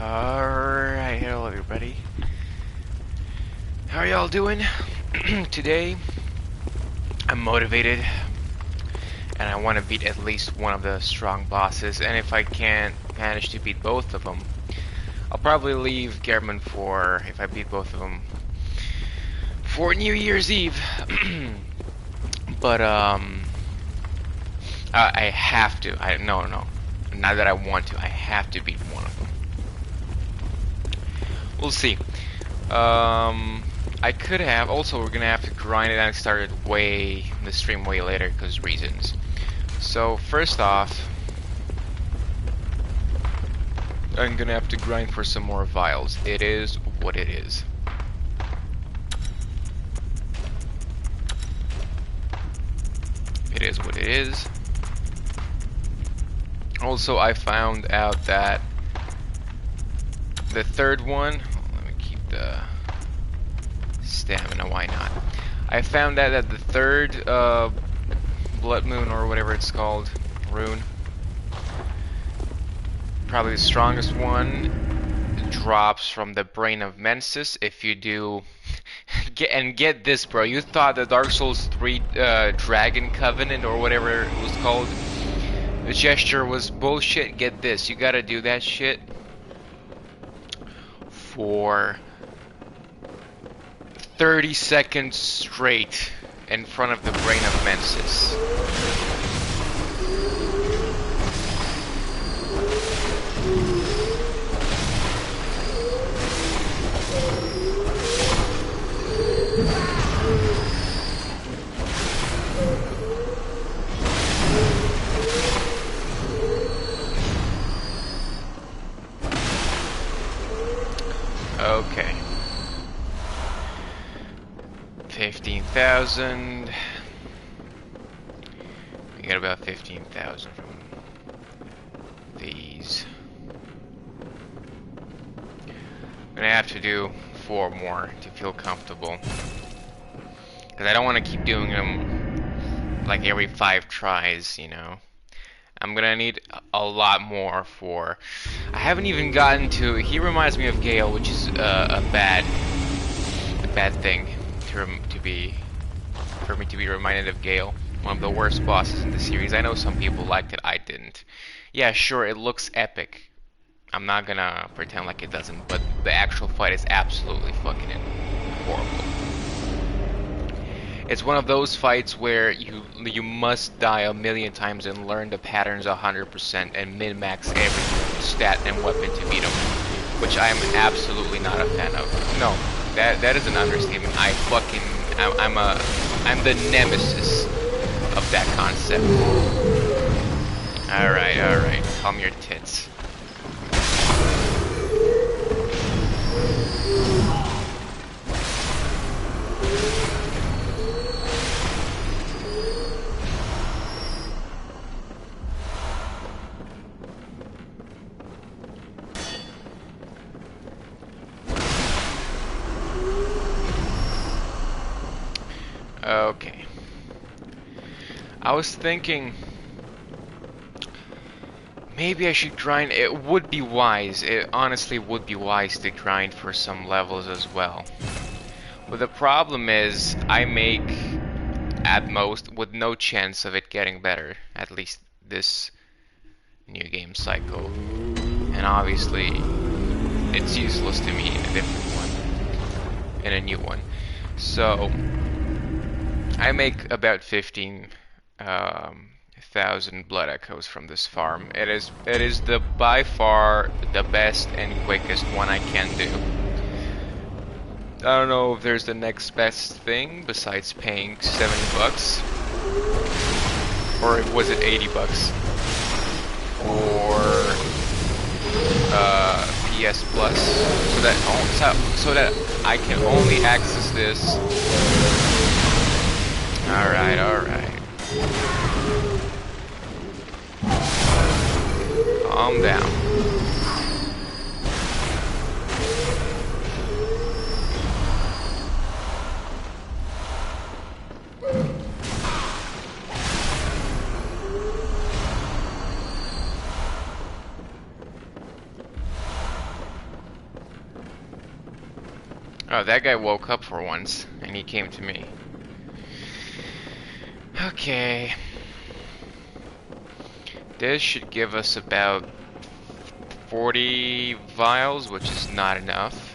Alright, hello everybody. How are y'all doing? Today, I'm motivated, and I want to beat at least one of the strong bosses, and if I can't manage to beat both of them, I'll probably leave Gehrman for, if I beat both of them, for New Year's Eve. But, I have to. No, not that I want to, I have to beat one of them. We'll see. I could have. Also, we're gonna have to grind it. I started the stream way later because reasons. So first off, I'm gonna have to grind for some more vials. It is what it is. It is what it is. Also, I found out that the third one. Let me keep the stamina, why not? I found out that the third blood moon, or whatever it's called, rune, probably the strongest one, drops from the brain of Mensis if you do get this, bro. You thought the Dark Souls 3 Dragon Covenant or whatever it was called, the gesture was bullshit. Get this, you gotta do that shit for 30 seconds straight in front of the brain of Mensis. Okay. 15,000. We got about 15,000 from these. I'm gonna have to do 4 more to feel comfortable, because I don't want to keep doing them like every 5 tries, you know. I'm gonna need a lot more for. I haven't even gotten to. He reminds me of Gale, which is a bad thing for me to be reminded of Gale. One of the worst bosses in the series. I know some people liked it, I didn't. Yeah, sure, it looks epic. I'm not gonna pretend like it doesn't, but the actual fight is absolutely fucking horrible. It's one of those fights where you must die a million times and learn the patterns 100% and min-max every stat and weapon to beat them, which I am absolutely not a fan of. No, that is an understatement. I'm the nemesis of that concept. Alright, calm your tits. Okay. I was thinking maybe I should grind. It would be wise. It honestly would be wise to grind for some levels as well. But the problem is I make at most with no chance of it getting better, at least this new game cycle. And obviously it's useless to me in a different one, in a new one. So I make about 15,000 blood echoes from this farm. It is by far the best and quickest one I can do. I don't know if there's the next best thing besides paying $70, or was it $80 for PS Plus, so that I can only access this. Alright. Calm down. Oh, that guy woke up for once, and he came to me. Okay. This should give us about 40 vials, which is not enough.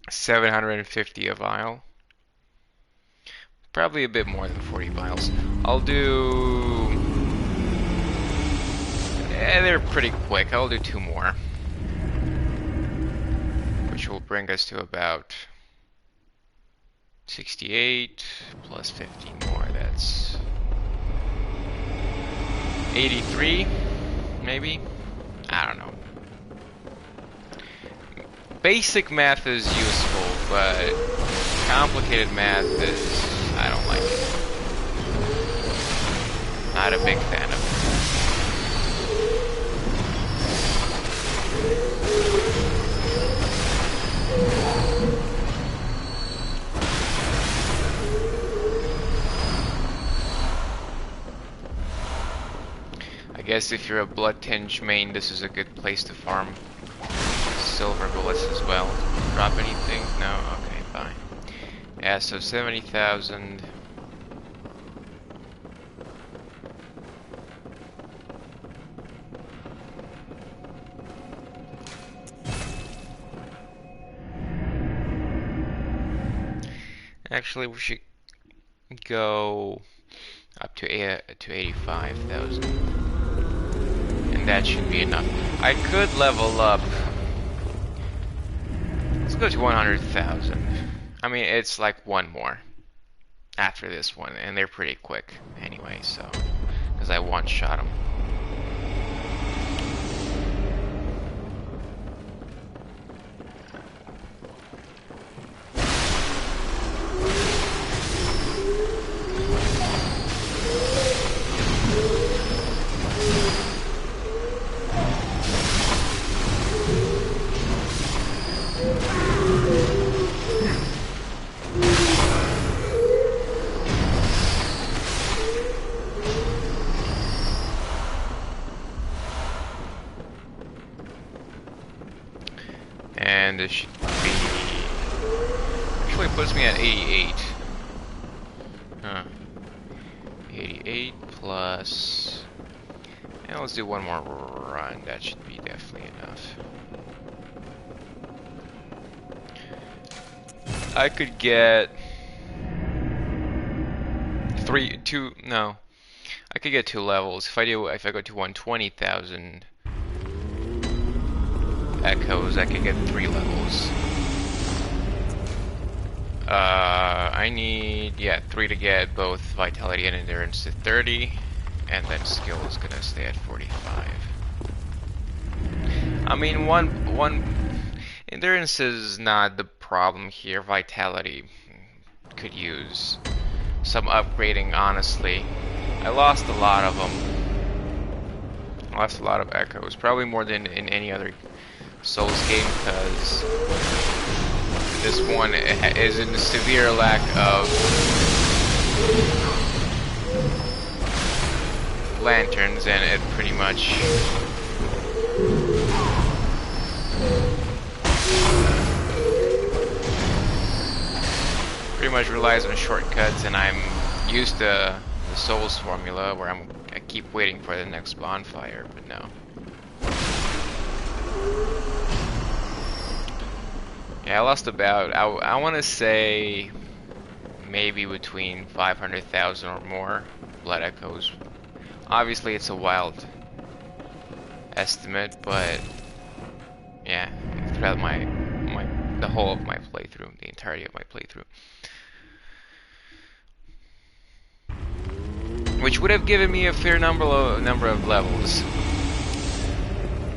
750 a vial. Probably a bit more than 40 vials. I'll do... they're pretty quick. I'll do 2 more. Which will bring us to about 68 plus 15 more. That's 83, maybe? I don't know. Basic math is useful, but complicated math is... I don't like it. Not a big fan of it. I guess if you're a Blood Tinge main, this is a good place to farm silver bullets as well. Drop anything? No? Okay, fine. Yeah, so 70,000. Actually, we should go up to 85,000. And that should be enough. I could level up. Let's go to 100,000. I mean, it's like 1 more after this one, and they're pretty quick anyway, so, because I one-shot them. And this should be... Actually puts me at 88. Huh. 88 plus... And let's do 1 more run. That should be definitely enough. I could get... I could get 2 levels. If I go to 120,000... echoes, I can get 3 levels. I need, 3 to get both vitality and endurance to 30, and then skill is gonna stay at 45. I mean, one endurance is not the problem here. Vitality could use some upgrading, honestly. I lost a lot of them. I lost a lot of echoes, probably more than in any other Souls game, because this one is in a severe lack of lanterns, and it pretty much relies on shortcuts, and I'm used to the Souls formula where I keep waiting for the next bonfire, but no. Yeah, I lost about, I want to say, maybe between 500,000 or more blood echoes. Obviously, it's a wild estimate, but yeah, throughout the whole of my playthrough, the entirety of my playthrough, which would have given me a fair number of levels.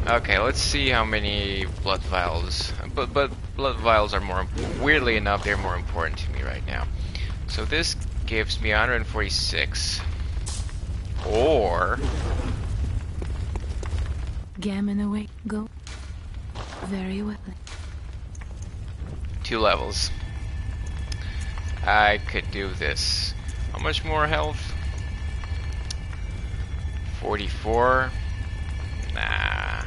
Okay, let's see how many blood vials. But blood vials are more, weirdly enough, they're more important to me right now. So this gives me 146. Or Gammon away. Go. Very well. 2 levels. I could do this. How much more health? 44. Nah.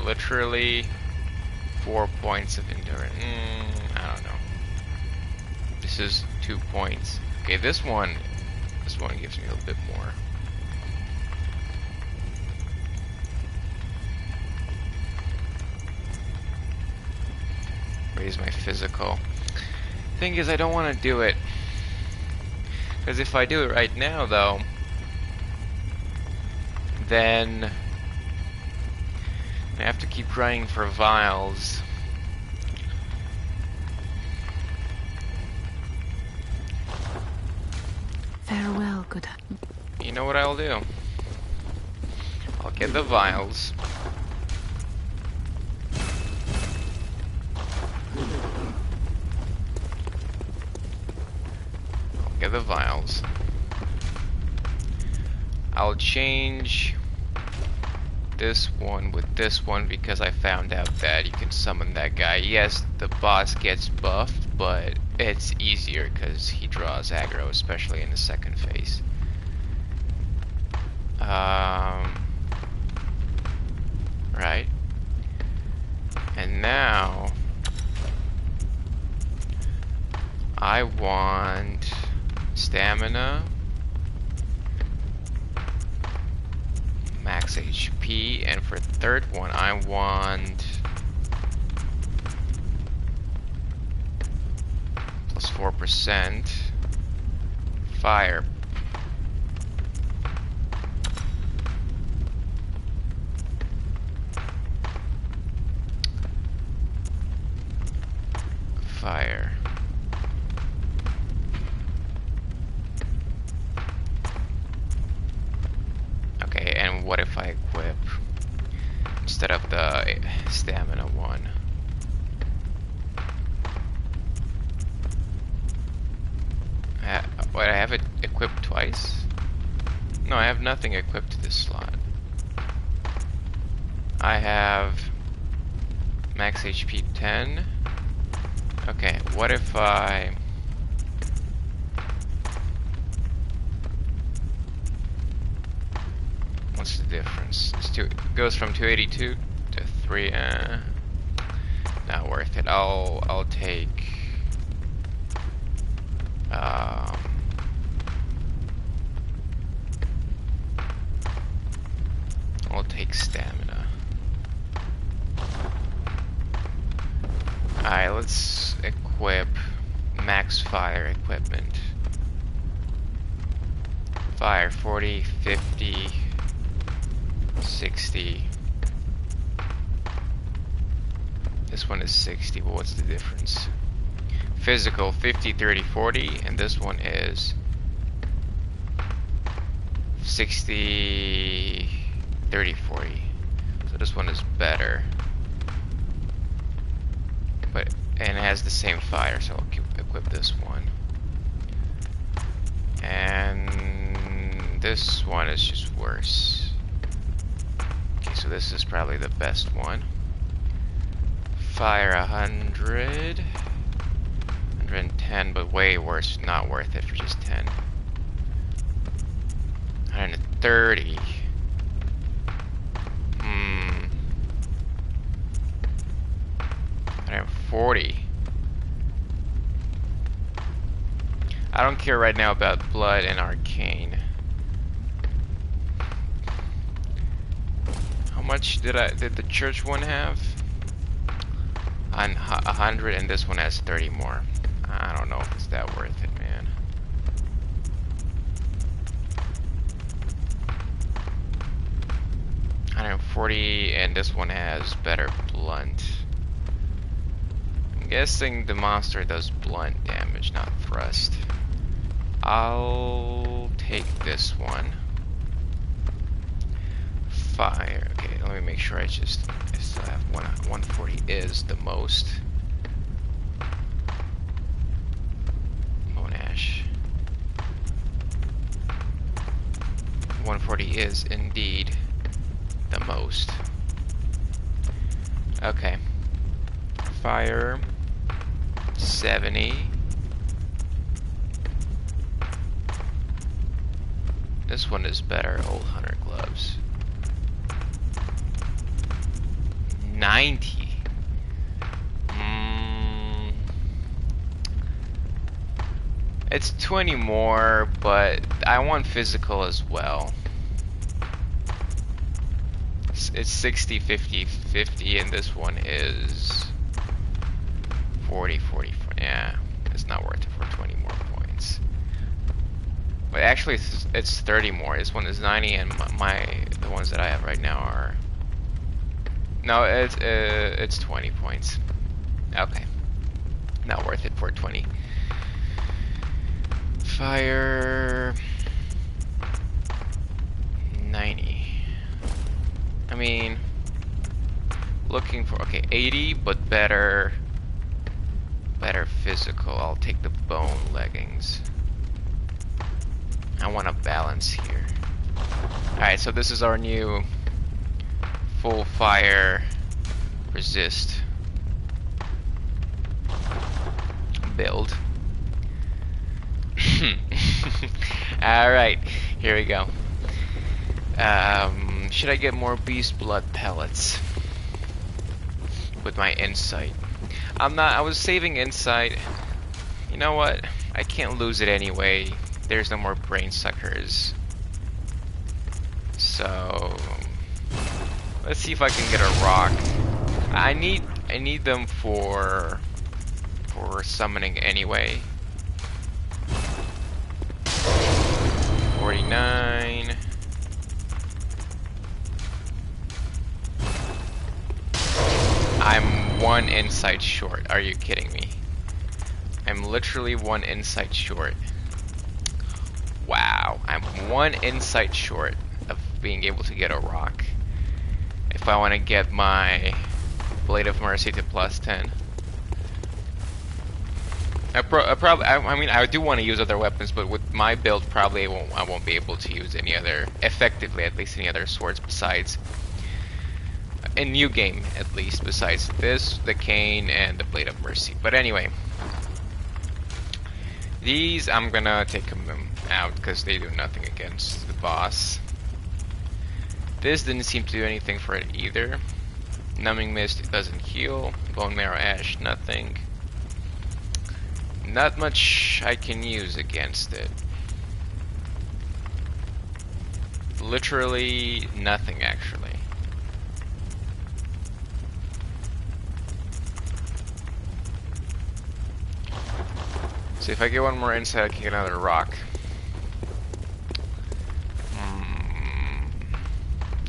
literally 4 points of endurance. I don't know. This is 2 points. Okay, this one gives me a little bit more. Raise my physical. Thing is, I don't want to do it. Because if I do it right now, though, then I have to keep running for vials. Farewell, good. You know what I'll do? I'll get the vials. Get the vials. I'll change this one with this one because I found out that you can summon that guy. Yes, the boss gets buffed, but it's easier because he draws aggro, especially in the second phase. Right. And now I want stamina, max HP, and for third one I want plus 4% fire. Fire. Okay, and what if I equip instead of the stamina one? Wait, I have it equipped twice? No, I have nothing equipped to this slot. I have max HP 10. Okay, what if I... What's the difference? It goes from 282 to 3. Not worth it. I'll take I'll take stamina. Alright, let's equip max fire equipment. Fire 40, 50, 60. This one is 60, but what's the difference? Physical 50, 30, 40, and this one is 60, 30, 40. So this one is better. And it has the same fire, so I'll equip this one. And this one is just worse. Okay, so this is probably the best one. Fire 100. 110, but way worse. Not worth it for just 10. 130. 140. I don't care right now about blood and arcane. How much did the church one have? 100, and this one has 30 more. I don't know if it's that worth it, man. $140, and this one has better blunt. I'm guessing the monster does blunt damage, not thrust. I'll take this one. Fire. Okay, let me make sure I still have 140 is the most. Monash. 140 is indeed the most. Okay. Fire 70. This one is better, old hunter gloves. 90. Mm, it's 20 more, but I want physical as well. It's 60, 50, 50, and this one is 40, 40. Yeah, it's not worth it for 20 more points. But actually, it's 30 more. This one is 90, and the ones that I have right now are. No, it's 20 points. Okay, not worth it for 20. Fire 90. I mean, looking for 80, but better physical. I'll take the bone leggings. I want a balance here. Alright, so this is our new full fire resist build. Alright, here we go. Should I get more beast blood pellets with my insight? I was saving insight. You know what? I can't lose it anyway. There's no more brain suckers. So let's see if I can get a rock. I need them for summoning anyway. 49. I'm 1 insight short. Are you kidding me? I'm literally 1 insight short. Wow, I'm 1 insight short of being able to get a rock. If I want to get my Blade of Mercy to +10. I mean, I do want to use other weapons, but with my build, probably I won't be able to use any other, effectively at least, any other swords besides, in new game at least, besides this, the cane, and the Blade of Mercy. But anyway, these I'm gonna take them out because they do nothing against the boss. This didn't seem to do anything for it either. Numbing Mist doesn't heal. Bone Marrow Ash, nothing. Not much I can use against it. Literally nothing, actually. So if I get one more insight, I can get another rock.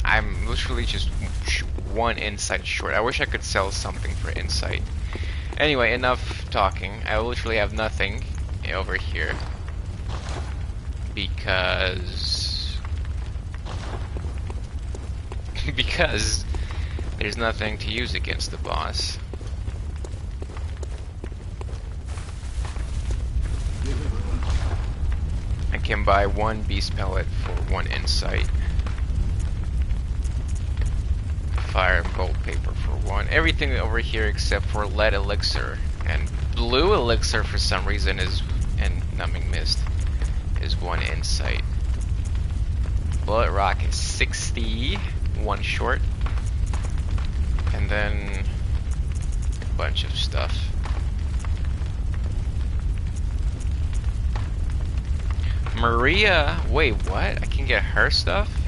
I'm literally just 1 insight short. I wish I could sell something for insight. Anyway, enough talking. I literally have nothing over here because there's nothing to use against the boss. I can buy 1 beast pellet for 1 insight. Fire and gold paper for 1. Everything over here except for lead elixir and blue elixir for some reason and numbing mist is 1 insight. Bullet rock is 60, 1 short, and then a bunch of stuff. Maria, wait, what? I can get her stuff?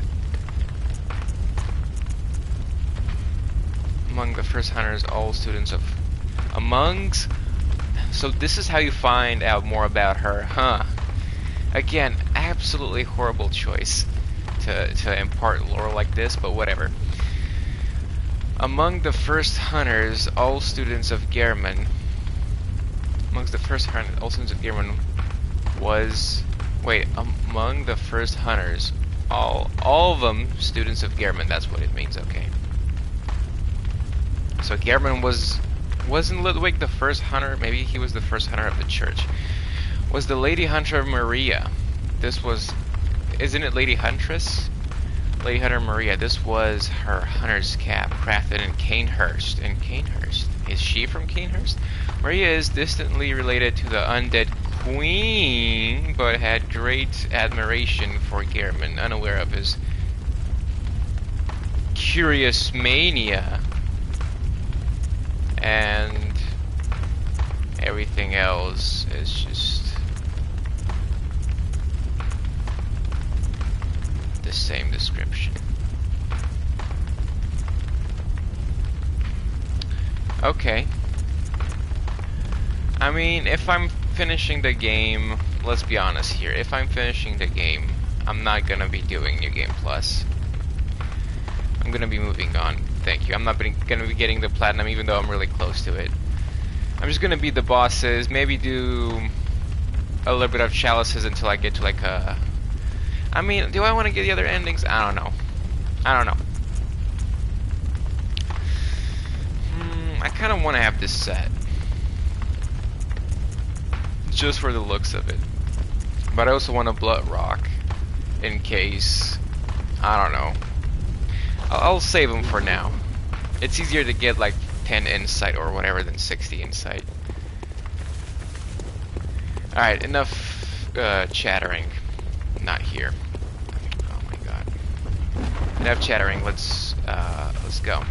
Among the first hunters, all students of so this is how you find out more about her, huh? Again, absolutely horrible choice to impart lore like this, but whatever. Among the first hunters, all students of Gehrman. Amongst the first hunters, all students of Gehrman was. Wait, among the first hunters, all of them students of Gehrman. That's what it means. Okay. So Gehrman wasn't Ludwig the first hunter? Maybe he was the first hunter of the church. Was the Lady Hunter Maria? This was, isn't it Lady Huntress? Lady Hunter Maria. This was her hunter's cap, crafted in Canehurst. In Canehurst, is she from Canehurst? Maria is distantly related to the undead queen, but had great admiration for Gehrman, unaware of his curious mania and everything else is just the same description. Okay. I mean, if I'm finishing the game, let's be honest here, if I'm finishing the game, I'm not gonna be doing New Game Plus. I'm gonna be moving on. Thank you. I'm not gonna be getting the platinum, even though I'm really close to it. I'm just gonna beat the bosses, maybe do a little bit of chalices until I get to like a... I mean, do I want to get the other endings? I don't know. I don't know. I kind of want to have this set. Just for the looks of it. But I also want a Blood Rock. In case... I don't know. I'll save them for now. It's easier to get like 10 insight or whatever than 60 insight. Alright, enough chattering. Not here. Oh my god. Enough chattering, let's go.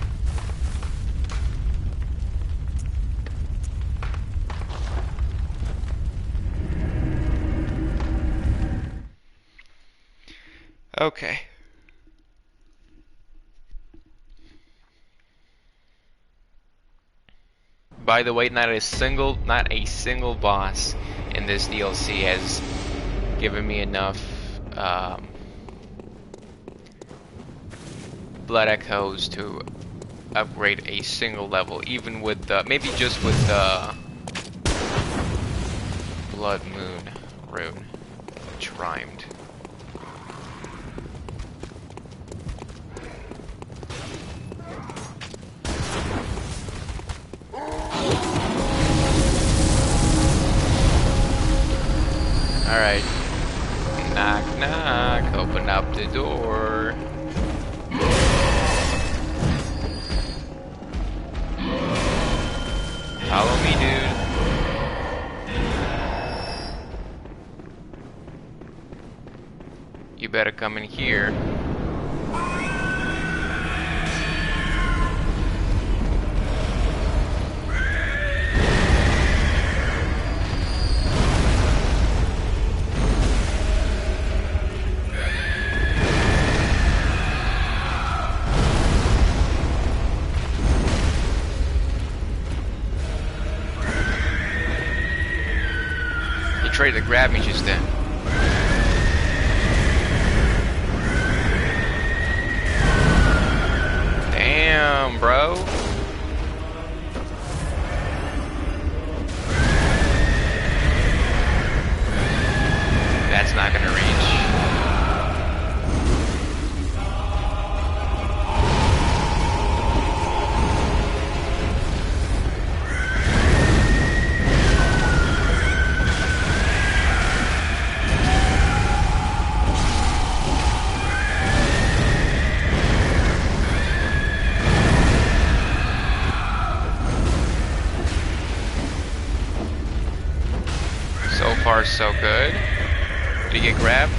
Okay. By the way, not a single boss in this DLC has given me enough blood echoes to upgrade a single level, even with the, maybe just with the Blood Moon rune, which rhymed. Alright. Knock, knock. Open up the door. Follow me, dude. You better come in here. Tried to grab me just then. Damn, bro. That's not gonna reach. So far, so good. Did he get grabbed?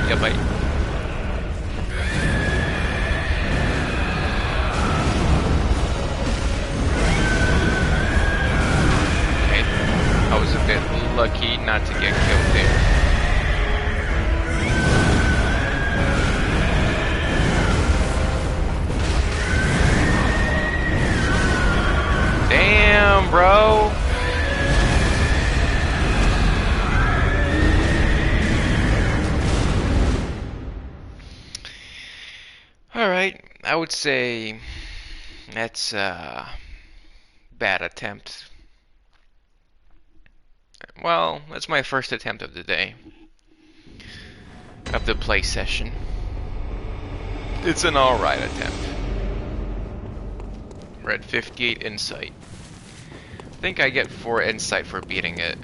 Ya bite. Okay, I was a bit lucky not to get killed there. Damn, bro. Alright, I would say that's a bad attempt. Well, that's my first attempt of the day. Of the play session. It's an alright attempt. We're at 58 insight. think I get 4 insight for beating it.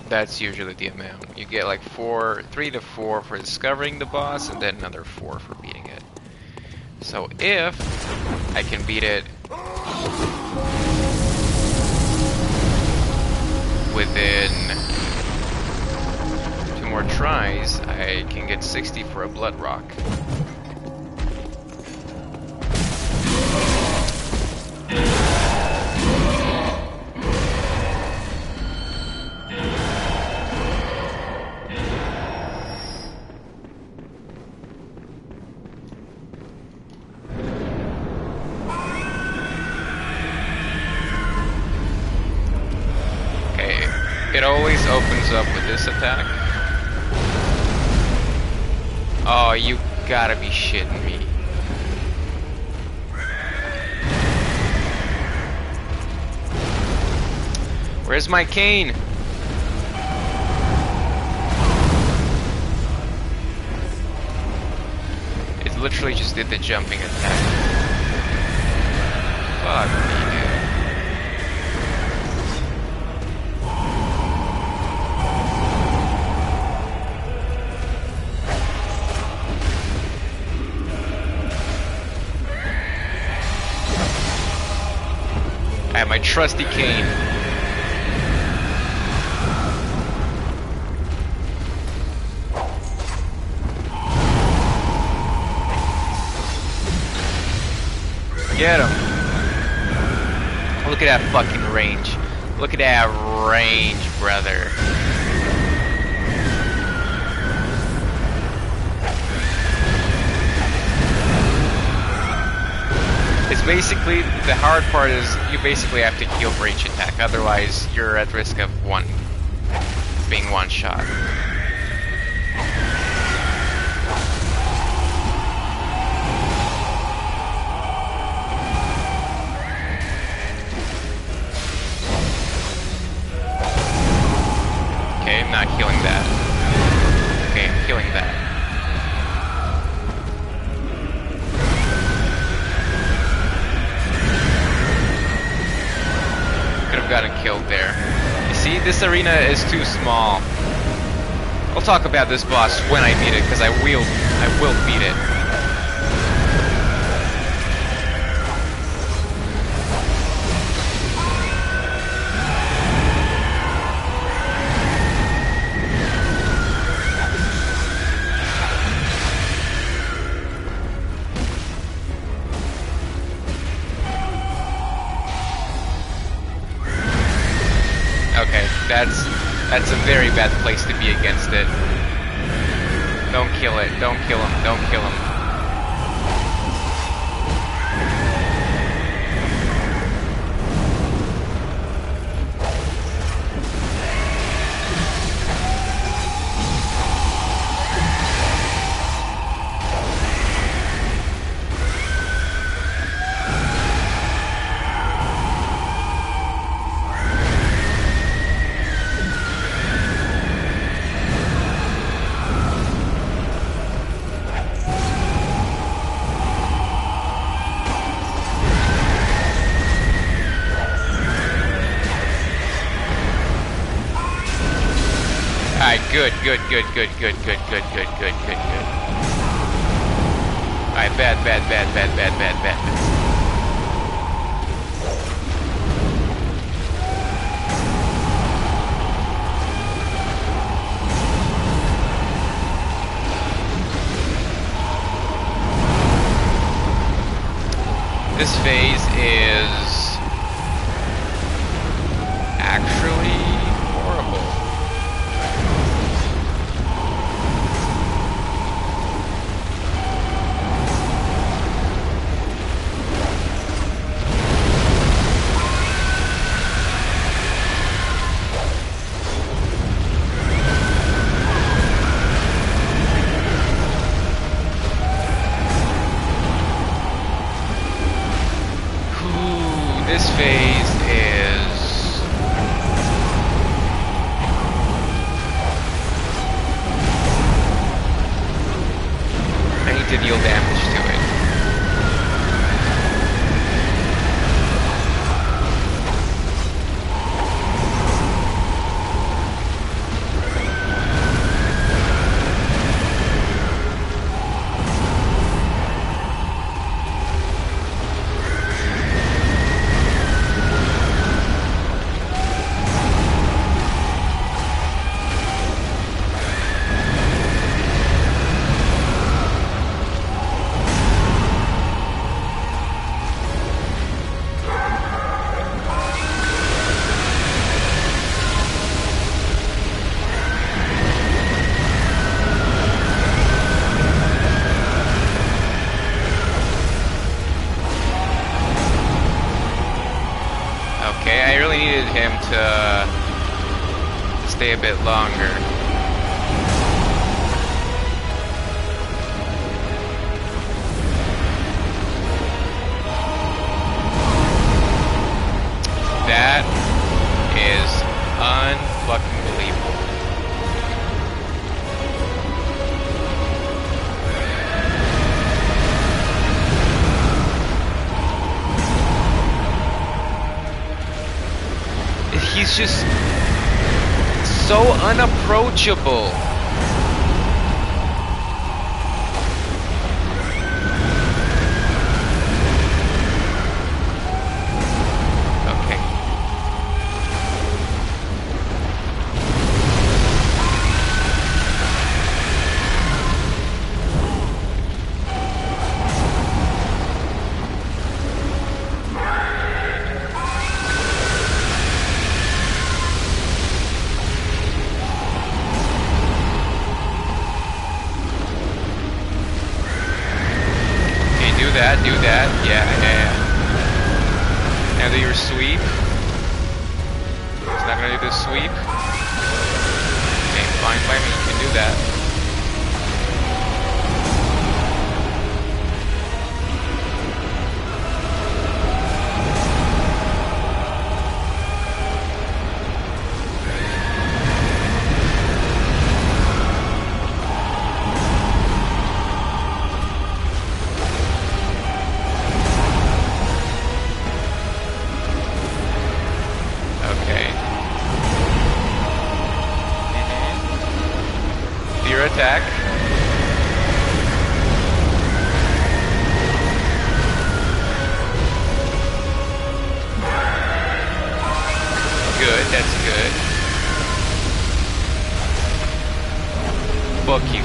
That's usually the amount. You get like 3 to 4 for discovering the boss, and then another 4 for beating it. So if I can beat it within 2 more tries, I can get 60 for a blood rock. It always opens up with this attack. Oh, you gotta be shitting me. Where's my cane? It literally just did the jumping attack. Fuck me, dude. I have my trusty cane. Get him. Look at that fucking range. Look at that range, brother. It's basically, the hard part is you basically have to heal for each attack, otherwise you're at risk of being one shot. Okay, I'm not healing that. Okay, I'm healing that. Gotten killed there. You see, this arena is too small. I'll talk about this boss when I beat it, because I will beat it. Okay, that's a very bad place to be against it. Don't kill it. Don't kill him. Don't kill him. Alright, good. Alright, bad. This phase is actually horrible. to deal damage to it. Okay, I really needed him to stay a bit longer. That is unfucking believable. He's just so unapproachable. Okay. Do that, yeah. Now do your sweep. It's not gonna do the sweep. Okay, fine by me, you can do that. Attack. Good, that's good. Fuck you.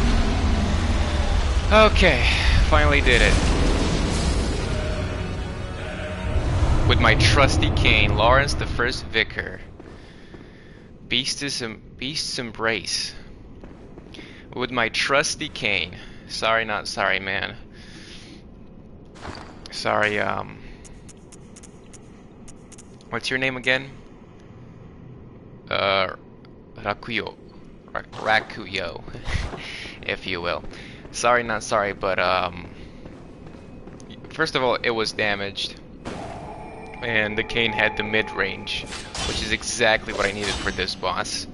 Okay, finally did it. With my trusty cane, Lawrence the First Vicar. Beast's Embrace. With my trusty cane. Sorry, not sorry, man. Sorry, what's your name again? Rakuyo. Rakuyo, if you will. Sorry, not sorry, but, first of all, it was damaged. And the cane had the mid-range, which is exactly what I needed for this boss.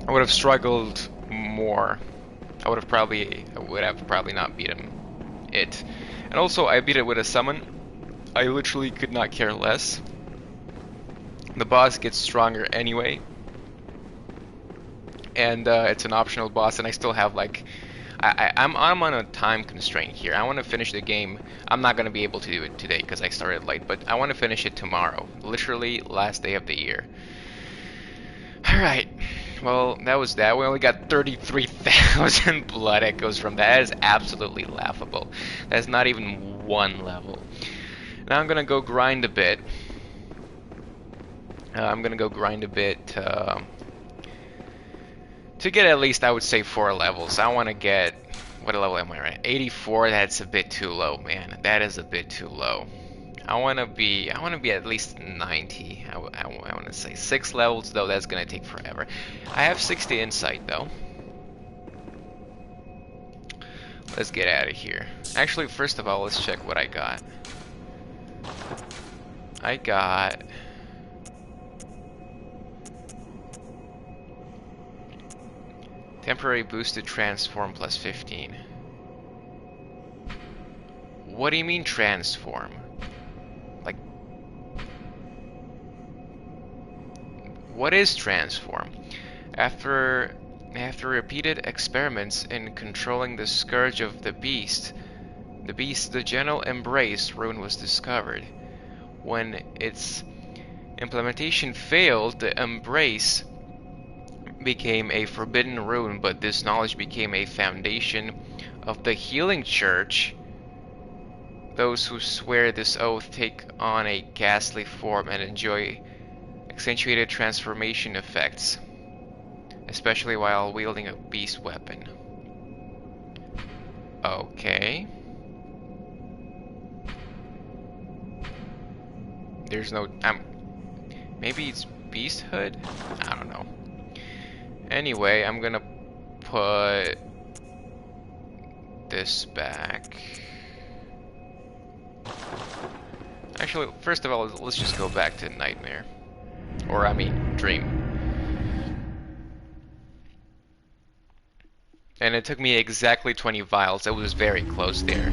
I would have struggled more. I would have probably not beaten it. And also, I beat it with a summon. I literally could not care less. The boss gets stronger anyway. And it's an optional boss, and I still have like... I'm on a time constraint here. I want to finish the game. I'm not going to be able to do it today because I started late, but I want to finish it tomorrow. Literally, last day of the year. Alright. Well, that was that. We only got 33,000 blood echoes from that. That is absolutely laughable. That's not even one level. Now I'm gonna go grind a bit. To get at least, I would say, 4 levels. I want to get... What level am I at? 84. That's a bit too low, man. That is a bit too low. I want to be at least 90. I want to say 6 levels, though. That's gonna take forever. I have 60 insight, though. Let's get out of here. Actually, first of all, let's check what I got. I got... Temporary boost to transform plus 15. What do you mean transform? Like, what is transform? After repeated experiments in controlling the scourge of the general embrace rune was discovered. When its implementation failed, the embrace became a forbidden rune, but this knowledge became a foundation of the healing church. Those who swear this oath take on a ghastly form and enjoy accentuated transformation effects, especially while wielding a beast weapon. Okay. There's no... maybe it's beasthood? I don't know. Anyway, I'm gonna put this back. Actually, first of all, let's just go back to Nightmare. Or, I mean, Dream. And it took me exactly 20 vials. It was very close there.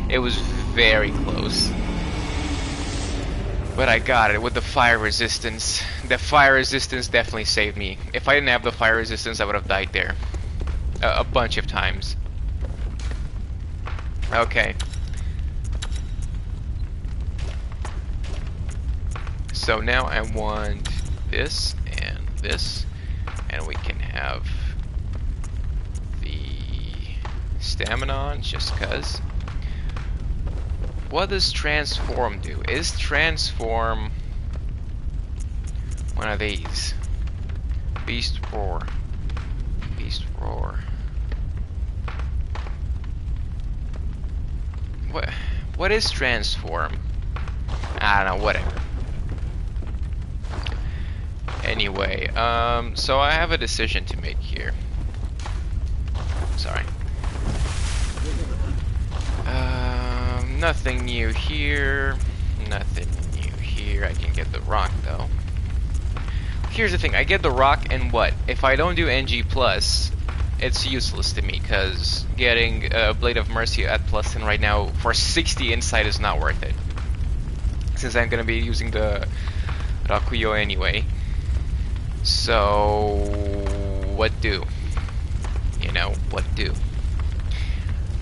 It was very close. But I got it with the fire resistance. The fire resistance definitely saved me. If I didn't have the fire resistance, I would have died there. A bunch of times. Okay. So now I want this, and we can have the stamina just cuz. What does transform do? Is transform one of these? Beast roar. Beast roar. What is transform? I don't know, whatever. Anyway, so I have a decision to make here. Sorry. Nothing new here. Nothing new here. I can get the rock though. Here's the thing, I get the rock and what? If I don't do NG+, it's useless to me, because getting Blade of Mercy at +10 right now for 60 insight is not worth it. Since I'm going to be using the Rakuyo anyway. So, what do? You know, what do?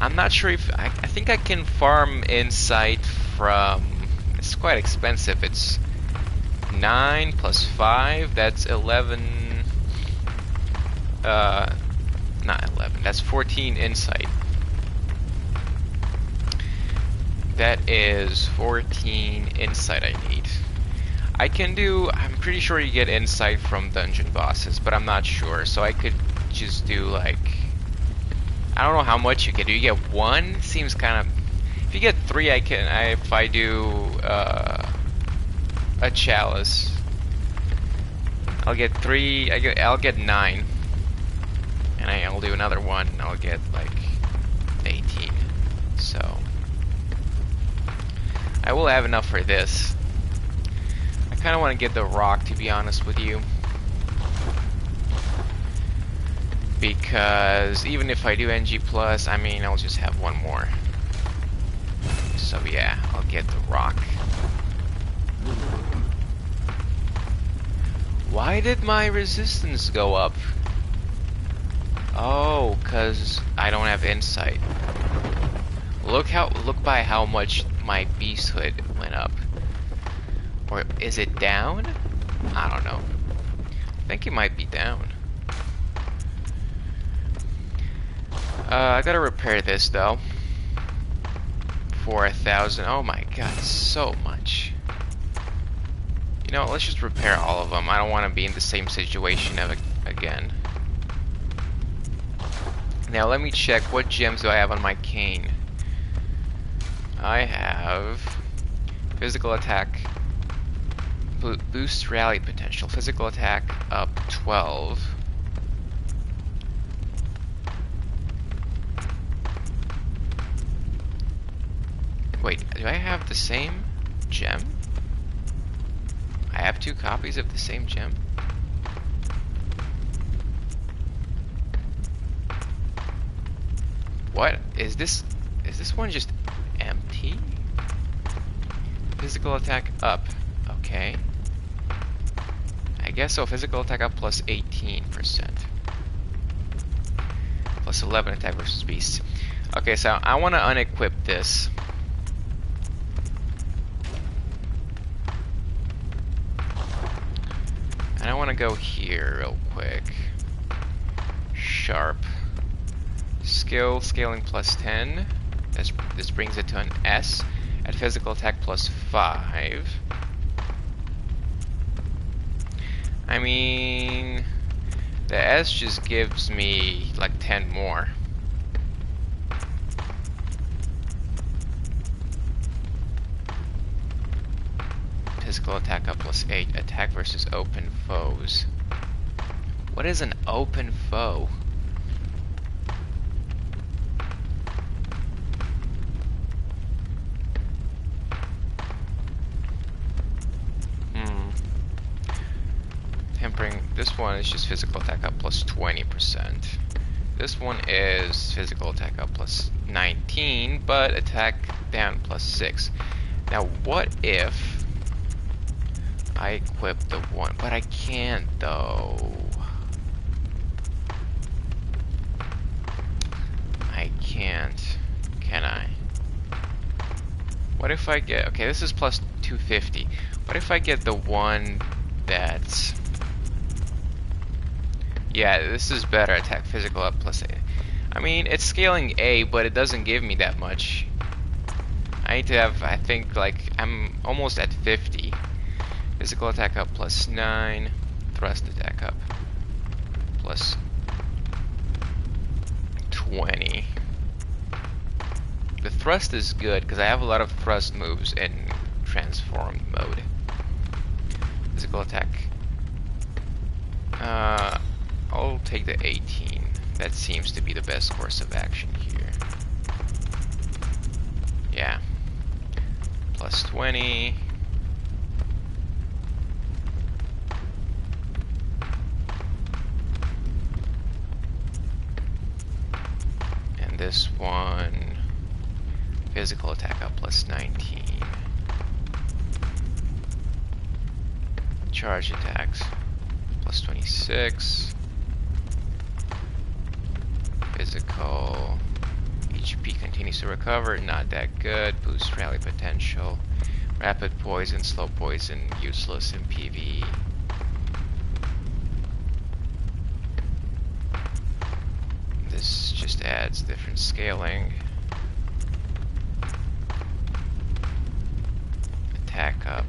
I'm not sure if... I think I can farm insight from... It's quite expensive. It's 9 plus 5. That's 11... not 11. That's 14 insight. That is 14 insight I need. I can do... I'm pretty sure you get insight from dungeon bosses, but I'm not sure. So I could just do like... I don't know how much you get. Do you get 1? Seems kind of... If you get 3, I can... if I do a chalice, I'll get 3... I'll get 9. And I'll do another one, and I'll get like 18. So I will have enough for this. I kind of want to get the rock, to be honest with you, because even if I do NG+, I mean, I'll just have one more. So yeah, I'll get the rock. Why did my resistance go up? Oh, cause I don't have insight. Look by how much my beasthood went up. Or is it down? I don't know. I think it might be down. I gotta repair this though. For 1,000. Oh my god, so much. You know, let's just repair all of them. I don't want to be in the same situation again. Now let me check, what gems do I have on my cane? I have physical attack, boost rally potential, physical attack up 12. Wait, do I have the same gem? I have 2 copies of the same gem? What is this? Is this one just empty? Physical attack up. Okay. I guess so. Physical attack up plus 18%. Plus 11 attack versus beast. Okay, so I want to unequip this. And I want to go here real quick. Sharp. Skill, scaling plus 10. This brings it to an S. At physical attack plus 5. I mean, the S just gives me like 10 more. Physical attack up plus 8. Attack versus open foes. What is an open foe? This one is just physical attack up plus 20%. This one is physical attack up plus 19, but attack down plus 6. Now, what if I equip the one? But I can't, though. I can't. Can I? What if I get... Okay, this is plus 250. What if I get the one that's... Yeah, this is better. Attack physical up plus 8. I mean, it's scaling A, but it doesn't give me that much. I need to have, I think, like, I'm almost at 50. Physical attack up plus 9. Thrust attack up plus 20. The thrust is good, because I have a lot of thrust moves in transformed mode. Physical attack. I'll take the 18. That seems to be the best course of action here. Yeah. Plus 20. And this one, physical attack up plus 19. Charge attacks plus 26. Physical. HP continues to recover, not that good. Boost rally potential. Rapid poison, slow poison, useless in PvE. This just adds different scaling. Attack up.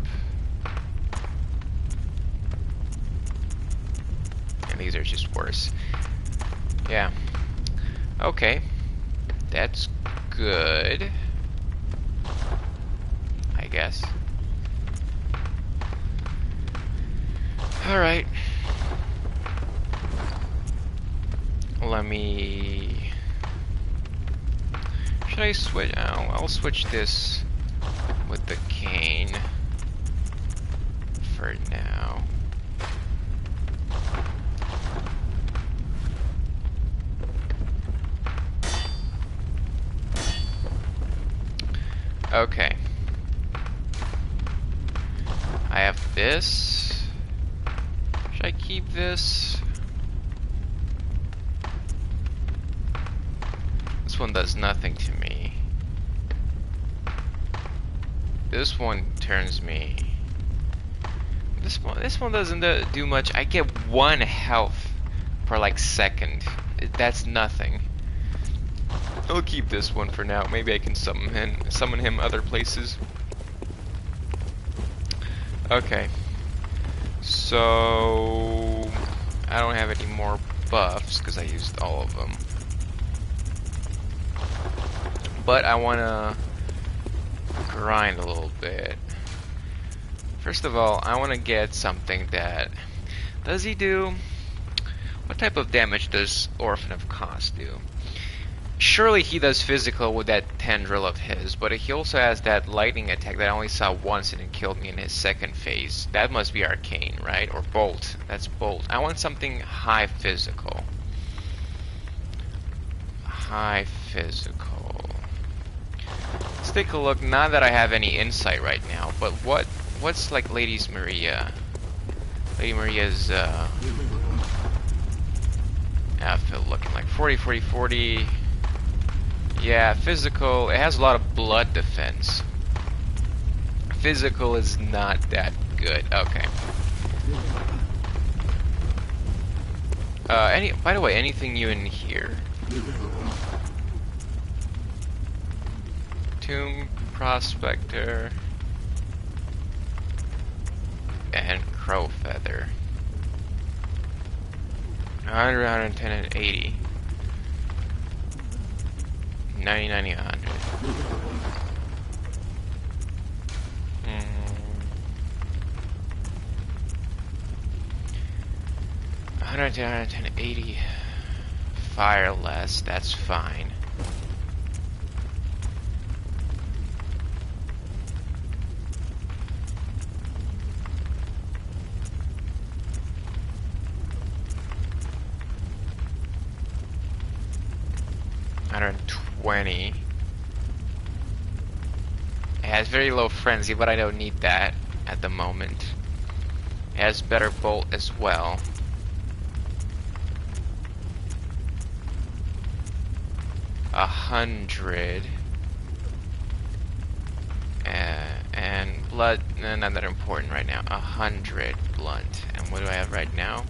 And these are just worse. Yeah. Okay, that's good, I guess. Alright. Let me... Should I switch? I'll switch this with the cane for now. Okay. I have this. Should I keep this? This one does nothing to me. This one turns me. This one doesn't do much. I get 1 health per like second. That's nothing. I'll keep this one for now. Maybe I can summon him other places. Okay. So I don't have any more buffs because I used all of them. But I want to grind a little bit. First of all, I want to get something that... Does he do... What type of damage does Orphan of Cost do? Surely he does physical with that tendril of his, but he also has that lightning attack that I only saw once and it killed me in his second phase. That must be arcane, right? Or bolt. That's bolt. I want something high physical. high physical. Let's take a look. Not that I have any insight right now, but what's like Lady Maria's outfit looking like? 40, 40, 40. Yeah, physical. It has a lot of blood defense. Physical is not that good. Okay. By the way, anything new in here? Tomb Prospector and Crow Feather. 100, 110, and 80. 90, 90, 100. 110, 110, 80. Fireless, that's fine. $120. It has very low frenzy, but I don't need that at the moment. It has better bolt as well. $100. And blood, not that important right now. 100 blunt. And what do I have right now?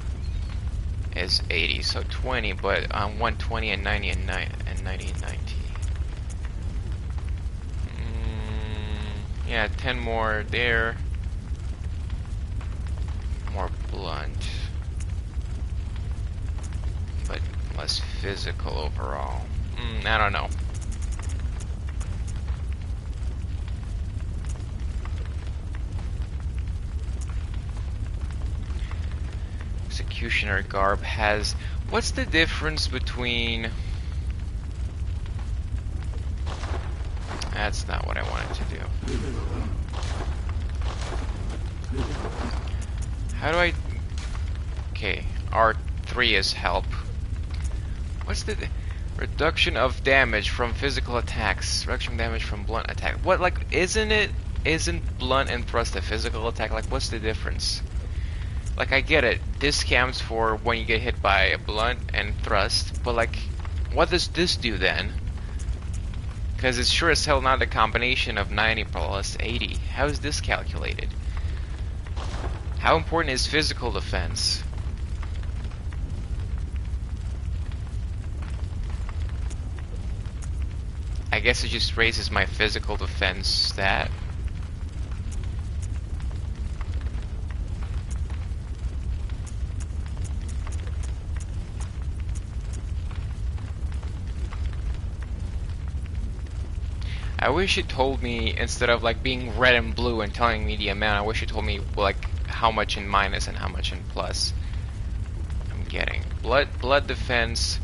Is 80, so 20, but 120 and 90 and 90 and 90 and 90. Yeah, 10 more there. More blunt, but less physical overall. I don't know. Executioner garb has... What's the difference between... That's not what I wanted to do. How do I... Okay, R3 is help. What's the... Reduction of damage from physical attacks. Reduction of damage from blunt attack. What, like, isn't blunt and thrust a physical attack? Like, what's the difference? Like, I get it. This counts for when you get hit by a blunt and thrust, but like, what does this do then? Because it's sure as hell not a combination of 90 plus 80. How is this calculated? How important is physical defense? I guess it just raises my physical defense stat. I wish it told me, instead of like being red and blue and telling me the amount, I wish it told me like how much in minus and how much in plus I'm getting. Blood defense,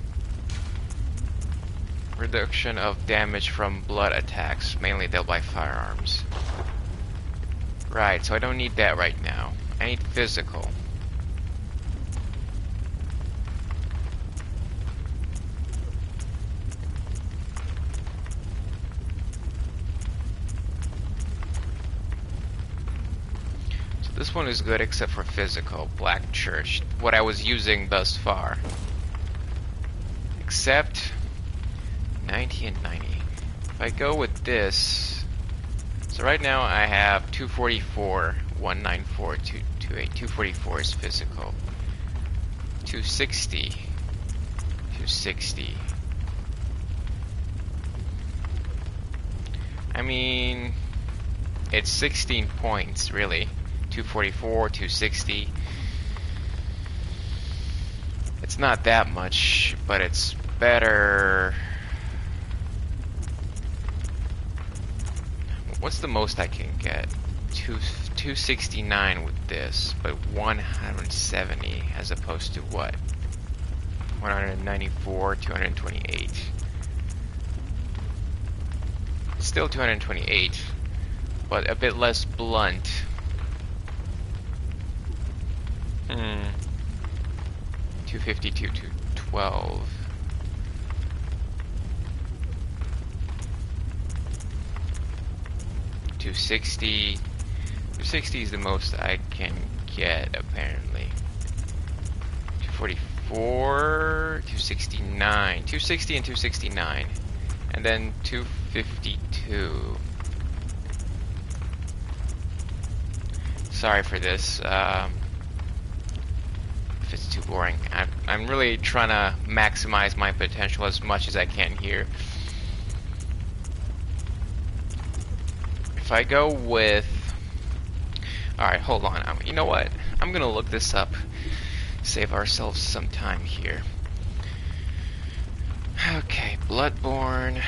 reduction of damage from blood attacks, mainly dealt by firearms. Right, so I don't need that right now. I need physical. This one is good except for physical. Black Church. What I was using thus far. Except 90 and 90. If I go with this... So right now I have 244, 194, 228. 244 is physical. 260. 260. I mean... It's 16 points, really. 244, 260. It's not that much, but it's better. What's the most I can get? 269 with this, but 170 as opposed to what? 194, 228. Still 228, but a bit less blunt. 252 to 12. 260. 260 is the most I can get, apparently. 244, 269, 260 and 269, and then 252. Sorry for this, if it's too boring. I'm really trying to maximize my potential as much as I can here. If I go with... Alright, hold on. You know what? I'm gonna look this up. Save ourselves some time here. Okay, Bloodborne.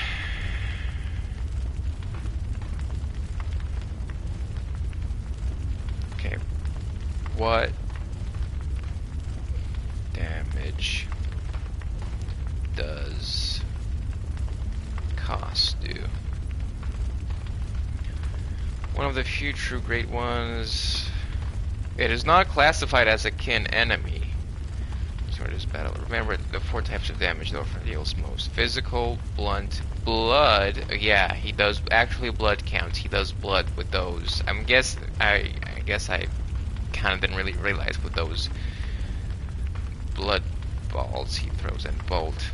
Okay, what damage does cost do? One of the few true great ones. It is not classified as a kin enemy. Sort of battle. Remember the 4 types of damage though deals most. Physical, blunt, blood. Yeah, he does actually blood counts. He does blood with those. I guess I kind of didn't really realize with those blood balls he throws and bolt.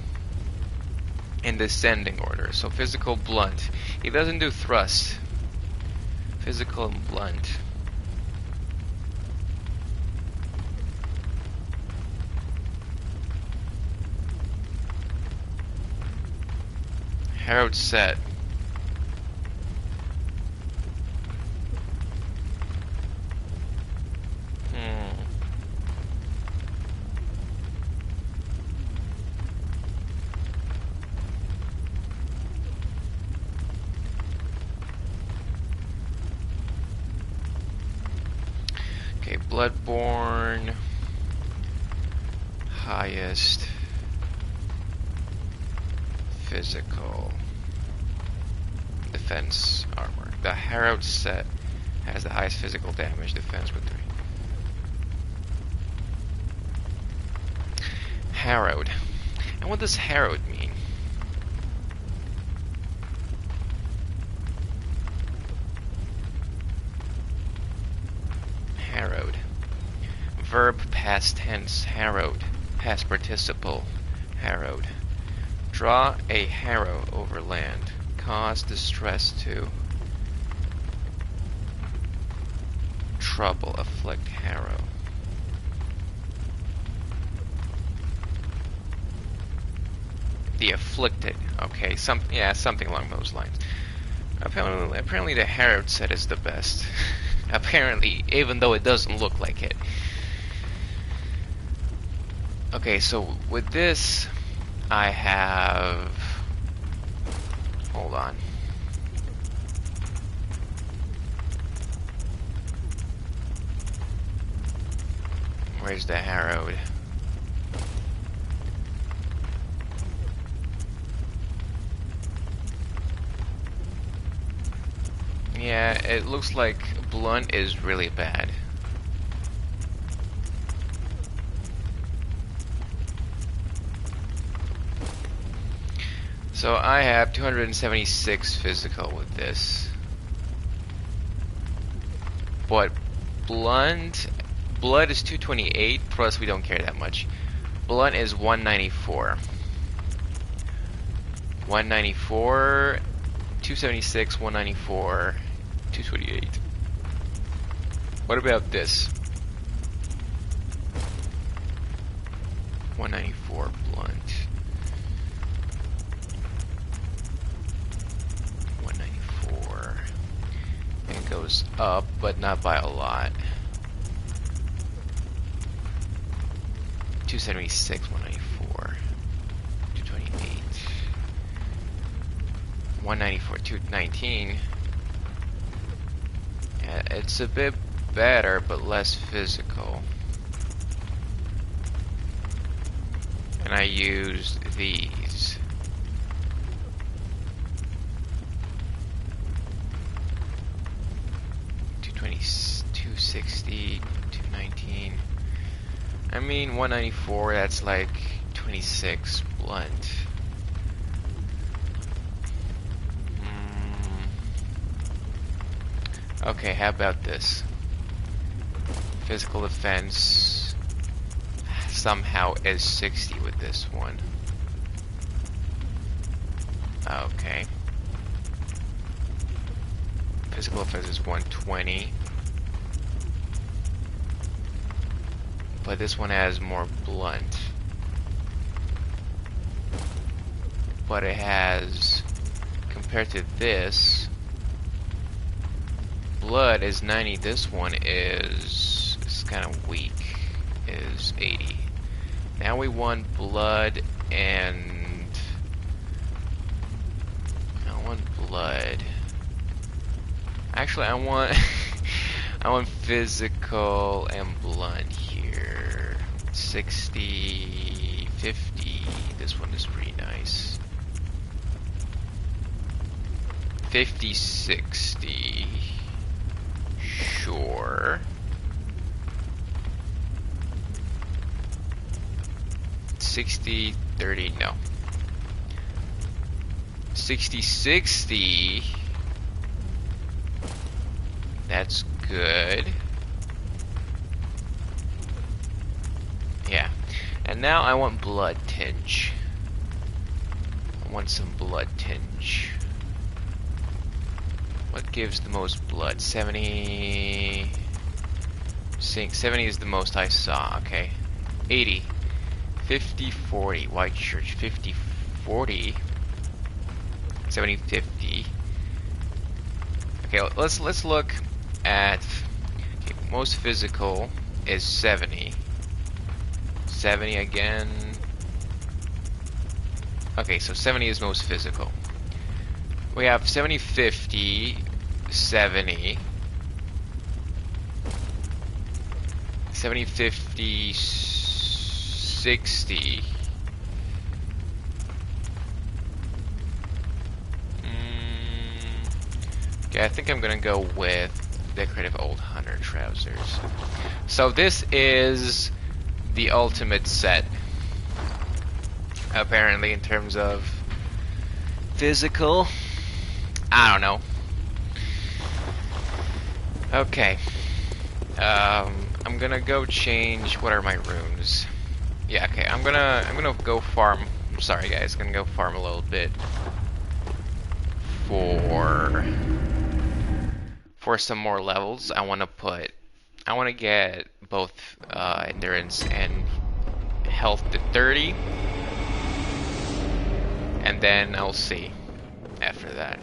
In descending order. So physical, blunt. He doesn't do thrust. Physical and blunt. Harrowed set. Okay, Bloodborne. Highest physical defense armor. The Harrowed set has the highest physical damage defense with 3. Harrowed. And what does Harrowed mean? Harrowed. Verb past tense. Harrowed. Past participle. Harrowed. Draw a harrow over land. Cause distress to. Trouble. Afflict. Harrow. The afflicted. Okay, something along those lines. Apparently the Harrowed set is the best. Apparently, even though it doesn't look like it. Okay, so with this, I have... Hold on. Where's the Harrowed? Yeah, it looks like blunt is really bad. So I have 276 physical with this. But blood is 228, plus we don't care that much. Blunt is 194. 194, 276, 194, 228. What about this? 194 blunt. 194. It goes up, but not by a lot. 276, 194, 228. 194, 219. Yeah, it's a bit better, but less physical. And I used these. Two sixty, 219. I mean, 194, that's like 26 blunt. Okay, how about this? Physical defense somehow is 60 with this one. Okay. Physical defense is 120. But this one has more blunt. But it has, compared to this, blood is 90. This one is kind of weak, is 80. Now we want blood and I want blood. Actually, I want I want physical and blunt here. 60, 50. This one is pretty nice. 50, 60. Sure. 60, 30, no. 60, 60. That's good. Yeah. And now I want blood tinge. I want some blood tinge. What gives the most blood? 70. 70 is the most I saw. Okay. 80. 50, 40. White church. 50, 40. 70, 50. Okay, let's look at, okay, most physical is 70. 70 again. Okay, so 70 is most physical. We have 70, 50, 70. 70, 50, 60. Okay, I think I'm gonna go with decorative old hunter trousers. So this is the ultimate set, apparently, in terms of physical. I don't know. Okay. I'm gonna go change. What are my runes? Yeah. Okay. I'm gonna go farm. I'm sorry, guys. Gonna go farm a little bit for some more levels. I want to get both endurance and health to 30, and then I'll see after that.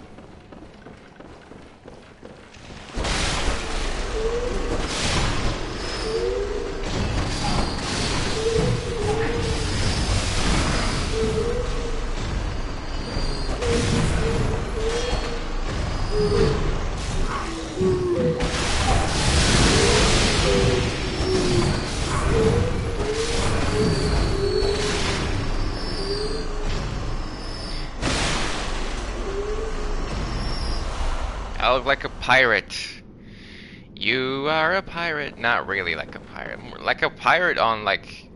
I look like a pirate. You are a pirate. Not really like a pirate. More like a pirate on, like,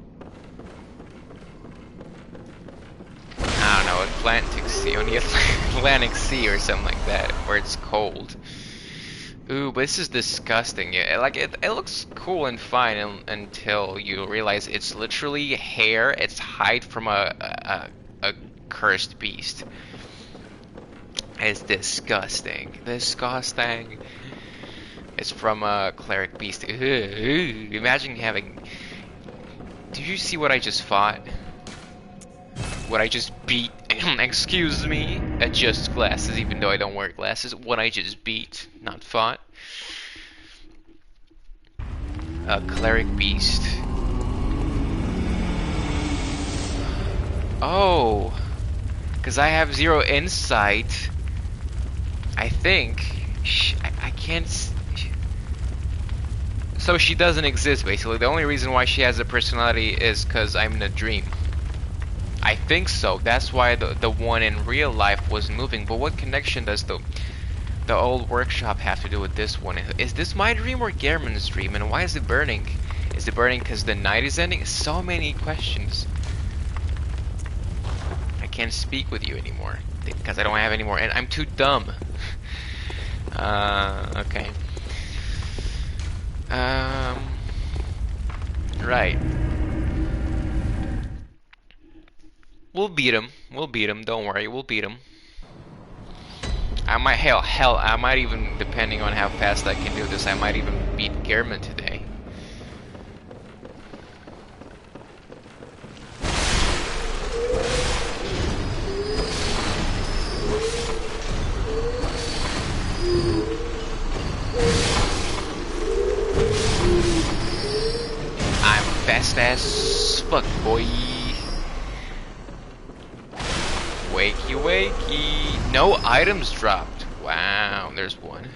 I don't know, Atlantic Sea, on the Atlantic Sea or something like that, where it's cold. Ooh, but this is disgusting. It looks cool and fine until you realize it's literally hair. It's hide from a cursed beast. It's disgusting. Disgusting. It's from a cleric beast. Ugh. Imagine having... Did you see what I just fought? What I just beat? Excuse me. Adjust glasses, even though I don't wear glasses. What I just beat, not fought. A cleric beast. Oh. Because I have 0 insight. I think. I can't... So she doesn't exist, basically. The only reason why she has a personality is because I'm in a dream. I think so. That's why the one in real life was moving. But what connection does the old workshop have to do with this one? Is this my dream or Gehrman's dream? And why is it burning? Is it burning because the night is ending? So many questions. I can't speak with you anymore because I don't have any more, and I'm too dumb. Okay. Um, right. We'll beat him. We'll beat him. Don't worry. We'll beat him. I might, hell, I might even, depending on how fast I can do this, I might even beat Gehrman today. I'm fast as fuck, boy. Wakey, wakey. No items dropped. Wow, there's one.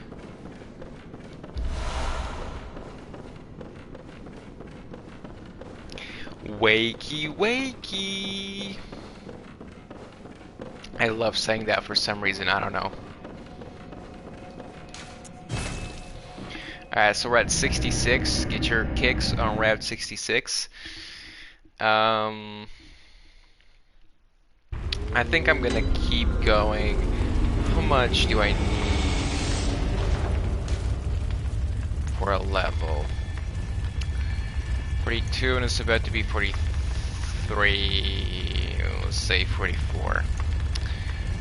Wakey, wakey. I love saying that for some reason, I don't know. Alright, so we're at 66. Get your kicks on Route 66. I think I'm gonna keep going. How much do I need for a level? 42, and it's about to be 43. Let's say 44.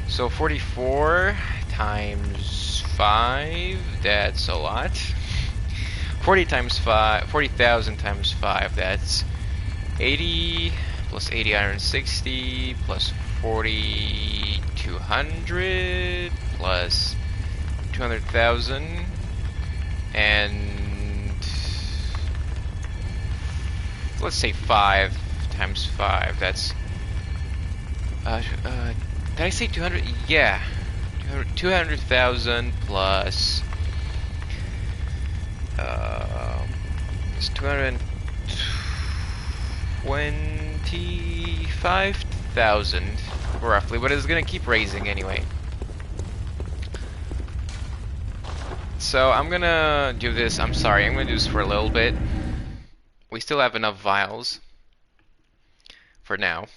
So 44 times 5, that's a lot. 40 times 5, 40,000 times 5, that's 80 plus 80, 160 plus 40, 200 plus 200,000 and let's say 5 times 5, that's did I say 200? Yeah, 200,000 plus it's 225,000 roughly, but it's gonna keep raising anyway. So I'm gonna do this. I'm sorry, I'm gonna do this for a little bit. We still have enough vials for now.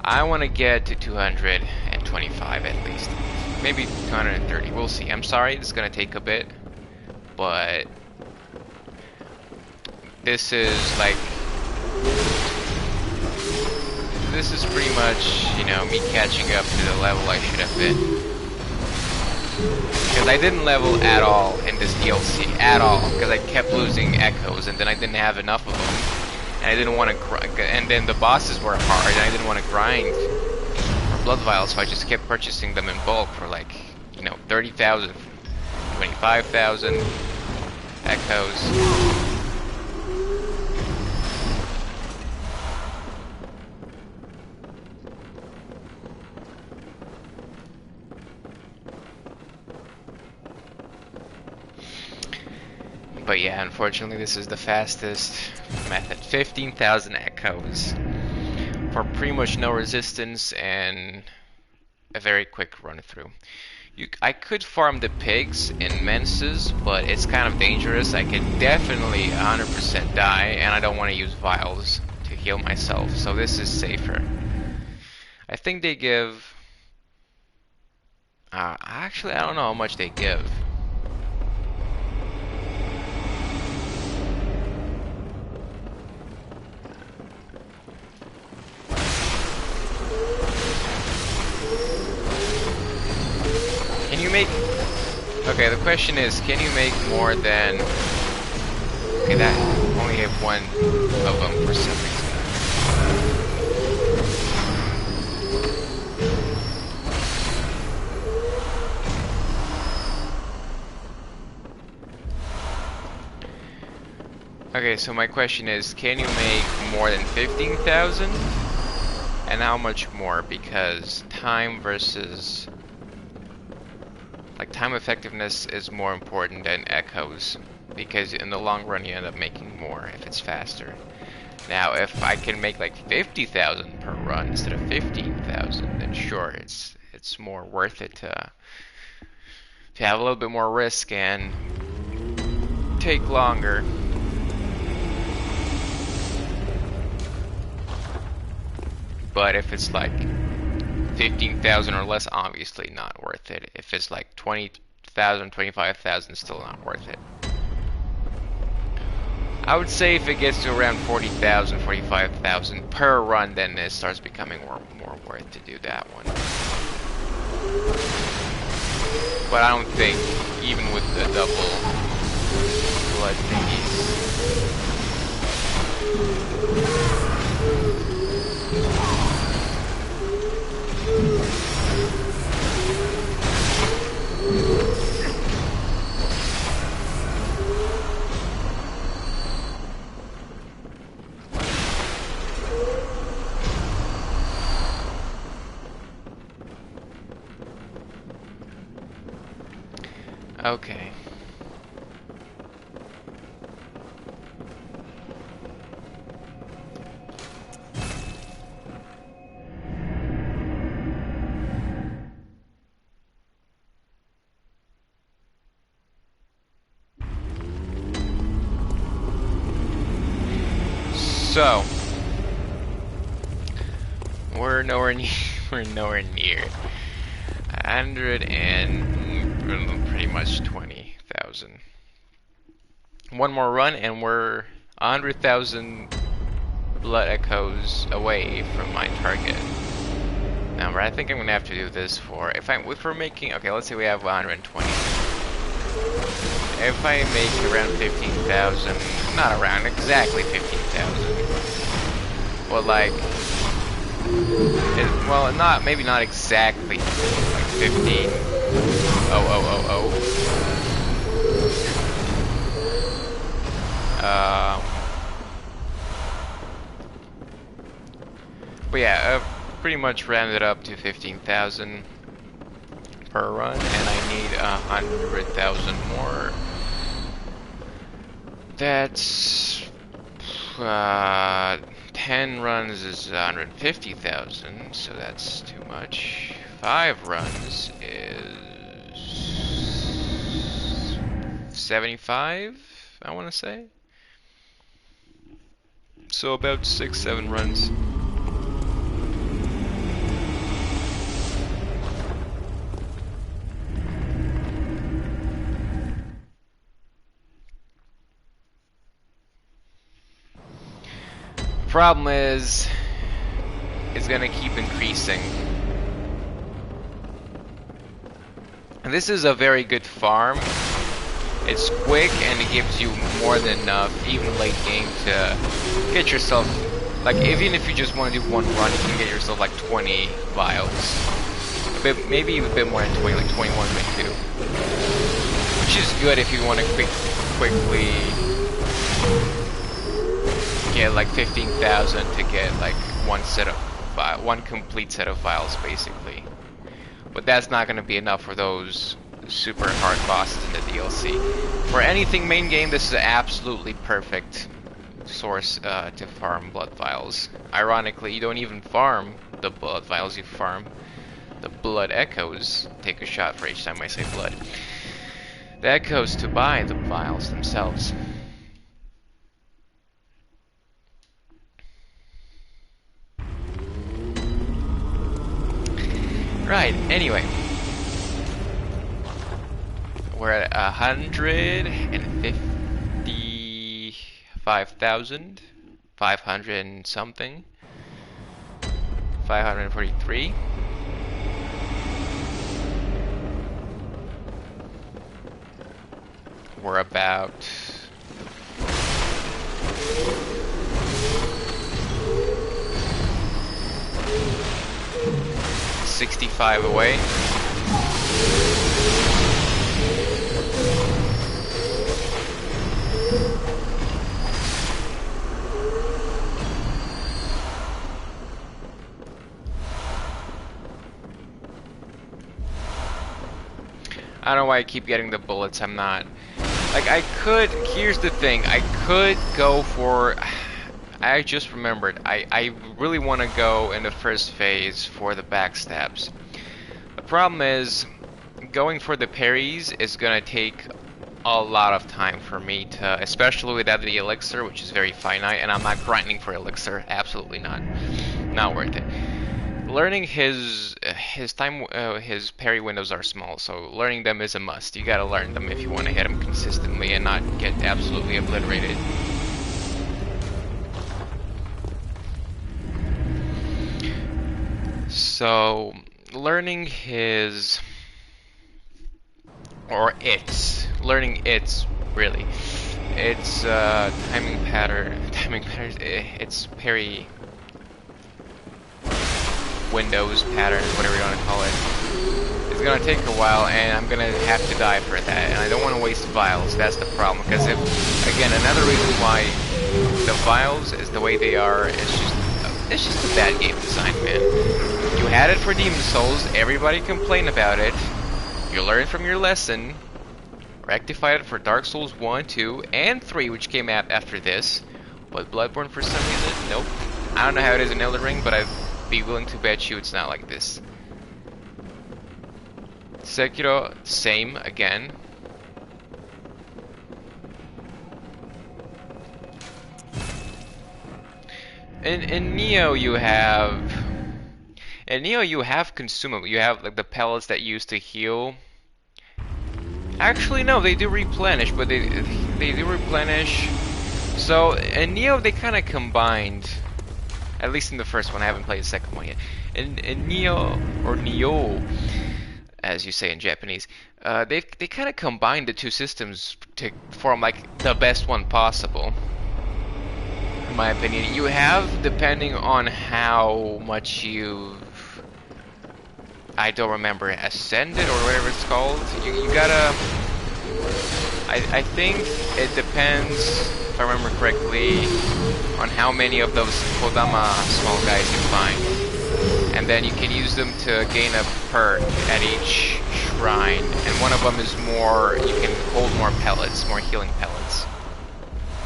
I want to get to 225 at least. Maybe 230. We'll see. I'm sorry, this is gonna take a bit, but this is like, this is pretty much, you know, me catching up to the level I should have been. Because I didn't level at all in this DLC, at all, because I kept losing echoes, and then I didn't have enough of them, and I didn't want to, and then the bosses were hard, and I didn't want to grind for blood vials, so I just kept purchasing them in bulk for like, you know, 30,000, 25,000 echoes. But yeah, unfortunately this is the fastest method. 15,000 echoes for pretty much no resistance and a very quick run through. I could farm the pigs in Menses, but it's kind of dangerous. I could definitely 100% die, and I don't want to use vials to heal myself, so this is safer. I think they give... actually, I don't know how much they give. Can you make... Okay, the question is, can you make more than... Okay, that only have one of them for some reason. Okay, so my question is, can you make more than 15,000? And how much more? Because time versus... like, time effectiveness is more important than echoes, because in the long run you end up making more if it's faster. Now, if I can make like 50,000 per run instead of 15,000, then sure, it's more worth it to have a little bit more risk and take longer. But if it's like 15,000 or less, obviously not worth it. If it's like 20,000, 25,000, still not worth it. I would say if it gets to around 40,000, 45,000 per run, then it starts becoming more worth to do that one. But I don't think, even with the double blood thingies. Okay. So, we're nowhere near. We're nowhere near 100 and pretty much 20,000. One more run, and we're 100,000 blood echoes away from my target. Now, I think I'm gonna have to do this for if we're making. Okay, let's say we have 120. If I make around 15,000, not around exactly 15,000, but like. Well, maybe not exactly like 15. Oh. But yeah, pretty much rounded up to 15,000 per run, and I need 100,000 more. That's 10 runs is 150,000, so that's too much. 5 runs is 75, I want to say. So about 6-7 runs. Problem is, it's gonna keep increasing. And this is a very good farm. It's quick and it gives you more than enough, even late game, to get yourself, like, even if you just want to do one run, you can get yourself like 20 vials. Maybe even a bit more than 20, like 21, 22. Which is good if you want to quickly get like 15,000 to get like one complete set of files, basically. But that's not going to be enough for those super hard bosses in the DLC. For anything main game, this is an absolutely perfect source to farm blood vials. Ironically, you don't even farm the blood vials, you farm the blood echoes. Take a shot for each time I say blood. The echoes to buy the vials themselves. Right, anyway. We're at 155,000. 500 and something. 543. We're about 65 away. I don't know why I keep getting the bullets. I'm not. Like, I could. Here's the thing. I could go for. I just remembered. I really want to go in the first phase for the backstabs. The problem is, going for the parries is gonna take a lot of time for me to, especially without the elixir, which is very finite, and I'm not grinding for elixir. Absolutely not. Not worth it. Learning his parry windows are small, so learning them is a must. You gotta learn them if you want to hit him consistently and not get absolutely obliterated. So, learning his, or learning its, really. It's timing patterns, it's parry windows pattern, whatever you want to call it. It's gonna take a while, and I'm gonna have to die for that, and I don't want to waste vials. That's the problem. Because if, again, another reason why the vials is the way they are, it's just a bad game design, man. You had it for Demon Souls, everybody complained about it. You learned from your lesson, rectified it for Dark Souls 1, 2, and 3, which came out after this. But Bloodborne, for some reason, nope. I don't know how it is in Elden Ring, but I'd be willing to bet you it's not like this. Sekiro, same again. In Neo you have consumable. You have like the pellets that you use to heal. Actually no, they do replenish, but they do replenish. So in Neo they kind of combined, at least in the first one. I haven't played the second one yet. In Neo, or Neo, as you say in Japanese, they kind of combined the two systems to form like the best one possible. In my opinion, you have, depending on how much you've, I don't remember, ascended or whatever it's called. You gotta. I think it depends, if I remember correctly, on how many of those Kodama small guys you find. And then you can use them to gain a perk at each shrine. And one of them is more, you can hold more pellets, more healing pellets.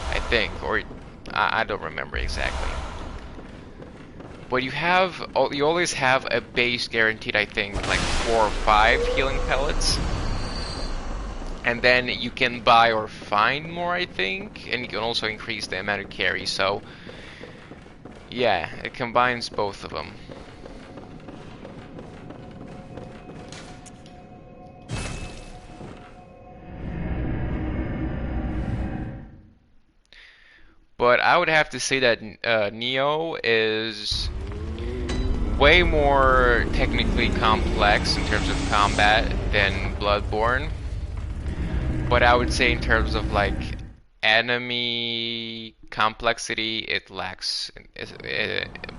I think, or I don't remember exactly. But you always have a base guaranteed, I think, like 4 or 5 healing pellets. And then you can buy or find more, I think, and you can also increase the amount of carry. So, yeah, it combines both of them. But I would have to say that Neo is way more technically complex in terms of combat than Bloodborne. But I would say in terms of like enemy complexity, it lacks,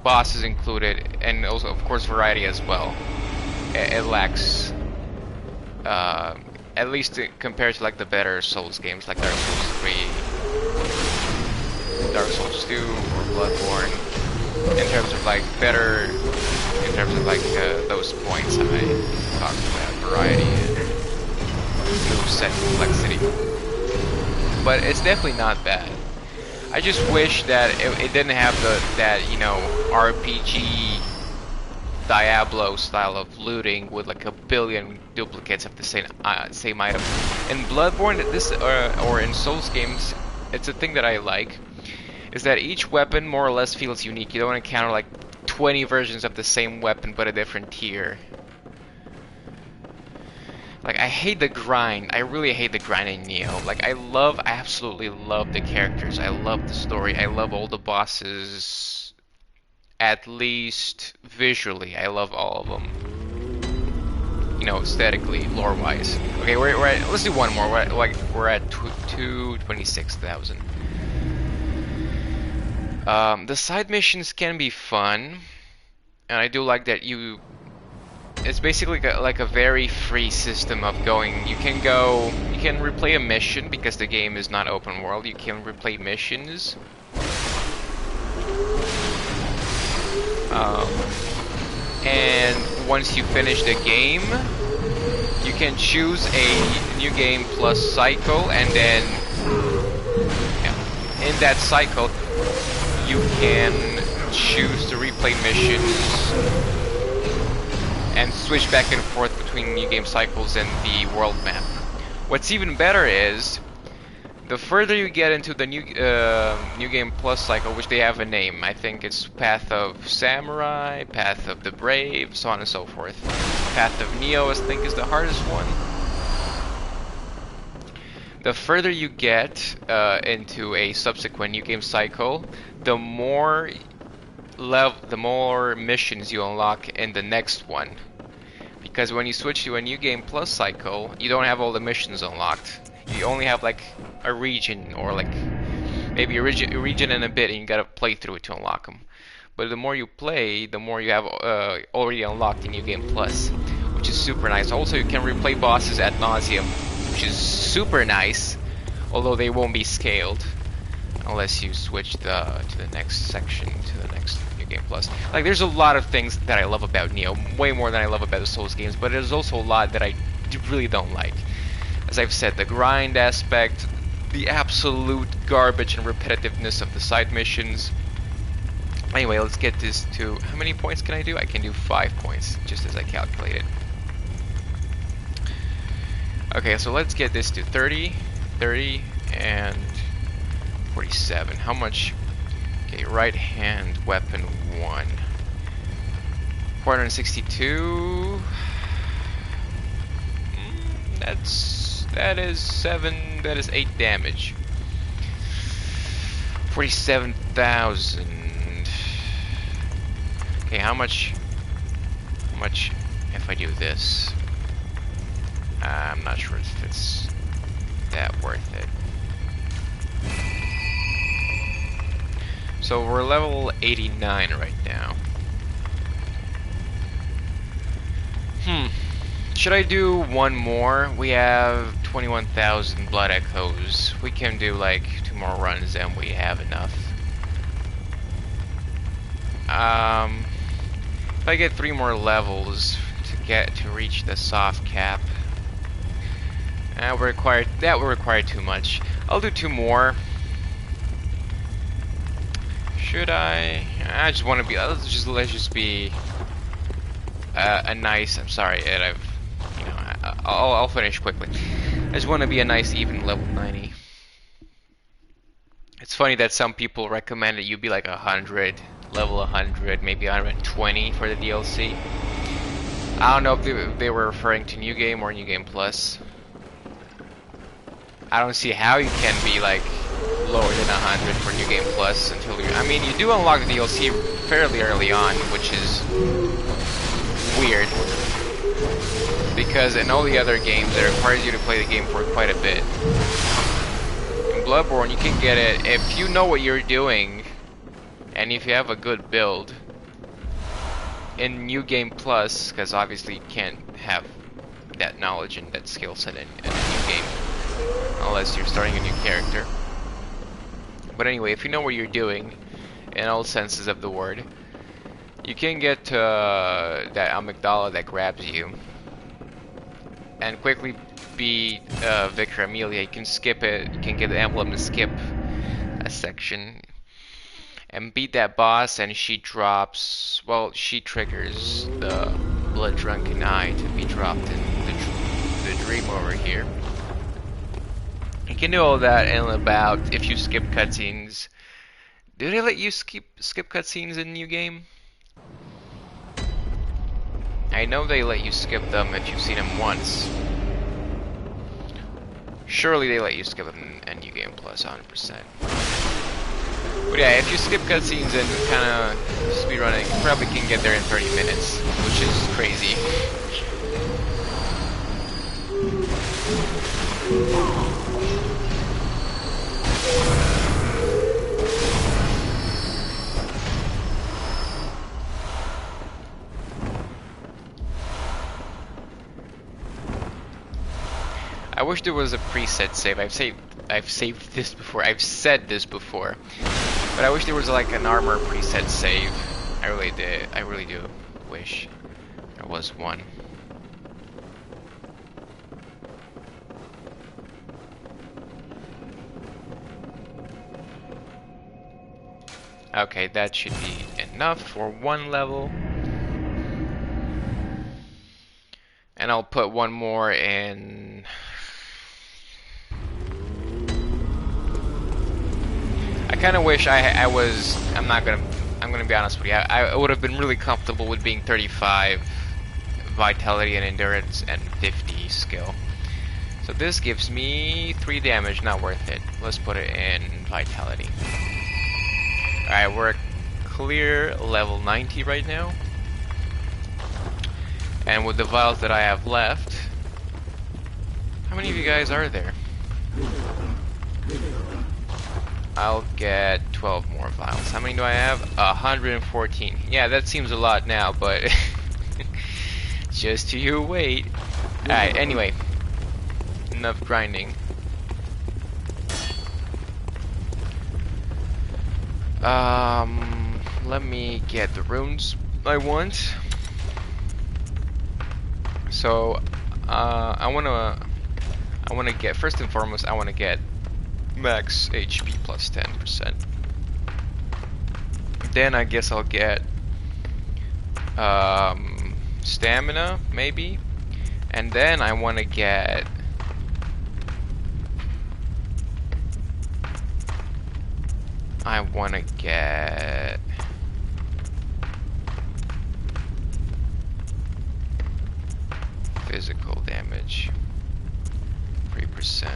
bosses included, and also of course variety as well. It lacks, at least compared to like the better Souls games like Dark Souls 3, Dark Souls 2, or Bloodborne. In terms of like better, in terms of like those points I talked about, variety and moveset complexity. But it's definitely not bad. I just wish that it didn't have that, you know, RPG Diablo style of looting with like a billion duplicates of the same item. In Bloodborne, or in Souls games, it's a thing that I like, is that each weapon more or less feels unique. You don't encounter like 20 versions of the same weapon but a different tier. Like, I hate the grind. I really hate the grind in Neo. Like, I absolutely love the characters. I love the story. I love all the bosses. At least visually, I love all of them. You know, aesthetically, lore-wise. Okay, we're at, let's do one more. We're at 226,000. The side missions can be fun, and I do like that it's basically like a very free system of going. You can replay a mission because the game is not open world. You can replay missions. And once you finish the game, you can choose a new game plus cycle, and then in that cycle, you can choose to replay missions and switch back and forth between new game cycles and the world map. What's even better is, the further you get into the new game plus cycle, which they have a name, I think it's Path of Samurai, Path of the Brave, so on and so forth. Path of Neo, I think, is the hardest one. The further you get into a subsequent new game cycle, the more the more missions you unlock in the next one. Because when you switch to a New Game Plus cycle, you don't have all the missions unlocked. You only have like a region, or like maybe a region and a bit, and you gotta play through it to unlock them. But the more you play, the more you have already unlocked in New Game Plus, which is super nice. Also, you can replay bosses ad nauseum, which is super nice, although they won't be scaled unless you switch to the next section, to the next New Game Plus. Like, there's a lot of things that I love about Neo, way more than I love about the Souls games, but there's also a lot that I really don't like. As I've said, the grind aspect, the absolute garbage and repetitiveness of the side missions. Anyway, let's get this to, how many points can I do? I can do 5 points, just as I calculated. Okay, so let's get this to 30, 30, and 47. How much? Okay, right hand weapon 1. 462. That is 8 damage. 47,000. Okay, how much if I do this? I'm not sure if it's that worth it. So we're level 89 right now. Should I do one more? We have 21,000 blood echoes. We can do like 2 more runs and we have enough. If I get 3 more levels to reach the soft cap, that will require too much. I'll do 2 more. Should I? I just want to be. Let's just be a nice. I'm sorry, Ed. I'll finish quickly. I just want to be a nice even level 90. It's funny that some people recommend that you be like 100, level 100, maybe 120 for the DLC. I don't know if they were referring to New Game or New Game Plus. I don't see how you can be like lower than 100 for New Game Plus until you. I mean, you do unlock the DLC fairly early on, which is weird. Because in all the other games, it requires you to play the game for quite a bit. In Bloodborne, you can get it if you know what you're doing, and if you have a good build. In New Game Plus, because obviously you can't have that knowledge and that skill set in a new game, unless you're starting a new character. But anyway, if you know what you're doing, in all senses of the word, you can get to that amygdala that grabs you, and quickly beat Victor Amelia. You can skip it, you can get the emblem to skip a section, and beat that boss, and she drops, well, she triggers the blood drunken eye to be dropped in the dream over here. You can do all that in about, if you skip cutscenes. Do they let you skip cutscenes in New Game? I know they let you skip them if you've seen them once. Surely they let you skip them in New Game Plus 100%. But yeah, if you skip cutscenes and kind of speedrunning, you probably can get there in 30 minutes, which is crazy. I wish there was a preset save. I've saved this before. I've said this before, but I wish there was like an armor preset save. I really do wish there was one. Okay, that should be enough for 1 level. And I'll put 1 more in. I kind of wish I was. I'm gonna be honest with you. I would have been really comfortable with being 35 vitality and endurance and 50 skill. So this gives me 3 damage. Not worth it. Let's put it in vitality. Alright, we're clear level 90 right now. And with the vials that I have left, how many of you guys are there? I'll get 12 more vials. How many do I have? 114. Yeah, that seems a lot now, but just you wait. Alright, anyway. Enough grinding. Let me get the runes I want. So, I wanna get, first and foremost, I wanna get max HP plus 10%. Then I guess I'll get, stamina, maybe. And then I wanna get physical damage, 3%.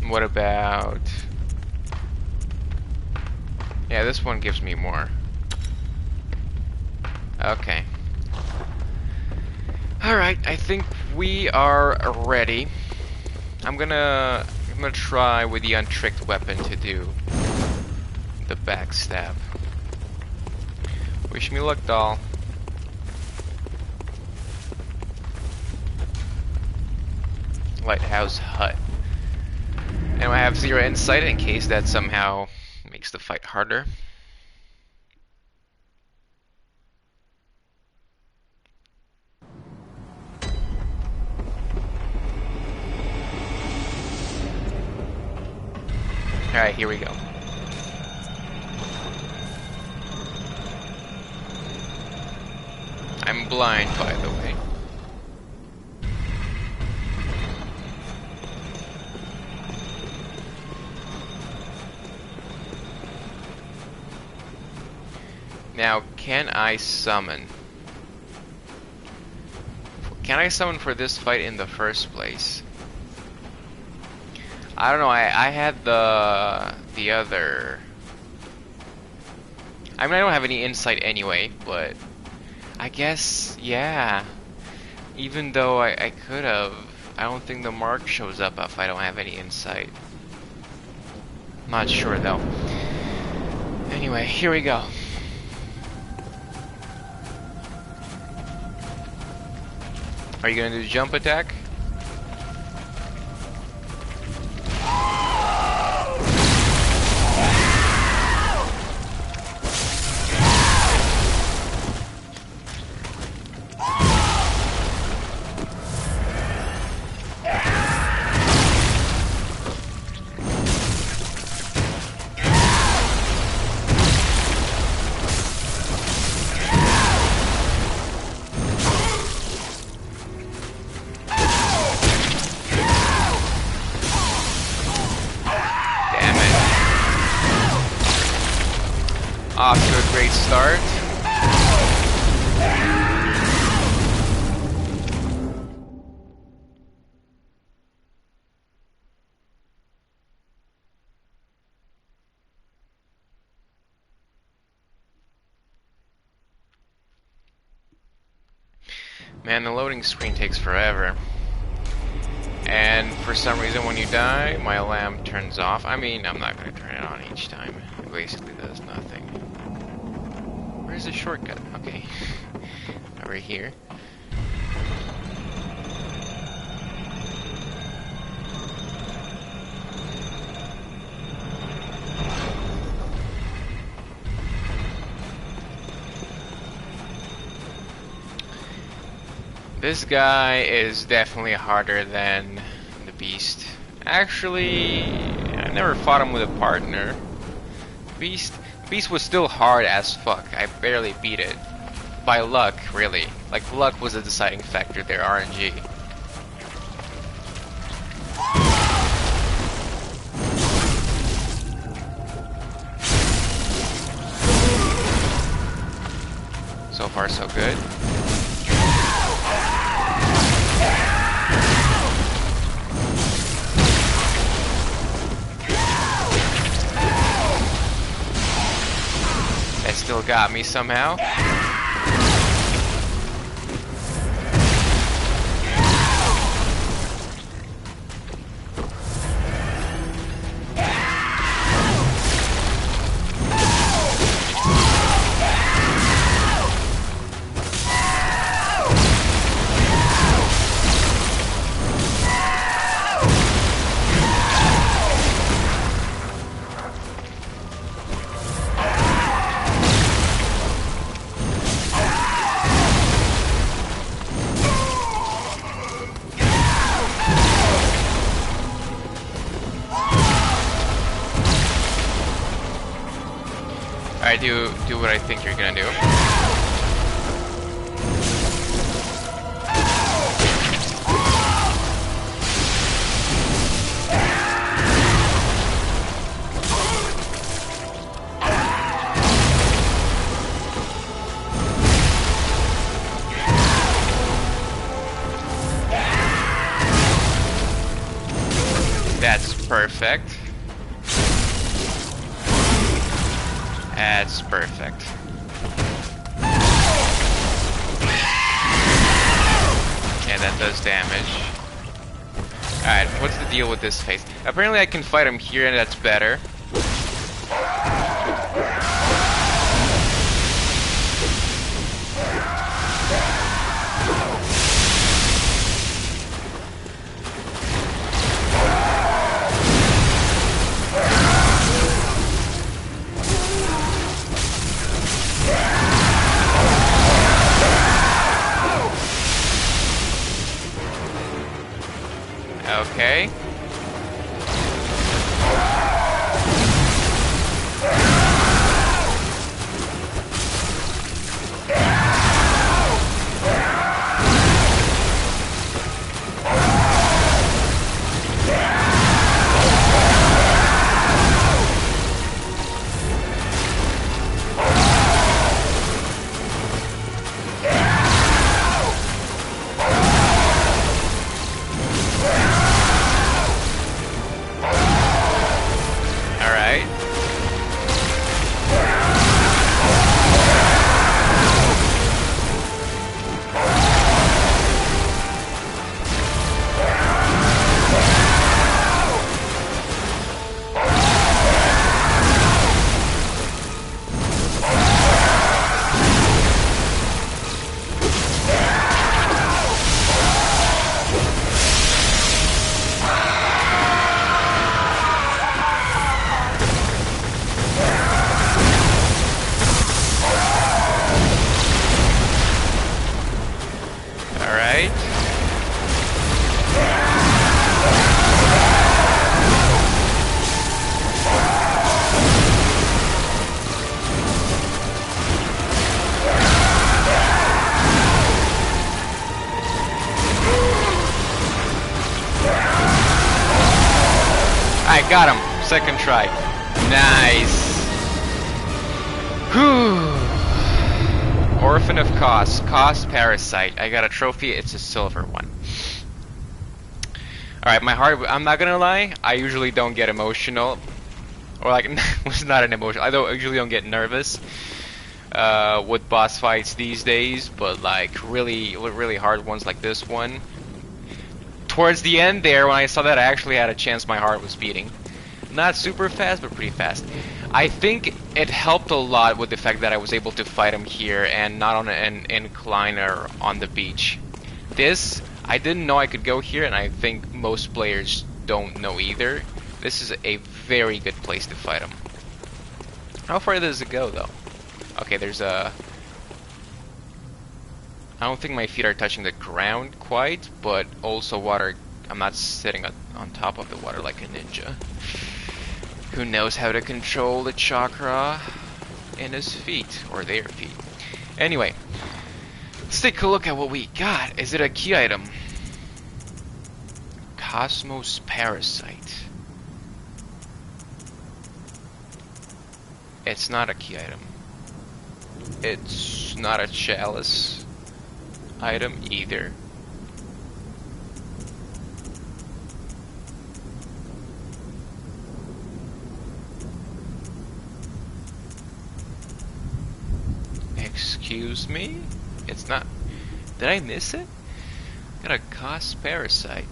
What about... Yeah, this one gives me more. Okay. Alright, I think we are ready. I'm gonna try with the untricked weapon to do the backstab. Wish me luck, doll. Lighthouse hut. And I have 0 insight in case that somehow makes the fight harder. Alright, here we go. I'm blind, by the way. Now, can I summon? Can I summon for this fight in the first place? I don't know, I had the other... I mean, I don't have any insight anyway, but... I guess, yeah. Even though I could have, I don't think the mark shows up if I don't have any insight. Not sure though. Anyway, here we go. Are you gonna do jump attack? Off to a great start. Man, the loading screen takes forever. And for some reason when you die, my alarm turns off. I mean, I'm not going to turn it on each time. It basically does nothing. Where's the shortcut? Okay. Over here. This guy is definitely harder than the beast. Actually, I never fought him with a partner. Beast was still hard as fuck. I barely beat it. By luck, really. Like, luck was a deciding factor there, RNG. So far, so good. still got me somehow. Alright, do what I think you're gonna do. That's perfect. That's perfect. And that does damage. Alright, what's the deal with this face? Apparently I can fight him here and that's better. Okay. I got him. Second try. Nice. Whew. Orphan of Kos. Kos Parasite. I got a trophy. It's a silver one. Alright, my heart, I'm not gonna lie, I usually don't get emotional. Or like, it's not an emotion. I usually don't get nervous with boss fights these days, but like really hard ones like this one. Towards the end there, when I saw that, I actually had a chance my heart was beating. Not super fast, but pretty fast. I think it helped a lot with the fact that I was able to fight him here and not on an incline or on the beach. This, I didn't know I could go here, and I think most players don't know either. This is a very good place to fight him. How far does it go, though? Okay, there's a... I don't think my feet are touching the ground quite, but also water. I'm not sitting on top of the water like a ninja. Who knows how to control the chakra in his feet, or their feet. Anyway, let's take a look at what we got. Is it a key item? Cosmos Parasite. It's not a key item. It's not a chalice item either. Excuse me? It's not... Did I miss it? Got a cost parasite.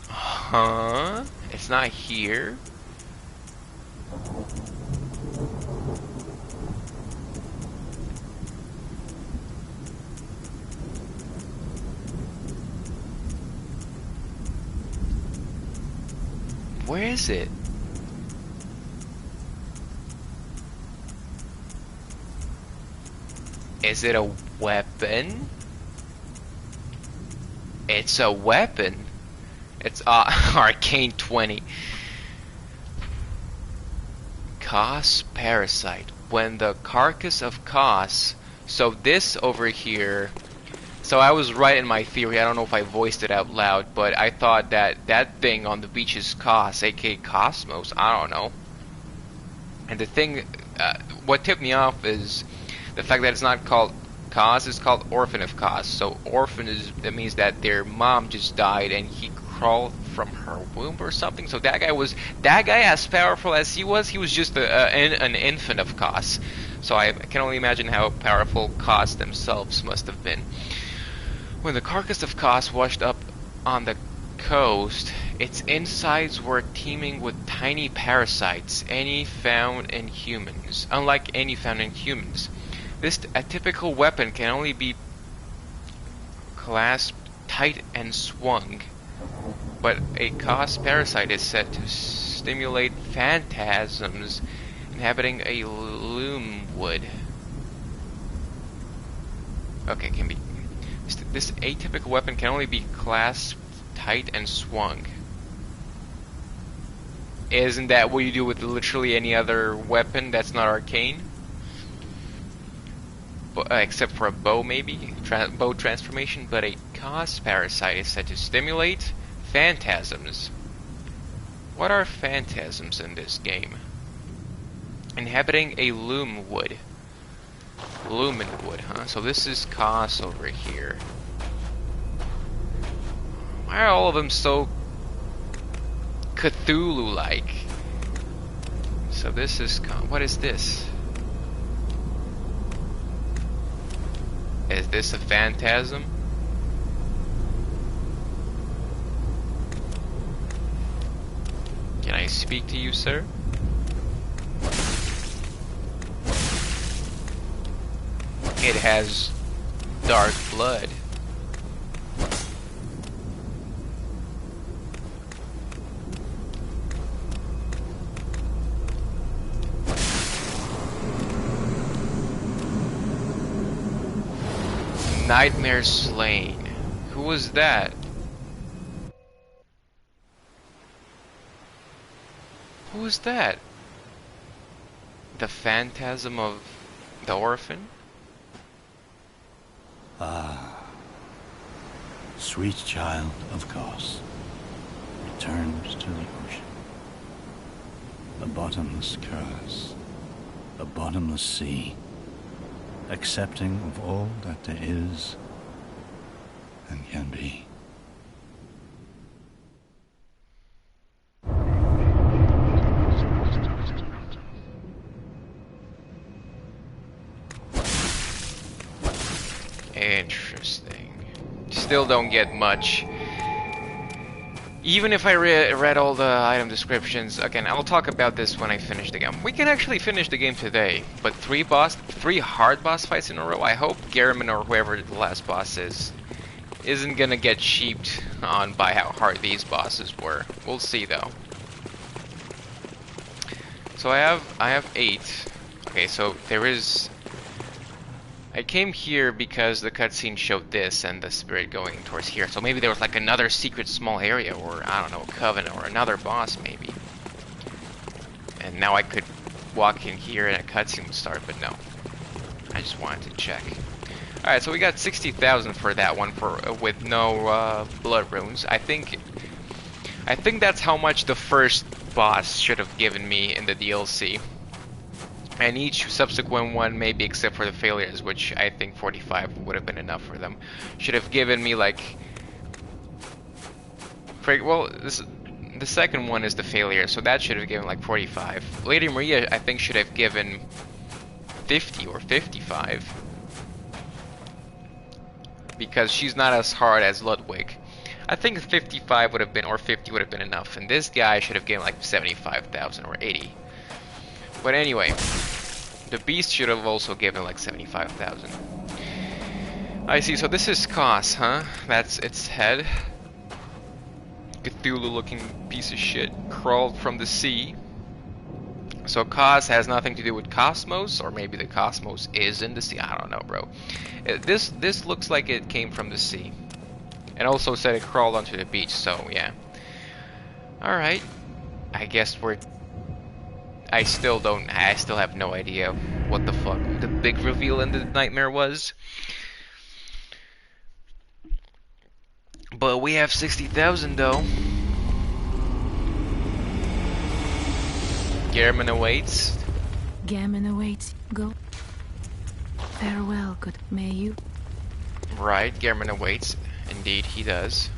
Huh? It's not here? Where is it? Is it a weapon? It's a weapon. It's Arcane 20. Kos parasite. When the carcass of Kos. So this over here. So I was right in my theory. I don't know if I voiced it out loud, but I thought that that thing on the beach is Kos, aka Cosmos. I don't know. And the thing, what tipped me off is the fact that it's not called Kos, it's called Orphan of Kos. So orphan is, that means that their mom just died and he crawled from her womb or something. So that guy as powerful as he was just an infant of Kos. So I can only imagine how powerful Kos themselves must have been. When the carcass of Kos washed up on the coast, its insides were teeming with tiny parasites, unlike any found in humans. This atypical weapon can only be clasped tight and swung, but a Kos parasite is said to stimulate phantasms inhabiting a loom wood. Okay, can be. This atypical weapon can only be clasped tight and swung. Isn't that what you do with literally any other weapon that's not arcane? Except for a bow, maybe? Bow transformation, but a Kos parasite is said to stimulate phantasms. What are phantasms in this game? Inhabiting a loom wood. Lumen wood, huh? So this is Kos over here. Why are all of them so Cthulhu-like? So this is what is this? Is this a phantasm? Can I speak to you, sir? It has dark blood. Nightmare slain. Who was that? Who was that? The phantasm of the orphan? Ah, sweet child of Kos, returned to the ocean. A bottomless curse, a bottomless sea, accepting of all that there is and can be. Interesting. Still don't get much. Even if I read all the item descriptions, again, I'll talk about this when I finish the game. We can actually finish the game today, but three hard boss fights in a row. I hope Gehrman or whoever the last boss is isn't gonna get sheeped on by how hard these bosses were. We'll see though. So I have 8. Okay, so there is. I came here because the cutscene showed this and the spirit going towards here. So maybe there was like another secret small area, or I don't know, a covenant or another boss maybe. And now I could walk in here and a cutscene would start, but no. I just wanted to check. Alright, so we got 60,000 for that one with no blood runes. I think that's how much the first boss should have given me in the DLC. And each subsequent one, maybe except for the failures, which I think 45 would have been enough for them, should have given me like Well, the second one is the failure, so that should have given like 45. Lady Maria, I think, should have given 50 or 55. Because she's not as hard as Ludwig. I think 55 would have been, or 50 would have been enough. And this guy should have given like 75,000 or 80. But anyway, the beast should have also given like 75,000. I see, so this is Kos, huh? That's its head. Cthulhu-looking piece of shit crawled from the sea. So Kos has nothing to do with cosmos, or maybe the cosmos is in the sea. I don't know, bro. This looks like it came from the sea. And also said it crawled onto the beach, so yeah. Alright. I guess I still have no idea what the fuck the big reveal in the nightmare was. But we have 60,000 though. Gehrman awaits. Gammon awaits. Go. Farewell, good. May you. Right, Gehrman awaits. Indeed, he does.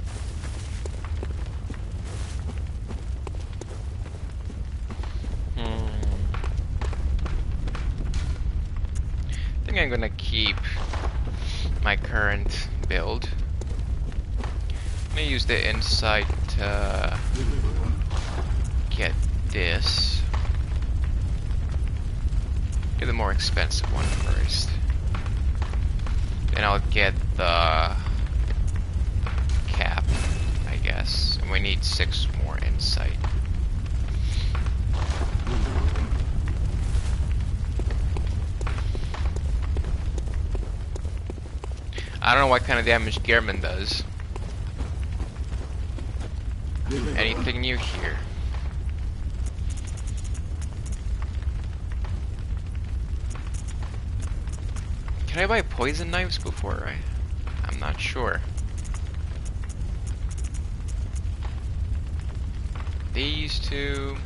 I think I'm gonna keep my current build. I'm gonna use the insight to get this. Get the more expensive one first. Then I'll get the cap, I guess. And we need 6 more insight. I don't know what kind of damage Gehrman does. Anything new here? Can I buy poison knives before I'm not sure. These two.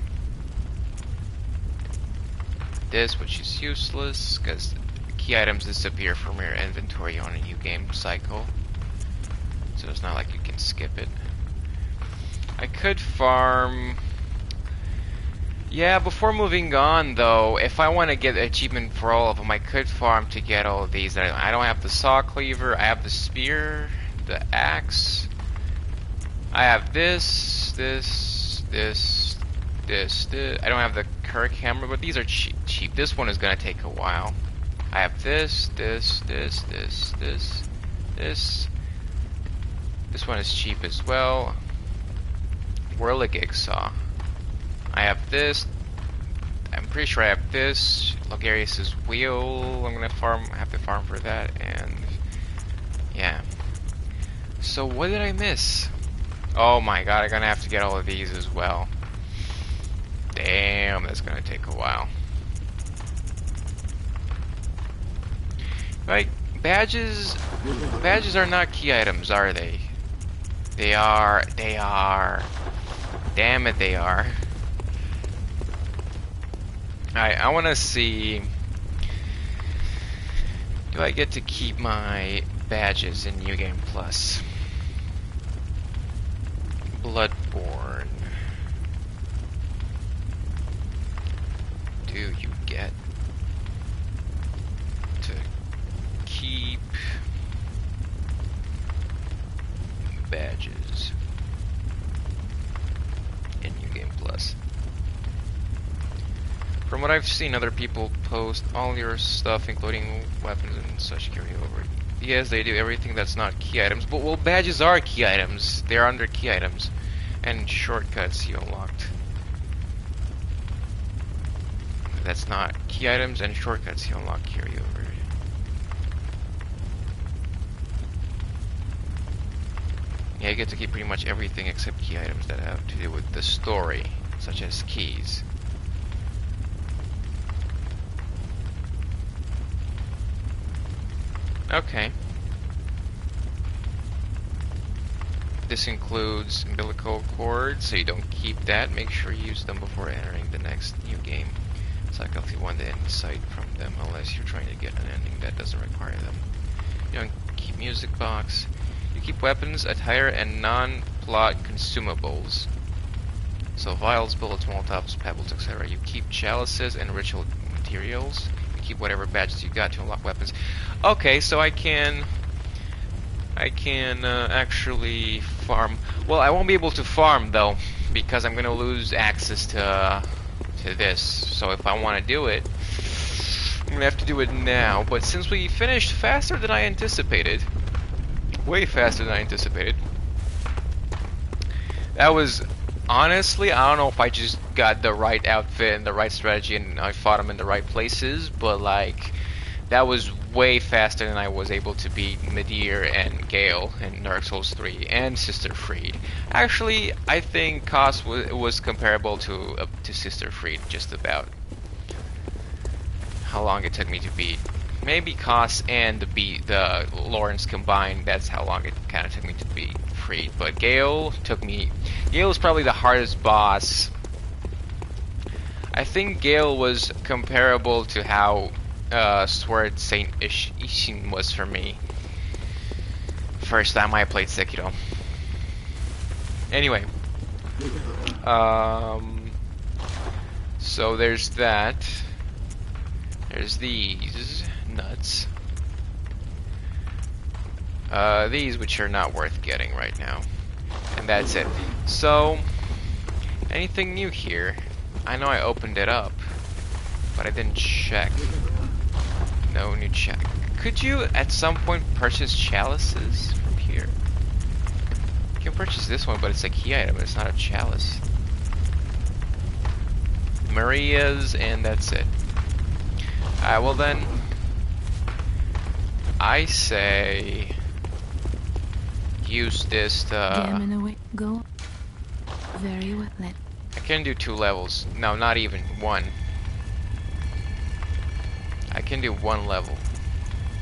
This, which is useless, because key items disappear from your inventory on a new game cycle. So it's not like you can skip it. I could farm. Yeah, before moving on though, if I want to get an achievement for all of them, I could farm to get all of these. I don't have the saw cleaver, I have the spear, the axe. I have this. I don't have the Kirk hammer, but these are cheap. This one is gonna take a while. I have this. This one is cheap as well. Whirligig saw. I have this. I'm pretty sure I have this. Logarius's wheel. I'm gonna have to farm for that, and yeah. So what did I miss? Oh my god, I'm gonna have to get all of these as well. Damn, that's gonna take a while. Right, badges are not key items, are they? They are. Damn it, they are. Alright, I wanna see. Do I get to keep my badges in New Game Plus? Bloodborne. Do you get to keep badges in New Game Plus? From what I've seen other people post, all your stuff, including weapons and such, carry over. Yes, they do everything that's not key items, but well, badges are key items. They're under key items. And shortcuts you unlocked. That's not key items, and shortcuts you unlock carry over. Yeah, you get to keep pretty much everything except key items that have to do with the story, such as keys. Okay. This includes umbilical cords, so you don't keep that. Make sure you use them before entering the next new game. Cycle if you want the insight from them, unless you're trying to get an ending that doesn't require them. You don't keep music box. You keep weapons, attire, and plot consumables. So vials, bullets, molotovs, pebbles, etc. You keep chalices and ritual materials. You keep whatever badges you got to unlock weapons. Okay, so I can actually farm. Well, I won't be able to farm though because I'm gonna lose access to this. So if I want to do it, I'm gonna have to do it now. But since we finished faster than I anticipated, way faster than I anticipated, that was honestly, I don't know if I just got the right outfit and the right strategy and I fought them in the right places, but like that was way faster than I was able to beat Midir and Gale in Dark Souls 3 and Sister Freed. Actually, I think Koss was comparable to Sister Freed, just about. How long it took me to beat. Maybe Koss and the Lawrence combined, that's how long it kind of took me to beat Freed. But Gale was probably the hardest boss. I think Gale was comparable to how Sword Saint Ishin was for me. First time I played Sekiro. Anyway. So there's that. There's these nuts. These which are not worth getting right now. And that's it. So, anything new here? I know I opened it up, but I didn't check. No new check. Could you at some point purchase chalices from here? You can purchase this one, but it's a key item, it's not a chalice. Maria's, and that's it. Alright, well then, I say use this to... Gammon away. Go. Very well. I can do 2 levels. No, not even. 1. I can do 1 level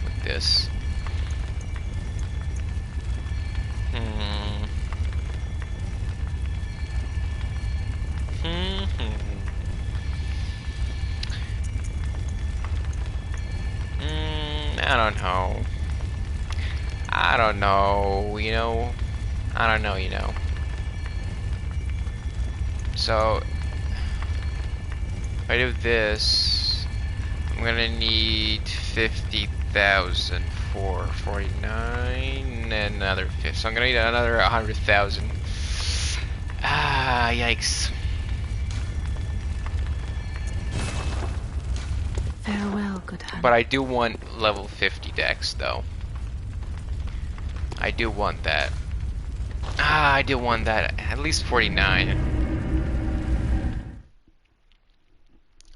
with this. I don't know. I don't know, you know. I don't know, you know. So, if I do this, I'm gonna need 50,000 for 49 and another 50. So I'm gonna need another 100,000. Ah, yikes. Farewell, good hunter. But I do want level 50 dex, though. I do want that. Ah, I do want that. At least 49.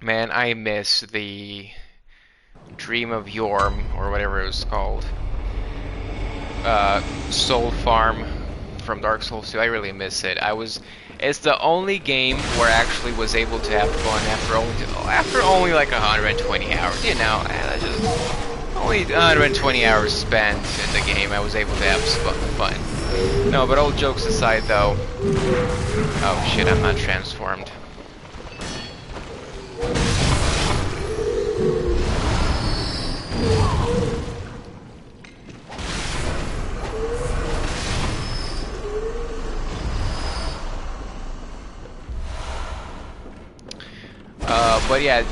Man, I miss the Dream of Yorm, or whatever it was called. Soul Farm from Dark Souls 2. I really miss it. It's the only game where I actually was able to have fun after only like 120 hours. You know, just only 120 hours spent in the game. I was able to have fun. No, but all jokes aside, though. Oh shit! I'm not transformed. But yeah,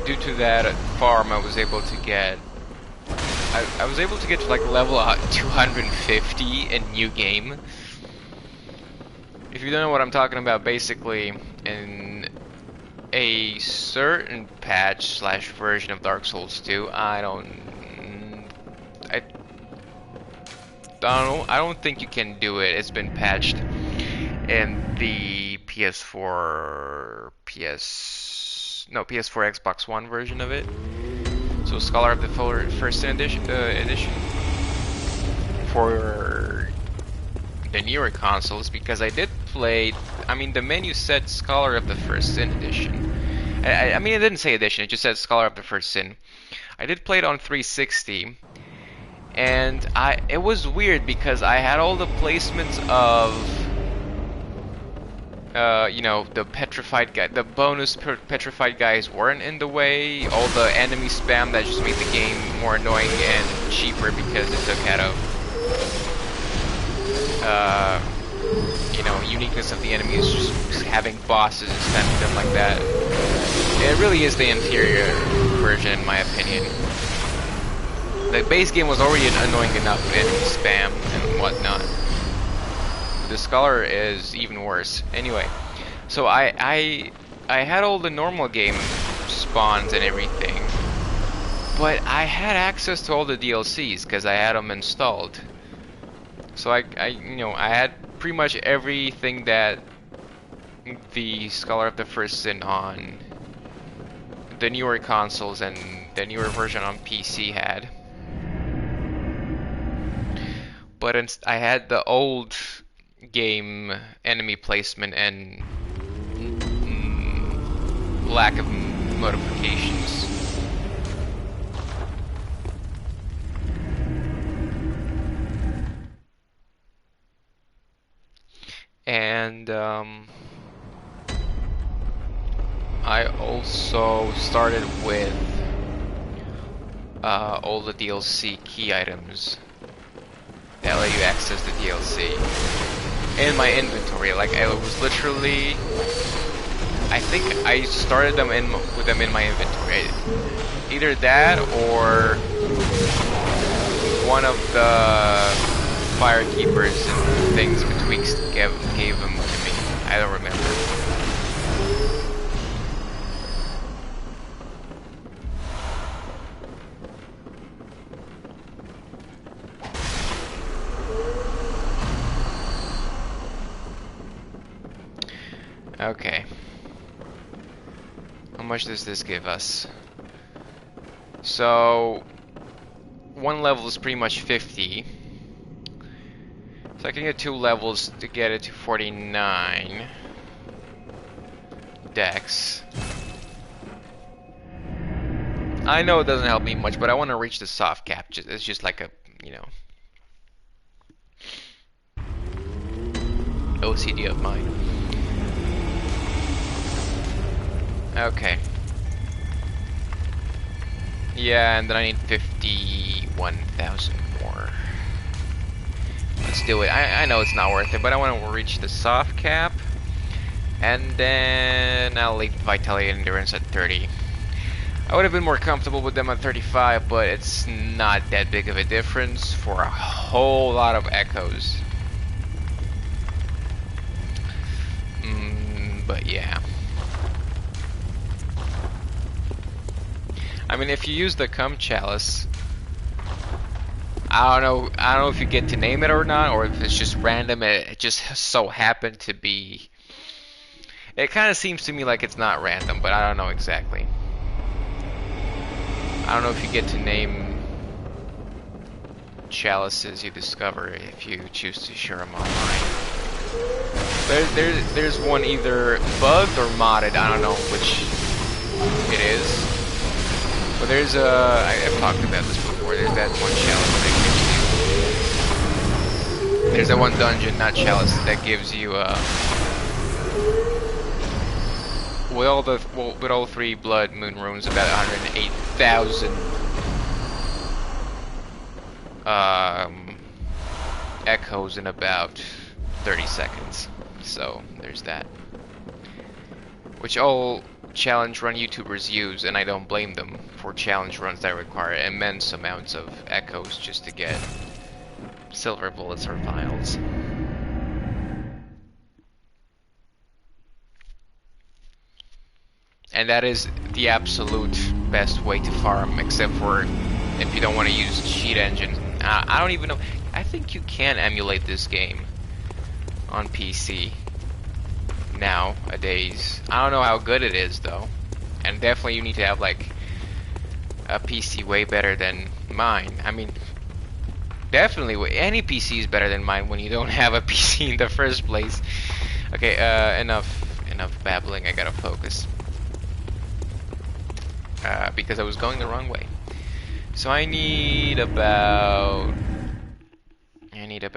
due to that farm, I was able to get. I was able to get to like level 250 in New Game. If you don't know what I'm talking about, basically in a certain patch / version of Dark Souls 2, I don't think you can do it. It's been patched in the PS4 Xbox One version of it. So Scholar of the First edition for the newer consoles, because I did play. I mean, the menu said Scholar of the First Sin edition. I mean, it didn't say edition. It just said Scholar of the First Sin. I did play it on 360, and it was weird because I had all the placements of. You know, the petrified guy, the bonus petrified guys weren't in the way. All the enemy spam that just made the game more annoying and cheaper because it took out of uniqueness of the enemies, just having bosses and spamming them like that. It really is the inferior version, in my opinion. The base game was already annoying enough with enemy spam and whatnot. The Scholar is even worse. Anyway, so I had all the normal game spawns and everything, but I had access to all the DLCs because I had them installed. So I had pretty much everything that the Scholar of the First Sin on the newer consoles and the newer version on PC had. But I had the old game enemy placement and lack of modifications. And I also started with all the DLC key items that let you access the DLC in my inventory. Like, I was literally, I think I started them with them in my inventory. Either that or one of the firekeepers and things betwixt gave them to me. I don't remember. Okay. How much does this give us? So, one level is pretty much 50. So I can get 2 levels to get it to 49 dex. I know it doesn't help me much, but I want to reach the soft cap. It's just like a, OCD of mine. Okay. Yeah, and then I need 51,000 more. Let's do it. I know it's not worth it, but I want to reach the soft cap. And then I'll leave Vitality and Endurance at 30. I would have been more comfortable with them at 35, but it's not that big of a difference for a whole lot of echoes. But yeah. I mean, if you use the Cum Chalice, I don't know if you get to name it or not, or if it's just random. It just so happened to be. It kind of seems to me like it's not random, but I don't know exactly. I don't know if you get to name chalices you discover if you choose to share them online. There's one either bugged or modded. I don't know which it is. But there's I've talked about this before. There's that one chalice that gives you. There's that one dungeon, not chalice, that gives you with all 3 blood moon runes, about 108,000 echoes in about 30 seconds. So there's that. Which all challenge run YouTubers use, and I don't blame them for challenge runs that require immense amounts of echoes just to get silver bullets or vials. And that is the absolute best way to farm, except for if you don't want to use cheat engine. I don't even know. I think you can emulate this game on PC nowadays. I don't know how good it is though, and definitely you need to have like a PC way better than mine. I mean, definitely any PC is better than mine when you don't have a PC in the first place. Okay, enough babbling. I gotta focus because I was going the wrong way. So I need about.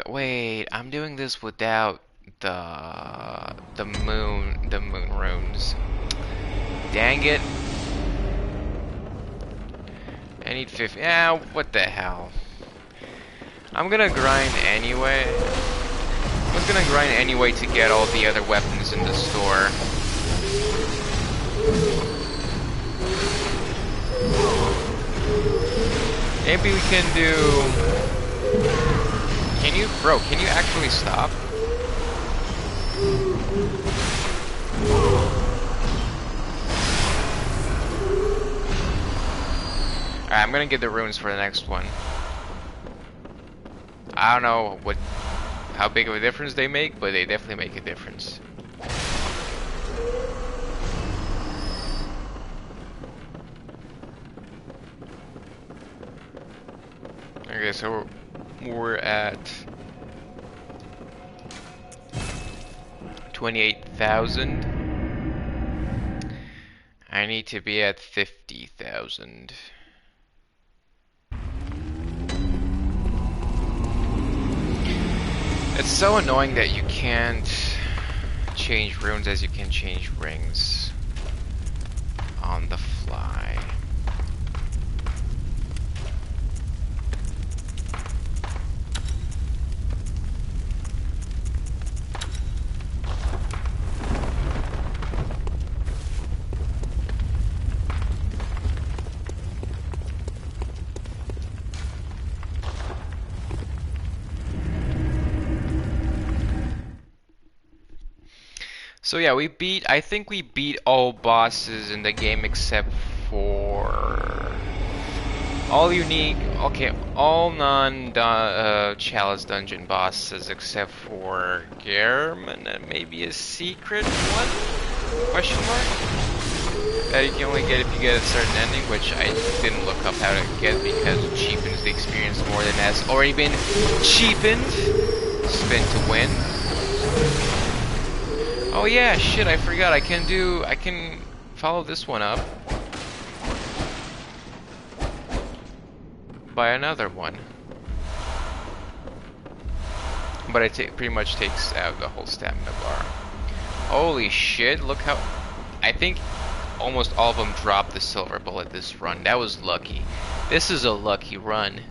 Wait, I'm doing this without the moon runes. Dang it. I need 50. Yeah, what the hell. I'm gonna grind anyway. I was gonna grind anyway to get all the other weapons in the store. Maybe we can do... Can you... Bro, can you actually stop? Alright, I'm gonna get the runes for the next one. I don't know how big of a difference they make, but they definitely make a difference. Okay, so we're at 28,000. I need to be at 50,000. It's so annoying that you can't change runes as you can change rings on the fly. So yeah, I think we beat all bosses in the game except for all unique, okay, all non-chalice dungeon bosses except for Germ and maybe a secret one? Question mark? That you can only get if you get a certain ending, which I didn't look up how to get because it cheapens the experience more than has already been cheapened. Spin to win. Oh yeah, shit, I forgot. I can follow this one up by another one. But it pretty much takes out the whole stamina bar. Holy shit, look how... I think almost all of them dropped the silver bullet this run. That was lucky. This is a lucky run.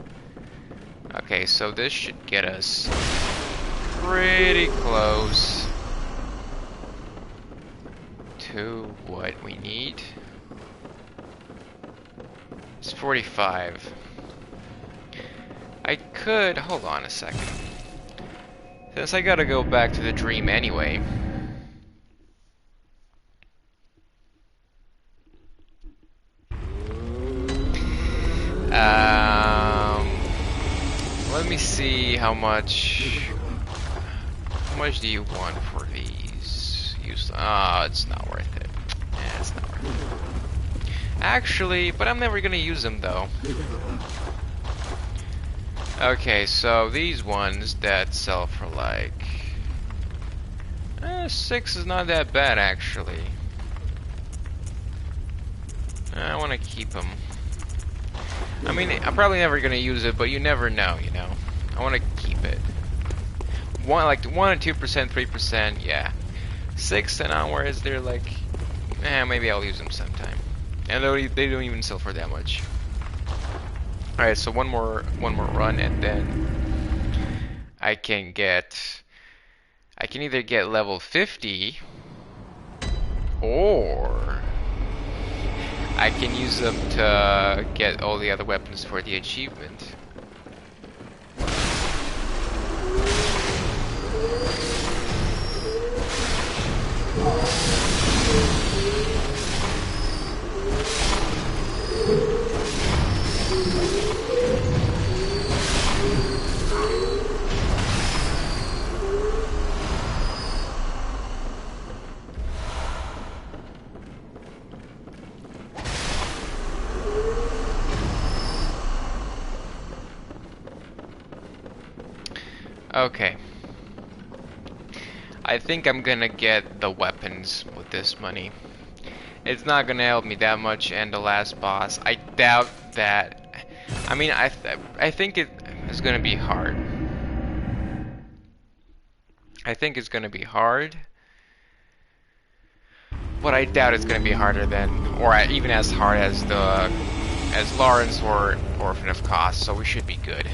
Okay, so this should get us pretty close to what we need. It's 45. I could, hold on a second. Since I gotta go back to the dream anyway. Let me see how much do you want for these? Oh, it's not worth it. Yeah, it's not worth it. Actually, but I'm never gonna use them though. Okay, so these ones that sell for like 6 is not that bad actually. I want to keep them. I mean, I'm probably never gonna use it, but you never know, you know. I want to keep it. 1 or 2%, 3%, yeah. 6 and onwards, they're like, maybe I'll use them sometime. And they don't even sell for that much. All right, so one more run, and then I can either get level 50, or I can use them to get all the other weapons for the achievement. Okay. I think I'm gonna get the weapons with this money. It's not gonna help me that much, and the last boss, I doubt that. I mean, I think it is gonna be hard. I think it's gonna be hard, but I doubt it's gonna be harder than, or even as hard as Lawrence or Orphan of Kos. So we should be good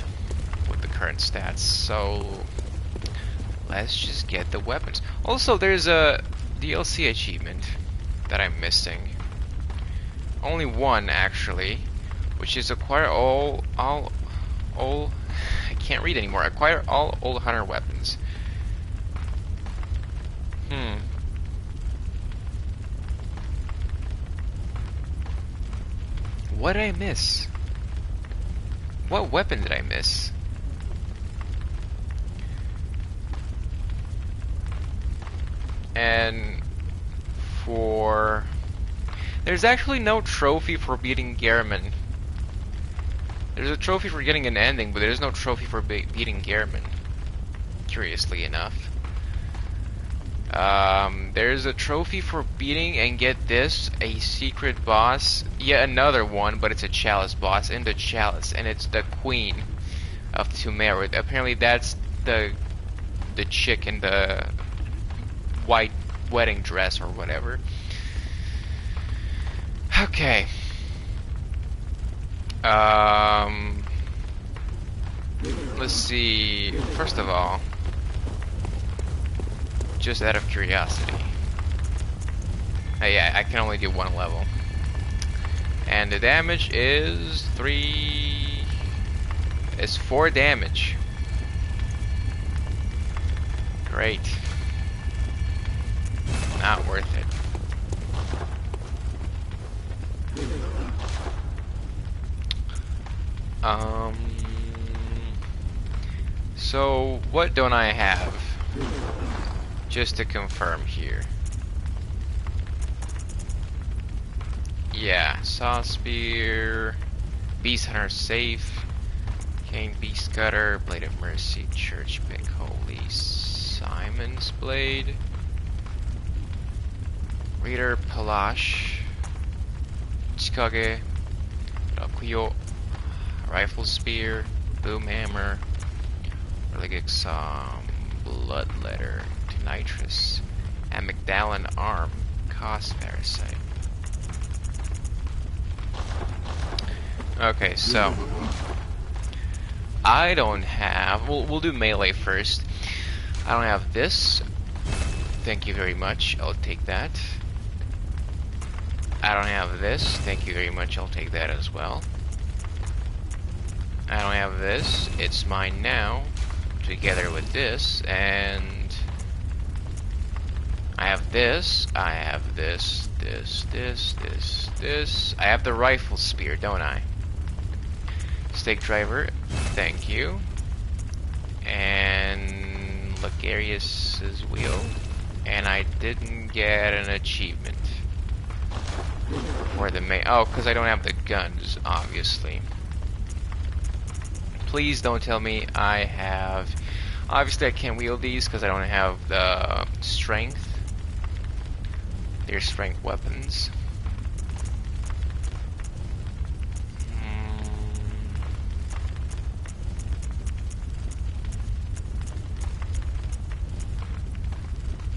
with the current stats. So let's just get the weapons. Also, there's a DLC achievement that I'm missing. Only one, actually, which is acquire all, I can't read anymore. Acquire all old hunter weapons. What did I miss? What weapon did I miss? And for... There's actually no trophy for beating Gehrman. There's a trophy for getting an ending, but there's no trophy for beating Gehrman. Curiously enough. There's a trophy for beating, and get this, a secret boss. Yet another one, but it's a chalice boss in the chalice, and it's the queen of Tumerid. Apparently that's the chick in the white wedding dress or whatever. Okay. Let's see. First of all, just out of curiosity. Yeah, I can only do one level. And the damage is 4 damage. Great. Not worth it. So what don't I have? Just to confirm here. Yeah, Saw Spear, Beast Hunter Safe, Cane Beast Cutter, Blade of Mercy, Church Pick, Holy Simon's Blade, Reader Palash, Chikage, Rakuyo, Rifle Spear, Boom Hammer, Religix, Bloodletter, Nitrous, Amygdalin Arm, Cost Parasite. Okay, so I don't have. We'll do melee first. I don't have this. Thank you very much. I'll take that. I don't have this. Thank you very much. I'll take that as well. I don't have this. It's mine now, together with this, and I have this. I have this. I have the rifle spear, don't I? Stake driver, thank you. And Lagarius's wheel. And I didn't get an achievement for the main. Oh, because I don't have the guns, obviously. Please don't tell me I have. Obviously, I can't wield these because I don't have the strength. They're strength weapons.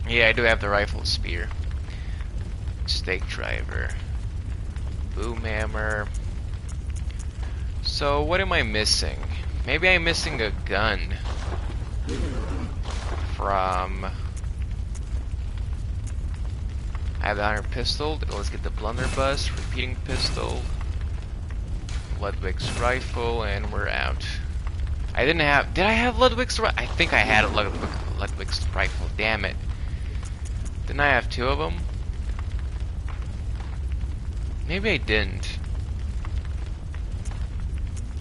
Yeah, I do have the rifle spear. Stake driver. Boom hammer. So what am I missing? Maybe I'm missing a gun from... I have the iron pistol. Let's get the blunderbuss, repeating pistol, Ludwig's rifle, and we're out. I didn't have... Did I have Ludwig's rifle? I think I had Ludwig's rifle. Damn it. Didn't I have 2 of them? Maybe I didn't.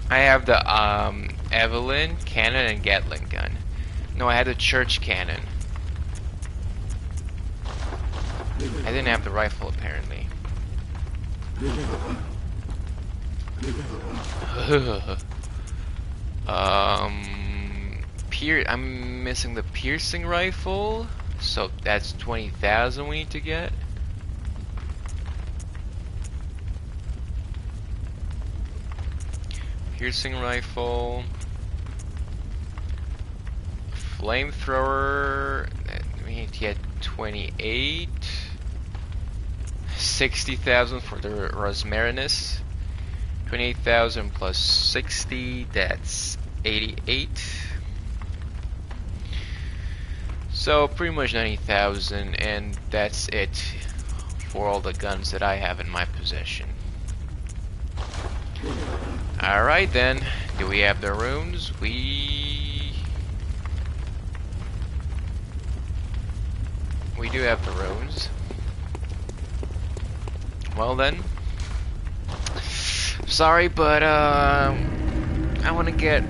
I have the Evelyn cannon and Gatling gun. No, I had the church cannon. I didn't have the rifle apparently. I'm missing the piercing rifle, so that's 20,000 we need to get. Piercing rifle, flamethrower. We need to get 28. 60,000 for the Rosmarinus. 28,000 plus 60, that's 88. So pretty much 90,000, and that's it for all the guns that I have in my possession. Alright then, do we have the runes? We do have the runes. Well then, sorry, but I want to get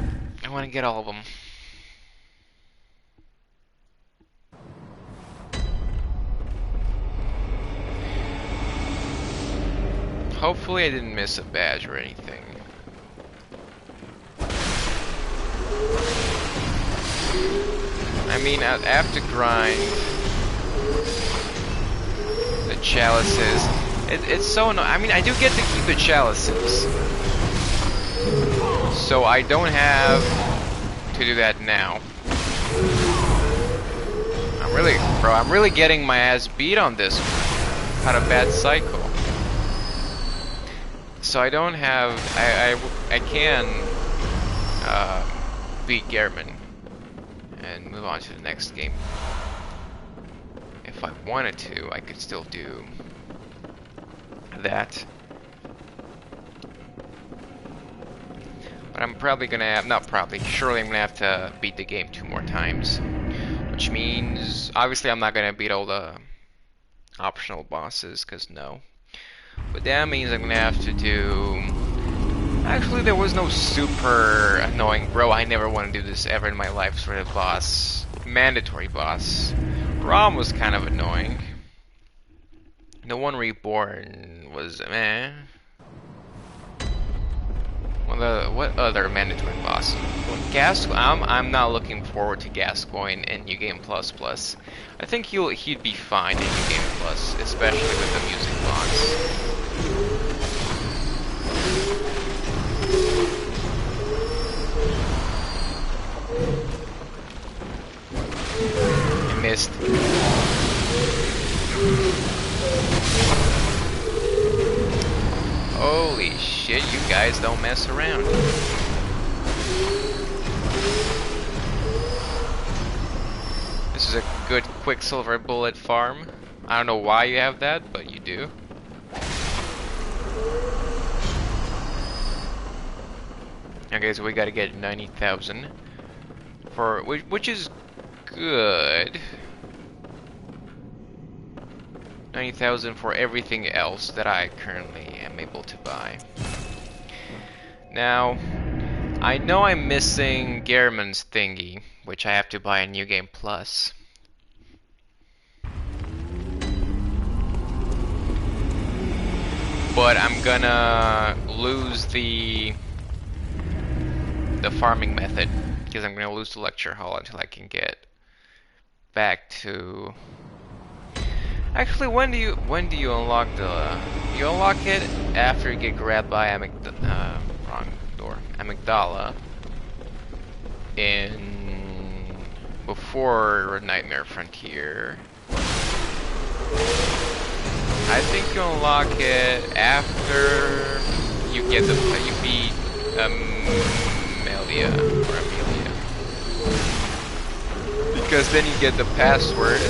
all of them. Hopefully I didn't miss a badge or anything. I mean, I have to grind the chalices. It's so annoying. I mean, I do get to keep the chalices, so I don't have to do that now. I'm really getting my ass beat on this one. Had a bad cycle. So I don't have, I can beat Gehrman and move on to the next game. If I wanted to, I could still do that. But I'm probably gonna have, not probably, surely I'm gonna have to beat the game 2 more times. Which means, obviously I'm not gonna beat all the optional bosses, cause no. But that means I'm gonna have to do... Actually, there was no super annoying, bro, I never want to do this ever in my life sort of boss. Mandatory boss. Rom was kind of annoying. The one Reborn was meh. What other mandatory boss? Well, I'm not looking forward to Gascoigne in New Game Plus Plus. I think he'd be fine in New Game Plus, especially with the music box. I missed. Holy shit, you guys don't mess around. This is a good Quicksilver bullet farm. I don't know why you have that, but you do. Okay, so we gotta get 90,000 for which is good. 90,000 for everything else that I currently am able to buy. Now, I know I'm missing Gehrman's thingy, which I have to buy a New Game Plus. But I'm gonna lose the farming method, because I'm gonna lose the lecture hall until I can get back to... Actually, when do you unlock the... You unlock it after you get grabbed by Amygdala in... before Nightmare Frontier. I think you unlock it after you get the... you beat Amelia. Because then you get the password.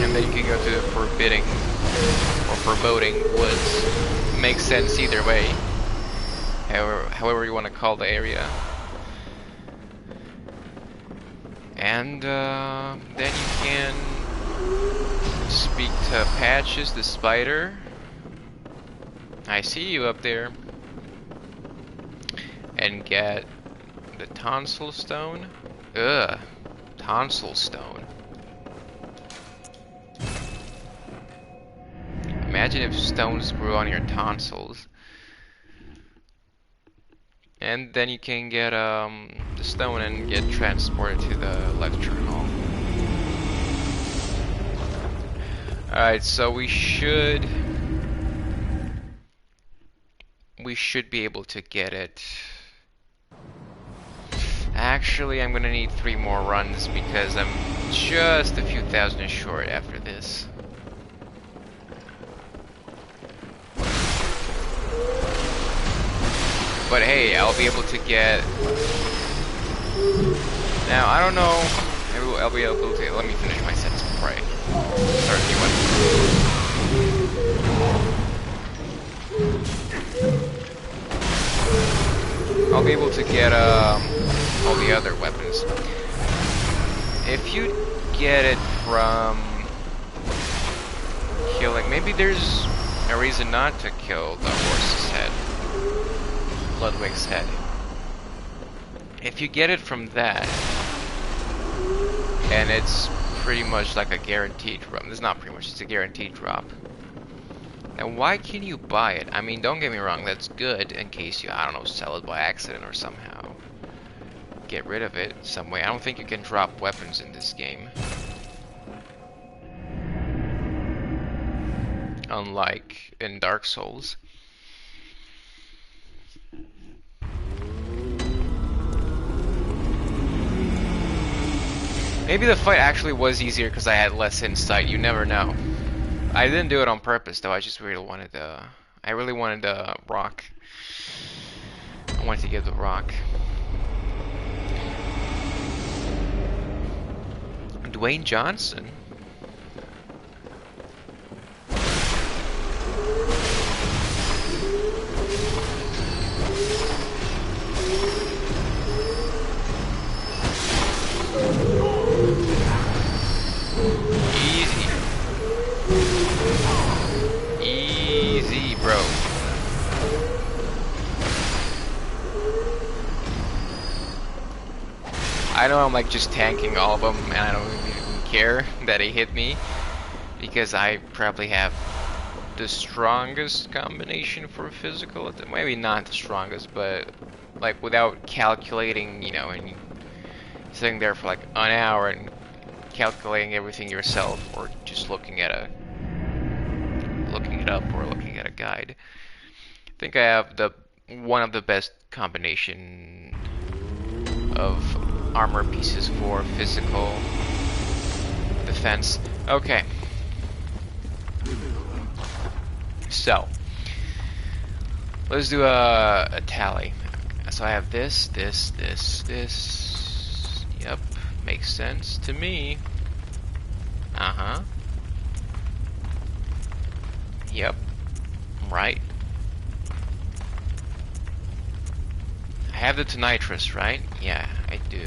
And then you can go to the Forbidding or Foreboding Woods. Makes sense either way. However you want to call the area. And then you can speak to Patches the spider. I see you up there. And get the tonsil stone. Ugh, tonsil stone. Imagine if stones grew on your tonsils. And then you can get the stone and get transported to the lecture hall. Alright, so we should be able to get it. Actually, I'm gonna need 3 more runs because I'm just a few thousand short after this. But hey, I'll be able to get... Now, I don't know I'll be able to. Let me finish my sentence before I start a new one. I'll be able to get all the other weapons. If you get it from killing, maybe there's a reason not to kill the horse's head, Ludwig's head. If you get it from that, and it's pretty much like a guaranteed drop. It's not pretty much, it's a guaranteed drop. Now why can you buy it? I mean, don't get me wrong, that's good in case you, I don't know, sell it by accident or somehow get rid of it some way. I don't think you can drop weapons in this game. Unlike in Dark Souls. Maybe the fight actually was easier because I had less insight. You never know. I didn't do it on purpose though. I just really wanted the. I really wanted the rock. I wanted to get the rock. Dwayne Johnson. Easy, bro. I know I'm like just tanking all of them, and I don't even care that he hit me because I probably have the strongest combination for physical. Maybe not the strongest, but like without calculating, you know, and sitting there for like an hour and calculating everything yourself, or just looking it up or looking at a guide. I think I have one of the best combination of armor pieces for physical defense. Okay. So let's do a tally. So I have this. Yep, makes sense to me. Yep, right. I have the Tonitrus, right? Yeah, I do.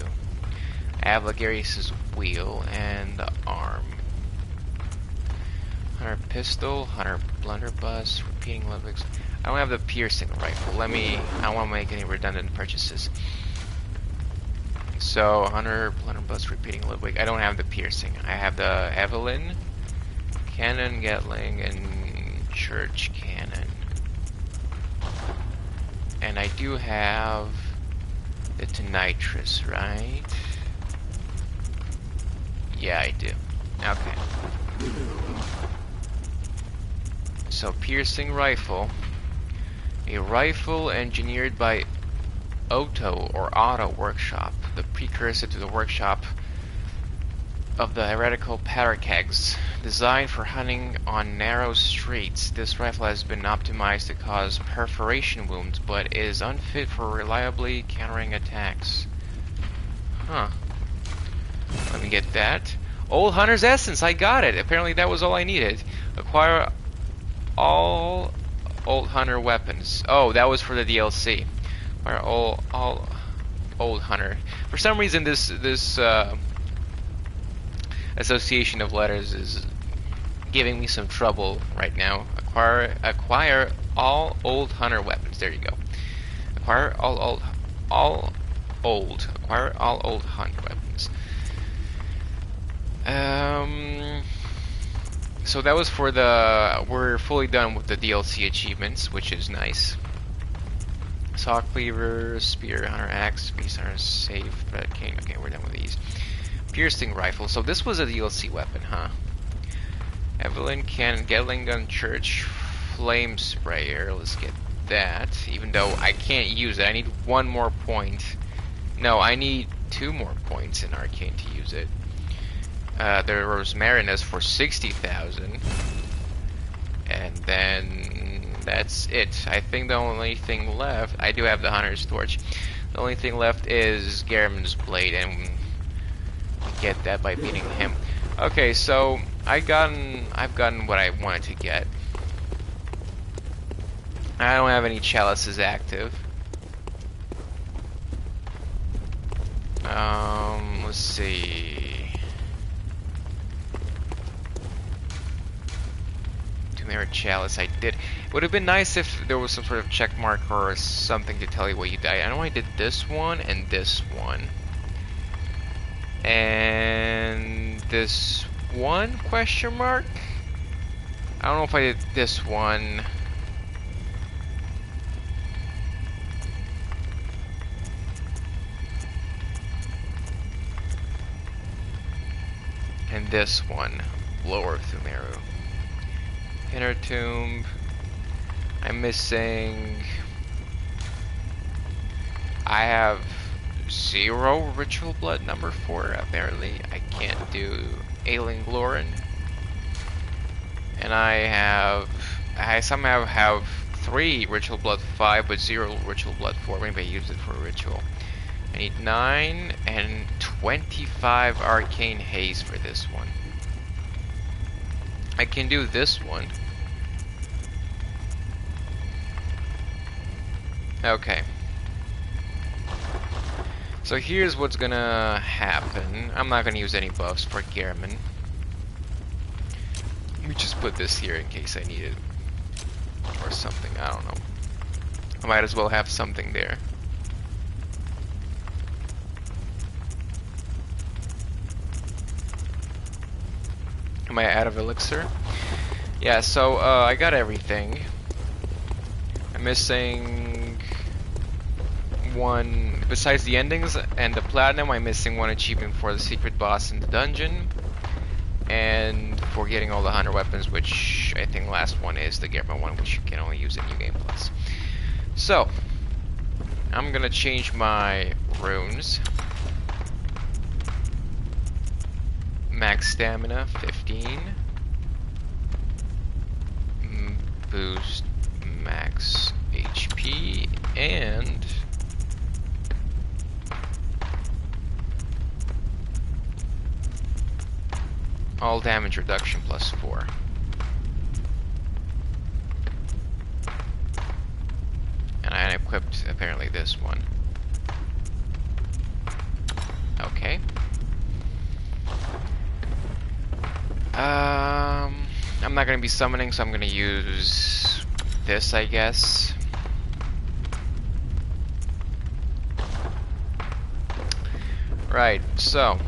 I have Ligarius's wheel and the arm. Hunter pistol, Hunter blunderbuss, repeating Ludwig's. I don't have the piercing rifle. I don't want to make any redundant purchases. So, Hunter blunderbuss, repeating Ludwig. I don't have the piercing. I have the Evelyn, Cannon, Gatling, and Church Cannon. And I do have the Tonitrus, right? Yeah, I do. Okay. So, piercing rifle. A rifle engineered by Otto or Otto Workshop, the precursor to the workshop of the heretical Parakegs. Designed for hunting on narrow streets, this rifle has been optimized to cause perforation wounds, but is unfit for reliably countering attacks. Huh. Let me get that. Old Hunter's Essence, I got it! Apparently that was all I needed. Acquire all Old Hunter weapons. Oh, that was for the DLC. Acquire all Old Hunter. For some reason this association of letters is giving me some trouble right now. Acquire all Old Hunter weapons. There you go. Acquire all old. Acquire all Old Hunter weapons. So that was for we're fully done with the DLC achievements, which is nice. Saw Cleaver, Spear, Hunter Axe, Beast Hunter, Safe, Red Cane. Okay, we're done with these. Piercing Rifle. So this was a DLC weapon, huh? Evelyn Cannon, Gatling Gun, Church, Flame Sprayer. Let's get that. Even though I can't use it, I need one more point. No, I need 2 more points in Arcane to use it. There was Marinus for 60,000. And then that's it. I think the only thing left, I do have the Hunter's Torch. The only thing left is Garamond's Blade, and we get that by beating him. Okay, so I've gotten what I wanted to get. I don't have any chalices active. Let's see. Merit chalice, I did. It would have been nice if there was some sort of check mark or something to tell you what you died. I know I did this one and this one. And this one, question mark? I don't know if I did this one. And this one, Lower Thumeru. Inner Tomb. I'm missing... I have 0 Ritual Blood number 4, apparently. I can't do Ailing Glorin. And I somehow have 3 Ritual Blood 5, but 0 Ritual Blood 4. Maybe I used it for a ritual. I need 9 and 25 Arcane Haze for this one. I can do this one. Okay. So here's what's gonna happen. I'm not gonna use any buffs for Gehrman. Let me just put this here in case I need it. Or something, I don't know. I might as well have something there. Am I out of elixir? Yeah, so I got everything. I'm missing one, besides the endings and the platinum, I'm missing one achievement for the secret boss in the dungeon. And for getting all the 100 weapons, which I think last one is the Gehrman one, which you can only use in New Game Plus. So, I'm gonna change my runes. Max stamina, 15. Boost max HP, and all damage reduction plus 4. And I equipped apparently this one. Okay. I'm not gonna be summoning, so I'm gonna use this, I guess. Right, so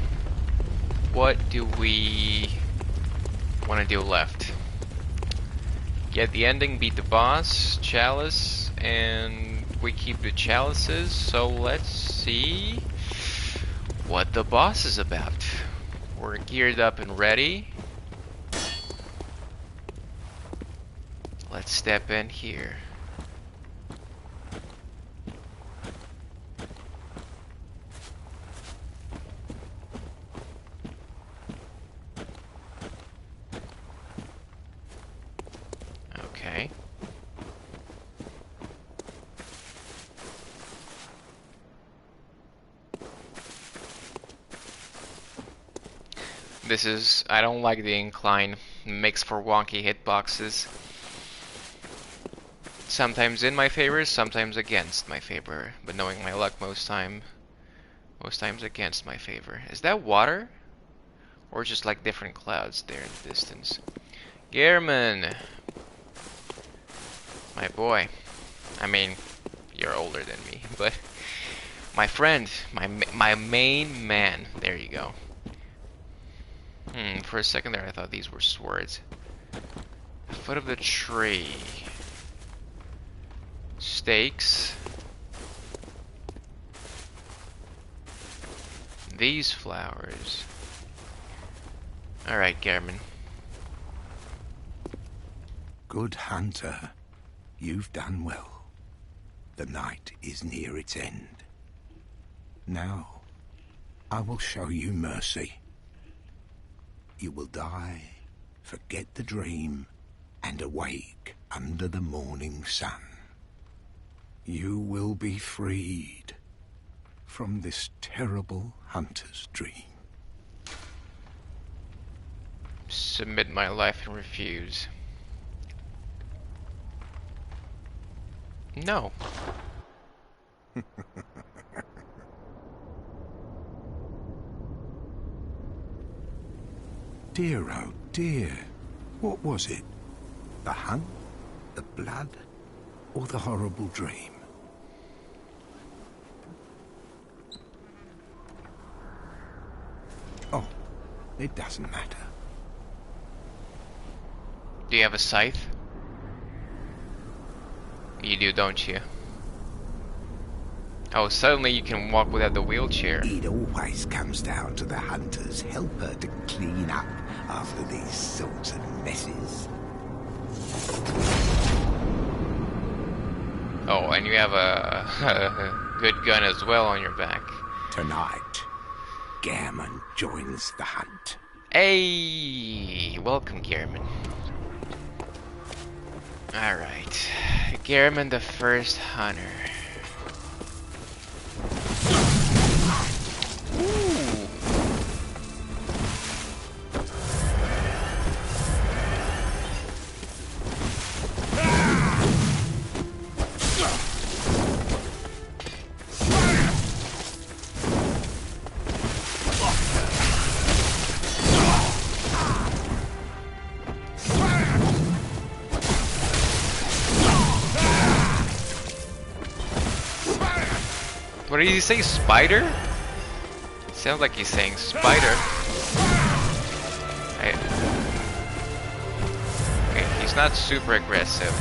what do we want to do left? Get the ending, beat the boss, chalice, and we keep the chalices, so let's see what the boss is about. We're geared up and ready. Let's step in here. Okay. This is, I don't like the incline. It makes for wonky hitboxes. Sometimes in my favor, sometimes against my favor. But knowing my luck, most times against my favor. Is that water? Or just like different clouds there in the distance? Gehrman! My boy. I mean, you're older than me, but my friend, my main man. There you go. For a second there, I thought these were swords. Foot of the tree. Stakes. These flowers. Alright, Gehrman. Good hunter, you've done well. The night is near its end. Now, I will show you mercy. You will die, forget the dream, and awake under the morning sun. You will be freed from this terrible hunter's dream. submit my life and refuse. No. Dear, oh dear. What was it? The hunt? The blood? Or the horrible dream? Oh, it doesn't matter. Do you have a scythe? You do, don't you? Oh, suddenly you can walk without the wheelchair. It always comes down to the hunter's helper to clean up after these sorts of messes. Oh, and you have a good gun as well on your back. Tonight, Gammon joins the hunt. Hey, welcome, Gehrman. Alright, Gehrman the first hunter. Ooh. What did he say? Spider? Sounds like he's saying spider. Okay, he's not super aggressive.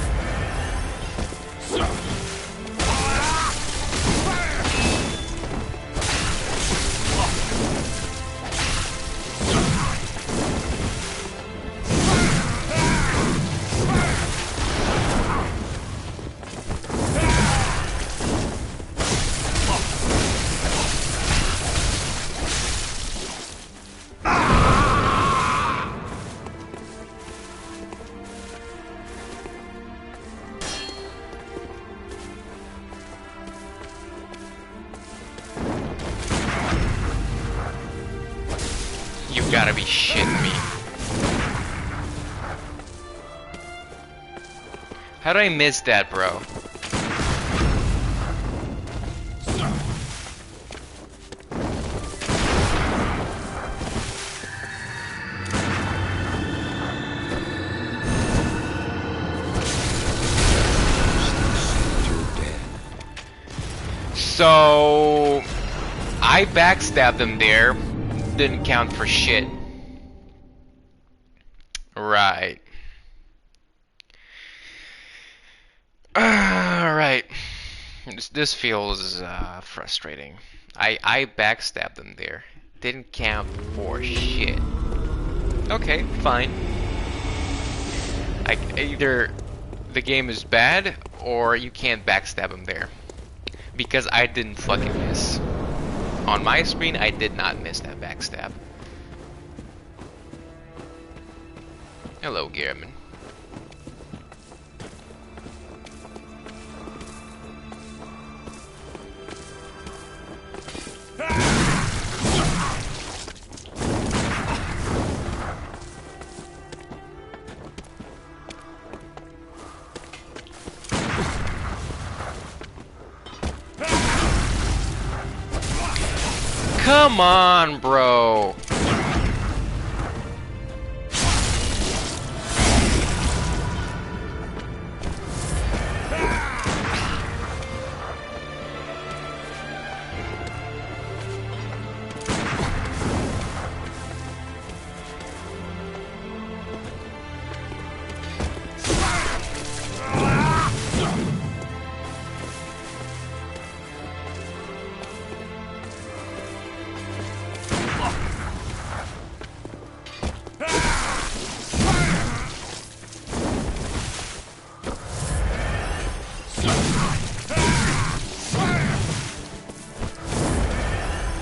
You gotta be shitting me. How did I miss that, bro? So I backstabbed them there. Didn't count for shit. Right. Alright. This feels frustrating. I backstabbed them there. Didn't count for shit. Okay, fine. Either the game is bad or you can't backstab them there. Because I didn't fucking miss. On my screen, I did not miss that backstab. Hello, Gehrman. Come on, bro.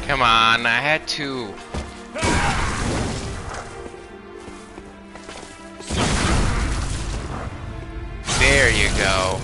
Come on, I had to. There you go.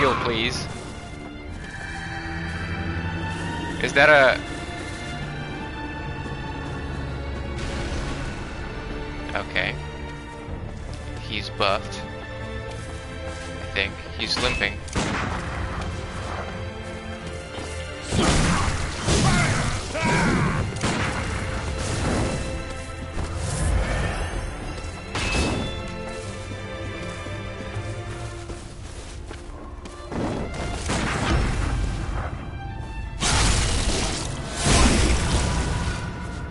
heal, please. Is that a... Okay. He's buffed. I think. He's limping.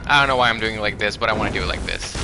I don't know why I'm doing it like this, but I want to do it like this.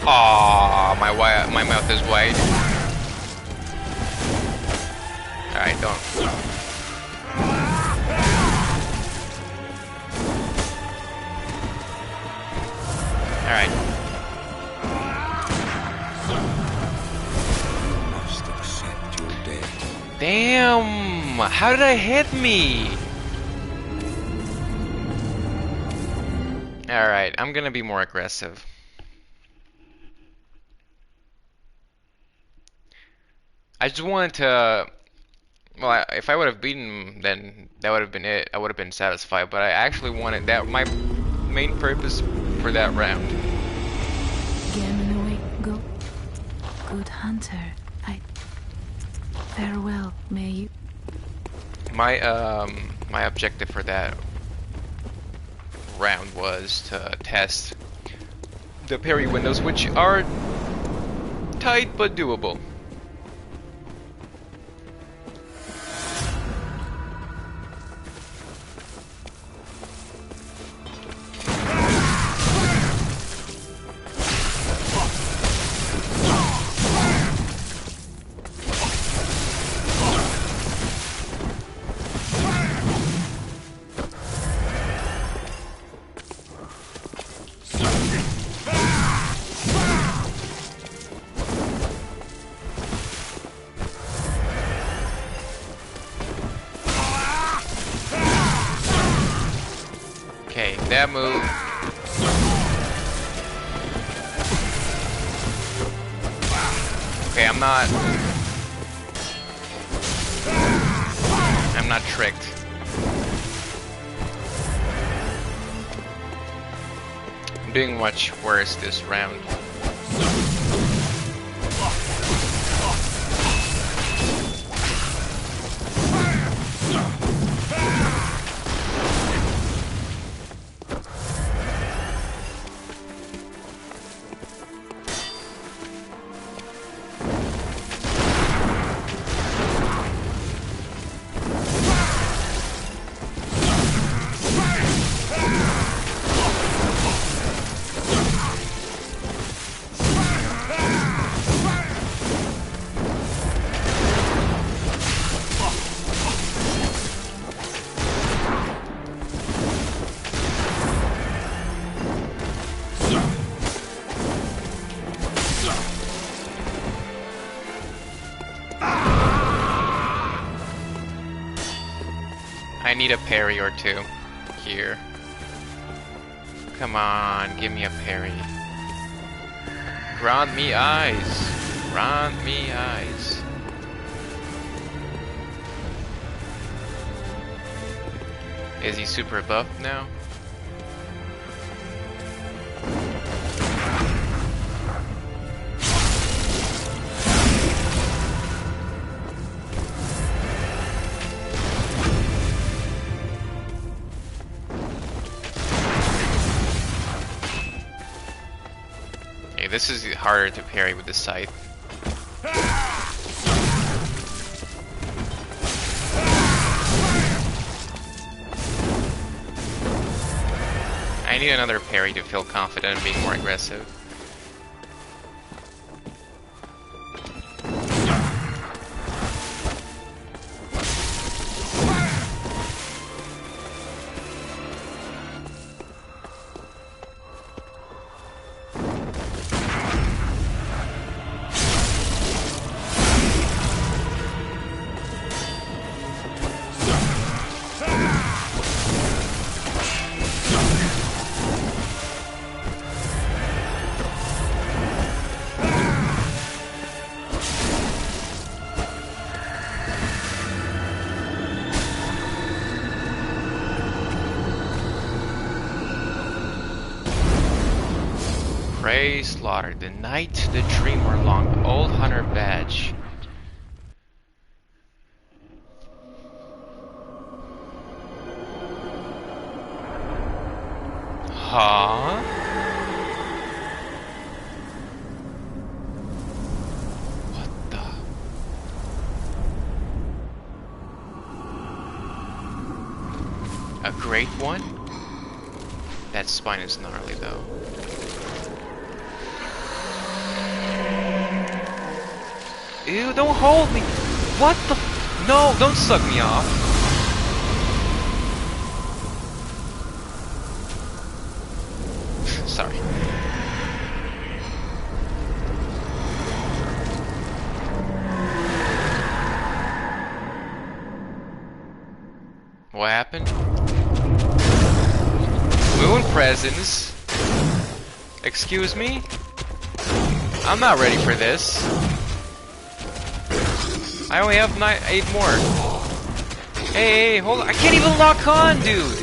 Aww, my mouth is wide. Alright, don't. Alright. Must accept your death. Damn! How did I hit me? Alright, I'm gonna be more aggressive. I just wanted to... Well, if I would have beaten him, then that would have been it. I would have been satisfied, but I actually wanted that. My main purpose for that round. Gammon away, go. Good hunter. Farewell, may you... My objective for that round was to test the parry windows, which are tight but doable. Okay, that move. Okay, I'm not tricked. I'm doing much worse this round. I need a parry or two here. Come on, give me a parry. Grant me eyes. Grant me eyes. Is he super buffed now? this is harder to parry with the scythe. I need another parry to feel confident and being more aggressive. Prey slaughter. The night, the dream were long. Old hunter badge. Huh? What the? A great one? That spine is gnarly though. Ew, don't hold me! What the f— No, don't suck me off! Sorry. What happened? Moon presence? Excuse me? I'm not ready for this. I only have 8 more. Hey, hold on. I can't even lock on, dude!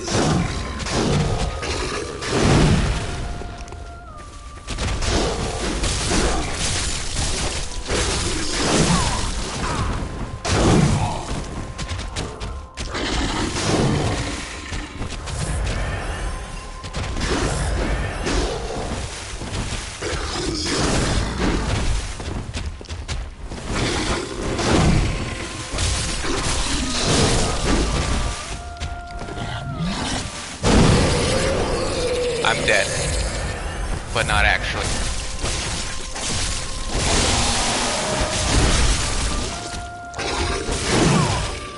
I'm dead. But not actually.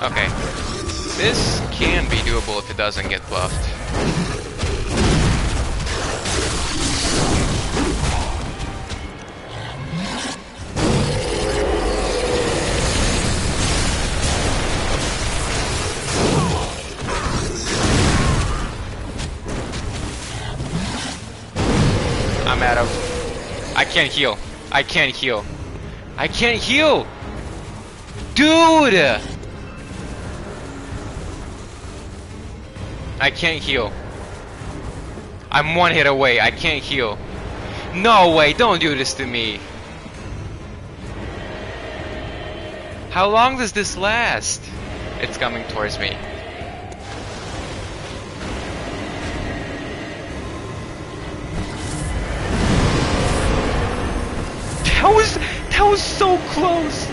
Okay. This can be doable if it doesn't get buffed. I'm out of— I can't heal. I can't heal. I can't heal! Dude! I can't heal. I'm 1 hit away. I can't heal. No way, don't do this to me. How long does this last? It's coming towards me. That was so close.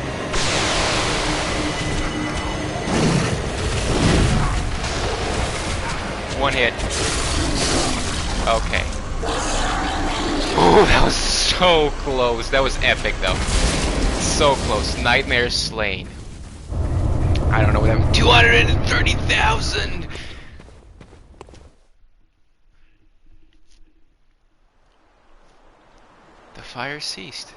One hit. Okay. Oh, that was so close. That was epic though. So close. Nightmare slain. I don't know what I'm— 230,000. The fire ceased.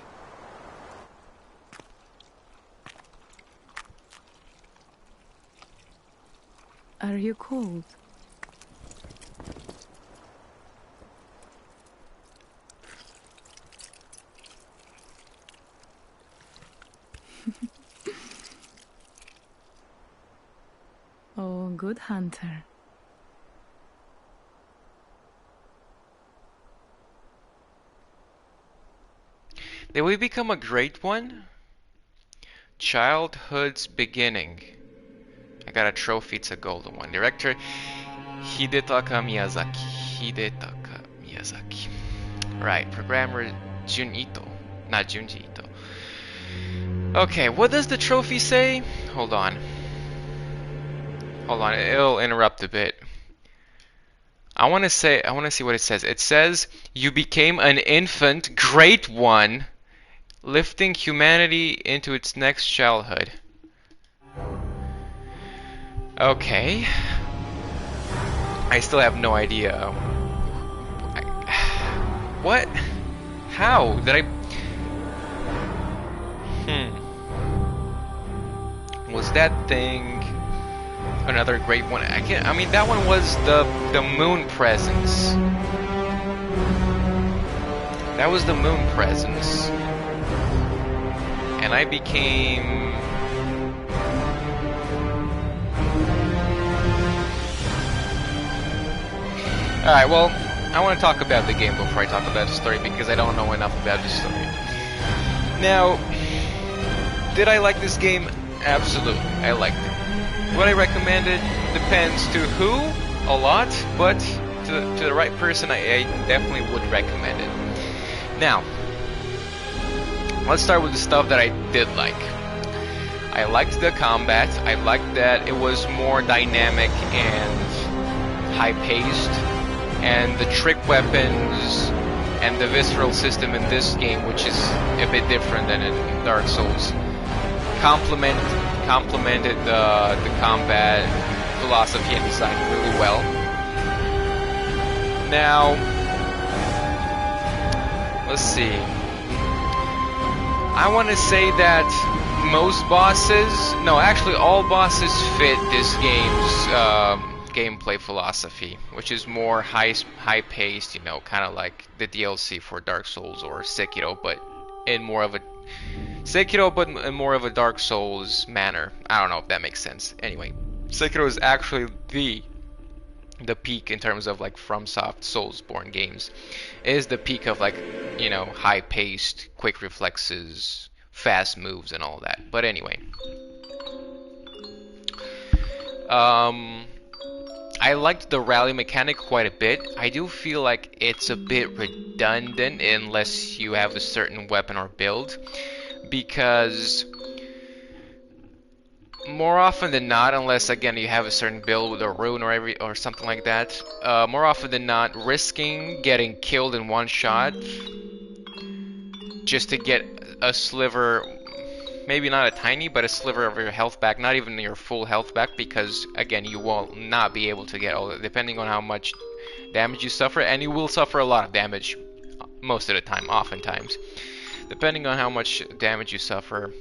Are you cold? Oh, good hunter. Did we become a great one? Childhood's beginning. I got a trophy, it's a golden one. Director Hidetaka Miyazaki. Right, programmer Junito, not Junji Ito. Okay, what does the trophy say? Hold on. Hold on, it'll interrupt a bit. I want to see what it says. It says, you became an infant, great one, lifting humanity into its next childhood. Okay. I still have no idea. What? How? Did I... Was that thing another great one? I mean, that one was the moon presence. That was the moon presence. And I became... Alright, well, I want to talk about the game before I talk about the story because I don't know enough about the story. Now, did I like this game? Absolutely, I liked it. Would I recommend it? Depends to who, a lot, but to the right person, I definitely would recommend it. Now, let's start with the stuff that I did like. I liked the combat. I liked that it was more dynamic and high-paced, and the trick weapons and the visceral system in this game, which is a bit different than in Dark Souls, complemented the combat philosophy and design really well. Now, let's see. I want to say that most bosses, no, actually all bosses fit this game's gameplay philosophy, which is more high-paced, you know, kind of like the DLC for Dark Souls or Sekiro, but in more of a Dark Souls manner. I don't know if that makes sense. Anyway, Sekiro is actually the peak in terms of like FromSoft Soulsborne games. It is the peak of like, you know, high-paced, quick reflexes, fast moves, and all that. But anyway, I liked the rally mechanic quite a bit. I do feel like it's a bit redundant unless you have a certain weapon or build, because more often than not, unless again you have a certain build with a rune or something like that, more often than not, risking getting killed in one shot just to get a sliver, maybe not a tiny, but a sliver of your health back, not even your full health back, because again, you will not be able to get all it, depending on how much damage you suffer, and you will suffer a lot of damage most of the time, oftentimes. Depending on how much damage you suffer,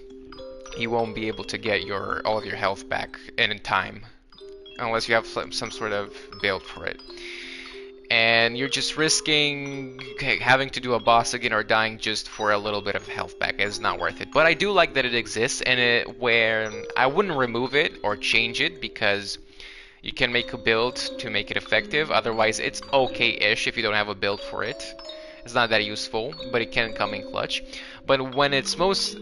you won't be able to get all of your health back in time, unless you have some sort of build for it. And you're just risking having to do a boss again or dying just for a little bit of health back. It's not worth it. But I do like that it exists, and where I wouldn't remove it or change it, because you can make a build to make it effective. Otherwise, it's okay-ish if you don't have a build for it. It's not that useful, but it can come in clutch. But when it's most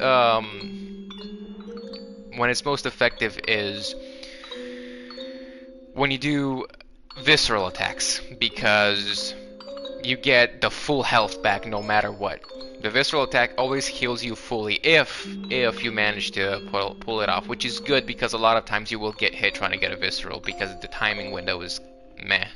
effective is when you do visceral attacks, because you get the full health back no matter what. The visceral attack always heals you fully if you manage to pull it off, which is good because a lot of times you will get hit trying to get a visceral because the timing window is meh.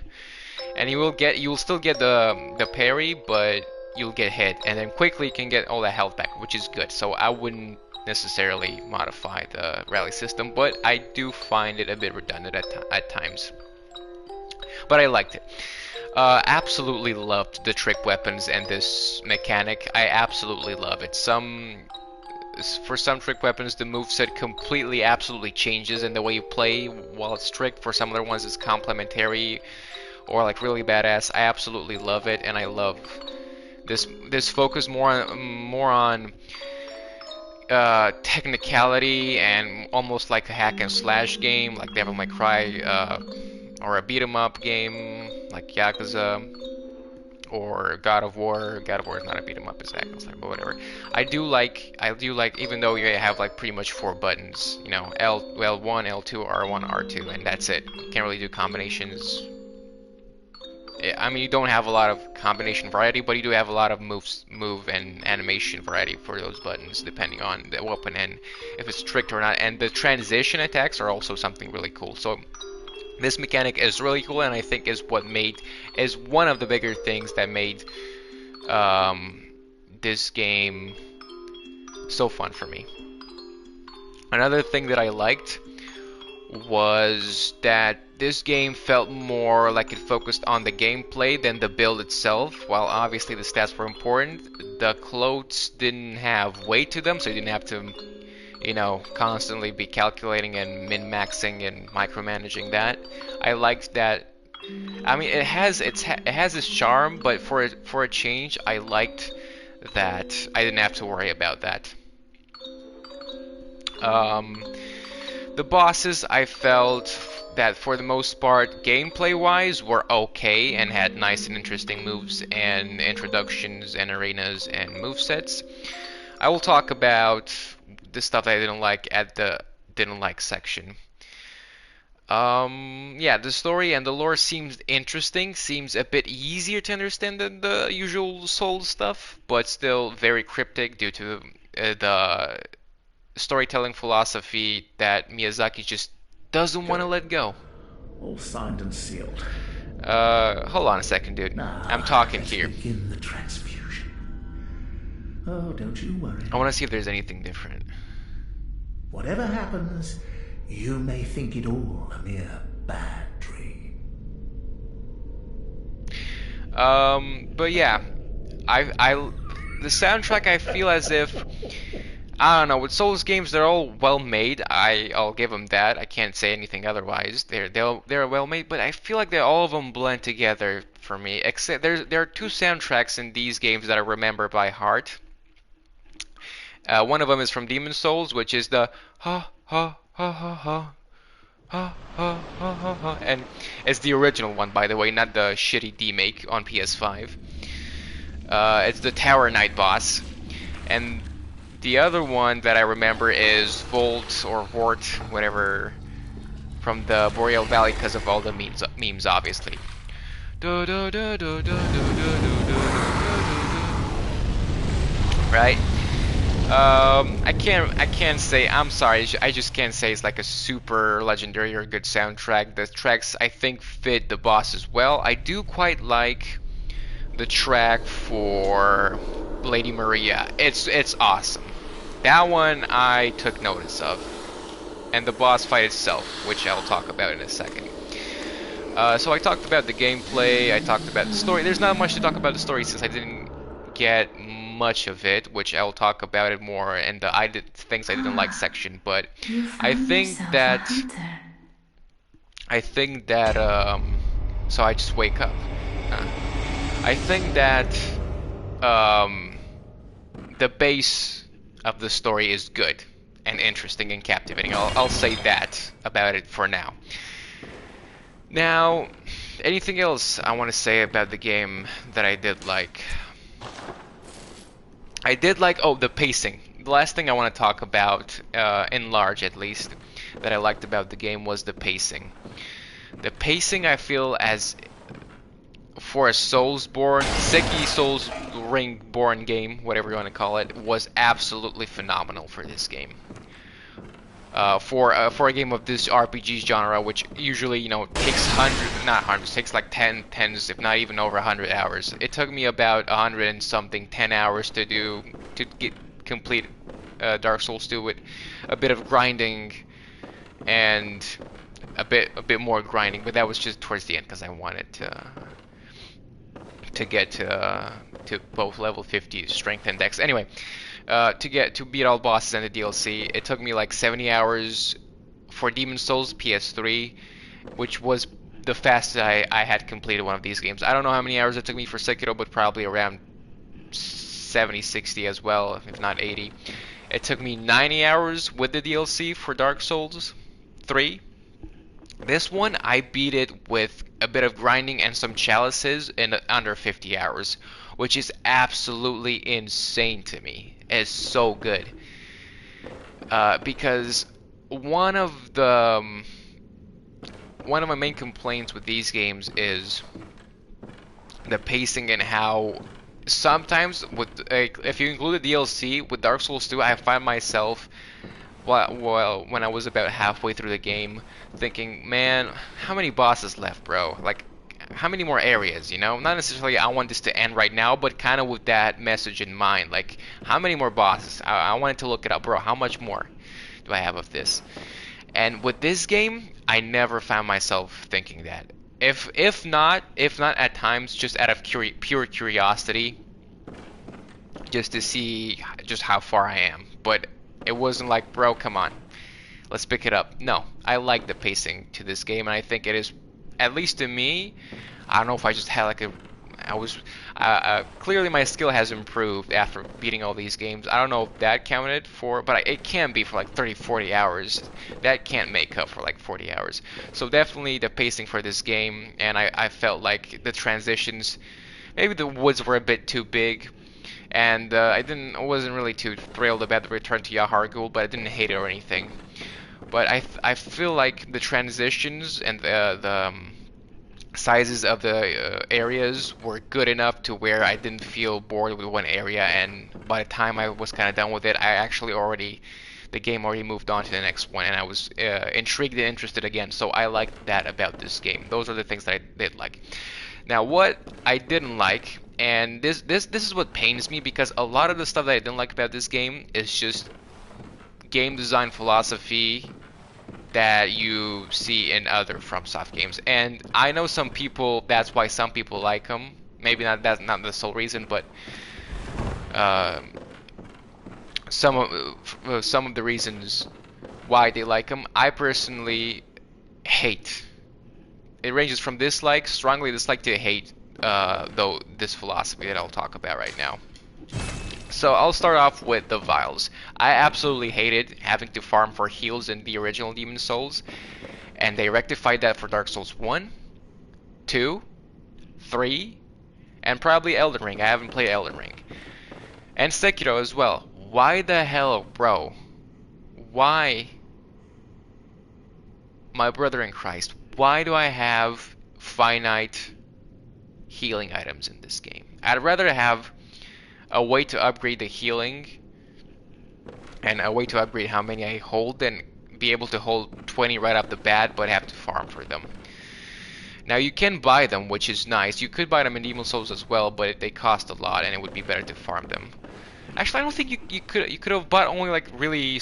And you will still get the parry, but you'll get hit, and then quickly you can get all that health back, which is good. So I wouldn't necessarily modify the rally system, but I do find it a bit redundant at times. But I liked it. Absolutely loved the trick weapons and this mechanic. I absolutely love it. For some trick weapons, the moveset completely, absolutely changes in the way you play while it's trick. For some other ones, it's complementary or like really badass. I absolutely love it, and I love this focus more on technicality and almost like a hack and slash game, like Devil May Cry, or a beat 'em up game like Yakuza or God of War. God of War is not a beat 'em up, it's a hack and slash, but whatever. I do like, even though you have like pretty much 4 buttons, you know, L1, L2, R1, R2, and that's it. You can't really do combinations I mean, you don't have a lot of combination variety, but you do have a lot of move and animation variety for those buttons, depending on the weapon and if it's tricked or not. And the transition attacks are also something really cool. So this mechanic is really cool, and I think is one of the bigger things that made this game so fun for me. Another thing that I liked was that this game felt more like it focused on the gameplay than the build itself. While obviously the stats were important, the clothes didn't have weight to them, so you didn't have to, you know, constantly be calculating and min-maxing and micromanaging that. I liked that. I mean, it has its charm, but for a change, I liked that I didn't have to worry about that. Um, The bosses, I felt that for the most part, gameplay-wise, were okay and had nice and interesting moves and introductions and arenas and movesets. I will talk about the stuff I didn't like at the didn't like section. Yeah, the story and the lore seems interesting, seems a bit easier to understand than the usual Souls stuff, but still very cryptic due to the storytelling philosophy that Miyazaki just doesn't want to let go. All signed and sealed. Hold on a second, dude. I'm talking Let's here. begin the transfusion. Oh, don't you worry. I want to see if there's anything different. Whatever happens, you may think it all a mere bad dream. But yeah, the soundtrack, I feel as if, I don't know, with Souls games, they're all well made. I'll give them that. I can't say anything otherwise. They're well made, but I feel like all of them blend together for me. Except there are two soundtracks in these games that I remember by heart. One of them is from Demon Souls, which is the ha ha ha ha ha ha ha ha ha ha, and it's the original one, by the way, not the shitty demake on PS5. It's the Tower Knight boss, and the other one that I remember is Volt or Vort, whatever, from the Boreal Valley, because of all the memes, obviously. Right? I can't say, I'm sorry, I just can't say it's like a super legendary or good soundtrack. The tracks, I think, fit the boss as well. I do quite like the track for Lady Maria. It's awesome. That one I took notice of. And the boss fight itself, which I'll talk about in a second. So I talked about the gameplay, I talked about the story. There's not much to talk about the story since I didn't get much of it, which I'll talk about it more in the things I didn't like section. But I think that so I just wake up. I think that the base of the story is good and interesting and captivating. I'll say that about it for now. Now, anything else I want to say about the game that I did like? I did like, oh, the pacing. The last thing I want to talk about, in large at least, that I liked about the game was the pacing. The pacing, I feel, as for a Soulsborne, Seki Souls Ringborn game, whatever you want to call it, was absolutely phenomenal for this game. For a game of this RPG genre, which usually, you know, takes takes like tens, if not even over 100 hours. It took me about 100 and something, 10 hours to complete Dark Souls 2 with a bit of grinding and a bit more grinding, but that was just towards the end because I wanted to get to both level 50 strength and dex. Anyway, to beat all bosses and the DLC, it took me like 70 hours for Demon Souls PS3, which was the fastest I had completed one of these games. I don't know how many hours it took me for Sekiro, but probably around 70, 60 as well, if not 80. It took me 90 hours with the DLC for Dark Souls 3. This one, I beat it with a bit of grinding and some chalices in under 50 hours, which is absolutely insane to me. It's so good. Because one of my main complaints with these games is the pacing and how sometimes with like if you include the DLC with Dark Souls 2, I find myself well when I was about halfway through the game thinking, man, how many bosses left, bro? Like how many more areas, you know? Not necessarily I want this to end right now, but kind of with that message in mind. Like how many more bosses? I wanted to look it up, bro. How much more do I have of this? And with this game, I never found myself thinking that. If not at times, just out of pure curiosity, just to see just how far I am. But it wasn't like, bro, come on, let's pick it up. No, I like the pacing to this game, and I think it is, at least to me, I don't know if I just had like a, I was, clearly my skill has improved after beating all these games. I don't know if that counted for, but it can be for like 30, 40 hours. That can't make up for like 40 hours. So definitely the pacing for this game, and I felt like the transitions, maybe the woods were a bit too big, and I wasn't really too thrilled about the return to Yahar'gul, but I didn't hate it or anything. But I feel like the transitions and the sizes of the areas were good enough to where I didn't feel bored with one area, and by the time I was kind of done with it, the game already moved on to the next one, and I was intrigued and interested again. So I liked that about this game. Those are the things that I did like. Now, what I didn't like, and this is what pains me, because a lot of the stuff that I didn't like about this game is just game design philosophy that you see in other FromSoft games. And I know some people, that's why some people like them. Maybe that's not the sole reason, but some of the reasons why they like them, I personally hate. It ranges from dislike, strongly dislike, to hate, though this philosophy that I'll talk about right now. So I'll start off with the vials. I absolutely hated having to farm for heals in the original Demon Souls, and they rectified that for Dark Souls 1, 2, 3, and probably Elden Ring. I haven't played Elden Ring. And Sekiro as well. Why the hell, bro? Why? My brother in Christ, why do I have finite healing items in this game? I'd rather have a way to upgrade the healing and a way to upgrade how many I hold than be able to hold 20 right off the bat but have to farm for them. Now you can buy them, which is nice. You could buy them in Demon Souls as well, but they cost a lot and it would be better to farm them. Actually, I don't think you could have bought only like really,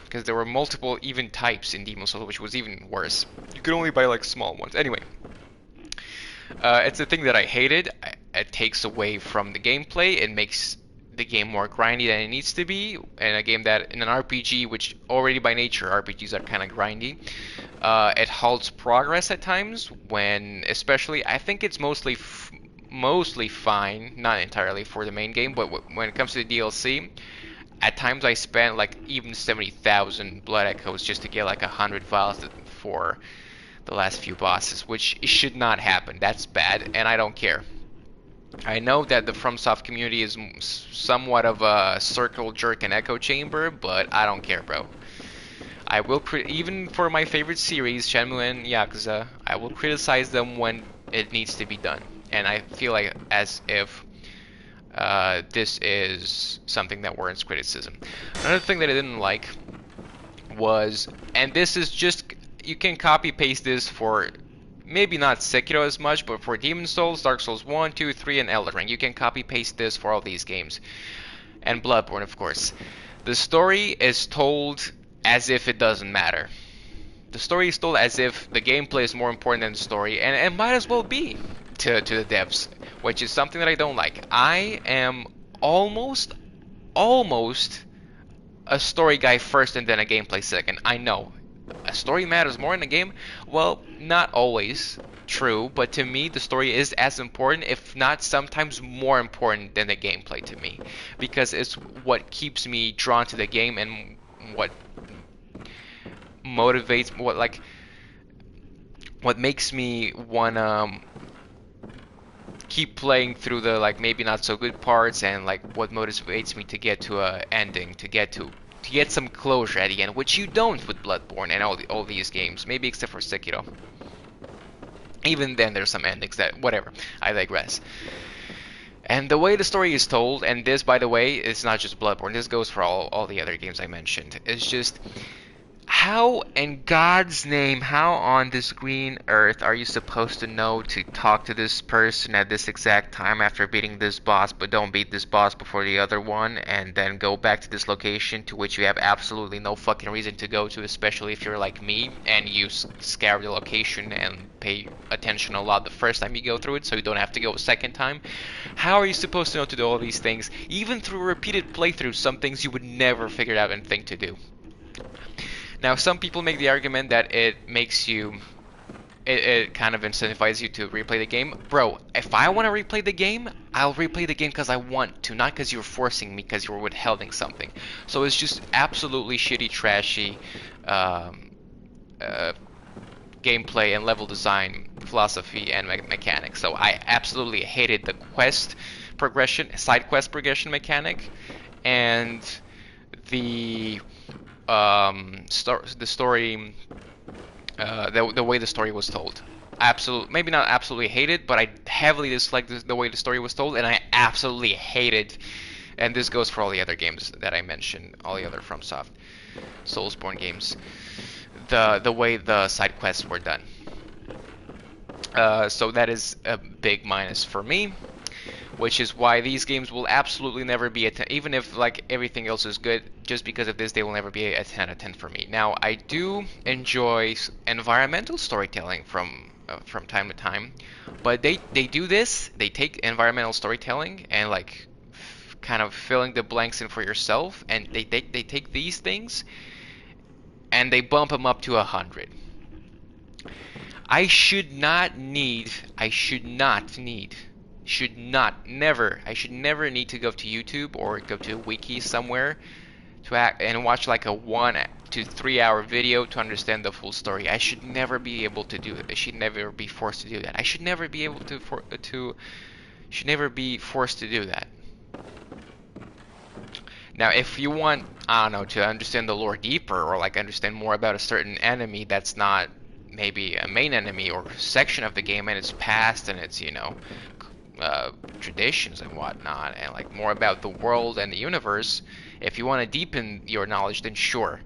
because there were multiple even types in Demon Souls, which was even worse. You could only buy like small ones. Anyway, it's a thing that I hated. It takes away from the gameplay. It makes the game more grindy than it needs to be. And a game that, in an RPG, which already by nature RPGs are kind of grindy, it halts progress at times. When, especially, I think it's mostly fine, not entirely for the main game, but when it comes to the DLC, at times I spent like even 70,000 blood echoes just to get like 100 vials for the last few bosses, which should not happen. That's bad, and I don't care. I know that the FromSoft community is somewhat of a circle jerk and echo chamber, but I don't care, bro. I will even for my favorite series, Shenmue and Yakuza, I will criticize them when it needs to be done. And I feel like as if this is something that warrants criticism. Another thing that I didn't like was, and this is just, you can copy paste this for maybe not Sekiro as much, but for Demon Souls, Dark Souls 1, 2, 3, and Elden Ring. You can copy paste this for all these games. And Bloodborne, of course. The story is told as if it doesn't matter. The story is told as if the gameplay is more important than the story, and it might as well be to the devs, which is something that I don't like. I am almost a story guy first and then a gameplay second. I know a story matters more in a game. Well, not always true, but to me the story is as important, if not sometimes more important than the gameplay to me, because it's what keeps me drawn to the game and what motivates, what makes me wanna keep playing through the like maybe not so good parts, and like what motivates me to get to a ending, to get some closure at the end, which you don't with Bloodborne and all these games, maybe except for Sekiro. Even then, there's some endings that, whatever, I digress. And the way the story is told, and this, by the way, is not just Bloodborne, this goes for all the other games I mentioned, it's just, how in God's name, how on this green earth are you supposed to know to talk to this person at this exact time after beating this boss, but don't beat this boss before the other one, and then go back to this location to which you have absolutely no fucking reason to go to, especially if you're like me and you scour the location and pay attention a lot the first time you go through it, so you don't have to go a second time? How are you supposed to know to do all these things? Even through repeated playthroughs, some things you would never figure out and think to do. Now, some people make the argument that it makes you, it kind of incentivizes you to replay the game. Bro, if I want to replay the game, I'll replay the game because I want to, not because you're forcing me, because you're withholding something. So it's just absolutely shitty, trashy gameplay and level design philosophy and mechanics. So I absolutely hated the quest progression, side quest progression mechanic, and the the story, the way the story was told. Maybe not absolutely hated, but I heavily disliked the way the story was told, and I absolutely hated. And this goes for all the other games that I mentioned, all the other FromSoft Soulsborne games. The way the side quests were done. So that is a big minus for me, which is why these games will absolutely never be a 10, even if like everything else is good, just because of this they will never be a 10 out of 10 for me. Now, I do enjoy environmental storytelling from time to time, but they do this, they take environmental storytelling and like kind of filling the blanks in for yourself, and they take these things and they bump them up to 100. I should never need to go to YouTube or go to a wiki somewhere to and watch like a 1 to 3 hour video to understand the full story. I should never be able to do it. I should never be forced to do that. I should never be able to should never be forced to do that. Now, if you want, I don't know, to understand the lore deeper or like understand more about a certain enemy that's not maybe a main enemy or section of the game and its past and its, you know, traditions and whatnot, and like more about the world and the universe, if you want to deepen your knowledge, then sure.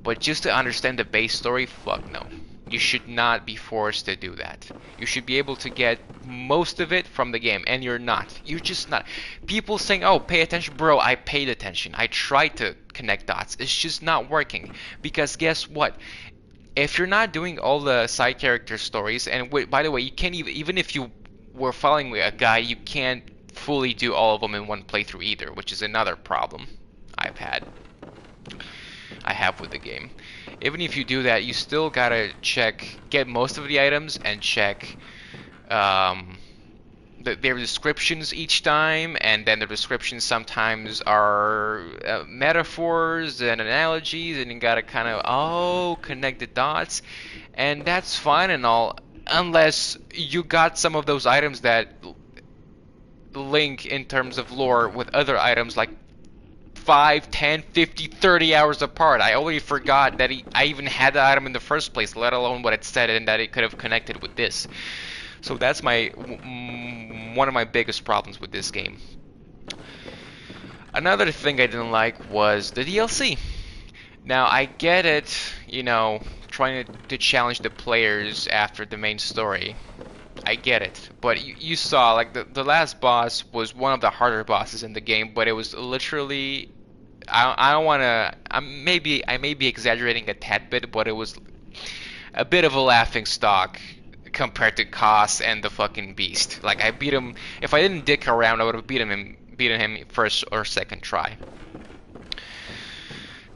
But just to understand the base story, fuck no. You should not be forced to do that. You should be able to get most of it from the game, and you're not. You're just not. People saying, oh, pay attention. Bro, I paid attention. I tried to connect dots. It's just not working. Because guess what? If you're not doing all the side character stories, and by the way, you can't even if you were following a guy, you can't fully do all of them in one playthrough either, which is another problem I have with the game. Even if you do that, you still gotta get most of the items and check their descriptions each time, and then the descriptions sometimes are metaphors and analogies, and you gotta kind of connect the dots, and that's fine and all, unless you got some of those items that link in terms of lore with other items like 5, 10, 50, 30 hours apart. I already forgot that I even had the item in the first place, let alone what it said and that it could have connected with this. So that's one of my biggest problems with this game. Another thing I didn't like was the DLC. Now, I get it, you know, trying to challenge the players after the main story. I get it, but you saw, like, the last boss was one of the harder bosses in the game, but it was literally, I don't want to, I may be exaggerating a tad bit, but it was a bit of a laughing stock compared to Koss and the fucking Beast. Like, I beat him, if I didn't dick around, I would have beaten him first or second try.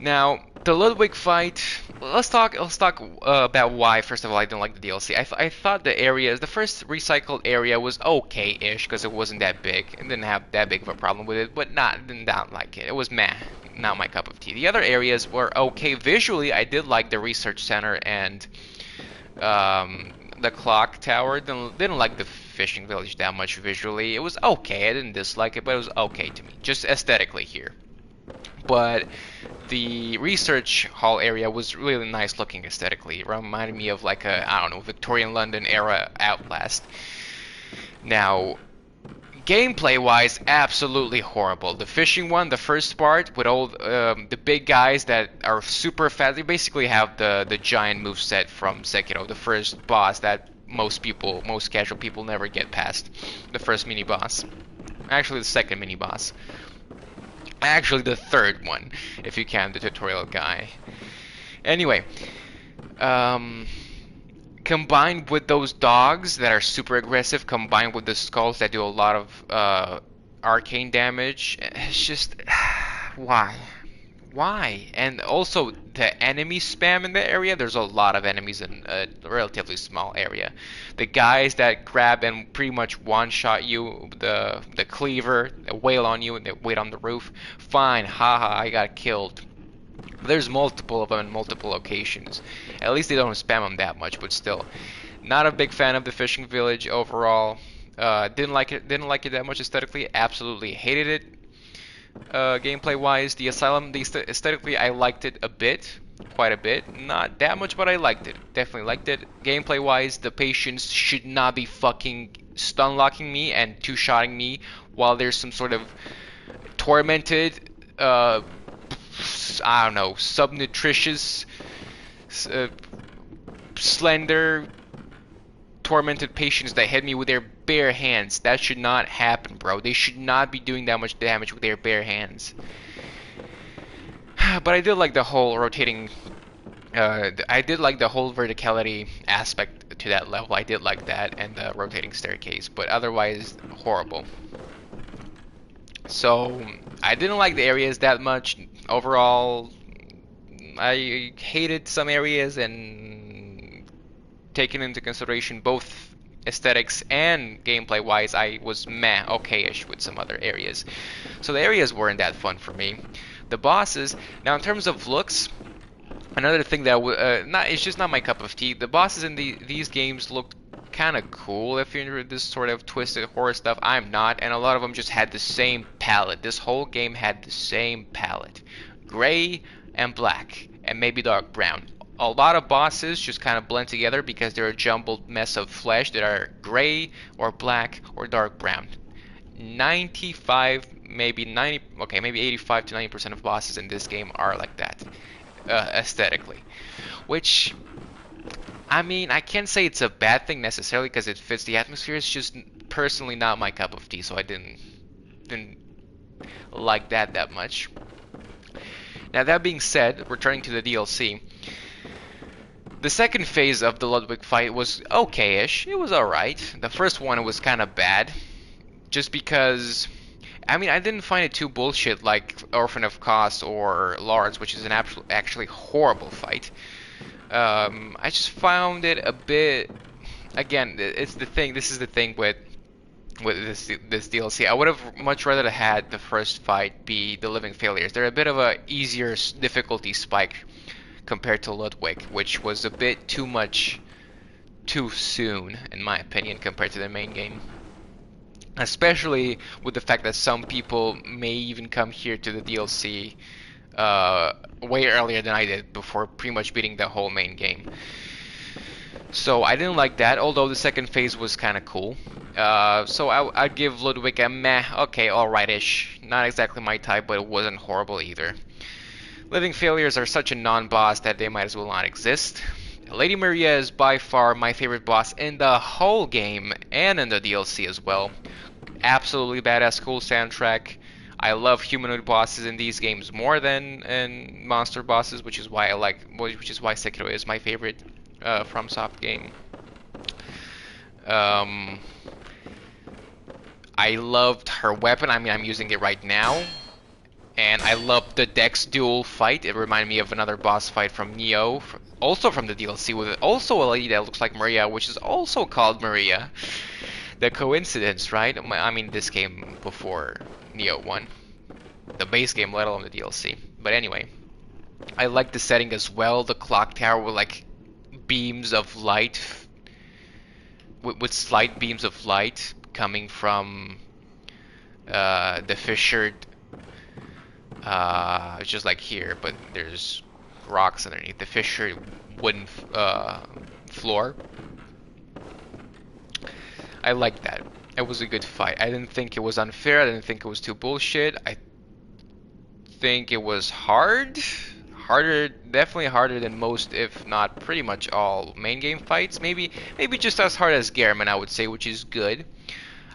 Now, the Ludwig fight, let's talk about why, first of all, I didn't like the DLC. I thought the first recycled area was okay-ish, because it wasn't that big, and didn't have that big of a problem with it, but did not like it. It was meh, not my cup of tea. The other areas were okay. Visually, I did like the research center and the clock tower. Didn't like the fishing village that much visually. It was okay. I didn't dislike it, but it was okay to me, just aesthetically here. but the research hall area was really nice looking aesthetically. It reminded me of like a, I don't know, Victorian London era Outlast. Now, gameplay wise, absolutely horrible. The fishing one, the first part, with all the big guys that are super fast, they basically have the giant moveset from Sekiro, the first boss that most casual people never get past. The first mini boss. Actually, the second mini boss. Actually, the third one, if you count the tutorial guy. Anyway, combined with those dogs that are super aggressive, combined with the skulls that do a lot of arcane damage, it's just why? Why? And also the enemy spam in the area. There's a lot of enemies in a relatively small area. The guys that grab and pretty much one-shot you, the cleaver, they wail on you and they wait on the roof. Fine, haha, I got killed. There's multiple of them in multiple locations. At least they don't spam them that much, but still, not a big fan of the fishing village overall. Didn't like it that much aesthetically. Absolutely hated it. Gameplay wise, the asylum, aesthetically I liked it a bit, quite a bit. Not that much, but I liked it. Definitely liked it. Gameplay wise, the patients should not be fucking stun locking me and two-shotting me while there's some sort of tormented, I don't know, subnutritious, slender, tormented patients that hit me with their bare hands. That should not happen, bro. They should not be doing that much damage with their bare hands. But I did like the whole rotating, I did like the whole verticality aspect to that level. I did like that, and the rotating staircase, but otherwise horrible. So I didn't like the areas that much. Overall, I hated some areas, and taking into consideration both aesthetics and gameplay wise, I was meh, okay-ish with some other areas. So the areas weren't that fun for me. The bosses, now in terms of looks, another thing that it's just not my cup of tea. The bosses in these games looked kind of cool if you're into this sort of twisted horror stuff. I'm not, and a lot of them just had the same palette. This whole game had the same palette. Gray and black, and maybe dark brown. A lot of bosses just kind of blend together because they're a jumbled mess of flesh that are gray or black or dark brown. 95, maybe 90, okay, maybe 85 to 90% of bosses in this game are like that, aesthetically. Which, I mean, I can't say it's a bad thing necessarily because it fits the atmosphere. It's just personally not my cup of tea, so I didn't like that much. Now that being said, returning to the DLC, the second phase of the Ludwig fight was okay-ish. It was alright. The first one was kind of bad, just because, I mean, I didn't find it too bullshit like Orphan of Kos or Lars, which is an actually horrible fight. I just found it a bit, again, it's the thing, this is the thing with this DLC. I would have much rather had the first fight be the Living Failures. They're a bit of a easier difficulty spike compared to Ludwig, which was a bit too much too soon, in my opinion, compared to the main game. Especially with the fact that some people may even come here to the DLC way earlier than I did, before pretty much beating the whole main game. So I didn't like that, although the second phase was kind of cool. So I'd give Ludwig a meh, okay, alright-ish. Not exactly my type, but it wasn't horrible either. Living Failures are such a non-boss that they might as well not exist. Lady Maria is by far my favorite boss in the whole game, and in the DLC as well. Absolutely badass, cool soundtrack. I love humanoid bosses in these games more than in monster bosses, which is why Sekiro is my favorite FromSoft game. I loved her weapon. I mean, I'm using it right now. And I loved the Dex duel fight. It reminded me of another boss fight from Neo, also from the DLC, with also a lady that looks like Maria, which is also called Maria. The coincidence, right? I mean, this came before Neo 1. The base game, let alone the DLC. But anyway, I like the setting as well. The clock tower with like beams of light, with slight beams of light coming from the fissured It's just like here, but there's rocks underneath the fissured wooden floor. I like that. It was a good fight. I didn't think it was unfair. I didn't think it was too bullshit. I think it was hard. Harder, definitely harder than most, if not pretty much all main game fights. Maybe just as hard as Gehrman, I would say, which is good.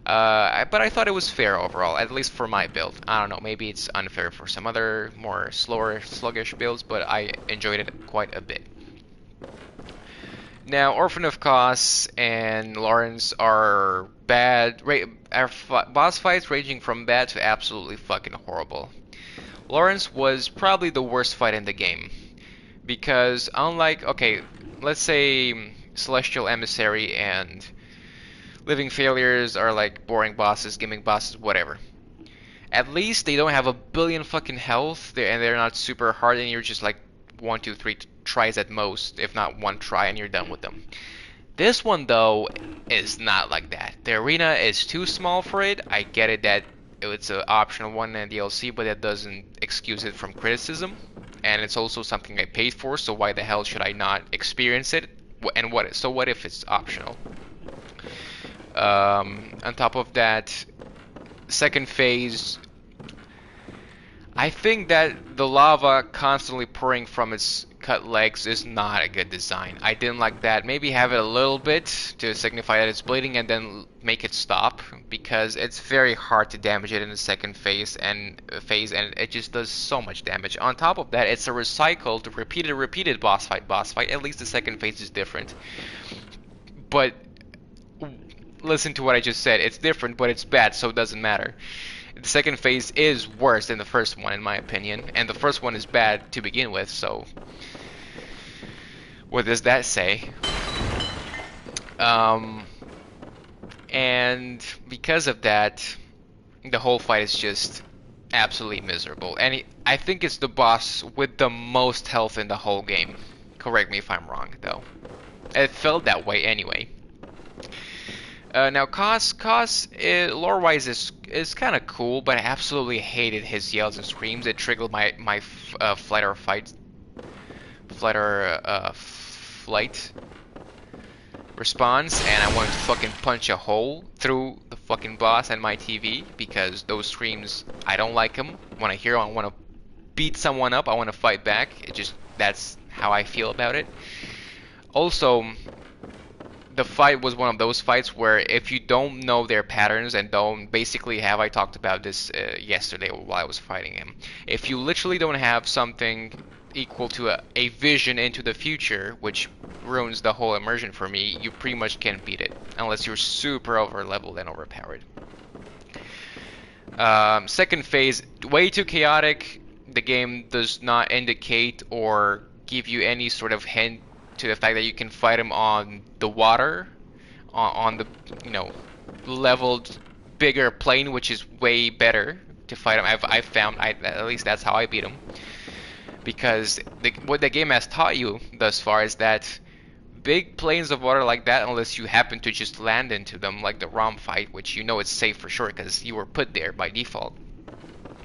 But I thought it was fair overall, at least for my build. I don't know, maybe it's unfair for some other more slower, sluggish builds, but I enjoyed it quite a bit. Now, Orphan of Kos and Lawrence are bad. Boss fights ranging from bad to absolutely fucking horrible. Lawrence was probably the worst fight in the game. Because unlike, okay, let's say Celestial Emissary and Living Failures are like boring bosses, gimmick bosses, whatever. At least they don't have a billion fucking health, and they're not super hard, and you're just like 1, 2, 3 tries at most, if not one try, and you're done with them. This one, though, is not like that. The arena is too small for it. I get it that it's an optional one in DLC, but that doesn't excuse it from criticism. And it's also something I paid for, so why the hell should I not experience it? And what if it's optional? On top of that, second phase, I think that the lava constantly pouring from its cut legs is not a good design. I didn't like that. Maybe have it a little bit to signify that it's bleeding and then make it stop, because it's very hard to damage it in the second phase and it just does so much damage. On top of that, it's a recycled, repeated boss fight. At least the second phase is different. But listen to what I just said. It's different, but it's bad, so it doesn't matter. The second phase is worse than the first one, in my opinion, and the first one is bad to begin with, so what does that say? And because of that, the whole fight is just absolutely miserable. And I think it's the boss with the most health in the whole game. Correct me if I'm wrong, though. It felt that way anyway. Now, Kos, lore-wise is kind of cool, but I absolutely hated his yells and screams. It triggered my flight response, and I wanted to fucking punch a hole through the fucking boss and my TV, because those screams, I don't like them. When I hear them, I want to beat someone up. I want to fight back. That's how I feel about it. Also, the fight was one of those fights where if you don't know their patterns and don't basically have, I talked about this yesterday while I was fighting him, if you literally don't have something equal to a vision into the future, which ruins the whole immersion for me, you pretty much can't beat it unless you're super over leveled and overpowered. Second phase, way too chaotic. The game does not indicate or give you any sort of hint to the fact that you can fight him on the water, on the leveled bigger plane, which is way better to fight him. I've found, at least that's how I beat him, because what the game has taught you thus far is that big planes of water like that, unless you happen to just land into them, like the ROM fight, which you know it's safe for sure because you were put there by default,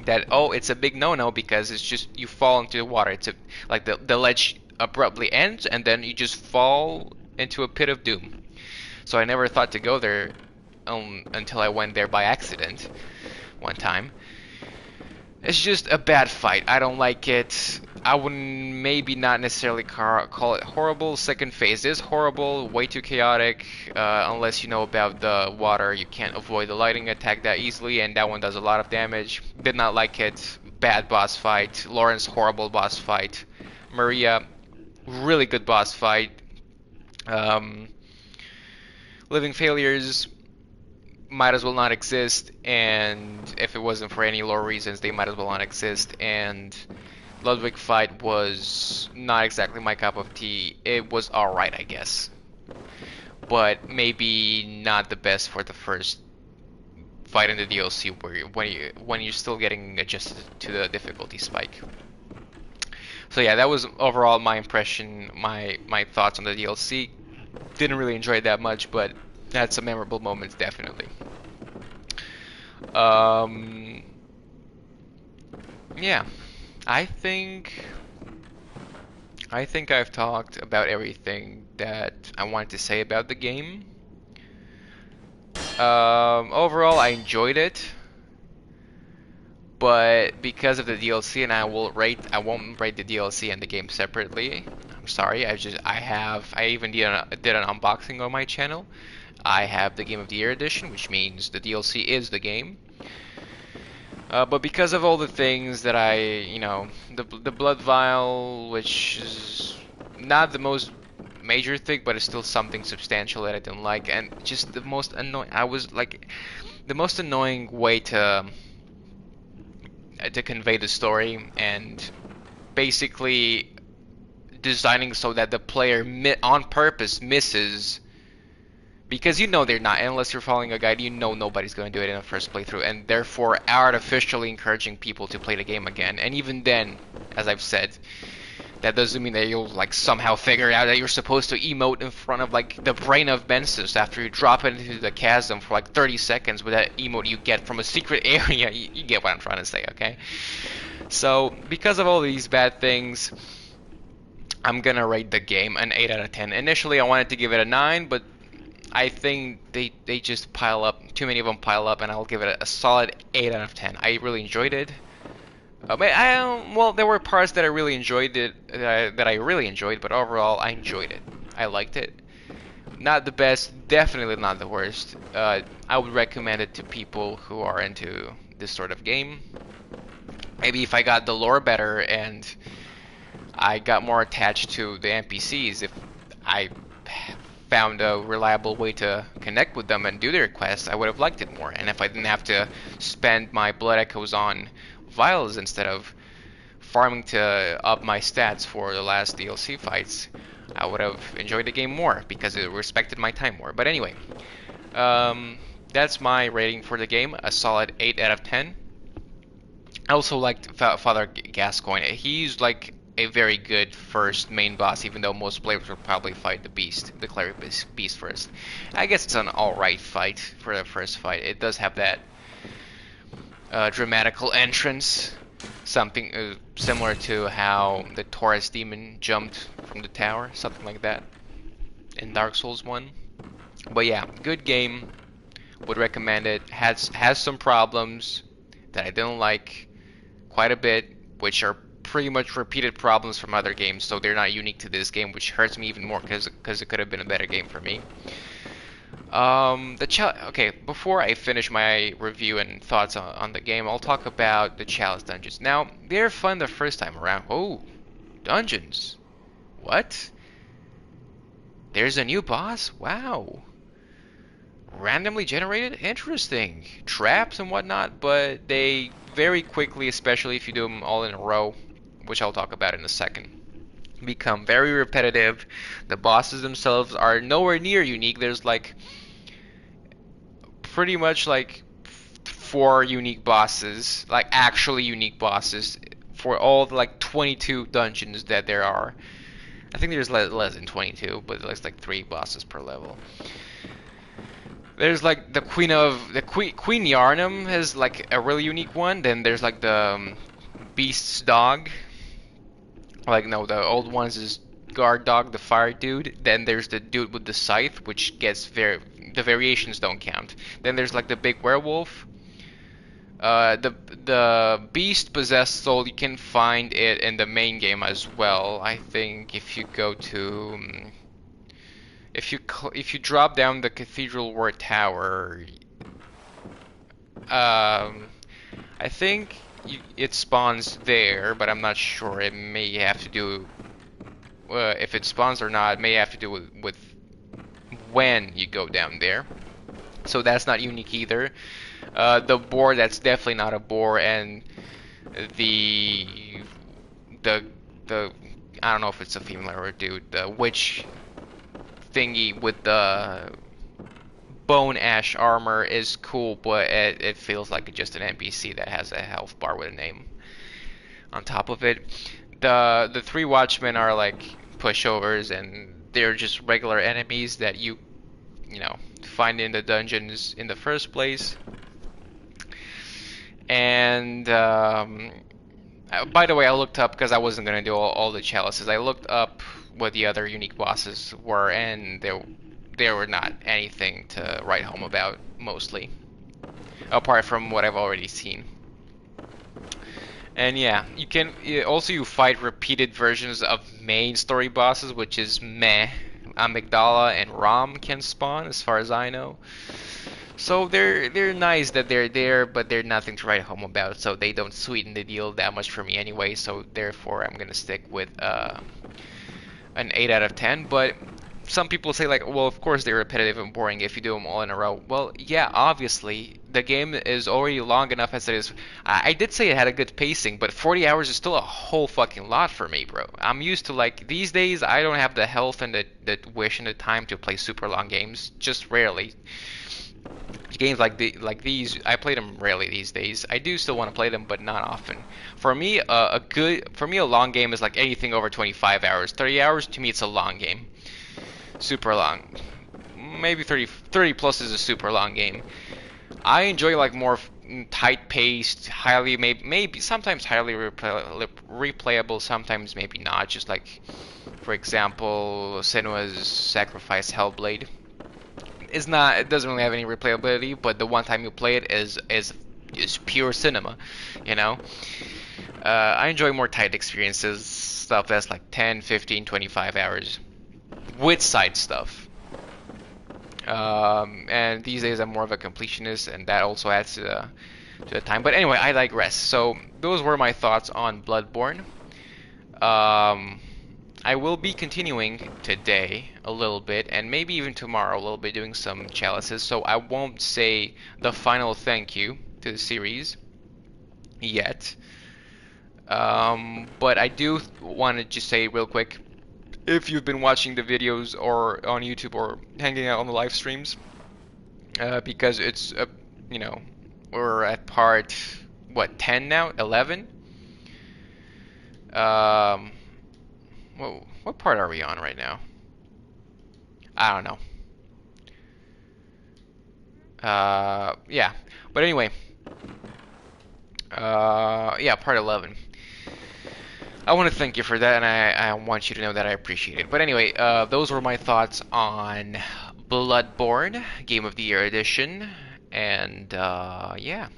that it's a big no-no because it's just you fall into the water. It's like the ledge abruptly ends and then you just fall into a pit of doom. So I never thought to go there until I went there by accident one time. It's just a bad fight. I don't like it. I wouldn't maybe not necessarily call it horrible. Second phase is horrible, way too chaotic. Unless you know about the water, you can't avoid the lightning attack that easily, and that one does a lot of damage. Did not like it. Bad boss fight. Lawrence, horrible boss fight. Maria, really good boss fight. Living Failures might as well not exist, and if it wasn't for any lore reasons, they might as well not exist. And Ludwig fight was not exactly my cup of tea. It was alright, I guess, but maybe not the best for the first fight in the DLC, when you're still getting adjusted to the difficulty spike. So yeah, that was overall my impression, my thoughts on the DLC. Didn't really enjoy it that much, but had some memorable moments, definitely. yeah, I think I've talked about everything that I wanted to say about the game. Overall, I enjoyed it, but because of the DLC, and I won't rate the DLC and the game separately. I'm sorry. I even did an unboxing on my channel. I have the Game of the Year edition, which means the DLC is the game. But because of all the things that the blood vial, which is not the most major thing, but it's still something substantial that I didn't like, and just the most annoying. I was like, the most annoying way to convey the story, and basically designing so that the player on purpose misses. Because you know they're not, unless you're following a guide, you know nobody's going to do it in the first playthrough, and therefore artificially encouraging people to play the game again. And even then, as I've said, that doesn't mean that you'll like somehow figure out that you're supposed to emote in front of like the brain of Bensis after you drop it into the chasm for like 30 seconds with that emote you get from a secret area. You get what I'm trying to say, okay? So, because of all these bad things, I'm gonna rate the game an 8 out of 10. Initially, I wanted to give it a 9, but I think they just pile up. Too many of them pile up, and I'll give it a solid 8 out of 10. I really enjoyed it. Well, there were parts that I really enjoyed that I really enjoyed, but overall, I enjoyed it. I liked it. Not the best, definitely not the worst. I would recommend it to people who are into this sort of game. Maybe if I got the lore better and I got more attached to the NPCs, if I found a reliable way to connect with them and do their quests, I would have liked it more. And if I didn't have to spend my blood echoes on vials instead of farming to up my stats for the last DLC fights, I would have enjoyed the game more because it respected my time more. But anyway, that's my rating for the game, a solid 8 out of 10. I also liked Father Gascoigne. He's like a very good first main boss, even though most players will probably fight the beast, the cleric beast first. I guess it's an alright fight for the first fight. It does have that dramatical entrance, something similar to how the Taurus demon jumped from the tower, something like that, in Dark Souls 1. But yeah, good game. Would recommend it. Has some problems that I didn't like quite a bit, which are pretty much repeated problems from other games, so they're not unique to this game, which hurts me even more because it could have been a better game for me. Okay, before I finish my review and thoughts on the game, I'll talk about the Chalice dungeons. Now, they're fun the first time around. Oh, dungeons. What? There's a new boss? Wow. Randomly generated? Interesting. Traps and whatnot, but they very quickly, especially if you do them all in a row, which I'll talk about in a second, become very repetitive. The bosses themselves are nowhere near unique. There's like pretty much like 4 unique bosses, like actually unique bosses for all the like 22 dungeons that there are. I think there's less than 22, but there's like 3 bosses per level. There's like the Queen Yarnum has like a really unique one. Then there's like the Beast's dog. Like no, the old ones is guard dog, the fire dude. Then there's the dude with the scythe, which gets the variations don't count. Then there's like the big werewolf. The beast possessed soul, you can find it in the main game as well. I think if you go to if you drop down the Cathedral Ward Tower, I think it spawns there, but I'm not sure. It may have to do if it spawns or not. It may have to do with when you go down there. So that's not unique either. The boar, that's definitely not a boar, and the I don't know if it's a female or a dude. The witch thingy with the bone ash armor is cool, but it feels like just an NPC that has a health bar with a name on top of it. The 3 watchmen are like pushovers, and they're just regular enemies that you find in the dungeons in the first place. And By the way, I looked up because I wasn't gonna do all the chalices. I looked up what the other unique bosses were, and they were not anything to write home about, mostly, apart from what I've already seen. And yeah, you fight repeated versions of main story bosses, which is meh. Amygdala and Rom can spawn, as far as I know. So they're nice that they're there, but they're nothing to write home about. So they don't sweeten the deal that much for me anyway. So therefore, I'm gonna stick with an 8 out of 10. But some people say like, well, of course they're repetitive and boring if you do them all in a row. Well, yeah, obviously the game is already long enough as it is. I did say it had a good pacing, but 40 hours is still a whole fucking lot for me, bro. I'm used to like these days I don't have the health and the wish and the time to play super long games. Just rarely. Games like these, I play them rarely these days. I do still want to play them, but not often. For me, a long game is like anything over 25 hours. 30 hours to me, it's a long game. Super long. Maybe 30 plus is a super long game. I enjoy like more tight-paced, highly maybe sometimes highly replayable, sometimes maybe not. Just like, for example, Senua's Sacrifice Hellblade. It doesn't really have any replayability, but the one time you play it is pure cinema, you know. I enjoy more tight experiences, stuff that's like 10, 15, 25 hours with side stuff. And these days I'm more of a completionist, and that also adds to the time. But anyway, I digress. So those were my thoughts on Bloodborne. I will be continuing today a little bit, and maybe even tomorrow a little bit, doing some chalices. So I won't say the final thank you to the series yet. But I do want to just say real quick, if you've been watching the videos or on YouTube or hanging out on the live streams, because it's you know, we're at part what, 10 now, 11. What part are we on right now? I don't know. Yeah. But anyway. Yeah, part 11. I want to thank you for that, and I want you to know that I appreciate it. But anyway, those were my thoughts on Bloodborne, Game of the Year edition. And, yeah.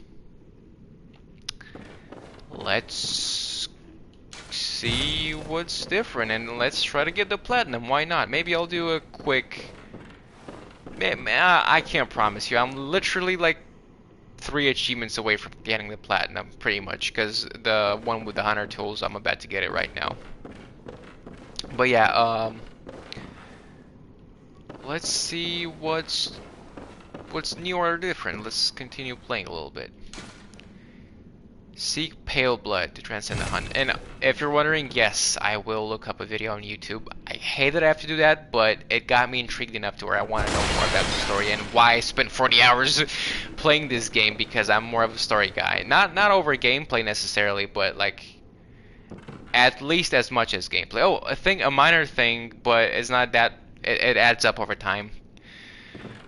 Let's see what's different, and let's try to get the platinum. Why not? Maybe I'll do a quick... I can't promise you. I'm literally like 3 achievements away from getting the platinum, pretty much, because the one with the hunter tools, I'm about to get it right now. But yeah, let's see what's new or different. Let's continue playing a little bit. Seek pale blood to transcend the hunt. And if you're wondering, yes, I will look up a video on YouTube. I hate that I have to do that, but it got me intrigued enough to where I want to know more about the story and why I spent 40 hours playing this game, because I'm more of a story guy. Not over gameplay necessarily, but like at least as much as gameplay. Oh, a minor thing, but it's not that it adds up over time.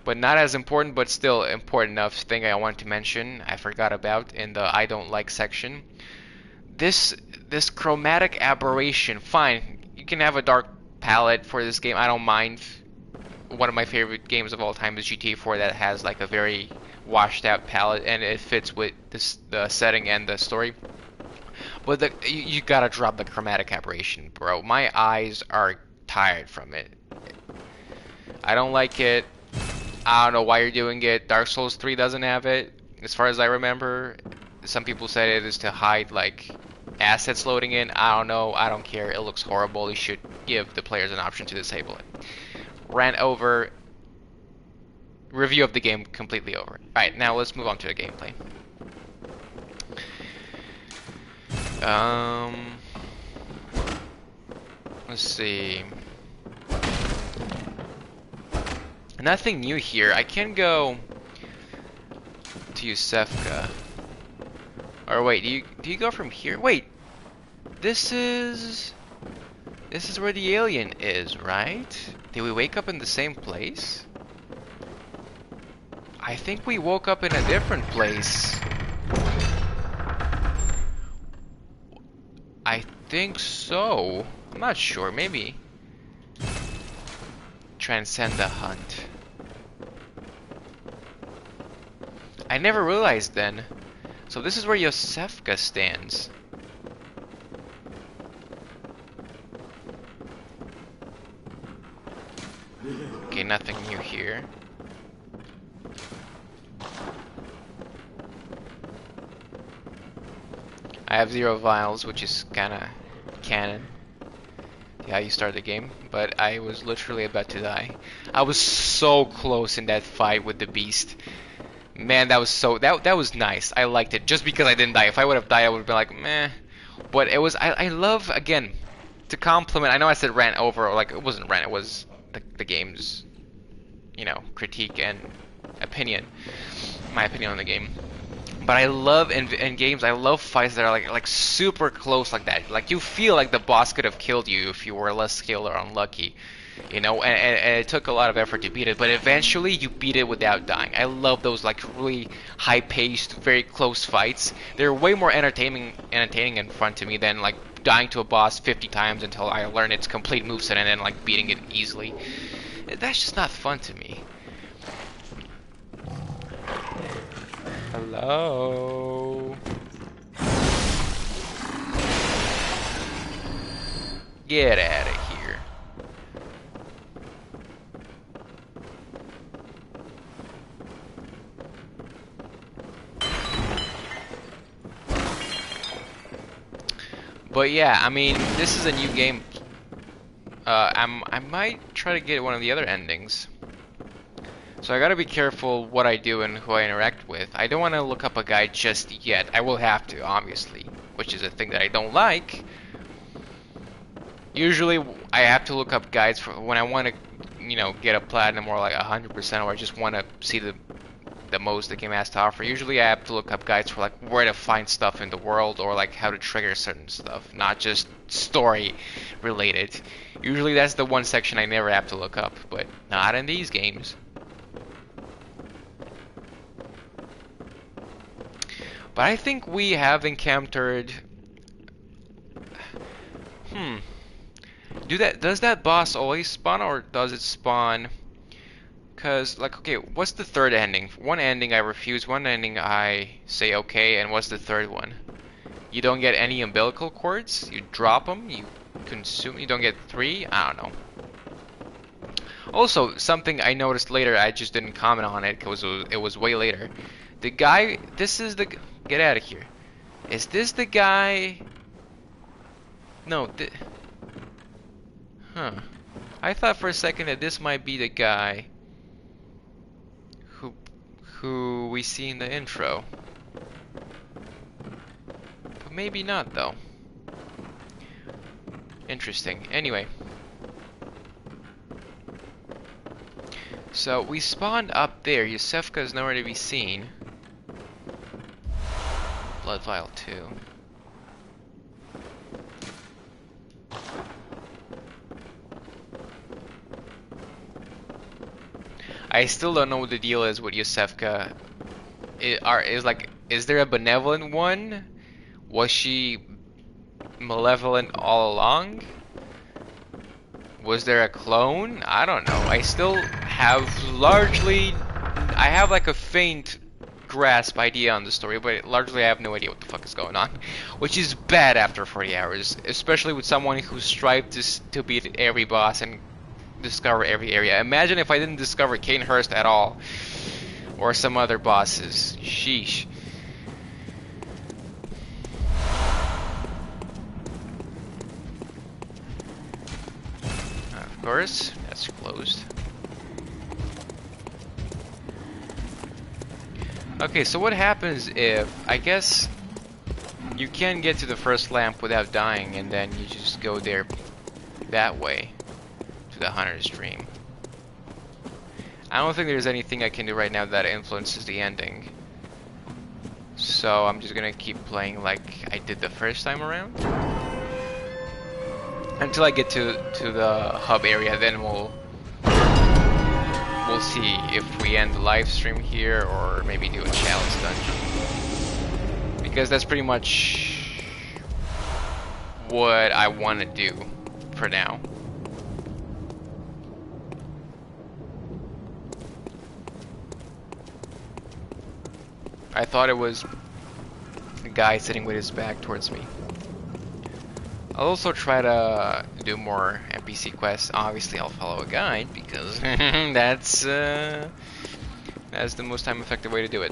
But not as important, but still important enough thing I want to mention, I forgot about in the I don't like section. This chromatic aberration, fine, you can have a dark palette for this game, I don't mind. One of my favorite games of all time is GTA 4 that has like a very washed out palette, and it fits with the setting and the story. But you gotta drop the chromatic aberration, bro. My eyes are tired from it. I don't like it. I don't know why you're doing it. Dark Souls 3 doesn't have it, as far as I remember. Some people said it is to hide like assets loading in. I don't know. I don't care. It looks horrible. You should give the players an option to disable it. Ran over. Review of the game completely over. Alright, now let's move on to the gameplay. Let's see. Nothing new here. I can go to Yusefka. Or wait, do you go from here? Wait, this is where the alien is, right? Did we wake up in the same place? I think we woke up in a different place. I think so. I'm not sure. Maybe. Transcend the hunt. I never realized then. So this is where Yosefka stands. Okay, nothing new here. I have 0 vials, which is kinda canon. Yeah, you start the game, but I was literally about to die. I was so close in that fight with the beast. Man, that was that was nice. I liked it just because I didn't die. If I would have died, I would have been like, meh. But it was I love, again, to compliment. I know I said rant over, or like it wasn't rant. It was the game's, you know, critique and opinion. My opinion on the game. But I love in games. I love fights that are like super close like that. Like you feel like the boss could have killed you if you were less skilled or unlucky, you know. And it took a lot of effort to beat it, but eventually you beat it without dying. I love those like really high-paced, very close fights. They're way more entertaining and fun to me than like dying to a boss 50 times until I learn its complete moveset and then like beating it easily. That's just not fun to me. Hello. Get out of here. But yeah, I mean, this is a new game. I might try to get one of the other endings. So I gotta be careful what I do and who I interact with. I don't want to look up a guide just yet. I will have to, obviously, which is a thing that I don't like. Usually, I have to look up guides for when I want to, you know, get a platinum or like 100%, or I just want to see the most the game has to offer. Usually, I have to look up guides for like where to find stuff in the world or like how to trigger certain stuff, not just story related. Usually, that's the one section I never have to look up, but not in these games. But I think we have encountered. Does that boss always spawn, or does it spawn? Cause like, okay, what's the third ending? One ending I refuse, one ending I say okay, and what's the third one? You don't get any umbilical cords. You drop them. You consume. You don't get 3. I don't know. Also, something I noticed later, I just didn't comment on it because it was way later. The guy. This is the. Get out of here. Is this the guy? No. Huh. I thought for a second that this might be the guy who we see in the intro. But maybe not, though. Interesting. Anyway. So we spawned up there. Yosefka is nowhere to be seen. Blood vial 2. I still don't know what the deal is with Yosefka. Is there a benevolent one? Was she malevolent all along? Was there a clone? I don't know. I still have I have like a faint grasp idea on the story, but largely I have no idea what the fuck is going on, which is bad after 40 hours, especially with someone who strived to beat every boss and discover every area. Imagine if I didn't discover Kanehurst at all, or some other bosses. Sheesh. Of course, that's closed. Okay, so what happens if, I guess, you can get to the first lamp without dying, and then you just go there that way to the Hunter's Dream. I don't think there's anything I can do right now that influences the ending. So I'm just gonna keep playing like I did the first time around. Until I get to the hub area, then we'll see if we end the live stream here or maybe do a challenge dungeon. Because that's pretty much what I want to do for now. I thought it was a guy sitting with his back towards me. I'll also try to do more NPC quests. Obviously, I'll follow a guide because that's the most time-effective way to do it.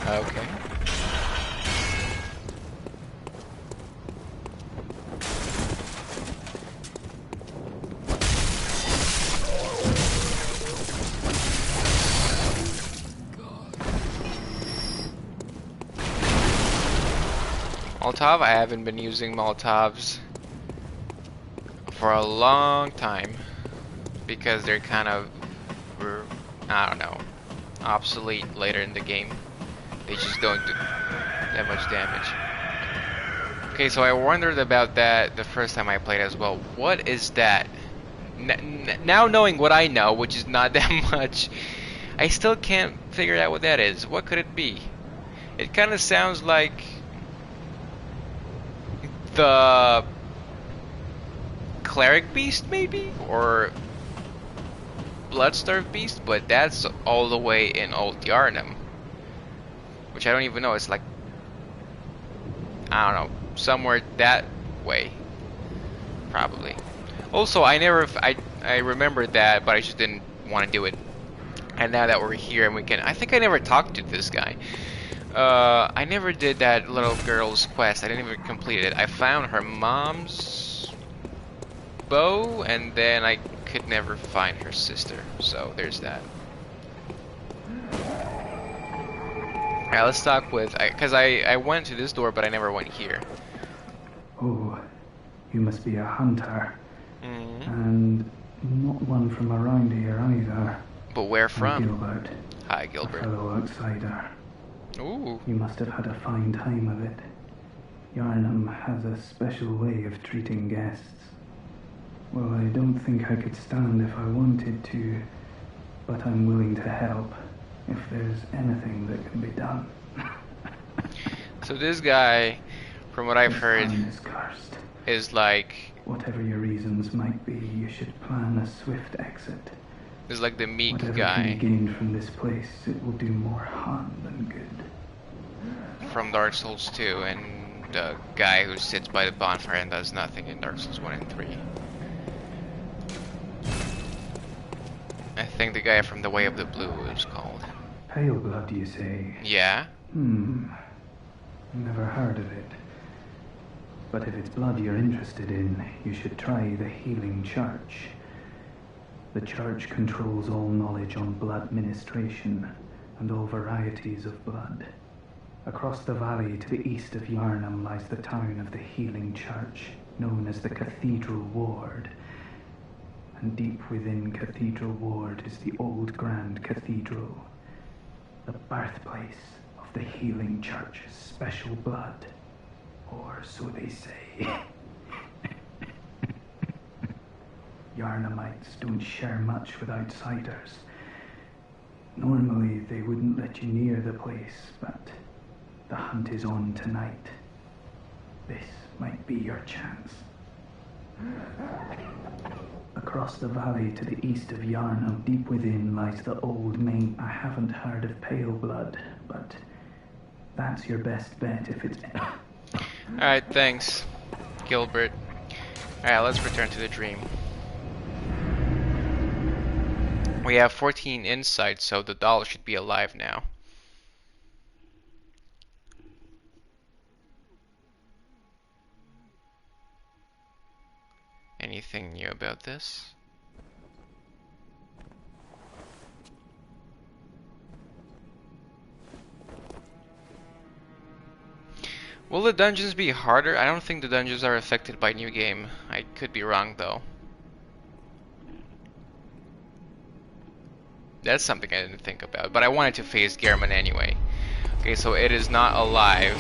Okay. Molotov, I haven't been using Molotovs for a long time because they're kind of, I don't know, obsolete later in the game. They just don't do that much damage. Okay, so I wondered about that the first time I played as well. What is that? Now knowing what I know, which is not that much, I still can't figure out what that is. What could it be? It kind of sounds like the cleric beast, maybe, or bloodstarved beast, but that's all the way in Old Yharnam, which I don't even know. It's like, I don't know, somewhere that way, probably. Also, I remembered that, but I just didn't want to do it. And now that we're here and we can, I think I never talked to this guy. I never did that little girl's quest. I didn't even complete it. I found her mom's bow, and then I could never find her sister. So there's that. Alright, let's talk with, because I went to this door, but I never went here. Oh, you must be a hunter. Mm-hmm. And not one from around here either. But where from? Gilbert. Hi, Gilbert. A fellow outsider. Ooh. You must have had a fine time of it. Yharnam has a special way of treating guests. Well, I don't think I could stand if I wanted to, but I'm willing to help if there's anything that can be done. So this guy, from what I've heard, Is cursed. is like, Whatever your reasons might be, you should plan a swift exit. is like the meek Whatever can be guy gained from this place, it will do more harm than good. from Dark Souls 2, and the guy who sits by the bonfire and does nothing in Dark Souls 1 and 3. I think the guy from The Way of the Blue is called. Pale blood, you say? Yeah? Never heard of it. But if it's blood you're interested in, you should try the Healing Church. The church controls all knowledge on blood ministration and all varieties of blood. Across the valley to the east of Yharnam lies the town of the Healing Church, known as the Cathedral Ward. And deep within Cathedral Ward is the old Grand Cathedral, the birthplace of the Healing Church's special blood, or so they say. Yharnamites don't share much with outsiders. Normally they wouldn't let you near the place, but the hunt is on tonight. This might be your chance. Across the valley to the east of Yharnam, deep within, lies the old main. I haven't heard of Pale Blood, but that's your best bet if it's... Alright, thanks, Gilbert. Alright, let's return to the dream. We have 14 insight, so the doll should be alive now. Anything new about this? Will the dungeons be harder? I don't think the dungeons are affected by new game. I could be wrong though. That's something I didn't think about, but I wanted to face Gehrman anyway. Okay, so it is not alive.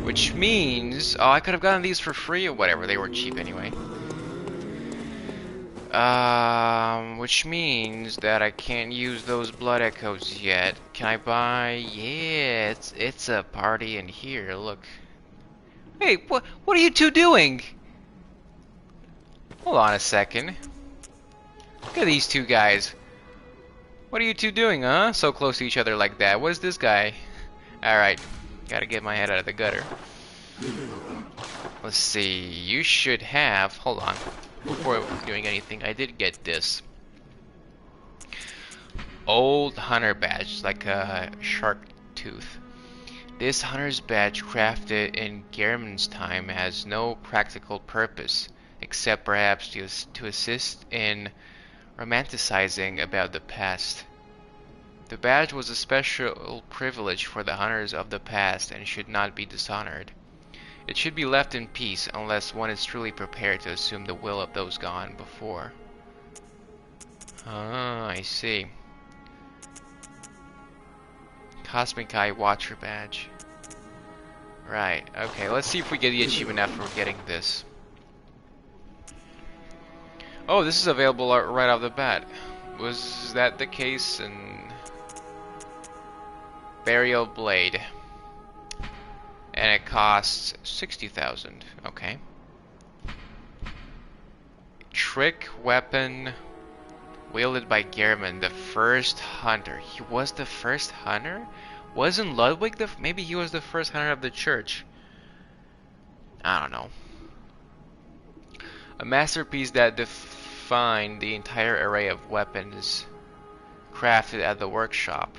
Which means, oh, I could have gotten these for free or whatever, they were cheap anyway. Which means that I can't use those blood echoes yet. Can I buy? Yeah, it's a party in here. Look. Hey, what are you two doing? Hold on a second. Look at these two guys. What are you two doing, huh? So close to each other like that. What is this guy? Alright, gotta get my head out of the gutter. Let's see, you should have... Hold on. Before doing anything, I did get this. Old hunter badge, like a shark tooth. This hunter's badge, crafted in Gehrman's time, has no practical purpose, except perhaps to assist in romanticizing about the past. The badge was a special privilege for the hunters of the past and should not be dishonored. It should be left in peace unless one is truly prepared to assume the will of those gone before. Ah, I see. Cosmic Eye Watcher badge. Right, okay, let's see if we get the achievement after getting this. Oh, this is available right off the bat. Was that the case in Burial Blade? And it costs 60,000. Okay. Trick weapon wielded by Gehrman, the first hunter. He was the first hunter? Wasn't Ludwig the... Maybe he was the first hunter of the church. I don't know. A masterpiece that defined the entire array of weapons crafted at the workshop.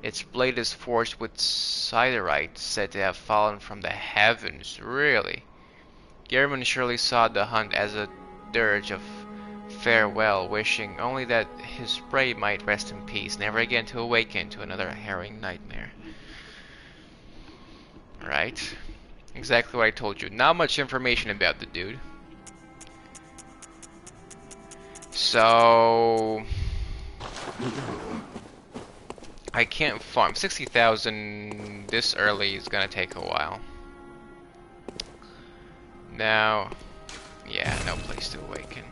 Its blade is forged with siderite, said to have fallen from the heavens. Really? Gehrman surely saw the hunt as a dirge of farewell, wishing only that his prey might rest in peace, never again to awaken to another harrowing nightmare. Right. Exactly what I told you. Not much information about the dude. So... I can't farm. 60,000 this early is gonna take a while. Now, yeah, no place to awaken.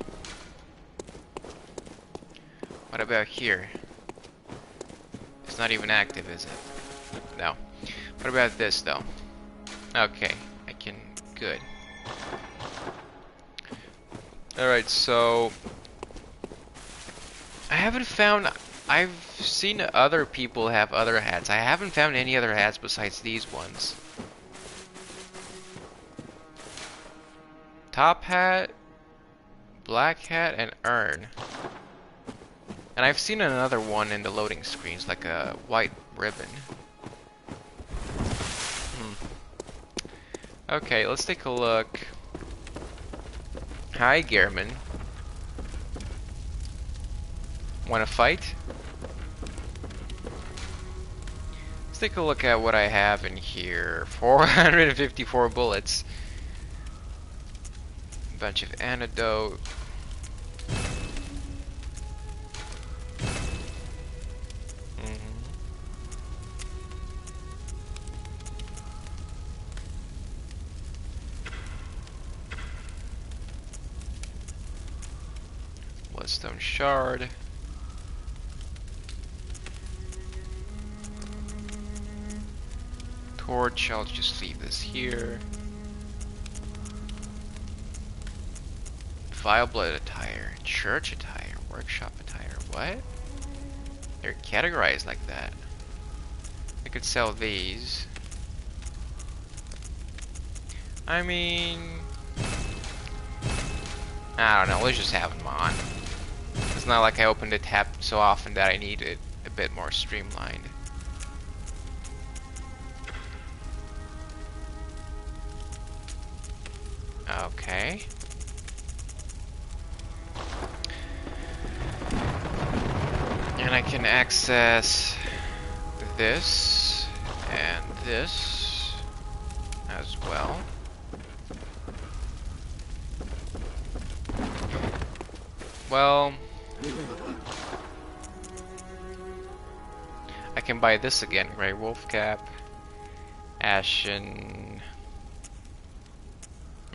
What about here? It's not even active, is it? No. What about this, though? Okay, I can... Good. Alright, so... I haven't found... I've seen other people have other hats. I haven't found any other hats besides these ones. Top hat, black hat, and urn. And I've seen another one in the loading screens, like a white ribbon. Okay, let's take a look. Hi, Gehrman. Wanna fight? Let's take a look at what I have in here. 454 bullets. A bunch of antidote. Bloodstone shard. Torch, I'll just leave this here. Vile blood attire, church attire, workshop attire. What? They're categorized like that. I could sell these. I mean, I don't know, let's just have them on. It's not like I opened the tab so often that I need it a bit more streamlined. Okay. And I can access this and this as well. Well, I can buy this again, Grey Wolf Cap, Ashen.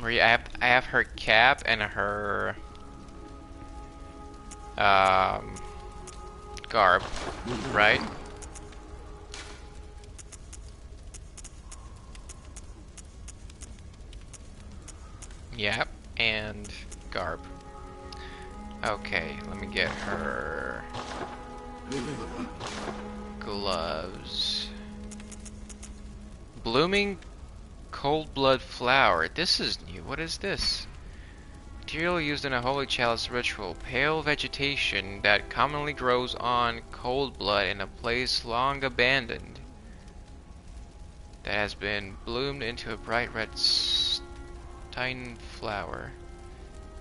I have her cap and her um, garb, right? Yep, and garb. Okay, let me get her gloves. Blooming cold blood flower. This is new. What is this? Material used in a holy chalice ritual. Pale vegetation that commonly grows on cold blood in a place long abandoned. That has been bloomed into a bright red stein flower.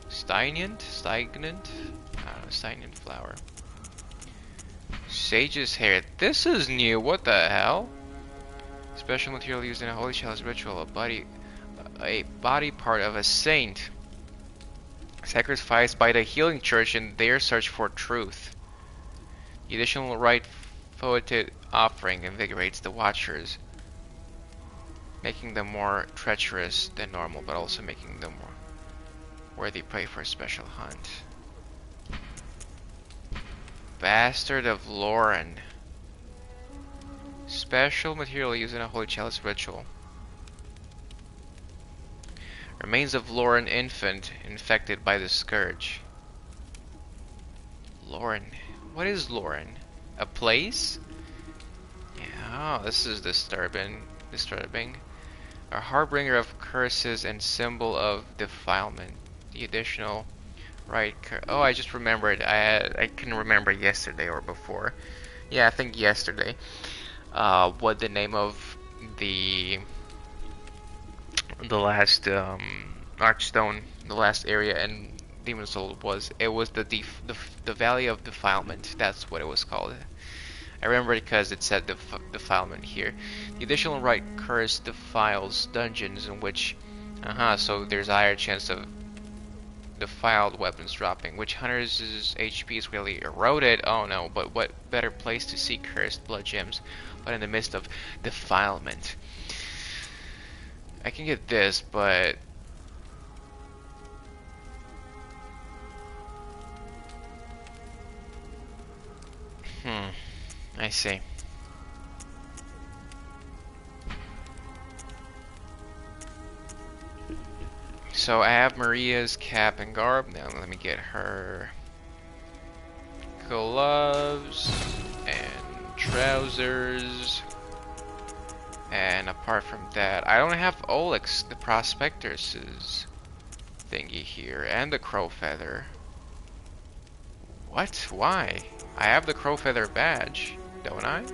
Stagnant? Stagnant? I don't know, stagnant flower. Sage's hair. This is new. What the hell? Special material used in a holy chalice ritual. A body part of a saint. Sacrificed by the healing church in their search for truth. The additional rite poeted offering invigorates the watchers, making them more treacherous than normal, but also making them more worthy prey for a special hunt. Bastard of Lauren. Special material used in a holy chalice ritual. Remains of Lauren infant infected by the scourge. Lauren. What is Lauren? A place? Yeah, oh, this is disturbing. A harbinger of curses and symbol of defilement. The additional right. Oh, I just remembered. I can remember yesterday or before. Yeah, I think yesterday. What the name of the last Archstone, the last area in Demon Soul was. It was the Valley of Defilement. That's what it was called. I remember it because it said defilement here. The additional right curse defiles dungeons in which, so there's a higher chance of defiled weapons dropping. Witch hunters' HP is really eroded. Oh no, but what better place to seek cursed blood gems but in the midst of defilement? I can get this, but I see. So I have Maria's cap and garb. Now let me get her gloves and trousers. And apart from that, I don't have Olex, the Prospector's thingy here, and the Crow Feather. What? Why? I have the Crow Feather badge, don't I?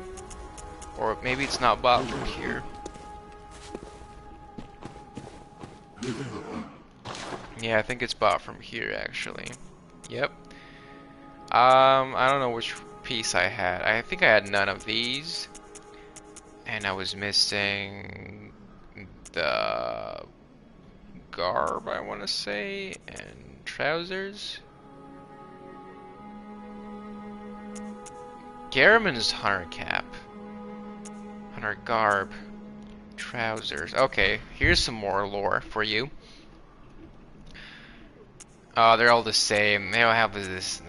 Or maybe it's not bought from here. Yeah, I think it's bought from here actually. Yep. I don't know which piece I had. I think I had none of these. And I was missing the garb, I want to say, and trousers. Garamond's hunter cap. Hunter garb. Trousers. Okay, here's some more lore for you. Oh, they're all the same. They all have this.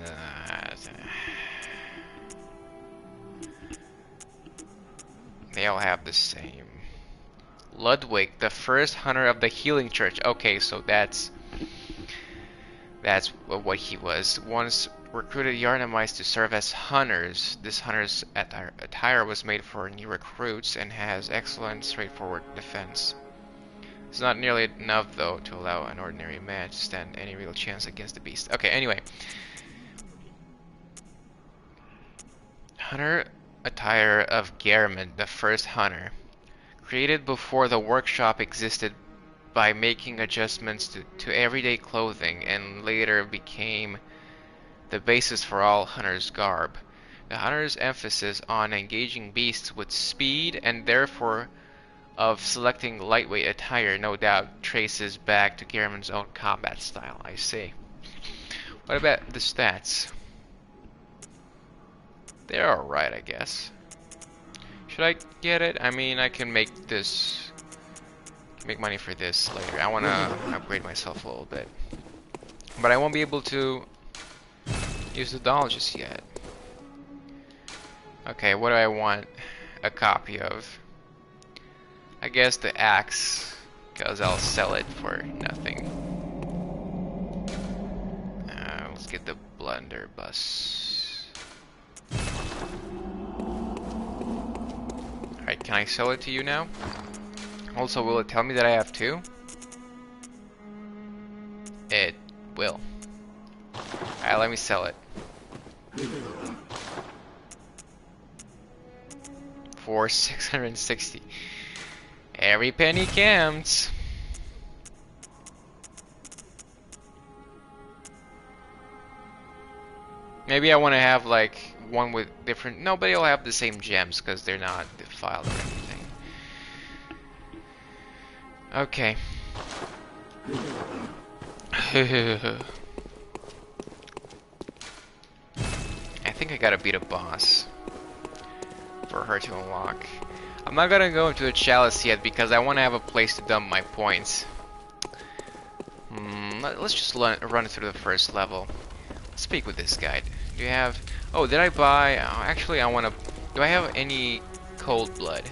They all have the same. Ludwig, the first hunter of the healing church. Okay, so that's what he was. Once recruited Yarnamites to serve as hunters. This hunter's attire was made for new recruits and has excellent straightforward defense. It's not nearly enough though to allow an ordinary man to stand any real chance against the beast. Okay, anyway. Hunter attire of Garamond, the first hunter. Created before the workshop existed by making adjustments to everyday clothing and later became the basis for all hunters' garb. The hunter's emphasis on engaging beasts with speed and therefore of selecting lightweight attire no doubt traces back to Garamond's own combat style. I see. What about the stats? They're alright, I guess. Should I get it? I mean, I can make this... make money for this later. I want to upgrade myself a little bit. But I won't be able to use the doll just yet. Okay, what do I want a copy of? I guess the axe, because I'll sell it for nothing. Let's get the blunderbuss. Alright, can I sell it to you now? Also, will it tell me that I have two? It will. Alright, let me sell it. For 660. Every penny counts. Maybe I want to have like one with different. Nobody will have the same gems because they're not defiled or anything. Okay. I think I gotta beat a boss for her to unlock. I'm not gonna go into a chalice yet because I want to have a place to dump my points. Let's just run through the first level. Let's speak with this guy. Do you have... Oh, did I buy... actually, I want to... Do I have any cold blood?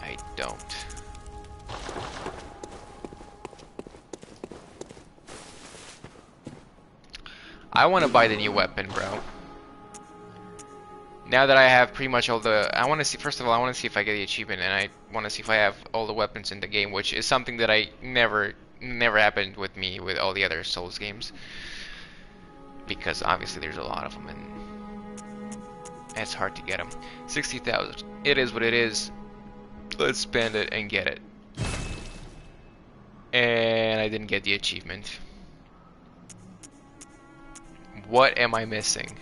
I don't. I want to buy the new weapon, bro. Now that I have pretty much all the... I want to see... First of all, I want to see if I get the achievement, and I want to see if I have all the weapons in the game, which is something that I never happened with me with all the other Souls games. Because obviously there's a lot of them, and it's hard to get them. 60,000. It is what it is. Let's spend it and get it. And I didn't get the achievement. What am I missing?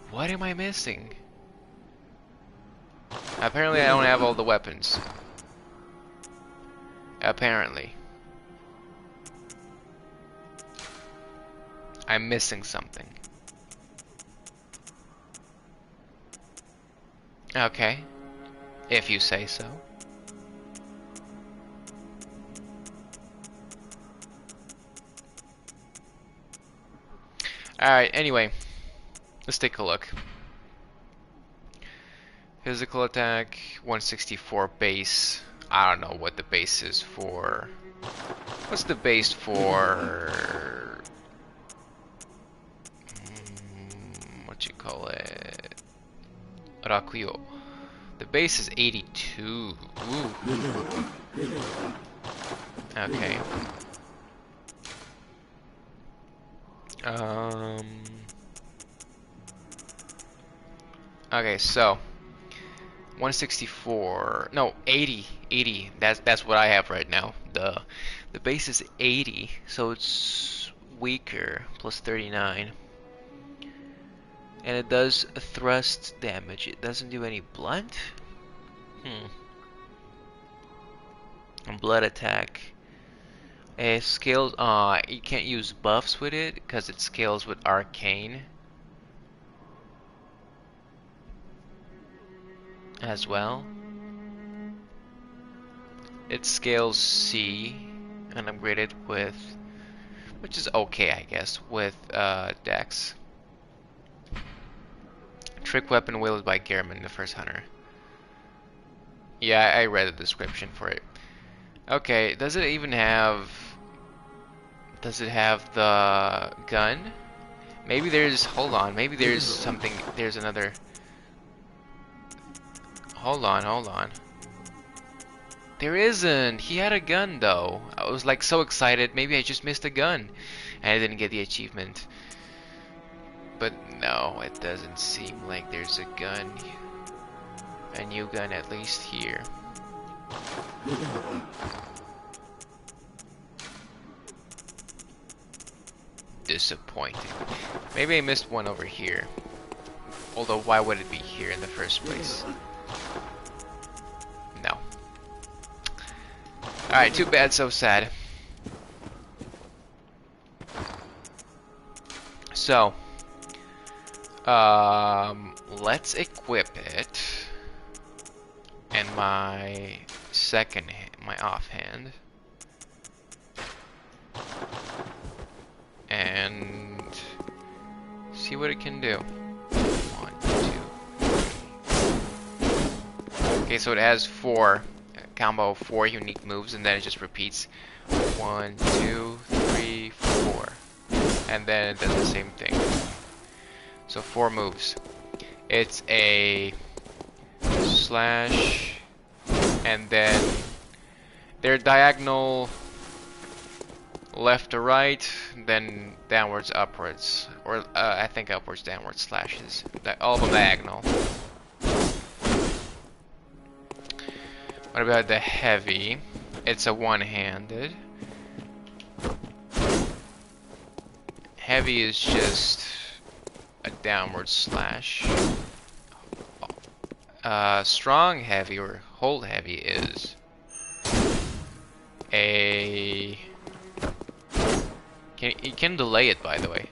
What am I missing? Apparently I don't have all the weapons. Apparently. I'm missing something. Okay. If you say so. Alright, anyway. Let's take a look. Physical attack, 164 base. I don't know what the base is for. What's the base for? What you call it? Rakuyo. The base is 82. Ooh. Okay. Okay, so 164. No, 80. 80. That's what I have right now. The base is 80, so it's weaker. Plus 39. And it does thrust damage. It doesn't do any blunt? And blood attack. It scales. You can't use buffs with it because it scales with arcane as well. It scales C and upgraded with, which is okay, I guess, with Dex. Trick weapon wielded by Gehrman, the first hunter. Yeah, I read the description for it. Okay, does it even have... Does it have the gun? Maybe there's... Hold on, maybe there's something... There's another... Hold on. There isn't! He had a gun, though. I was like so excited, maybe I just missed a gun. And I didn't get the achievement. But no, it doesn't seem like there's a gun. A new gun, at least here. Disappointing. Maybe I missed one over here. Although, why would it be here in the first place? No. Alright, too bad, so sad. So, let's equip it. And my second hand, my offhand. and see what it can do. 1, 2. Okay, so it has 4 combo of 4 unique moves, and then it just repeats 1, 2, 3, 4, and then it does the same thing. So 4 moves. It's a slash, and then they're diagonal left to right, then downwards, upwards, or I think upwards, downwards slashes. All of them diagonal. What about the heavy? It's a one-handed. Heavy is just a downward slash. Strong heavy or hold heavy is a... You can delay it, by the way.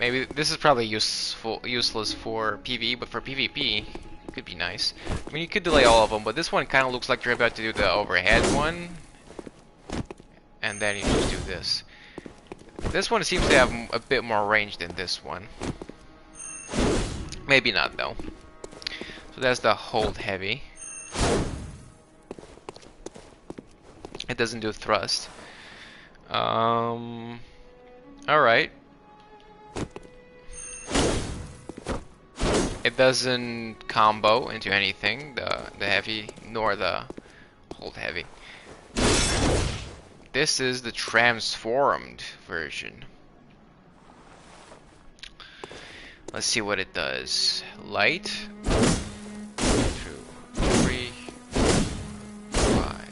Maybe this is probably useless for PvE, but for PvP, it could be nice. I mean, you could delay all of them, but this one kind of looks like you're about to do the overhead one, and then you just do this. This one seems to have a bit more range than this one. Maybe not, though. So that's the hold heavy. It doesn't do thrust. Alright. It doesn't combo into anything, the heavy, nor the hold heavy. This is the transformed version. Let's see what it does. Light. 2, 3, 5.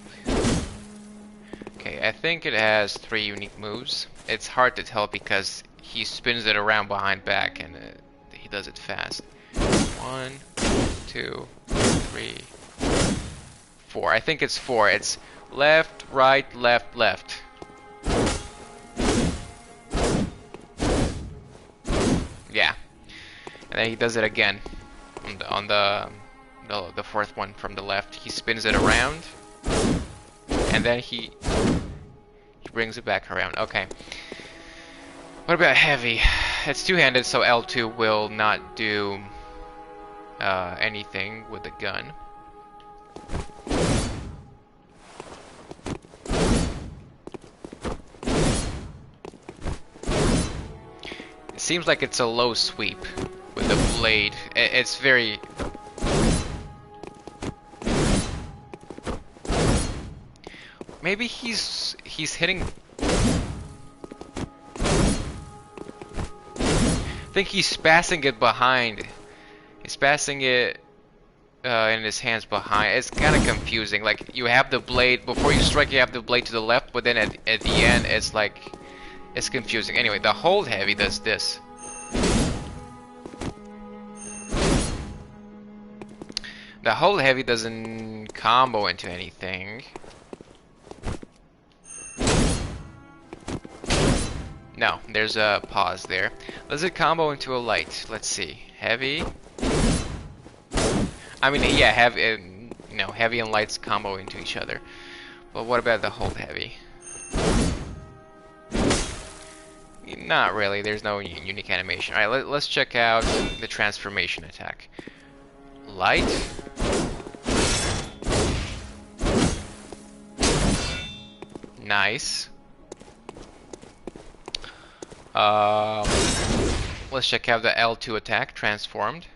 Okay, I think it has 3 unique moves. It's hard to tell because he spins it around behind back and he does it fast. 1, 2, 3, 4. I think it's 4. It's left, right, left, left. Yeah. And then he does it again on the 4th one from the left. He spins it around, and then he brings it back around. Okay. What about heavy? It's two-handed, so L2 will not do anything with the gun. It seems like it's a low sweep with the blade. It's very... Maybe he's hitting... I think he's spassing it behind. He's passing it in his hands behind. It's kind of confusing. Like, you have the blade, before you strike you have the blade to the left, but then at the end it's like, it's confusing. Anyway, the hold heavy does this. The hold heavy doesn't combo into anything. No, there's a pause there. Does it combo into a light? Let's see. Heavy. I mean, yeah, heavy. Heavy and lights combo into each other. But what about the hold heavy? Not really. There's no unique animation. All right, let's check out the transformation attack. Light. Nice. Let's check out the L2 attack, transformed.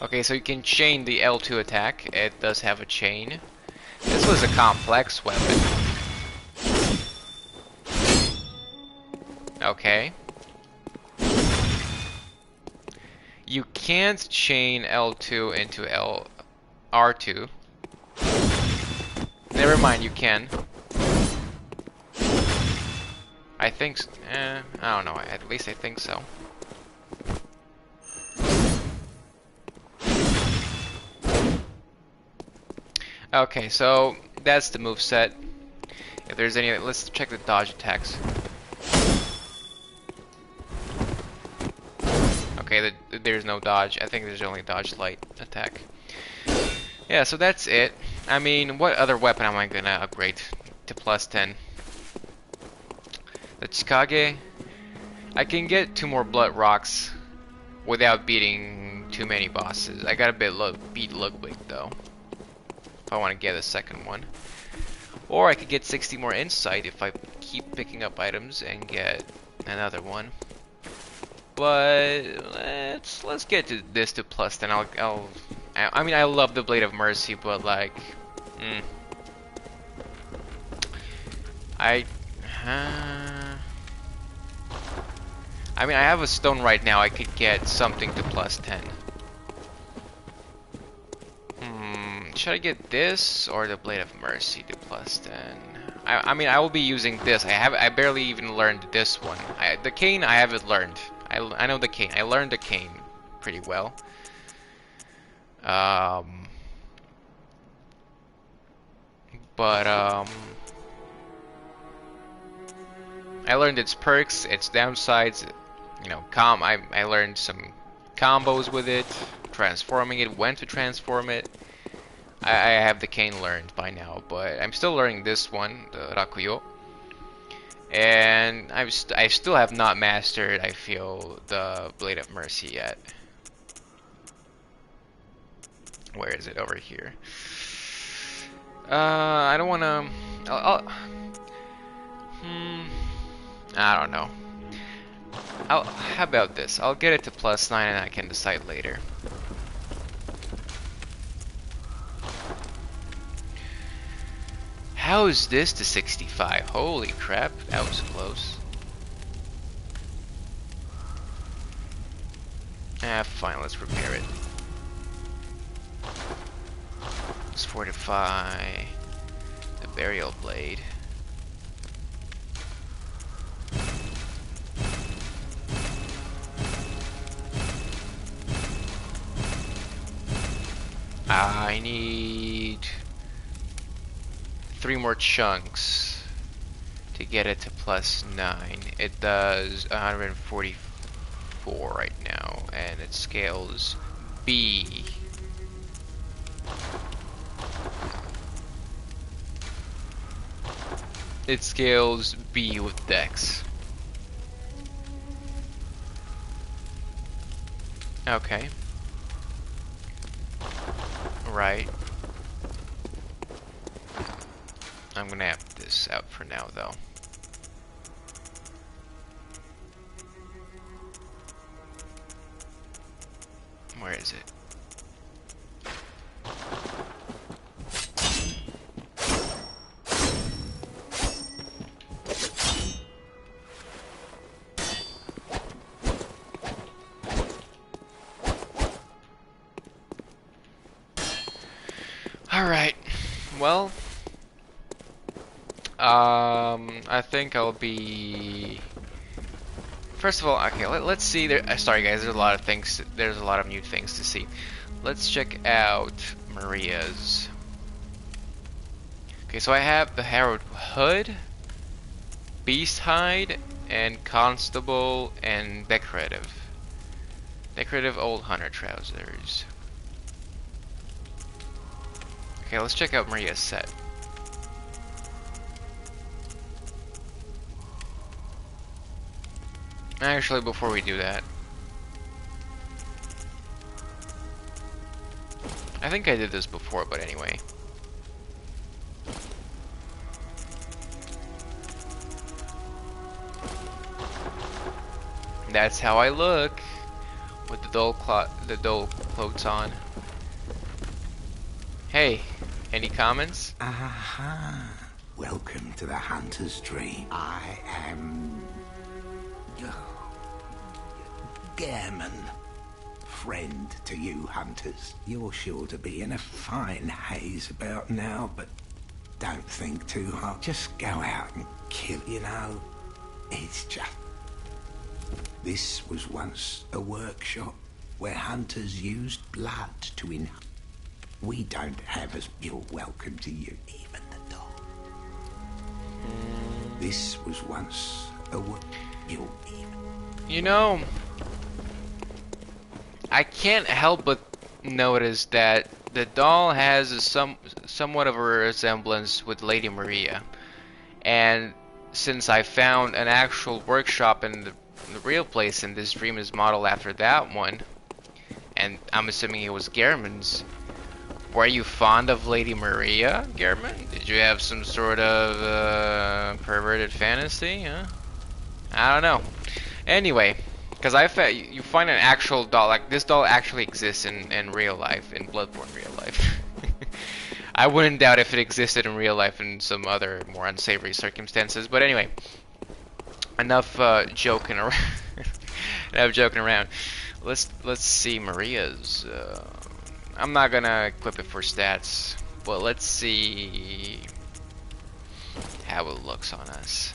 Okay, so you can chain the L2 attack. It does have a chain. This was a complex weapon. Okay. You can't chain L2 into R2. Never mind, you can. I think, I don't know, at least I think so. Okay, so that's the moveset. If there's any, let's check the dodge attacks. Okay, there's no dodge. I think there's only dodge light attack. Yeah, so that's it. I mean, what other weapon am I gonna upgrade to plus 10? The Chikage? I can get 2 more blood rocks without beating too many bosses. I gotta beat Ludwig though, if I want to get a second one. Or I could get 60 more insight if I keep picking up items and get another one. But let's get to this to plus 10. I mean, I love the Blade of Mercy, but like, I mean, I have a stone right now. I could get something to plus 10. Should I get this or the Blade of Mercy to plus 10? I mean, I will be using this. I barely even learned this one. The cane I haven't learned. I know the cane. I learned the cane pretty well. I learned its perks, its downsides. You know, I learned some combos with it, transforming it, when to transform it. I have the cane learned by now, but I'm still learning this one, the Rakuyo. And I still have not mastered, I feel, the Blade of Mercy yet. Where is it? Over here. I don't wanna... I don't know. How about this? I'll get it to plus 9 and I can decide later. How is this to 65? Holy crap, that was close. Fine, let's repair it. Let's fortify the burial blade. I need 3 more chunks to get it to plus 9. It does 144 right now, and it scales B. It scales B with Dex. Okay. Right. I'm gonna have this out for now, though. Where is it? Alright, well, I think I'll be... First of all, okay, let's see, sorry guys, there's a lot of new things to see. Let's check out Maria's. Okay, so I have the Harrowed Hood, Beast Hide, and Constable, and Decorative. Decorative Old Hunter Trousers. Okay, let's check out Maria's set. Actually, before we do that, I think I did this before, but anyway. That's how I look with the dull clothes on. Hey, any comments? Aha! Welcome to the Hunter's Dream. I am... Gairman. Friend to you, hunters. You're sure to be in a fine haze about now, but don't think too hard. Just go out and kill, you know. It's just... This was once a workshop where hunters used blood to inhale. We don't have as... You're welcome to you, even the dog. This was once a work... You're even... You know, I can't help but notice that the doll has somewhat of a resemblance with Lady Maria, and since I found an actual workshop in the real place, and this dream is modeled after that one, and I'm assuming it was Gehrman's. Were you fond of Lady Maria, Gehrman? Did you have some sort of perverted fantasy? Huh? I don't know. Anyway, because you find an actual doll, like this doll actually exists in real life, in Bloodborne real life. I wouldn't doubt if it existed in real life in some other more unsavory circumstances. But anyway, enough joking around. Enough joking around. Let's see Maria's. I'm not gonna equip it for stats, but let's see how it looks on us.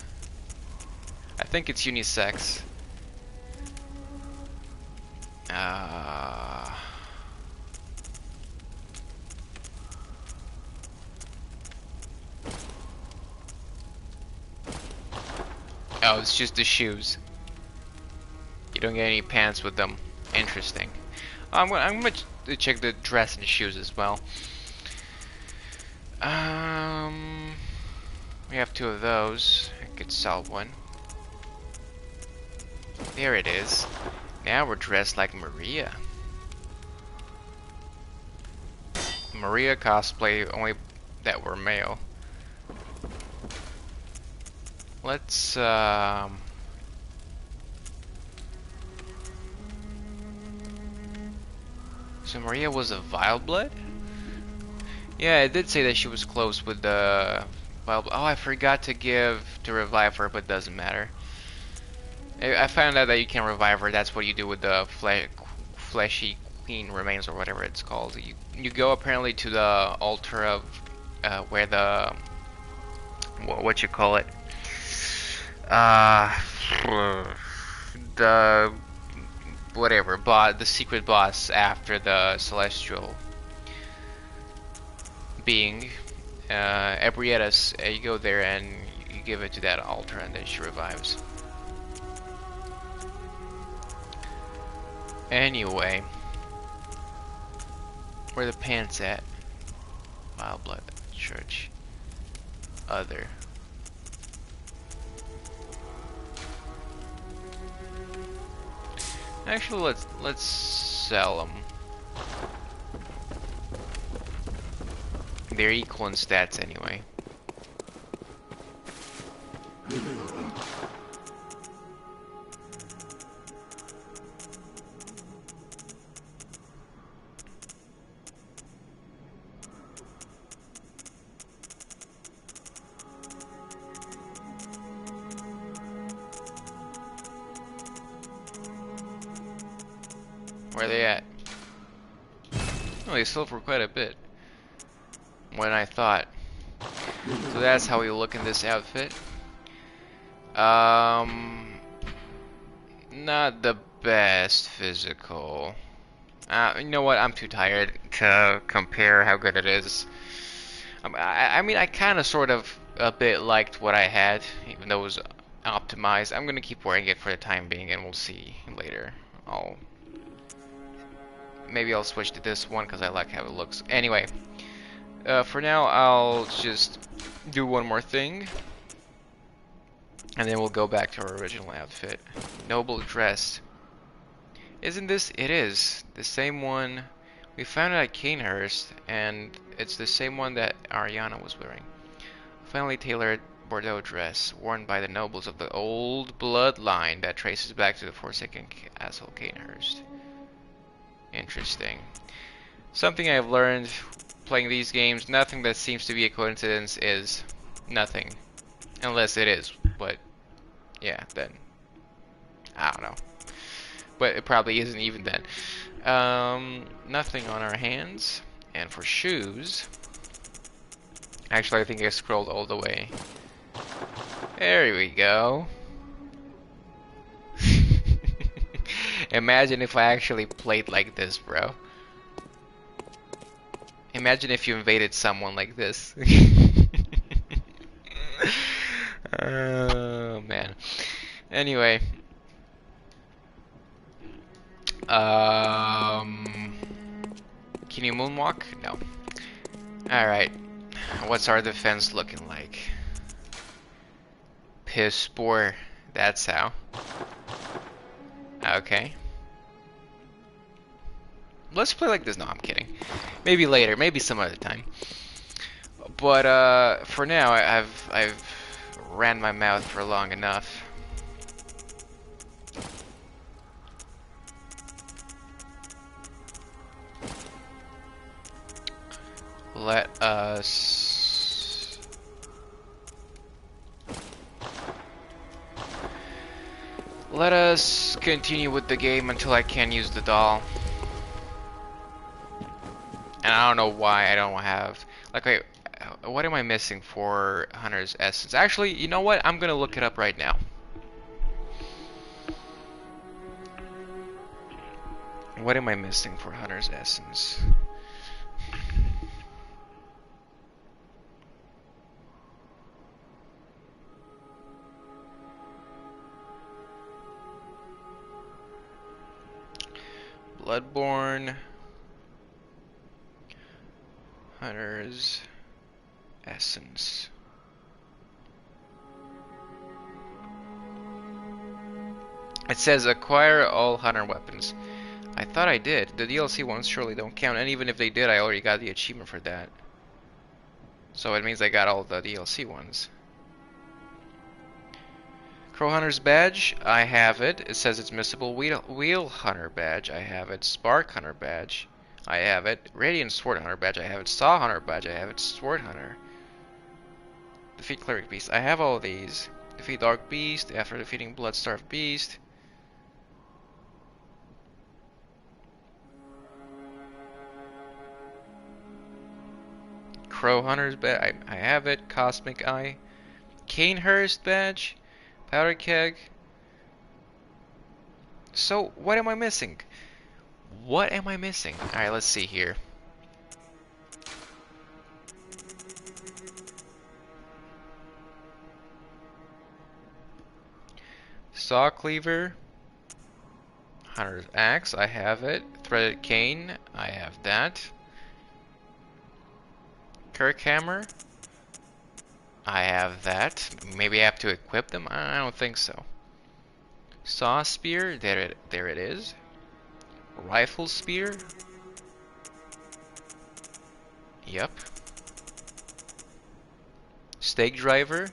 I think it's unisex. Oh, it's just the shoes. You don't get any pants with them. Interesting. I'm gonna check the dress and shoes as well. We have two of those. I could sell one. There it is. Now we're dressed like Maria. Maria cosplay, only that we're male. Let's So Maria was a vile blood? Yeah, it did say that she was close with the vile. Oh, I forgot to revive her, but doesn't matter. I found out that you can revive her. That's what you do with the fleshy queen remains, or whatever it's called. You go apparently to the altar of where the what you call it, the whatever the secret boss after the celestial being, Ebrietas. You go there and you give it to that altar, and then she revives. Anyway, where the pants at? Wild Blood Church. Other. Actually, let's sell them. They're equal in stats anyway. Where are they at? Oh, they sold for quite a bit. More than I thought. So that's how we look in this outfit. Not the best physical. You know what? I'm too tired to compare how good it is. I mean, I kind of sort of a bit liked what I had, even though it was optimized. I'm gonna keep wearing it for the time being, and we'll see later. Maybe I'll switch to this one because I like how it looks. Anyway, for now I'll just do one more thing, and then we'll go back to our original outfit. Noble dress. Isn't this? It is the same one we found it at Canehurst, and it's the same one that Ariana was wearing. Finely tailored Bordeaux dress worn by the nobles of the old bloodline that traces back to the Forsaken Castle Canehurst. Interesting. Something I've learned playing these games, nothing that seems to be a coincidence is nothing. Unless it is, but yeah, then I don't know. But it probably isn't even then. Nothing on our hands. And for shoes, actually I think I scrolled all the way. There we go. Imagine if I actually played like this, bro. Imagine if you invaded someone like this. Oh man. Anyway. Can Can you moonwalk? No. Alright. What's our defense looking like? Piss poor. That's how. Okay. Let's play like this. No, I'm kidding. Maybe later. Maybe some other time. But for now, I've ran my mouth for long enough. Let us continue with the game until I can use the doll. And I don't know why I don't have, like, wait, what am I missing for Hunter's Essence? Actually, you know what? I'm gonna look it up right now. What am I missing for Hunter's Essence? Bloodborne, Hunter's Essence. It says acquire all Hunter weapons. I thought I did. The DLC ones surely don't count, and even if they did, I already got the achievement for that. So it means I got all the DLC ones. Crow Hunter's badge, I have it. It says it's missable. Wheel Hunter badge, I have it. Spark Hunter badge, I have it. Radiant Sword Hunter badge, I have it. Saw Hunter badge, I have it. Sword Hunter. Defeat Cleric Beast, I have all these. Defeat Dark Beast after defeating Bloodstarved Beast. Crow Hunter's badge, I have it. Cosmic Eye. Canehurst badge. Powder Keg. So, what am I missing? What am I missing? Alright, let's see here. Saw Cleaver. Hunter's Axe, I have it. Threaded Cane, I have that. Kirk Hammer, I have that. Maybe I have to equip them? I don't think so. Saw Spear, there it is. Rifle Spear. Yep. Stake Driver.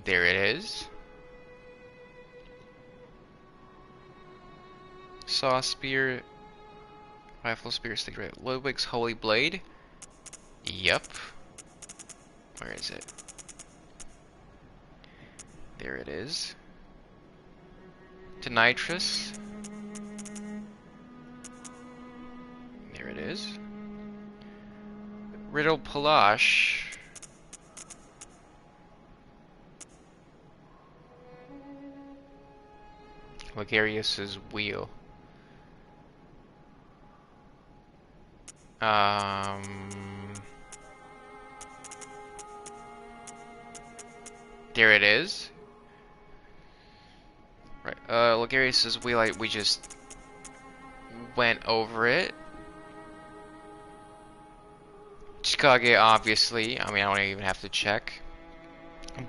There it is. Saw Spear. Rifle Spear, Stake Driver. Ludwig's Holy Blade. Yep. Where is it? There it is. Denitrus. There it is. Riddle Palash. Ligarius's Wheel. There it is. Right, Ligarius's Wheel, we just went over it. Chikage, obviously. I mean, I don't even have to check.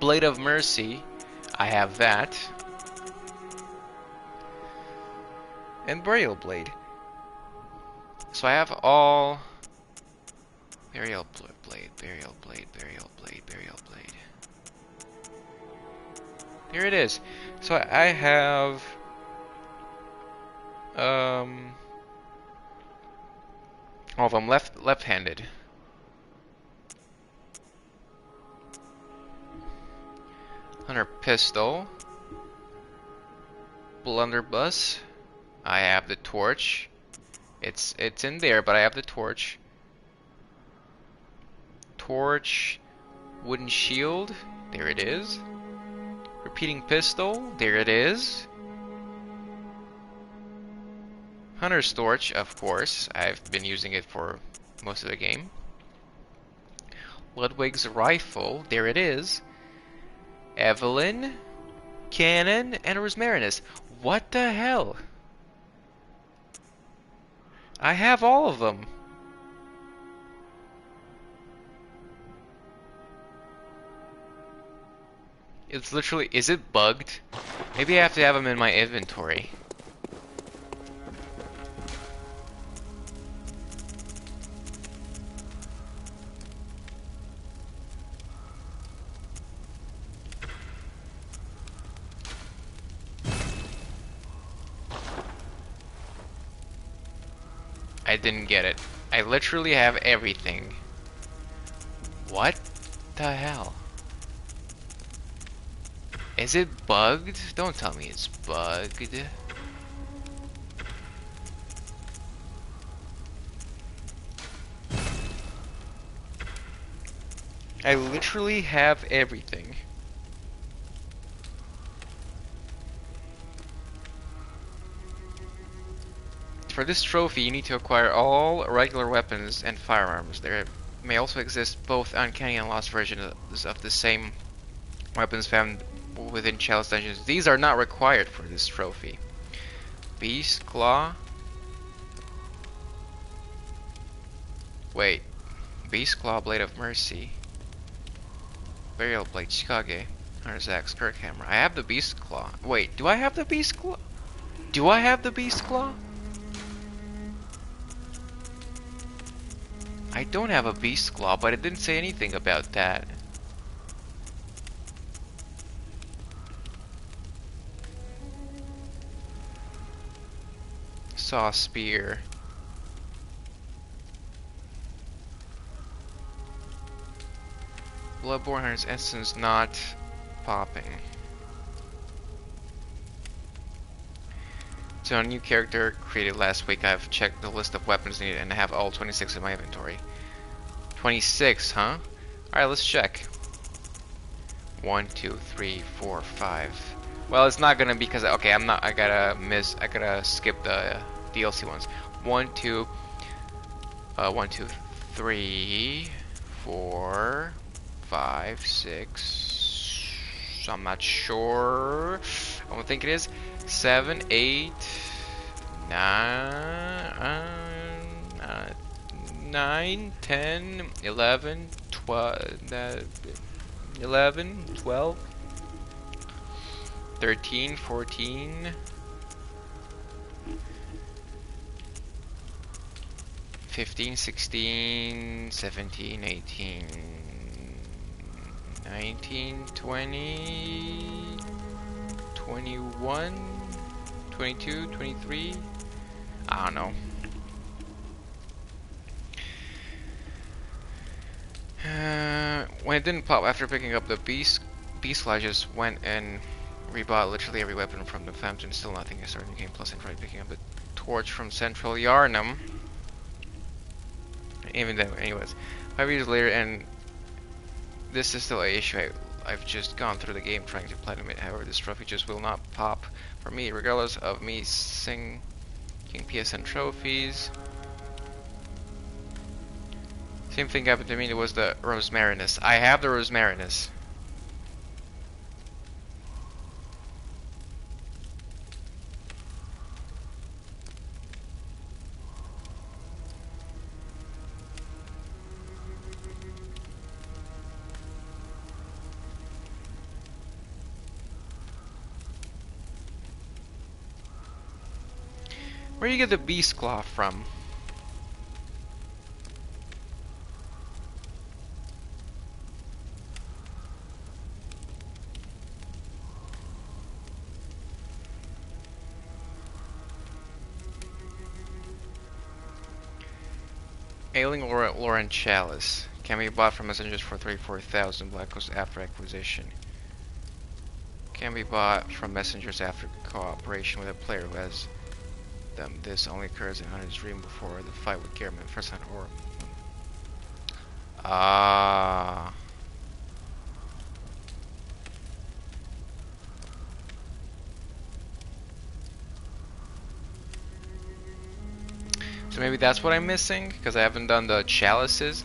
Blade of Mercy, I have that. And Burial Blade. So I have all... Burial Blade, Burial Blade, Burial Blade, Burial Blade. Here it is. So I have... all of them left-handed. Hunter Pistol. Blunderbuss. I have the torch. It's in there, but I have the torch. Torch. Wooden shield. There it is. Repeating pistol. There it is. Hunter's torch, of course. I've been using it for most of the game. Ludwig's rifle. There it is. Evelyn. Cannon. And Rosmarinus. What the hell? I have all of them. It's literally, is it bugged? Maybe I have to have them in my inventory. I didn't get it. I literally have everything. What the hell? Is it bugged? Don't tell me it's bugged. I literally have everything. For this trophy, you need to acquire all regular weapons and firearms. There may also exist both uncanny and lost versions of the same weapons found within Chalice dungeons. These are not required for this trophy. Beast Claw. Wait. Beast Claw, Blade of Mercy. Burial Blade, Chikage. Hunter's Axe, Kirkhammer. I have the Beast Claw. Wait, do I have the Beast Claw? Do I have the Beast Claw? I don't have a Beast Claw, but it didn't say anything about that. Saw Spear. Bloodborne Hunter's Essence not popping. So a new character created last week. I've checked the list of weapons needed and I have all 26 in my inventory. 26, huh? Alright, let's check. 1, 2, 3, 4, 5. Well, it's not gonna be because okay, I gotta skip the DLC ones. 1, 2, 1, 2, 3, 4, 5, 6. I'm not sure. I don't think it is. 7, 8, 9, 10, 11, 12, 13, 14, 15, 16, 17, 18, 19, 20, 21, 22, 23. I don't know. When it didn't pop after picking up the beast I just went and rebought literally every weapon from the fountain. Still nothing. I started the game plus and tried picking up a torch from Central Yarnum. Even then, anyways, 5 years later, and this is still an issue. I've just gone through the game trying to platinum it. However, this trophy just will not pop for me, regardless of me singing PSN trophies. Same thing happened to me. It was the Rosmarinus. I have the Rosmarinus. Where do you get the Beast Claw from? Ailing Lauren Chalice can be bought from messengers for 34,000 Black Coast after acquisition. Can be bought from messengers after cooperation with a player who has them. This only occurs in Hunter's Dream before the fight with Gehrman, first hunt or. Ah. So maybe that's what I'm missing, because I haven't done the chalices.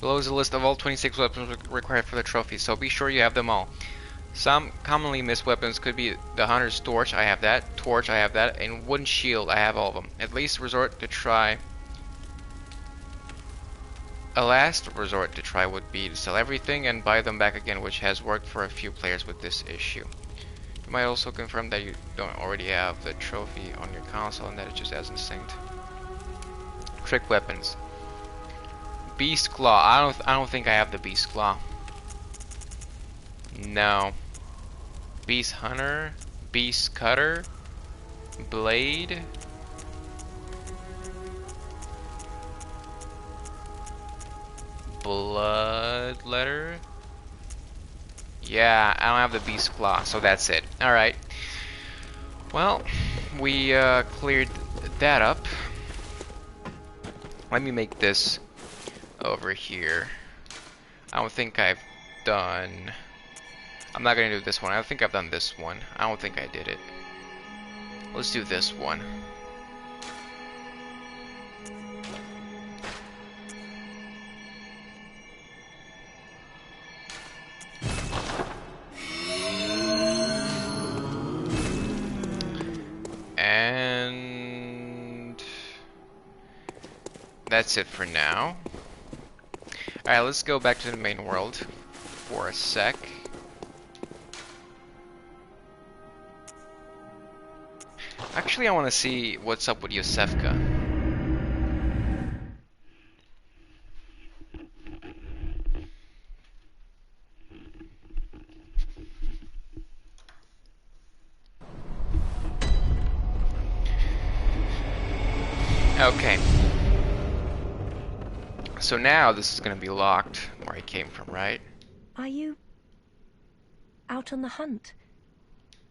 Below is a list of all 26 weapons required for the trophy, so be sure you have them all. Some commonly missed weapons could be the Hunter's Torch, I have that, Torch, I have that, and Wooden Shield, I have all of them. At least resort to try. A last resort to try would be to sell everything and buy them back again, which has worked for a few players with this issue. You might also confirm that you don't already have the trophy on your console and that it just hasn't synced. Trick weapons. Beast Claw. I don't think I have the Beast Claw. No. Beast Hunter, Beast Cutter, Blade. Blood Letter. Yeah, I don't have the Beast Claw, so that's it. Alright. Well, we cleared that up. Let me make this over here. I don't think I've done... I'm not gonna do this one. I think I've done this one. I don't think I did it. Let's do this one. And that's it for now. Alright, let's go back to the main world for a sec. Actually, I want to see what's up with Yosefka. Okay. So now this is going to be locked where I came from, right? Are you out on the hunt?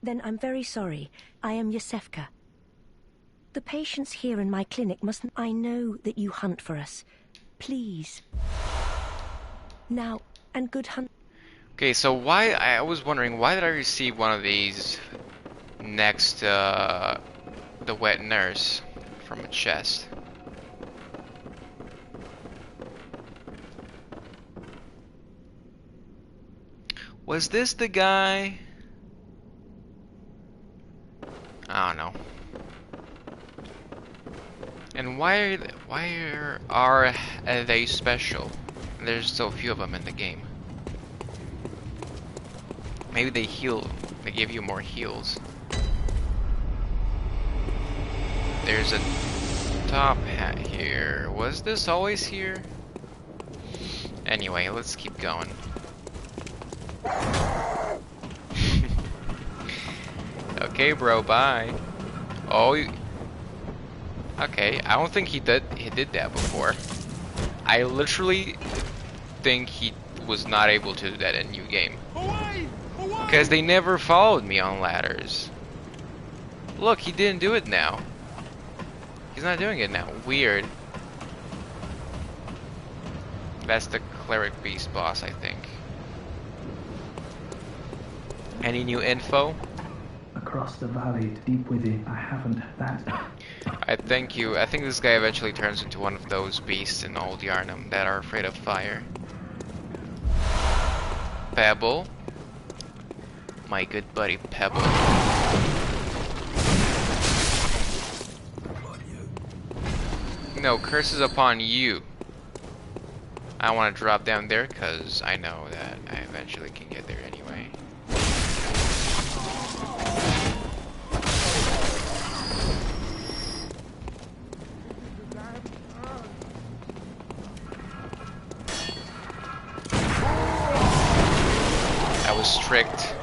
Then I'm very sorry. I am Yosefka. The patients here in my clinic mustn't... I know that you hunt for us. Please. Now, and good hunt... Okay, so why... I was wondering, why did I receive one of these next to the wet nurse from a chest? Was this the guy? I don't know. And why are they special? There's so few of them in the game. Maybe they heal. They give you more heals. There's a top hat here. Was this always here? Anyway, let's keep going. Okay, bro, bye. Oh, okay. I don't think he did that before. I literally think he was not able to do that in New Game. Because they never followed me on ladders. Look, he didn't do it now. He's not doing it now. Weird. That's the Cleric Beast boss, I think. Any new info? Across the valley, deep within, I haven't that. I thank you. I think this guy eventually turns into one of those beasts in Old Yarnum that are afraid of fire. Pebble. My good buddy Pebble. No, curses upon you. I want to drop down there because I know that I eventually can get there anyway. I was tricked.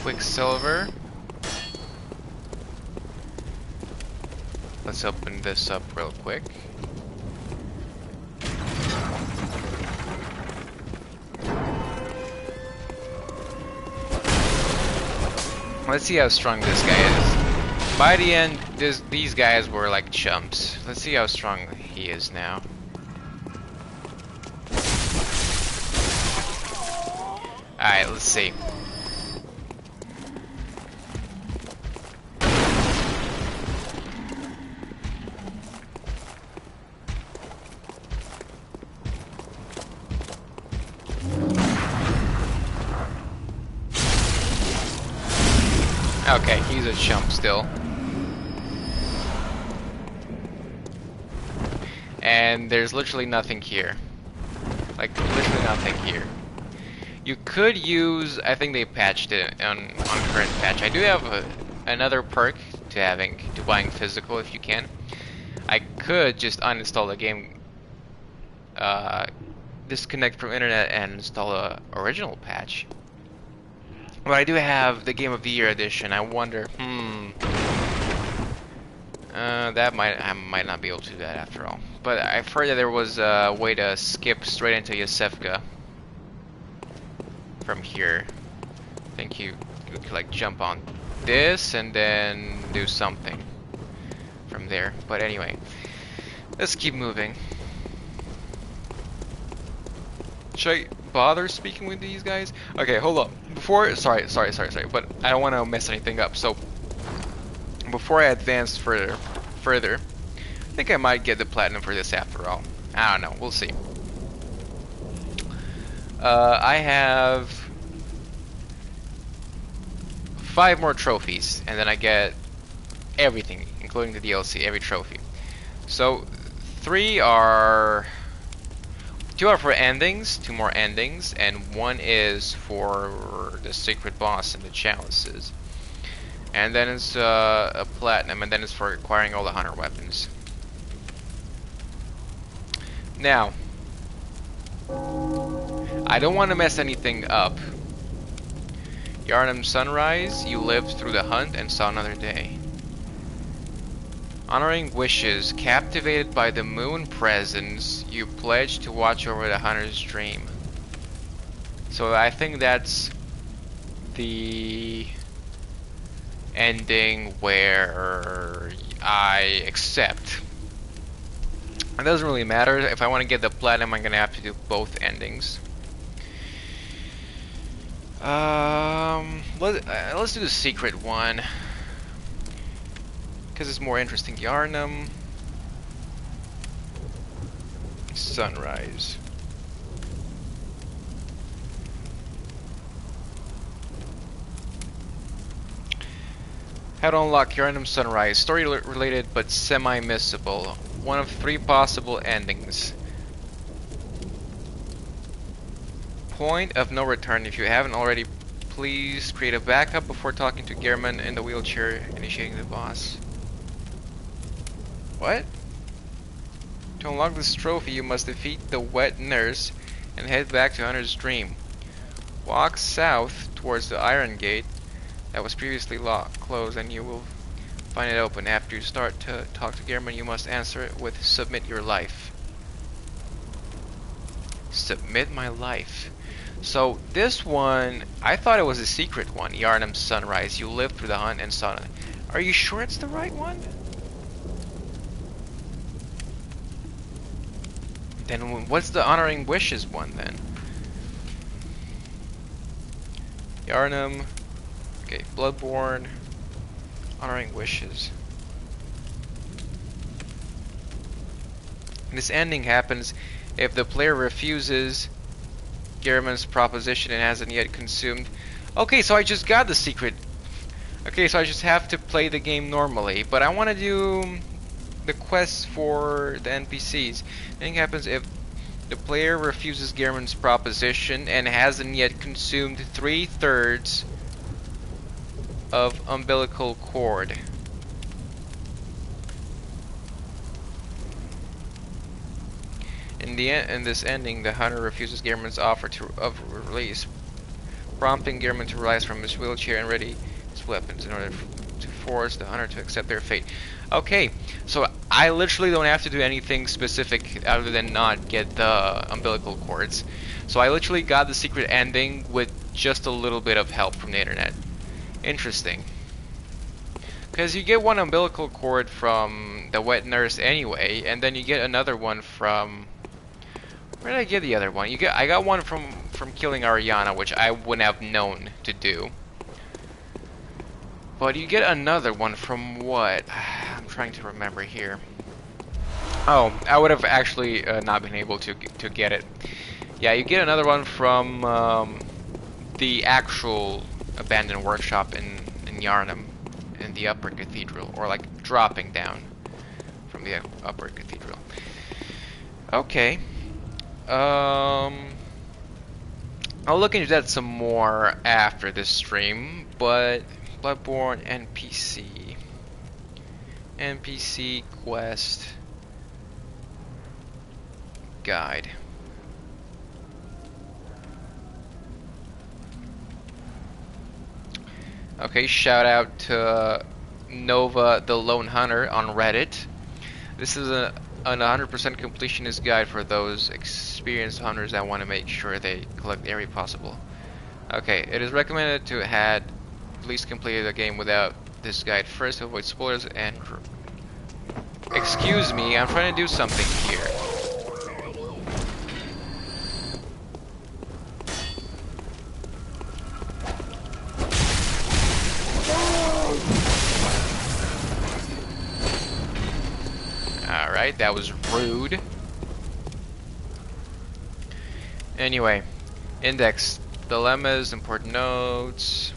Quicksilver. Let's open this up real quick. Let's see how strong this guy is. By the end, these guys were like chumps. Let's see how strong he is now. Alright, let's see. Okay, he's a chump still. And there's literally nothing here. Like, literally nothing here. You could use, I think they patched it on current patch. I do have another perk to buying physical if you can. I could just uninstall the game, disconnect from internet and install a original patch. But I do have the Game of the Year edition. I wonder, I might not be able to do that after all. But I've heard that there was a way to skip straight into Yosefka from here. I think you could like jump on this and then do something from there. But anyway, let's keep moving. Should I bother speaking with these guys? Okay, hold up. Sorry, but I don't want to mess anything up. So before I advance further, I think I might get the platinum for this after all. I don't know. We'll see. I have 5 more trophies, and then I get everything, including the DLC, every trophy. So 2 are for endings, 2 more endings, and 1 is for the secret boss and the chalices. And then it's a platinum, and then it's for acquiring all the hunter weapons. Now, I don't want to mess anything up. Yarnum Sunrise, you lived through the hunt and saw another day. Honoring wishes, captivated by the moon presence, you pledged to watch over the hunter's dream. So I think that's the ending where I accept. It doesn't really matter. If I want to get the platinum, I'm gonna have to do both endings. Let's do the secret one, because it's more interesting. Yarnum Sunrise. How to unlock Yarnum Sunrise. Story related but semi-missable. One of 3 possible endings. Point of no return. If you haven't already, please create a backup before talking to Gehrman in the wheelchair, initiating the boss. What? To unlock this trophy, you must defeat the wet nurse and head back to Hunter's Dream. Walk south towards the Iron Gate that was previously closed, and you will find it open. After you start to talk to Gehrman, you must answer it with "Submit your life." Submit my life. So this one, I thought it was a secret one. Yarnum Sunrise. You lived through the hunt and saw it. Are you sure it's the right one? Then what's the honoring wishes one then? Yarnum. Okay, Bloodborne. Honoring wishes. This ending happens if the player refuses Gehrman's proposition and hasn't yet consumed. Okay, so I just got the secret. Okay, so I just have to play the game normally, but I want to do the quests for the NPCs. Thing happens if the player refuses Gehrman's proposition and hasn't yet consumed 3/3 of umbilical cord. In this ending, the hunter refuses Gehrman's offer of release, prompting Gehrman to rise from his wheelchair and ready his weapons in order to force the hunter to accept their fate. Okay, so I literally don't have to do anything specific other than not get the umbilical cords. So I literally got the secret ending with just a little bit of help from the internet. Interesting. Because you get one umbilical cord from the wet nurse anyway, and then you get another one from... Where did I get the other one? I got one from killing Ariana, which I wouldn't have known to do. But you get another one from what? I'm trying to remember here. Oh, I would have actually not been able to get it. Yeah, you get another one from the actual abandoned workshop in in Yarnum, in the upper cathedral, or like dropping down from the upper cathedral. Okay. I'll look into that some more after this stream, but Bloodborne NPC quest guide. Okay, shout out to Nova the Lone Hunter on Reddit. This is an 100% completionist guide for those experienced hunters that want to make sure they collect every possible. Okay, it is recommended to have at least completed the game without this guide first to avoid spoilers and... Excuse me, I'm trying to do something here. Alright, that was rude. Anyway, index. Dilemmas, important notes.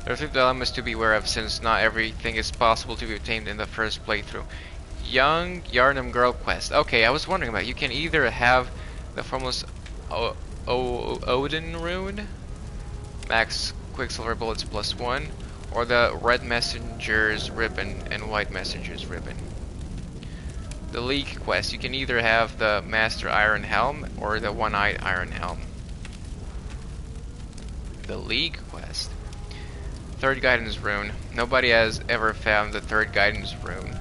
There are 3 dilemmas to be aware of since not everything is possible to be obtained in the first playthrough. Young Yarnum Girl Quest. Okay, I was wondering about you can either have the formless Odin rune, max Quicksilver bullets +1, or the Red Messenger's ribbon and White Messenger's ribbon. The League Quest. You can either have the Master Iron Helm or the One-Eyed Iron Helm. The League Quest. Third Guidance Rune. Nobody has ever found the third Guidance Rune.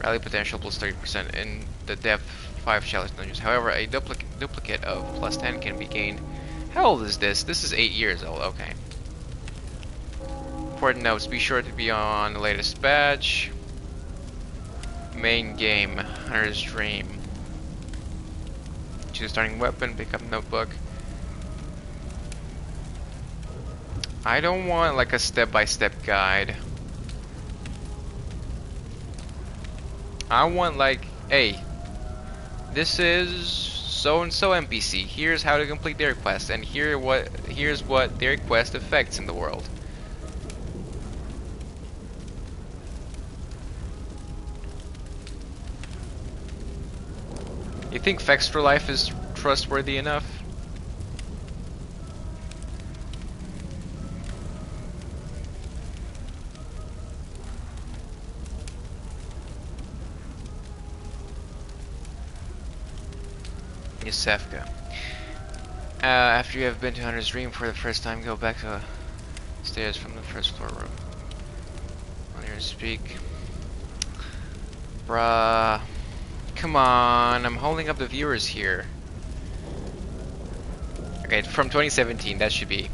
Rally potential +30% in the depth 5 challenge dungeons. However, a duplicate of +10 can be gained. How old is this? This is 8 years old. Okay. Important notes. Be sure to be on the latest batch. Main game. Hunter's Dream. Choose a starting weapon. Pick up notebook. I don't want like a step-by-step guide. I want like, hey, this is so-and-so NPC. Here's how to complete their quest, and here's what their quest affects in the world. You think Fextra Life is trustworthy enough? Yusefka. After you have been to Hunter's Dream for the first time, go back to the stairs from the first floor room. On your speak. Bruh. Come on, I'm holding up the viewers here. Okay, from 2017, that should be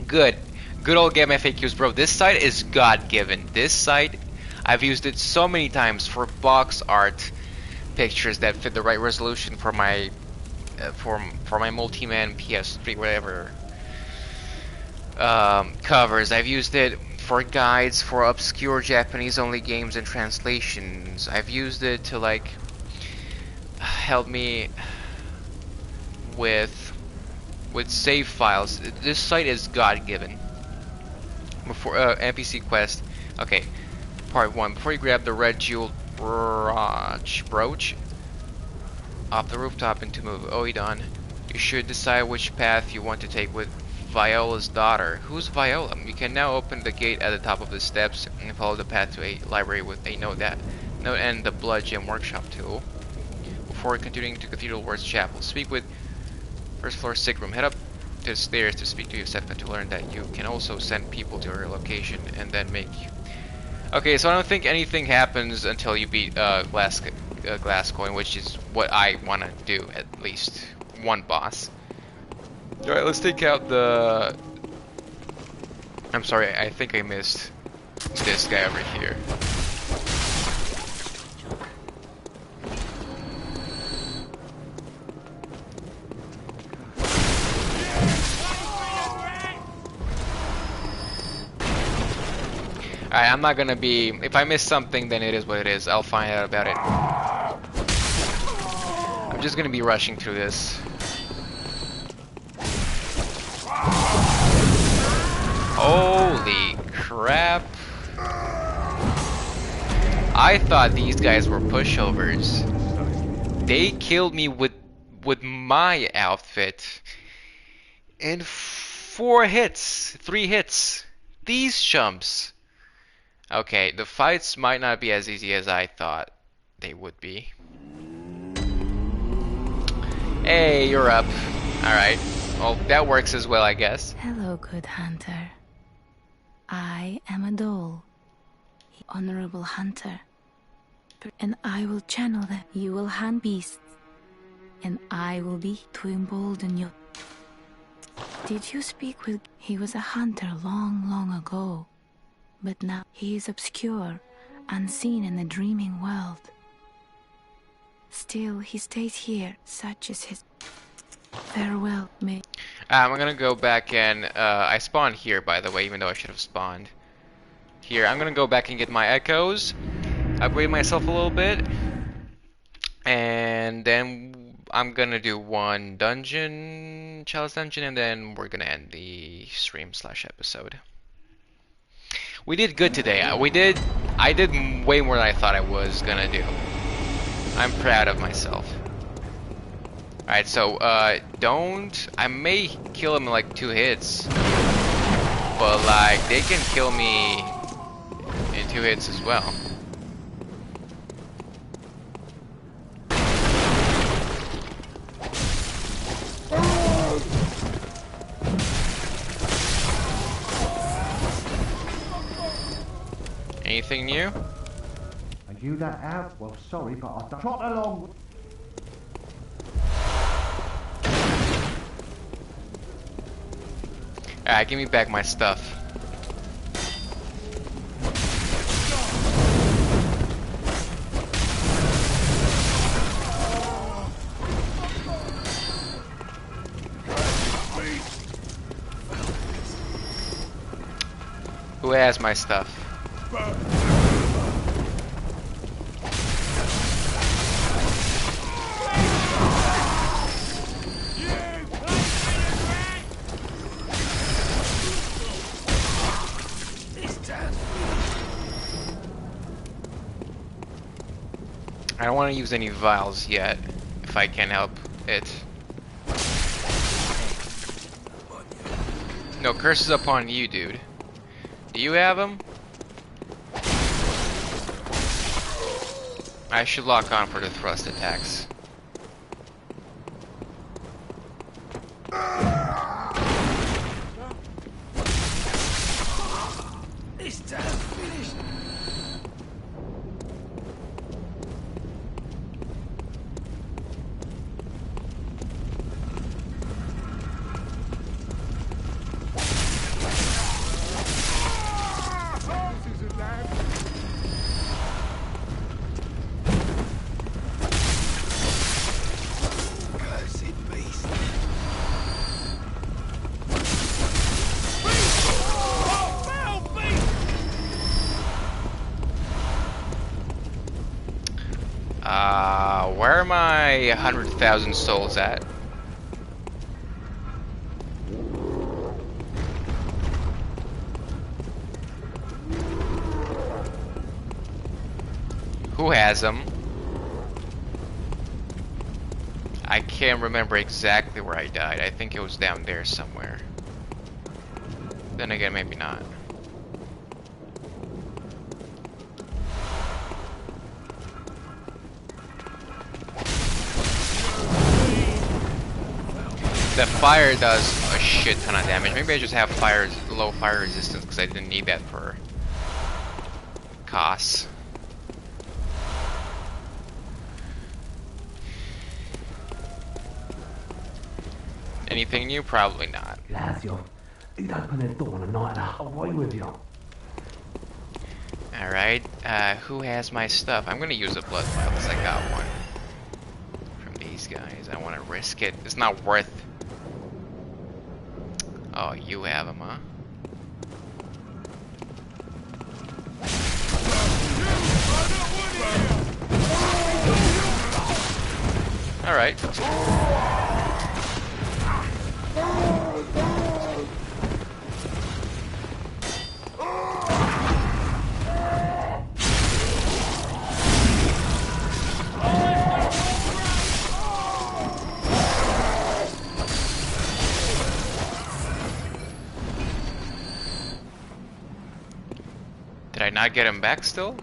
good. Good old game FAQs, bro. This site is God-given. This site, I've used it so many times for box art pictures that fit the right resolution for my for my multi-man PS3 whatever covers. I've used it for guides for obscure Japanese only games and translations. I've used it to like help me with save files. This site is God-given. Before NPC quest. Okay, part 1. Before you grab the red jeweled brooch off the rooftop and to move Oidon, you should decide which path you want to take with Viola's daughter. Who's Viola? You can now open the gate at the top of the steps and follow the path to a library with a note and the blood gem workshop tool before continuing to Cathedral Ward's Chapel. Speak with first floor sick room. Head up to the stairs to speak to Yusefka to learn that you can also send people to her location and then make. Okay, so I don't think anything happens until you beat Glasscoin, which is what I want to do, at least one boss. Alright, let's take out the... I'm sorry, I think I missed this guy over here. Alright, I'm not gonna be... If I miss something, then it is what it is. I'll find out about it. I'm just gonna be rushing through this. Holy crap. I thought these guys were pushovers. They killed me with my outfit. In 3 hits. These chumps. Okay, the fights might not be as easy as I thought they would be. Hey, you're up. Alright. Well, that works as well, I guess. Hello, good hunter. I am a doll, honorable hunter, and I will channel them. You will hunt beasts, and I will be to embolden you. Did you speak with... He was a hunter long, long ago, but now he is obscure, unseen in the dreaming world. Still, he stays here, such is his... Farewell, may... I'm gonna go back and, I spawned here, by the way, even though I should have spawned here. I'm gonna go back and get my echoes, upgrade myself a little bit, and then I'm gonna do one dungeon, chalice dungeon, and then we're gonna end the stream/episode. We did good today. I did way more than I thought I was gonna do. I'm proud of myself. Alright, so, I may kill him in like 2 hits, but like, they can kill me in 2 hits as well. Anything new? And you that out? Well, sorry, but I've trot along. Alright, give me back my stuff. Who has my stuff? I don't want to use any vials yet, if I can help it. No, curses upon you, dude. Do you have them? I should lock on for the thrust attacks. Where are my 100,000 souls at? Who has them? I can't remember exactly where I died. I think it was down there somewhere. Then again, maybe not. The fire does a shit ton of damage. Maybe I just have low fire resistance because I didn't need that for costs. Anything new? Probably not. Lazio, he'd open the door on a night out. Away with you. Alright, who has my stuff? I'm gonna use a blood vial because I got one from these guys. I want to risk it. It's not worth. Oh, you have them, huh? Alright. I get him back still?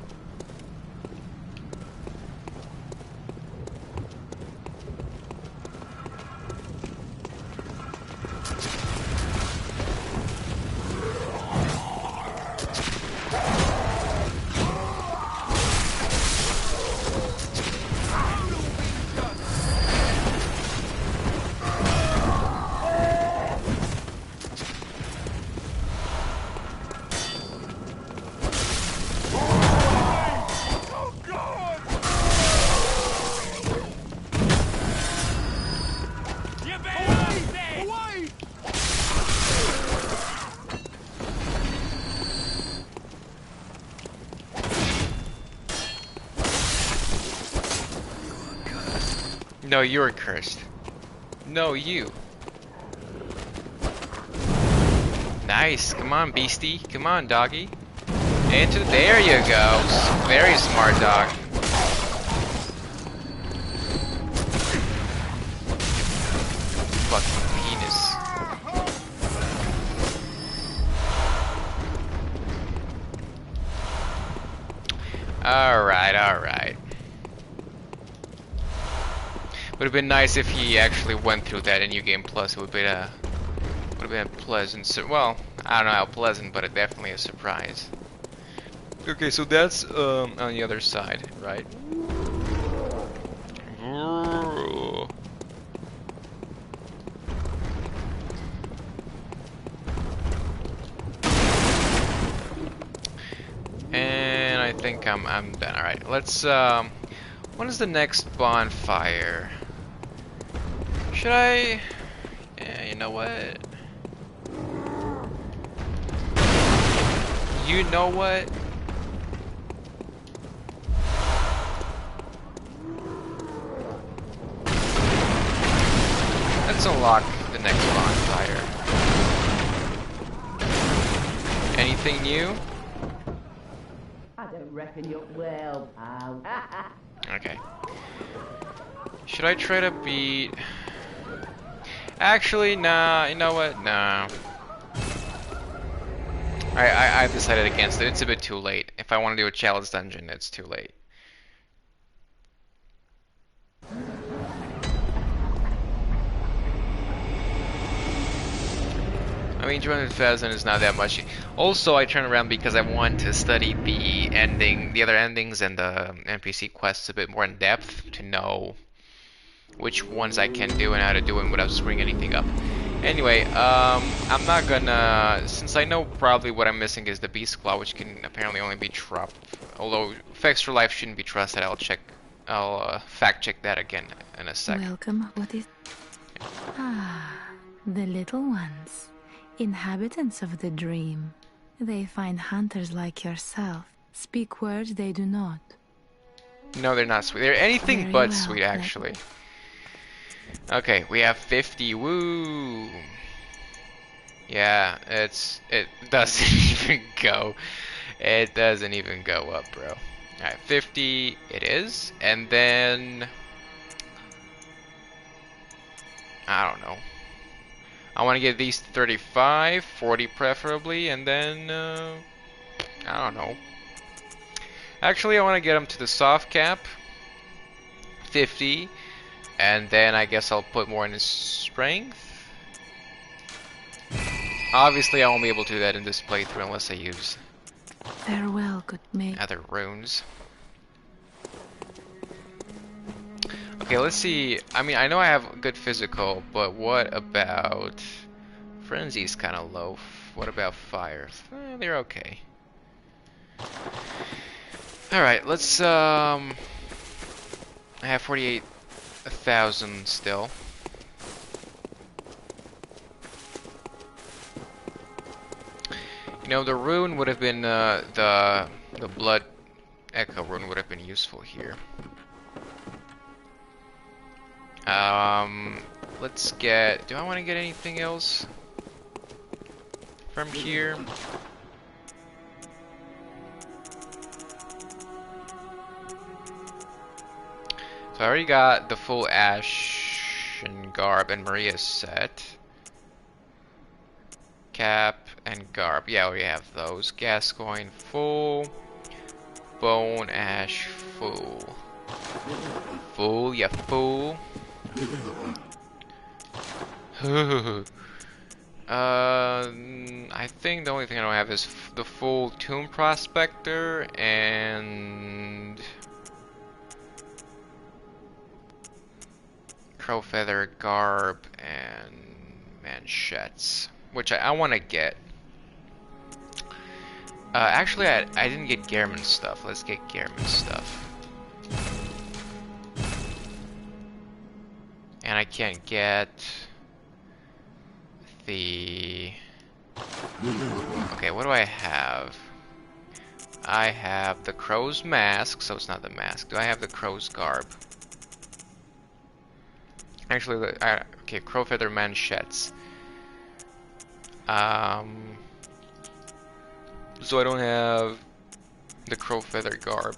No, you're cursed. No, you. Nice. Come on, beastie. Come on, doggy. Into there you go. Very smart dog. Fucking penis. Alright, alright. Would have been nice if he actually went through that in New Game Plus. It would have been a pleasant. Well, I don't know how pleasant, but definitely a surprise. Okay, so that's on the other side, right? And I think I'm done. All right, let's. When is the next bonfire? Should I? Yeah, you know what? You know what? Let's unlock the next bonfire. Anything new? I don't reckon you're well, pal. Okay. Should I try to beat... Actually, nah, you know what? Nah. I've decided against it. It's a bit too late. If I want to do a challenge dungeon, it's too late. I mean, 200,000 is not that much. Also, I turned around because I want to study the other endings and the NPC quests a bit more in depth to know which ones I can do and how to do them without screwing anything up. Anyway, I'm not gonna, since I know probably what I'm missing is the Beast Claw, which can apparently only be dropped. Although Extra Life shouldn't be trusted. I'll fact check that again in a sec. Welcome. What is... Ah, the little ones. Inhabitants of the dream. They find hunters like yourself. Speak words they do not. No, they're not sweet. They're anything Very but well, sweet, actually. Okay, we have 50. Woo! Yeah, it doesn't even go. It doesn't even go up, bro. Alright, 50 it is. And then... I don't know. I want to get these 35, 40 preferably, and then, I don't know. Actually, I want to get them to the soft cap, 50, and then I guess I'll put more in his strength. Obviously, I won't be able to do that in this playthrough unless I use Farewell, good mate. other runes. Okay, let's see. I mean, I know I have good physical, but what about... Frenzy's kind of low. What about fire? They're okay. Alright, let's, I have 48,000 still. You know, the rune would have been, the blood echo rune would have been useful here. Let's get... Do I want to get anything else from here? So I already got the full Ash and Garb and Maria set. Cap and Garb. Yeah, we have those. Gascoigne full. Bone Ash Fool. Fool, ya fool. I think the only thing I don't have is the full Tomb Prospector and Crowfeather Garb and Manchettes, which I want to get. Actually, I didn't get Gehrman's stuff. Let's get Gehrman's stuff. And I can't get the... Okay, what do I have? I have the Crow's Mask, so it's not the mask. Do I have the Crow's Garb? Actually, okay, Crowfeather Manchettes. So I don't have the Crowfeather Garb.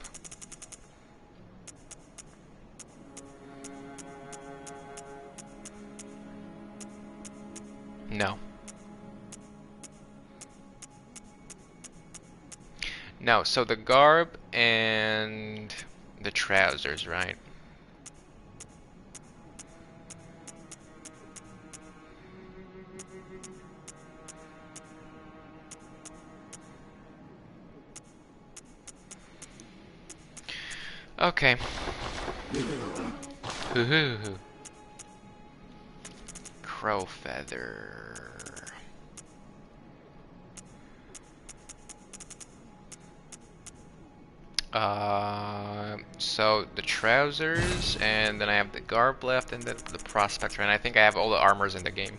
No. No, so the garb and the trousers, right? Okay. Hoo-hoo-hoo. Crowfeather. So the trousers, and then I have the garb left, and then the prospector, and I think I have all the armors in the game.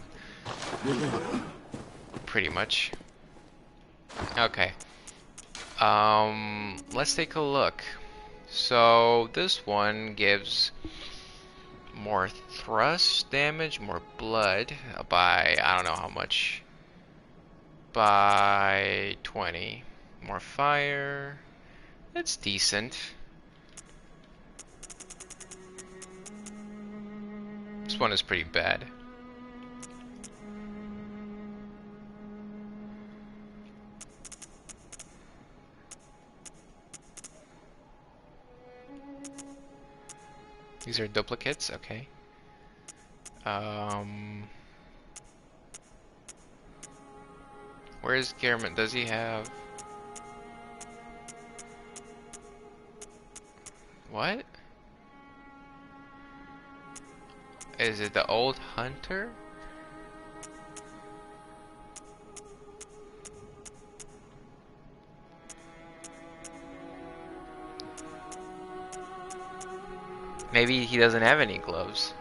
Pretty much. Okay. Let's take a look. So this one gives more thrust damage, more blood by, I don't know how much, by 20. More fire. It's decent. This one is pretty bad. These are duplicates, okay. Where is Gehrman? Does he have... What? Is it the old hunter? Maybe he doesn't have any gloves.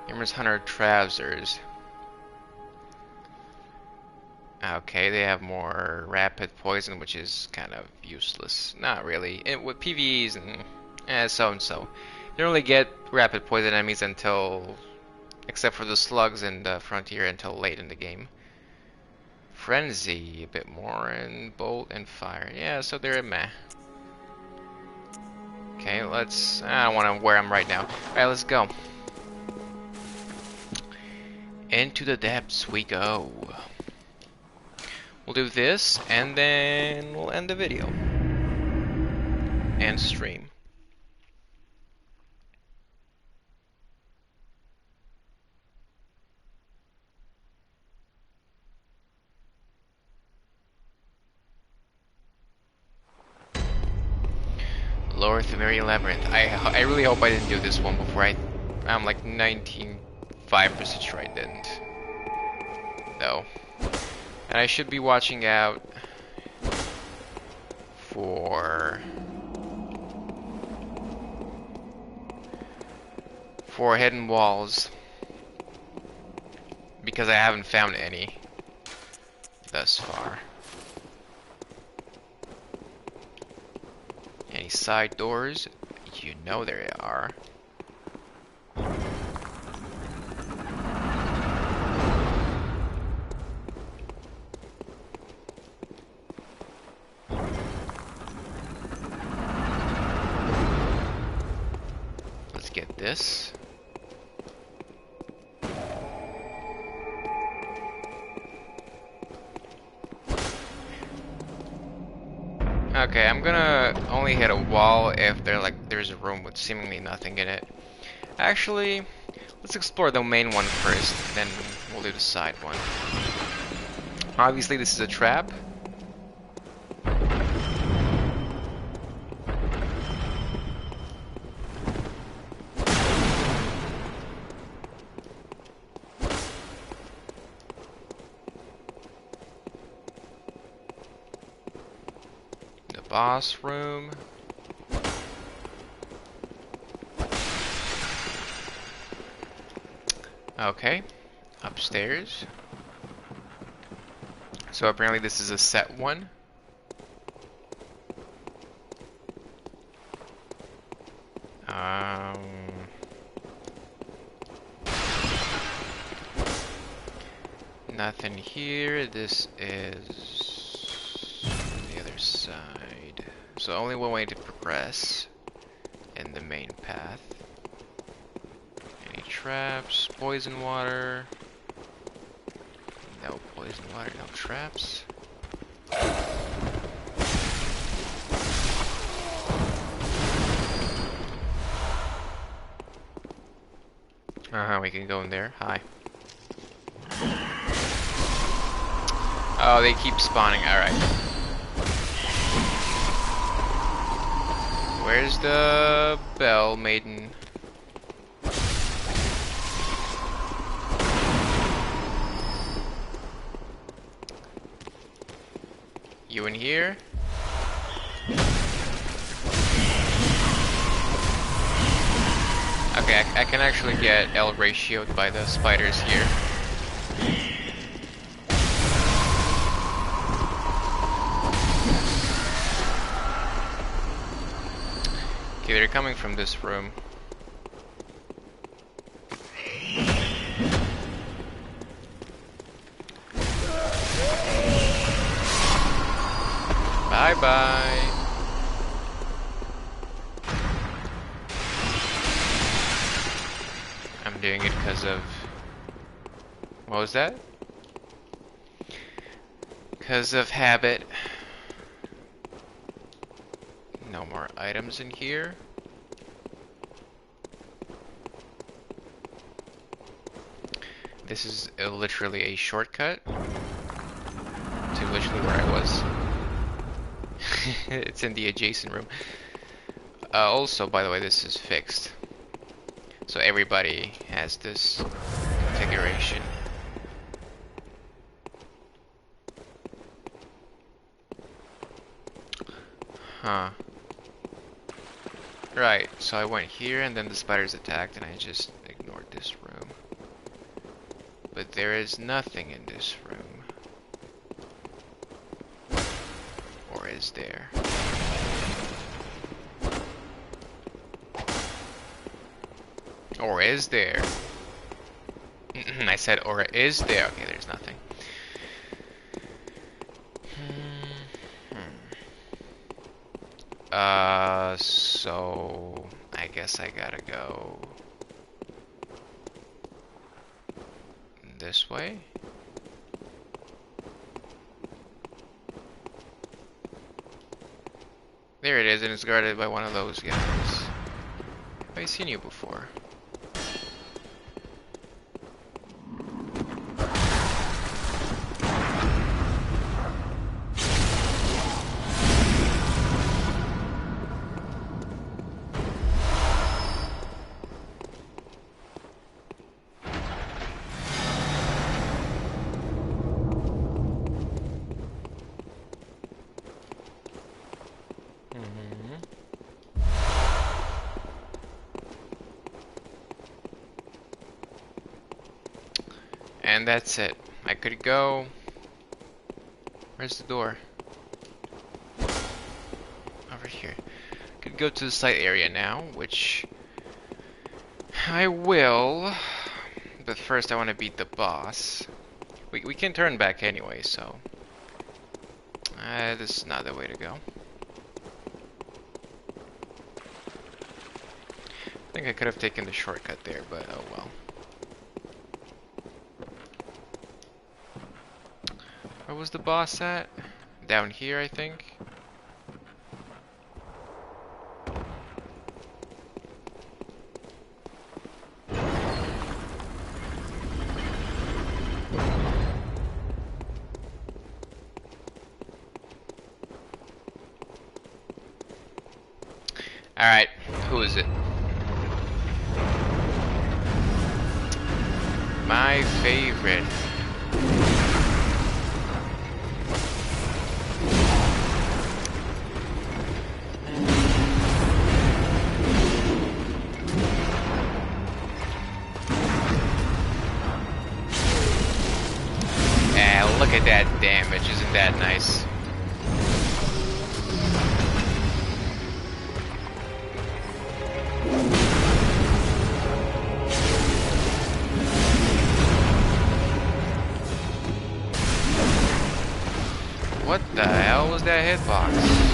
Gehrman's Hunter trousers. Okay, they have more rapid poison, which is kind of useless. Not really. With PvEs and so and so. You don't really get rapid poison enemies until, except for the slugs in the frontier, until late in the game. Frenzy, a bit more, and bolt and fire. Yeah, so they're meh. Okay, I don't want to wear them right now. Alright, let's go. Into the depths we go. We'll do this, and then we'll end the video. And stream. Lower Themerian Labyrinth. I really hope I didn't do this one before. I'm like 95% sure I didn't. Though. And I should be watching out for hidden walls, because I haven't found any thus far. Any side doors? You know there are. get this. Okay, I'm gonna only hit a wall if there's a room with seemingly nothing in it. Actually, let's explore the main one first, then we'll do the side one. Obviously, this is a trap. The boss room. Okay, upstairs. So apparently this is a set one. Nothing here. This is the other side. So only one way to progress in the main path. Any traps? Poison water? No poison water, no traps. We can go in there. Hi. Oh, they keep spawning. Alright. Where's the bell maiden? You in here? Okay, I can actually get L ratioed by the spiders here. Okay, they're coming from this room. Bye-bye. I'm doing it because of... What was that? Because of habit. No more items in here. This is literally a shortcut to literally where I was. It's in the adjacent room. Also, by the way, this is fixed. So everybody has this configuration. Huh. Right, so I went here and then the spiders attacked and I just ignored this room. But there is nothing in this room. Or is there? Or is there? I said, or is there? Okay, there's nothing. So I guess I gotta go this way. There it is, and it's guarded by one of those guys. Have I seen you before? And that's it. I could go... Where's the door? Over here. Could go to the site area now, which... I will. But first I want to beat the boss. We can turn back anyway, so... this is not the way to go. I think think I could have taken the shortcut there, but oh well. Where was the boss at? Down here, I think. Alright, who is it? My favorite. Look at that damage, isn't that nice? What the hell was that hitbox?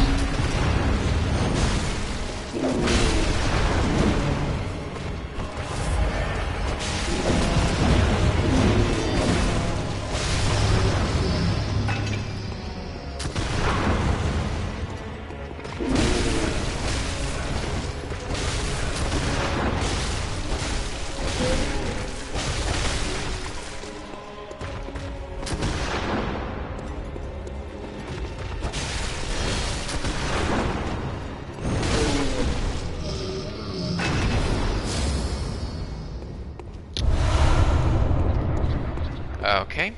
Okay.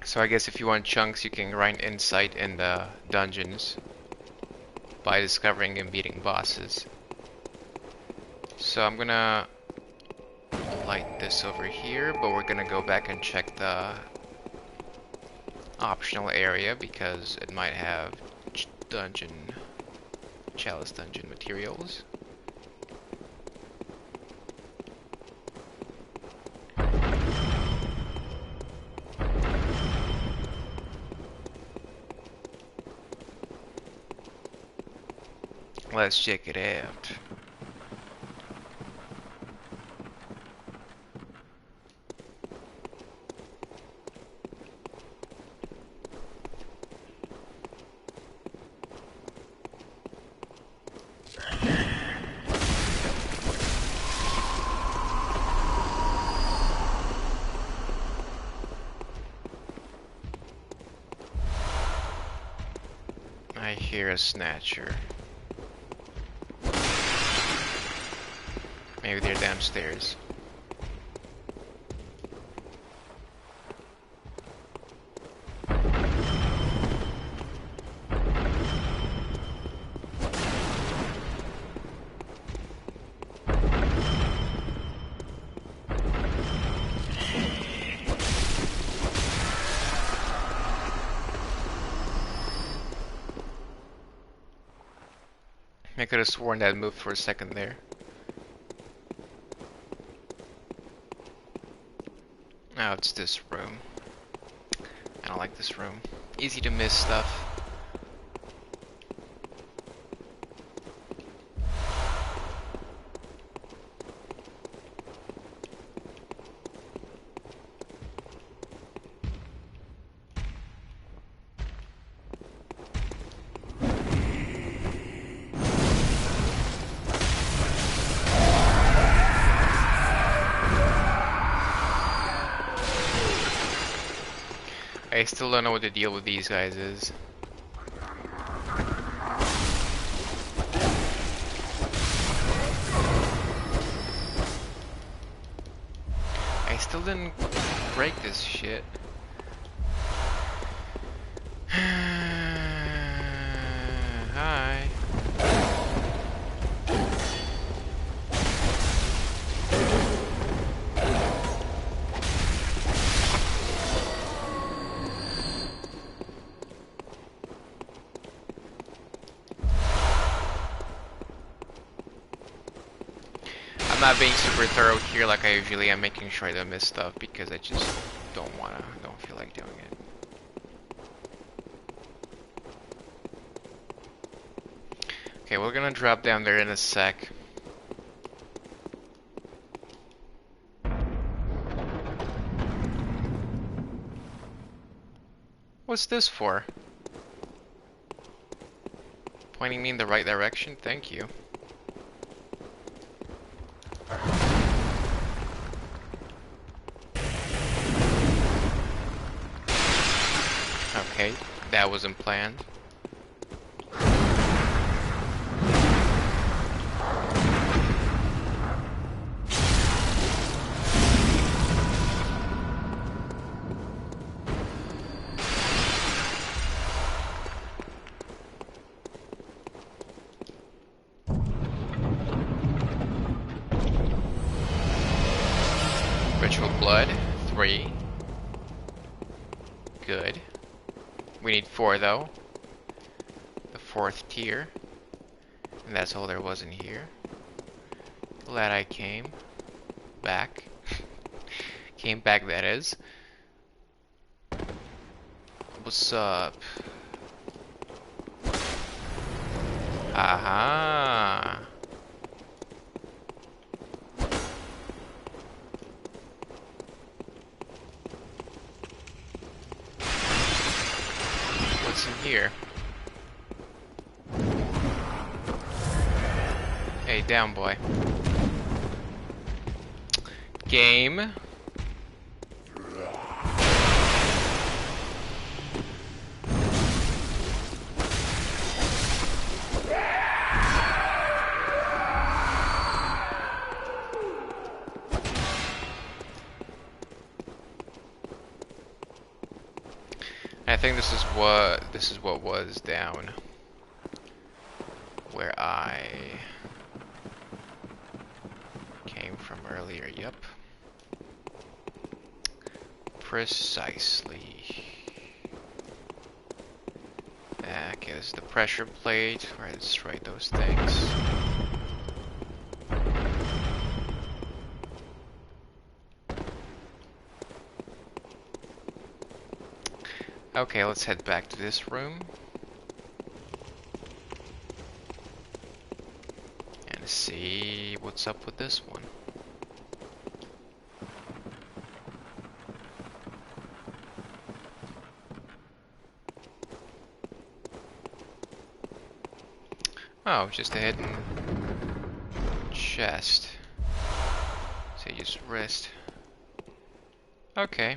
So I guess if you want chunks, you can grind insight in the dungeons by discovering and beating bosses. So I'm gonna light this over here, but we're gonna go back and check the optional area because it might have chalice dungeon materials. Let's check it out. I hear a snatcher. Maybe they're downstairs. I could have sworn that moved for a second there. Oh, it's this room. I don't like this room. Easy to miss stuff. I still don't know what the deal with these guys is. I still didn't break this shit. Hi. I'm not being super thorough here like I usually am, making sure I don't miss stuff because I just don't feel like doing it. Okay, we're gonna drop down there in a sec. What's this for? Pointing me in the right direction? Thank you. Okay, that wasn't planned. Ritual blood, 3. Good. We need 4 though. The 4th tier. And that's all there was in here. Glad I came back. Came back, that is. What's up? Aha! What's in here? Hey, down boy. Game. I think this is what was down where I came from earlier. Yep. Precisely. Back is the pressure plate where I destroyed those things. Okay, let's head back to this room. And see what's up with this one. Oh, just a hidden chest. So you just rest. Okay.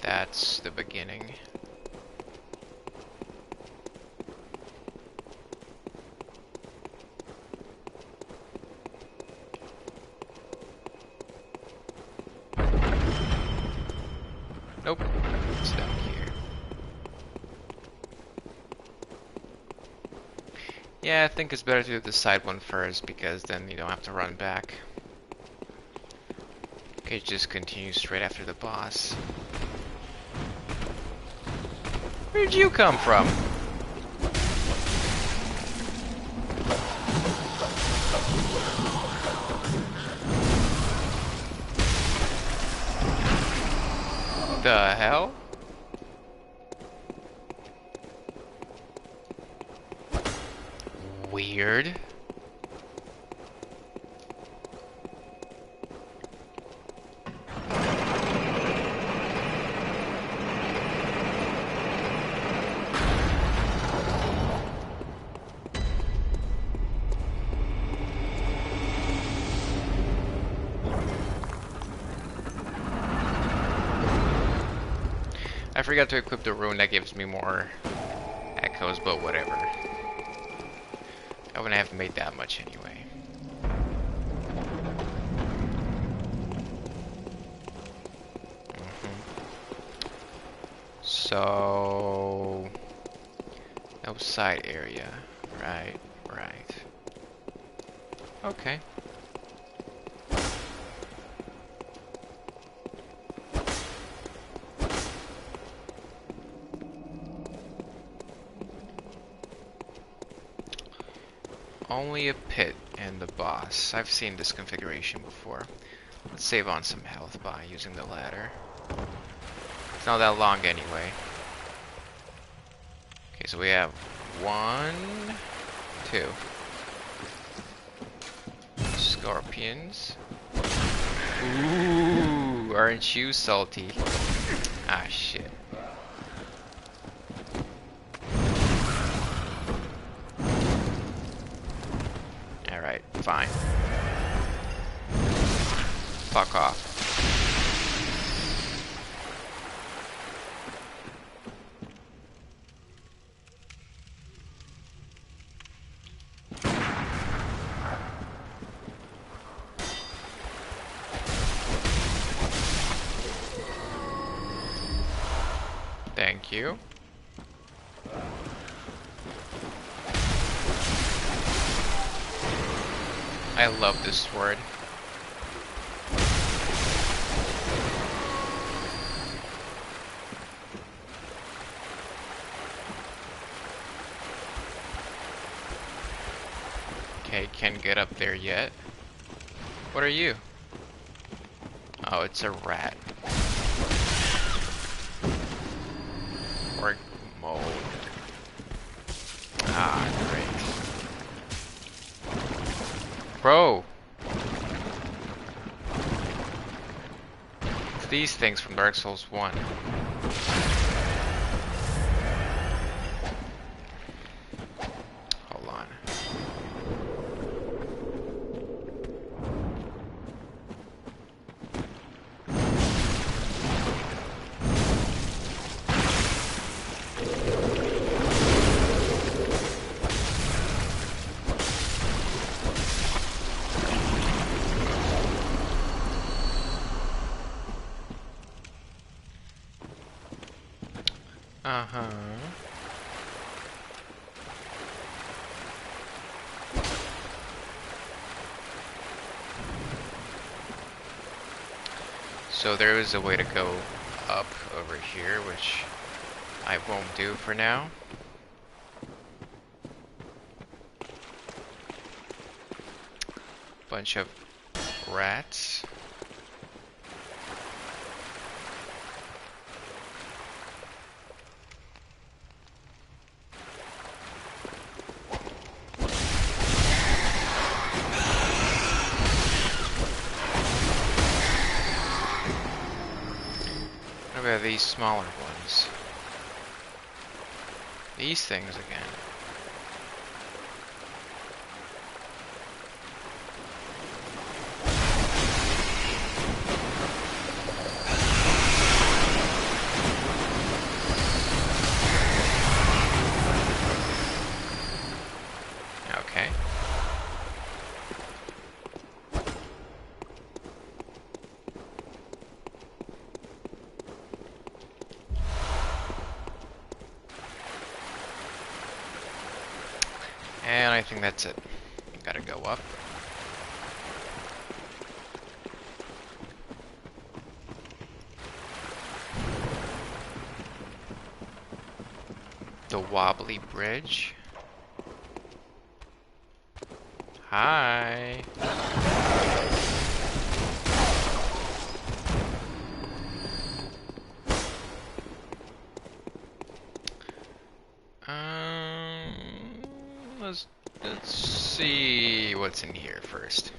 That's the beginning. Nope, it's down here. Yeah, I think it's better to do the side one first because then you don't have to run back. Okay, just continue straight after the boss. Where'd you come from? The hell? Weird. I forgot to equip the rune that gives me more echoes, but whatever. I wouldn't have made that much anyway. So, outside area, right. Okay. Only a pit and the boss. I've seen this configuration before. Let's save on some health by using the ladder. not that long anyway. Okay, so we have 1, 2 scorpions. Ooh, aren't you salty? Ah, shit. Alright, fine. Fuck off. Thank you. I love this sword. Okay, can't get up there yet. What are you? Oh, it's a rat. Or mold. Ah, great. Bro! It's these things from Dark Souls 1. Hold on. Uh-huh. So there is a way to go up over here, which I won't do for now. Bunch of rats. What about these smaller ones? These things again. Okay. And I think that's it. Gotta go up. The wobbly bridge. Hi. Let's see what's in here first.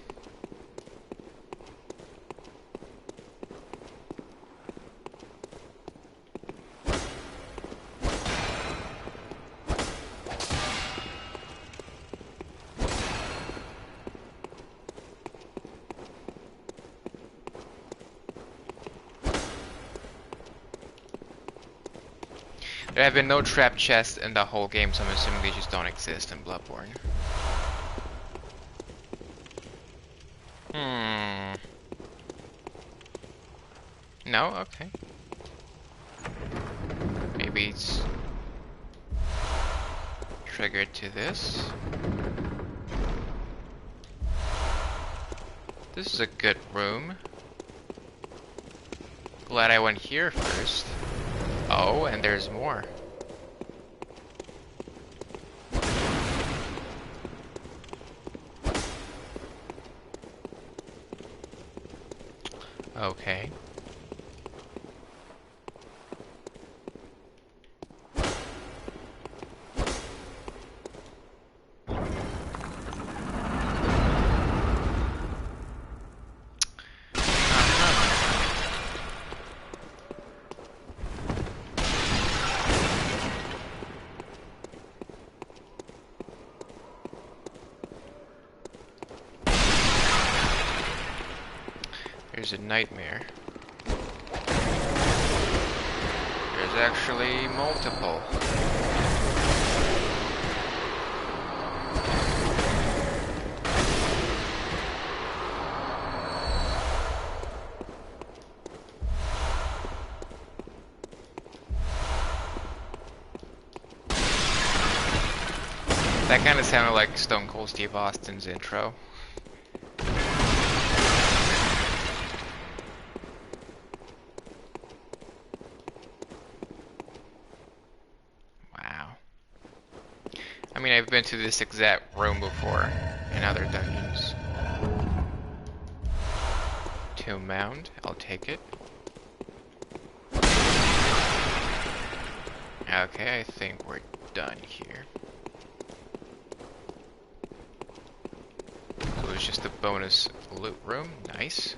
There have been no trap chests in the whole game, so I'm assuming they just don't exist in Bloodborne. No? Okay. Maybe it's triggered to this. This is a good room. Glad I went here first. Oh, and there's more. Okay. There's a nightmare. There's actually multiple. That kind of sounded like Stone Cold Steve Austin's intro. Wow. I mean, I've been to this exact room before in other dungeons. Tomb Mound, I'll take it. Okay, I think we're done here. So it's just a bonus loot room, nice.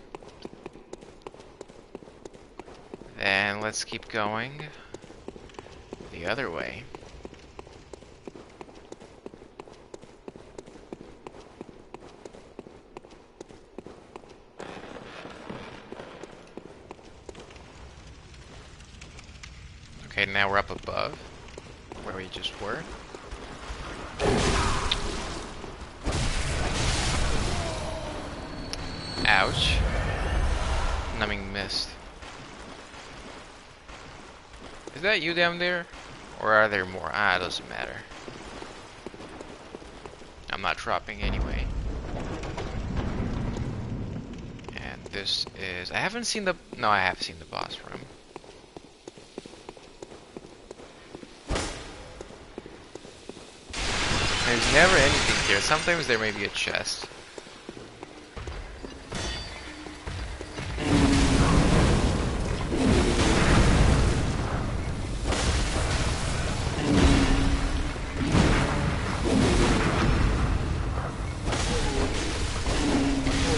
Then let's keep going the other way. Okay, now we're up above, where we just were. Ouch. Numbing mist. Is that you down there? Or are there more? Ah, it doesn't matter. I'm not dropping anyway. And this is... I haven't seen the... No, I have seen the boss room. There's never anything here. Sometimes there may be a chest.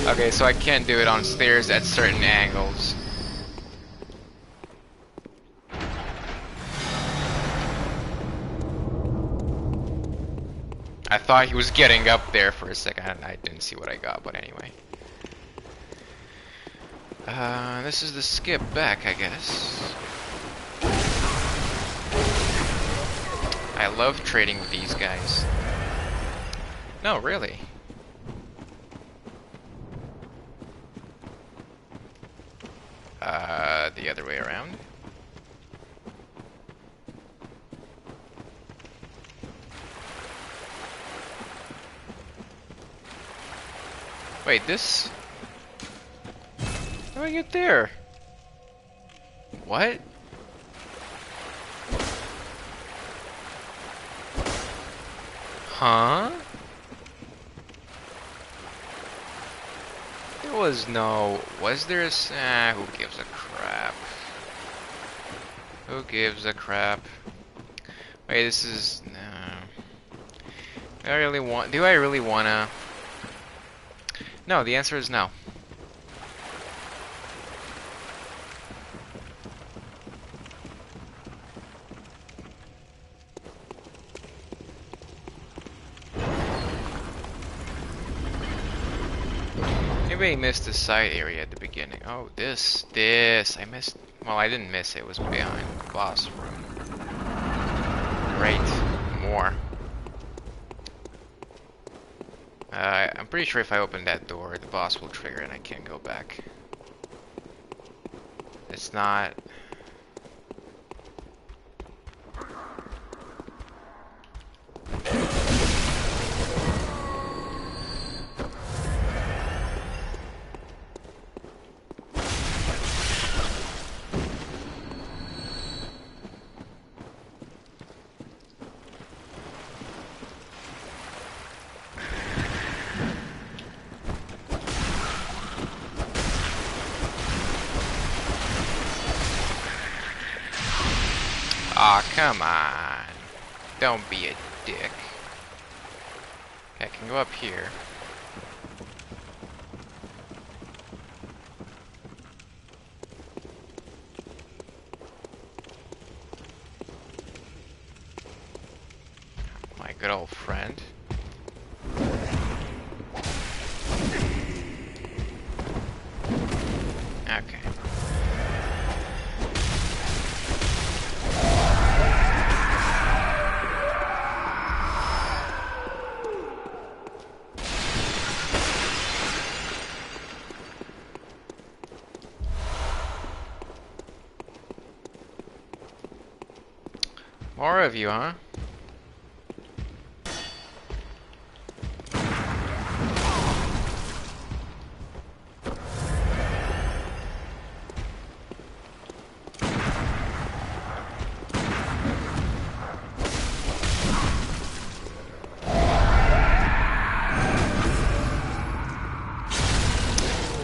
Okay, so I can't do it on stairs at certain angles. I thought he was getting up there for a second. I didn't see what I got, but anyway. This is the skip back, I guess. I love trading with these guys. No, really. The other way around. Wait, this... How do I get there? What? Huh? There was no... Was there a... who gives a crap? Who gives a crap? Wait, this is... No. Do I really want... Do I really wanna... No, the answer is no. Maybe I missed the side area at the beginning. Oh, this. I missed... Well, I didn't miss it. It was behind the boss room. Great. More. I'm pretty sure if I open that door, the boss will trigger and I can't go back. It's not... Aw, come on. Don't be a dick. Okay, I can go up here. My good old friend. More of you, huh?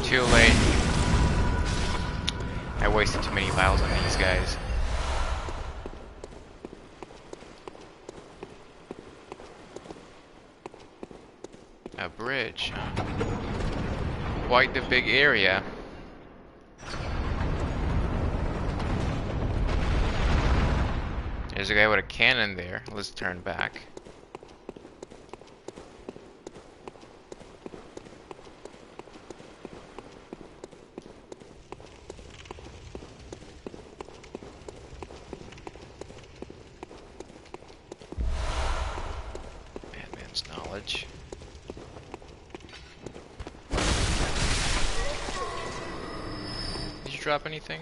Too late. I wasted too many vials on these guys. A bridge, huh? Quite the big area. There's a guy with a cannon there. Let's turn back. Madman's knowledge. Did you drop anything?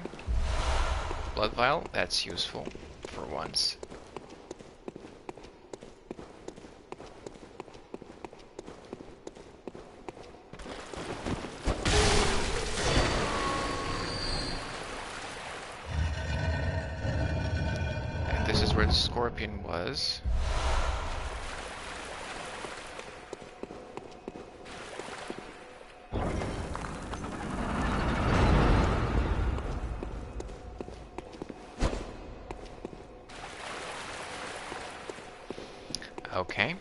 Blood vial? That's useful for once. And this is where the scorpion was. Okay.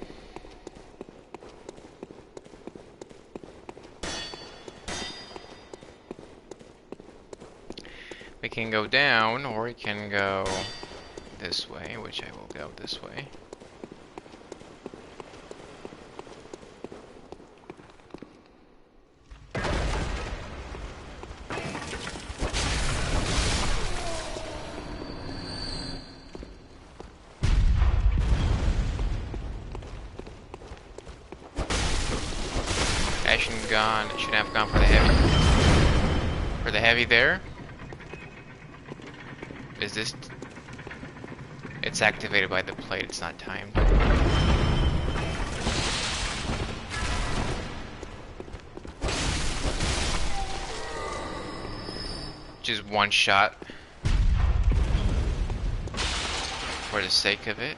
We can go down, or we can go this way, which I will go this way. I shouldn't have gone for the heavy. For the heavy there. Is this? It's activated by the plate. It's not timed. Just one shot for the sake of it.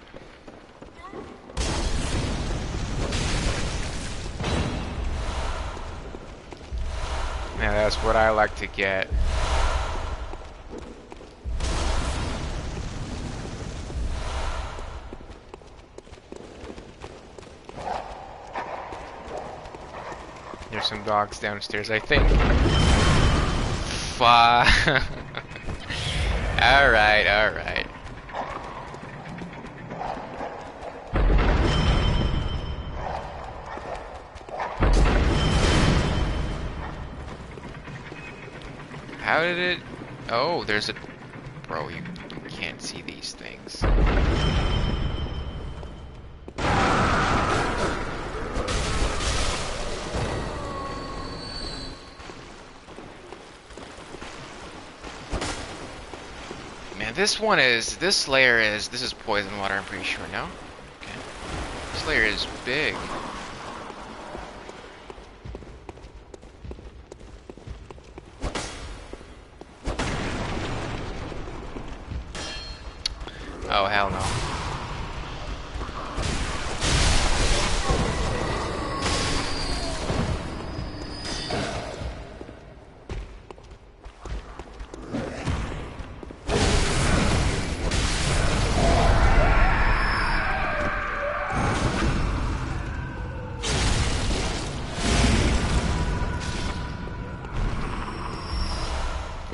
Yeah, that's what I like to get. There's some dogs downstairs, I think. Alright, alright. How did it... Oh, there's a... Bro, you can't see these things. Man, this layer is... This is poison water, I'm pretty sure, no? Okay. This layer is big. Oh, hell no.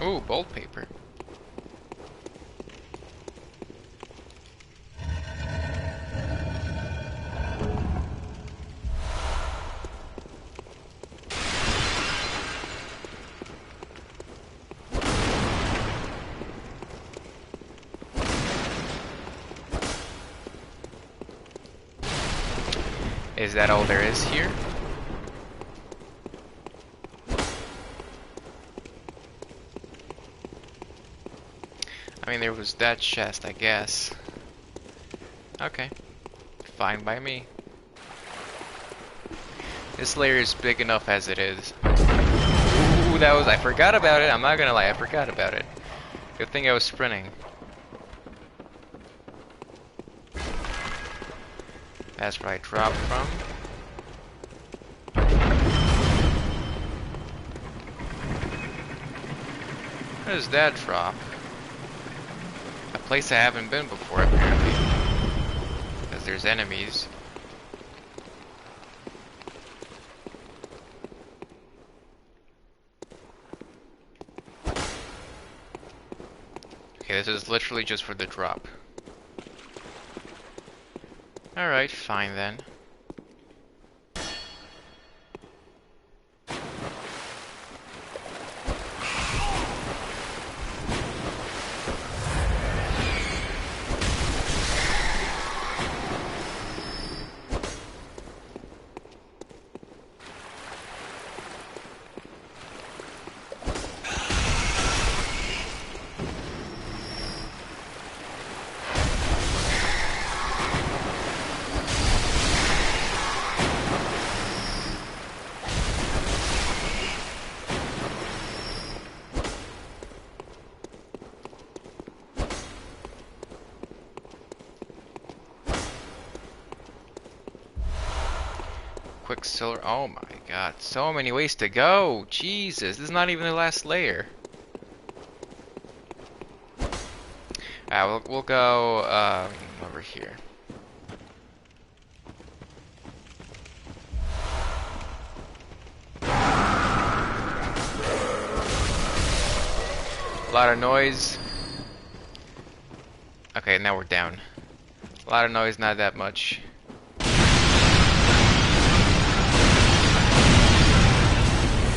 Ooh, bolt paper. Is that all there is here? I mean, there was that chest, I guess. Okay. Fine by me. This layer is big enough as it is. Ooh, I forgot about it. I'm not gonna lie, I forgot about it. Good thing I was sprinting. That's where I dropped from. Where does that drop? A place I haven't been before, apparently. Because there's enemies. Okay, this is literally just for the drop. Alright, fine then. Quicksilver. Oh my god, so many ways to go. Jesus, this is not even the last layer. Alright, we'll go over here. A lot of noise. Okay, now we're down. A lot of noise, not that much.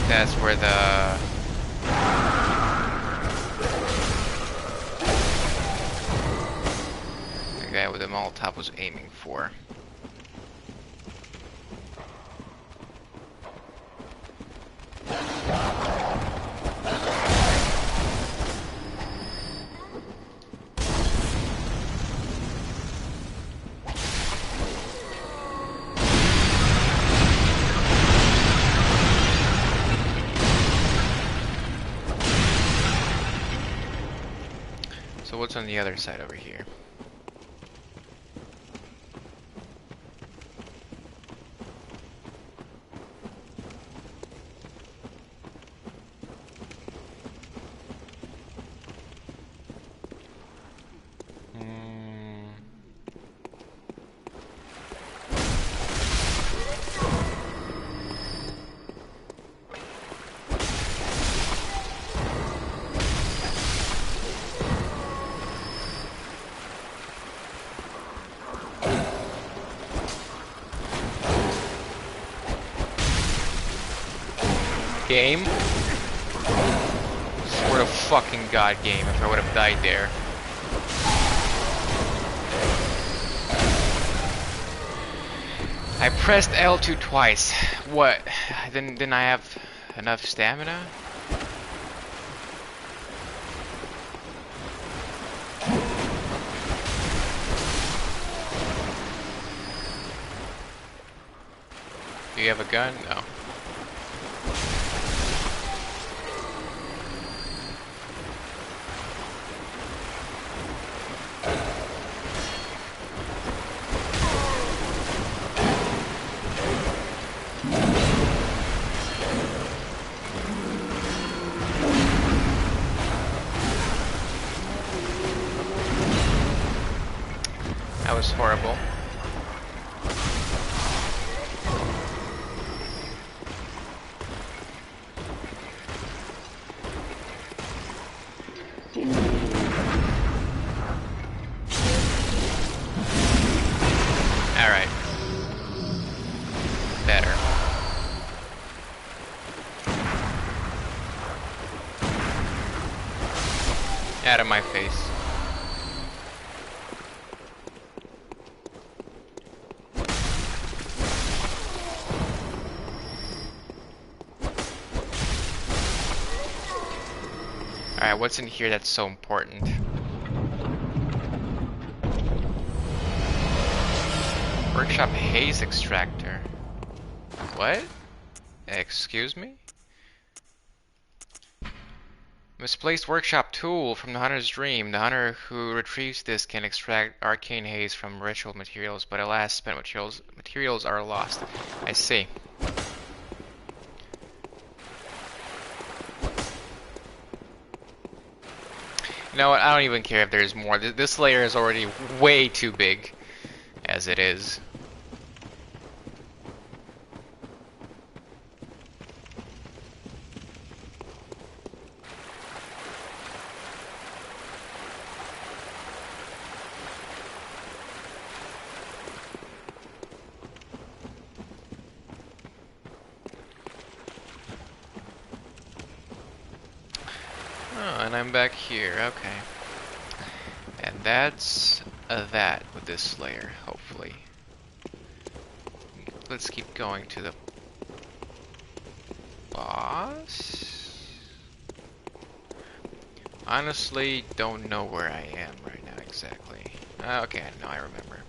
That's where the guy with the Molotov was aiming for. So what's on the other side over here? Game? Swear to fucking god, game, if I would have died there. I pressed L2 twice. What? Didn't I have enough stamina? Do you have a gun? No. That was horrible. Alright. Better. Out of my face. Alright, what's in here that's so important? Workshop haze extractor. What? Excuse me? Misplaced workshop tool from the hunter's dream. The hunter who retrieves this can extract arcane haze from ritual materials, but alas, spent materials are lost. I see. You know what? I don't even care if there's more. This layer is already way too big as it is. Oh, and I'm back here. Okay. And that's that with this layer, hopefully. Let's keep going to the boss. Honestly, don't know where I am right now exactly. Okay, no, I remember.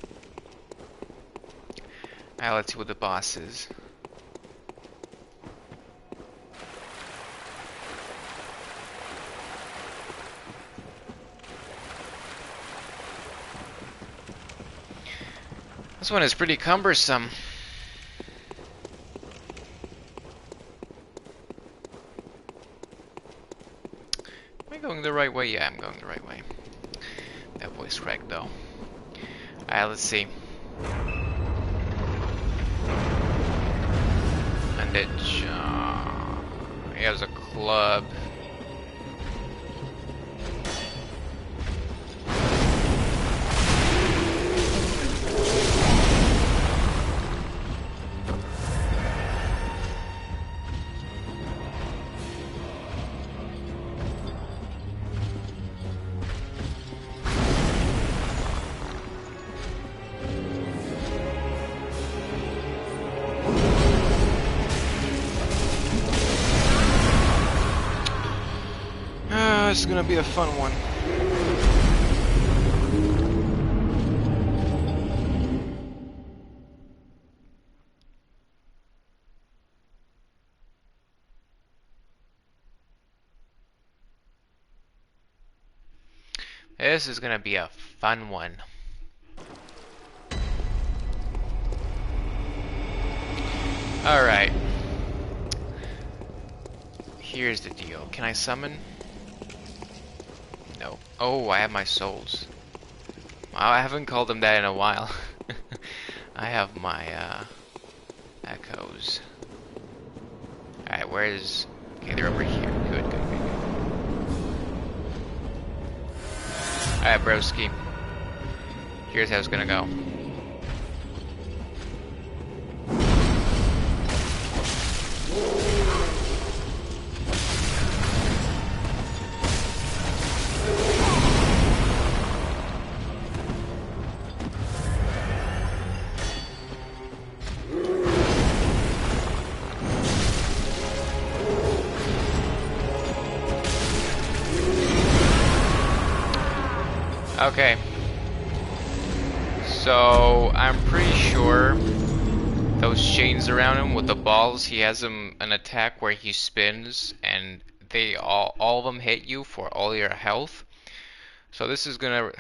Alright, let's see what the boss is. This one is pretty cumbersome. Am I going the right way? Yeah, I'm going the right way. That voice cracked though. Alright, let's see. And it he has a club. This is gonna be a fun one. This is gonna be a fun one. Alright. Here's the deal. Can I summon? No. Oh, I have my souls. Wow, I haven't called them that in a while. I have my echoes. Alright, where's... Okay, they're over here. Good, good, good, good. Alright, broski. Here's how it's gonna go. Okay. So, I'm pretty sure those chains around him with the balls, he has an attack where he spins and they all of them hit you for all your health. So this is gonna,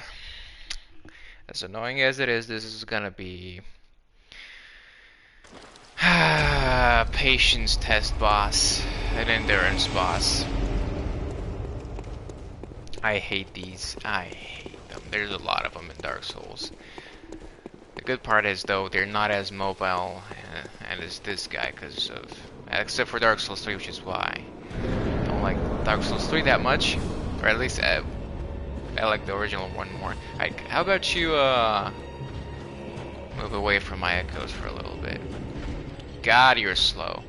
as annoying as it is, this is gonna be patience test boss, an endurance boss. I hate these. I hate them. There's a lot of them in Dark Souls. The good part is, though, they're not as mobile and as this guy, because of... Except for Dark Souls 3, which is why I don't like Dark Souls 3 that much. Or at least I like the original one more. How about you move away from my echoes for a little bit? God, you're slow.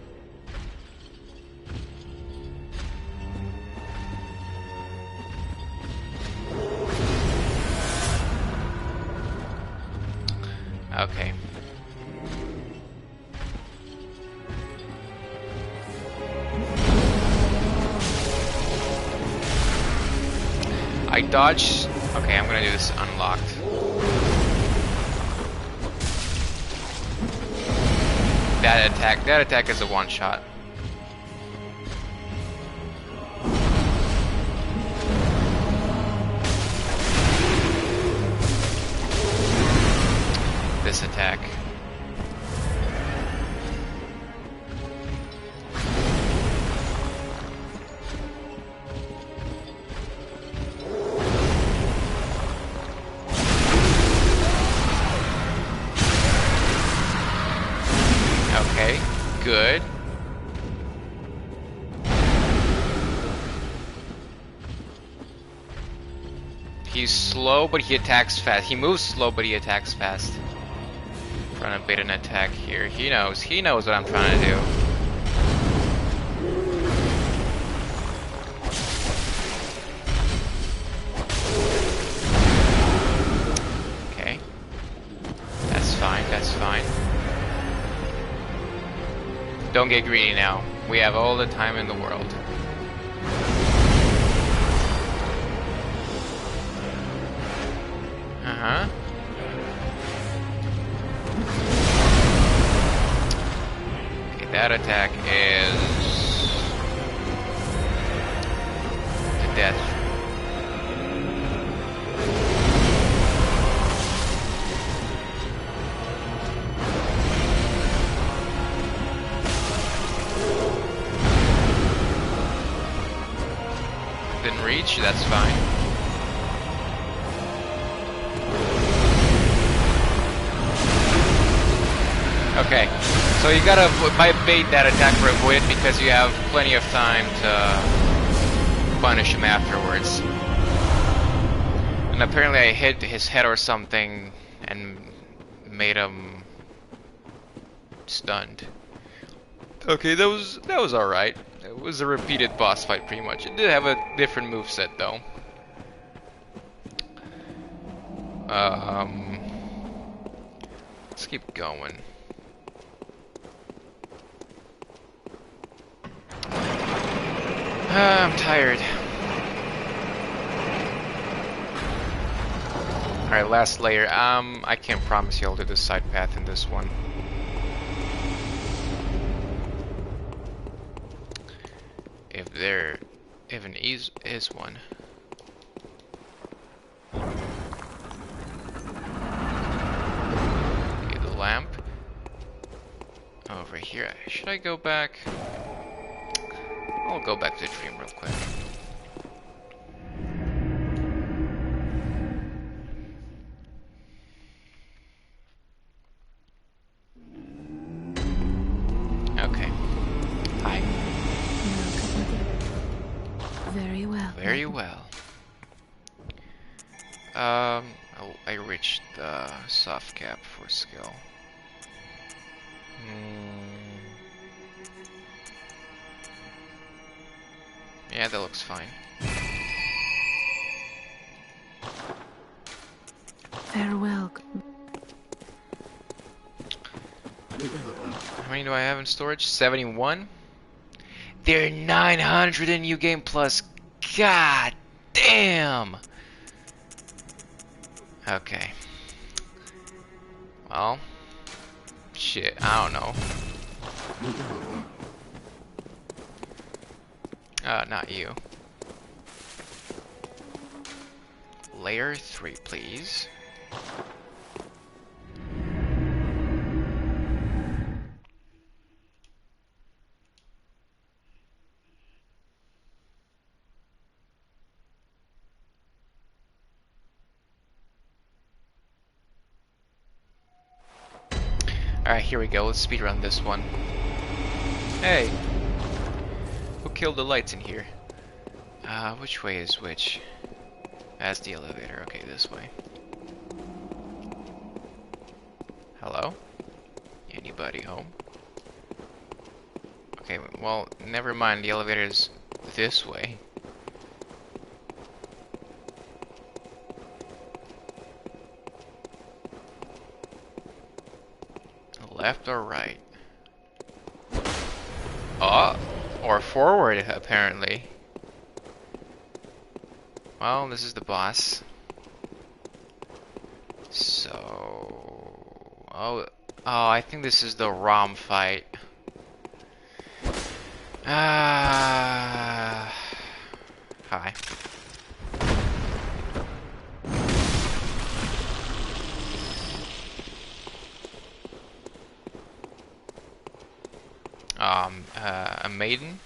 Okay. I dodged. Okay, I'm gonna do this unlocked. That attack is a one shot. This attack. Okay, good. He's slow, but he attacks fast. He moves slow, but he attacks fast. Trying to bait an attack here. He knows what I'm trying to do. Okay. That's fine, that's fine. Don't get greedy now. We have all the time in the world. Uh-huh. Okay, that attack is to death. Didn't reach, that's fine. Okay, so you gotta bait that attack or avoid it because you have plenty of time to punish him afterwards. And apparently I hit his head or something and made him stunned. Okay, that was alright. It was a repeated boss fight pretty much. It did have a different moveset though. Let's keep going. I'm tired. Alright, last layer. I can't promise you I'll do the side path in this one. If there even is one. Okay, the lamp. Over here. Should I go back? I'll go back to the dream real quick. Okay. Hi. Very well. Very well. Oh, I reached the soft cap for skill. Yeah, that looks fine. Farewell. How many do I have in storage? 71? There are 900 in New Game Plus. God damn! Okay. Well, shit, I don't know. Not you. Layer 3, please. Alright, here we go. Let's speedrun this one. Hey! Who killed the lights in here? Which way is which? That's the elevator. Okay, this way. Hello? Anybody home? Okay, well, never mind. The elevator's this way. Left or right? Oh, or forward, apparently. Well, this is the boss. So... Oh, Oh, I think this is the ROM fight. Ah. Hi. A maiden?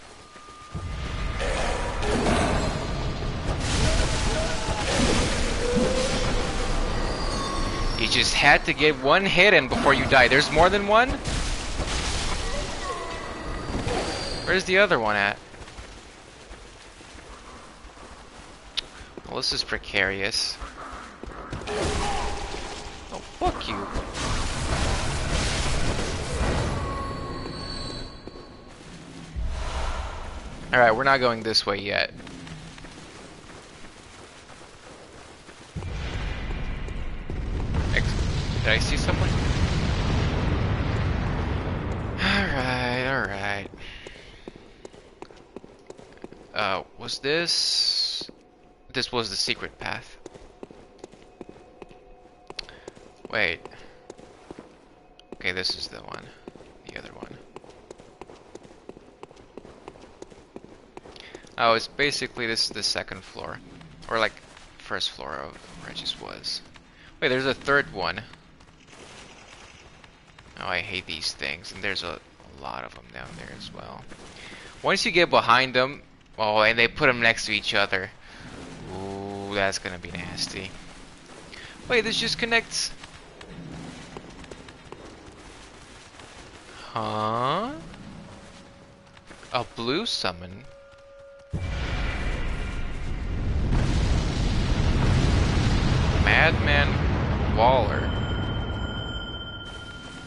You just had to get one hit in before you die. There's more than one? Where's the other one at? Well, this is precarious. Oh, fuck you. Alright, we're not going this way yet. Did I see someone? Alright, alright. Was this... This was the secret path. Wait. Okay, this is the one. The other one. Oh, it's basically, this is the second floor. Or like, first floor of where I just was. Wait, there's a third one. Oh, I hate these things. And there's a lot of them down there as well. Once you get behind them... Oh, and they put them next to each other. Ooh, that's gonna be nasty. Wait, this just connects... Huh? A blue summon? Madman Waller.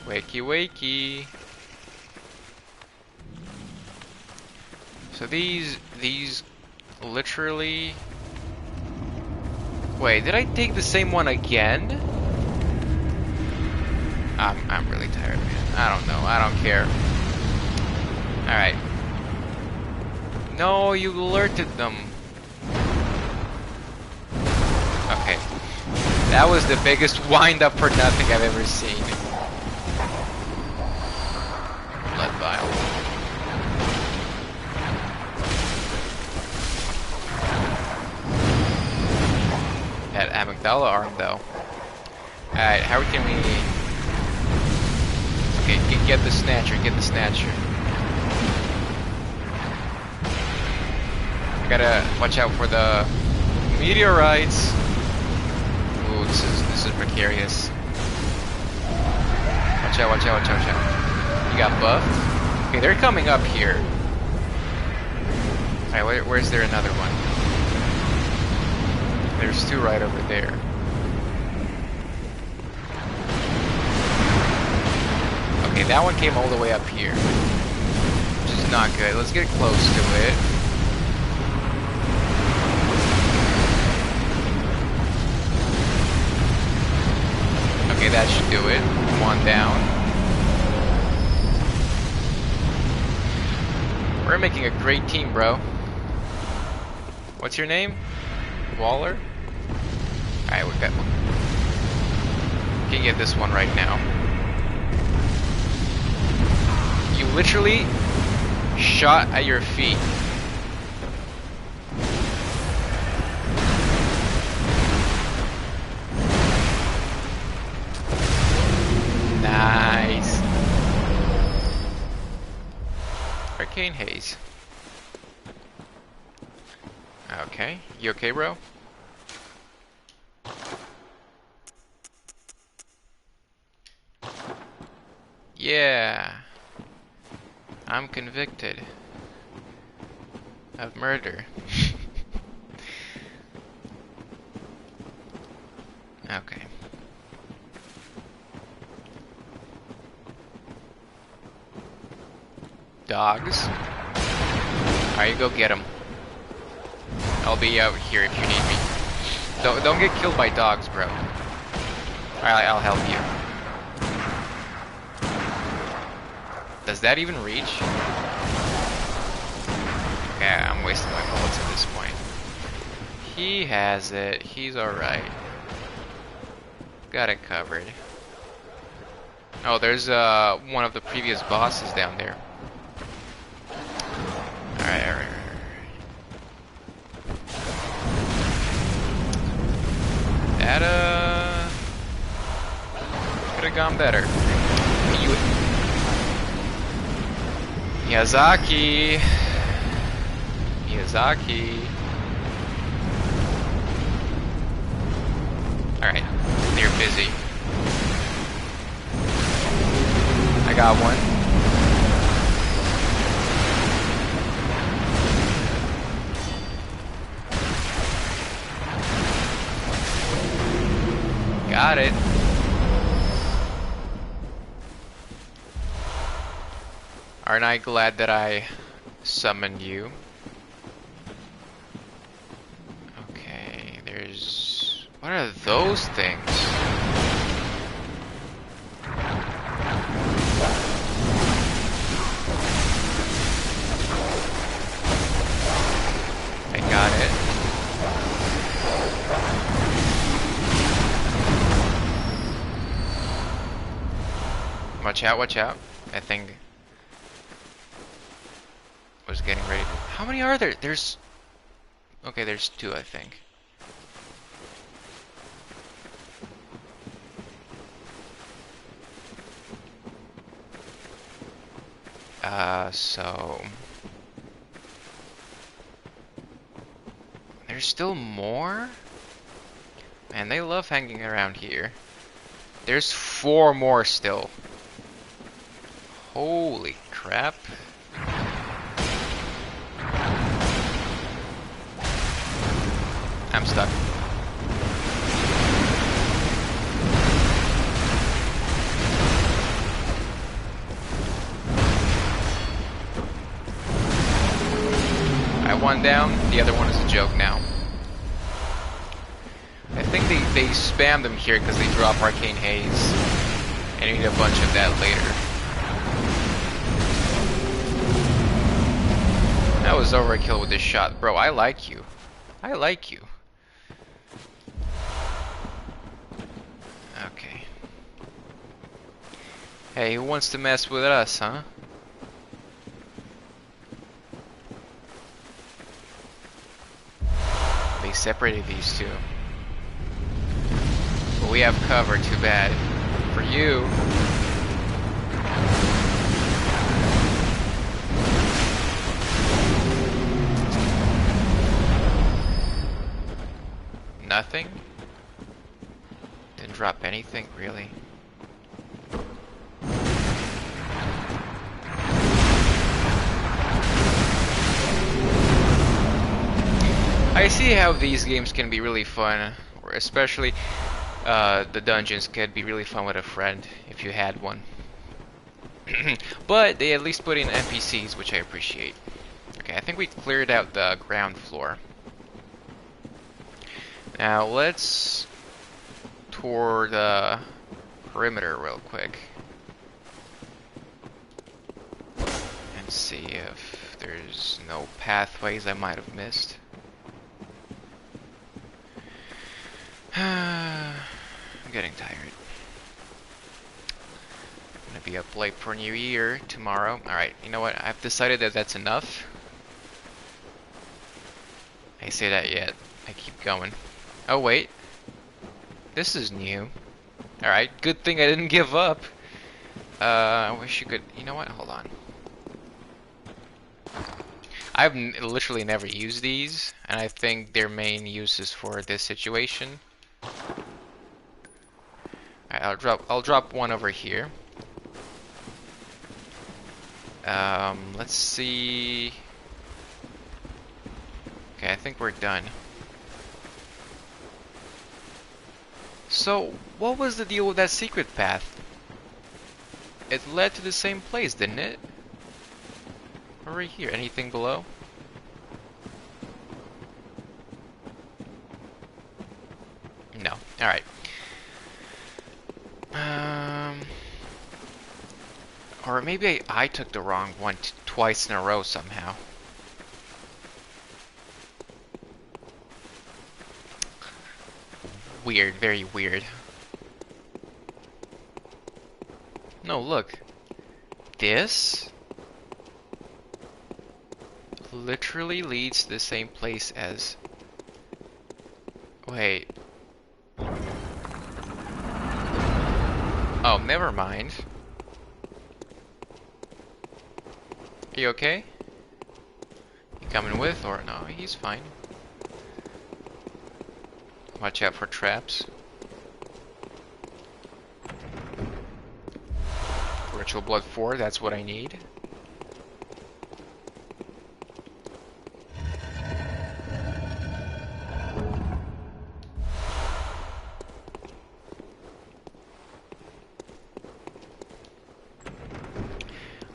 Wakey wakey. So these literally... Wait, did I take the same one again? I'm really tired, man. I don't know. I don't care. Alright. No, you alerted them. Okay. That was the biggest wind up for nothing I've ever seen. Blood vial. That amygdala arm, though. Alright, how can we... Okay, get the snatcher, get the snatcher. I gotta watch out for the meteorites. Ooh, this is precarious. Watch out, watch out, watch out, watch out. You got buffed? Okay, they're coming up here. Alright, where's there another one? There's two right over there. Okay, that one came all the way up here. Which is not good. Let's get close to it. Okay, that should do it. One down. We're making a great team, bro. What's your name? Waller? Alright, we got one. Can get this one right now. You literally shot at your feet. Nice. Arcane Haze. Okay, you okay, bro? Yeah. I'm convicted of murder. Okay. Dogs. Alright, go get them. I'll be out here if you need me. Don't get killed by dogs, bro. Alright, I'll help you. Does that even reach? Yeah, I'm wasting my bullets at this point. He has it. He's alright. Got it covered. Oh, there's one of the previous bosses down there. Alright, alright, alright. That could have gone better. Miyazaki. Miyazaki. Alright, they're busy. I got one. Got it. Aren't I glad that I summoned you? Okay, there's... What are those things? I got it. Watch out, watch out. I think... was getting ready to... How many are there? There's... Okay, there's 2, I think. So... There's still more? Man, they love hanging around here. There's 4 more still. Holy crap. I'm stuck. I one down, the other one is a joke now. I think they spam them here because they drop Arcane Haze. And you need a bunch of that later. That was overkill with this shot. Bro, I like you. I like you. Okay. Hey, who wants to mess with us, huh? They separated these two. But we have cover, too bad. For you. Nothing? Didn't drop anything, really? I see how these games can be really fun, or especially the dungeons can be really fun with a friend, if you had one. But they at least put in NPCs, which I appreciate. Okay, I think we cleared out the ground floor. Now let's tour the perimeter real quick and see if there's no pathways I might have missed. I'm getting tired. I'm gonna be up late for New Year tomorrow. Alright, you know what? I've decided that that's enough. I say that yet. I keep going. Oh wait, this is new. Alright, good thing I didn't give up. I wish you could, you know what, hold on. I've literally never used these, and I think their main use is for this situation. Alright, I'll drop one over here. Let's see. Okay, I think we're done. So, what was the deal with that secret path? It led to the same place, didn't it? Or right here, anything below? No, alright. Or maybe I took the wrong one twice in a row somehow. Weird, very weird. No, look. This literally leads to the same place as... Wait. Oh, never mind. Are you okay? You coming with or no? He's fine. Watch out for traps. Ritual Blood 4, that's what I need.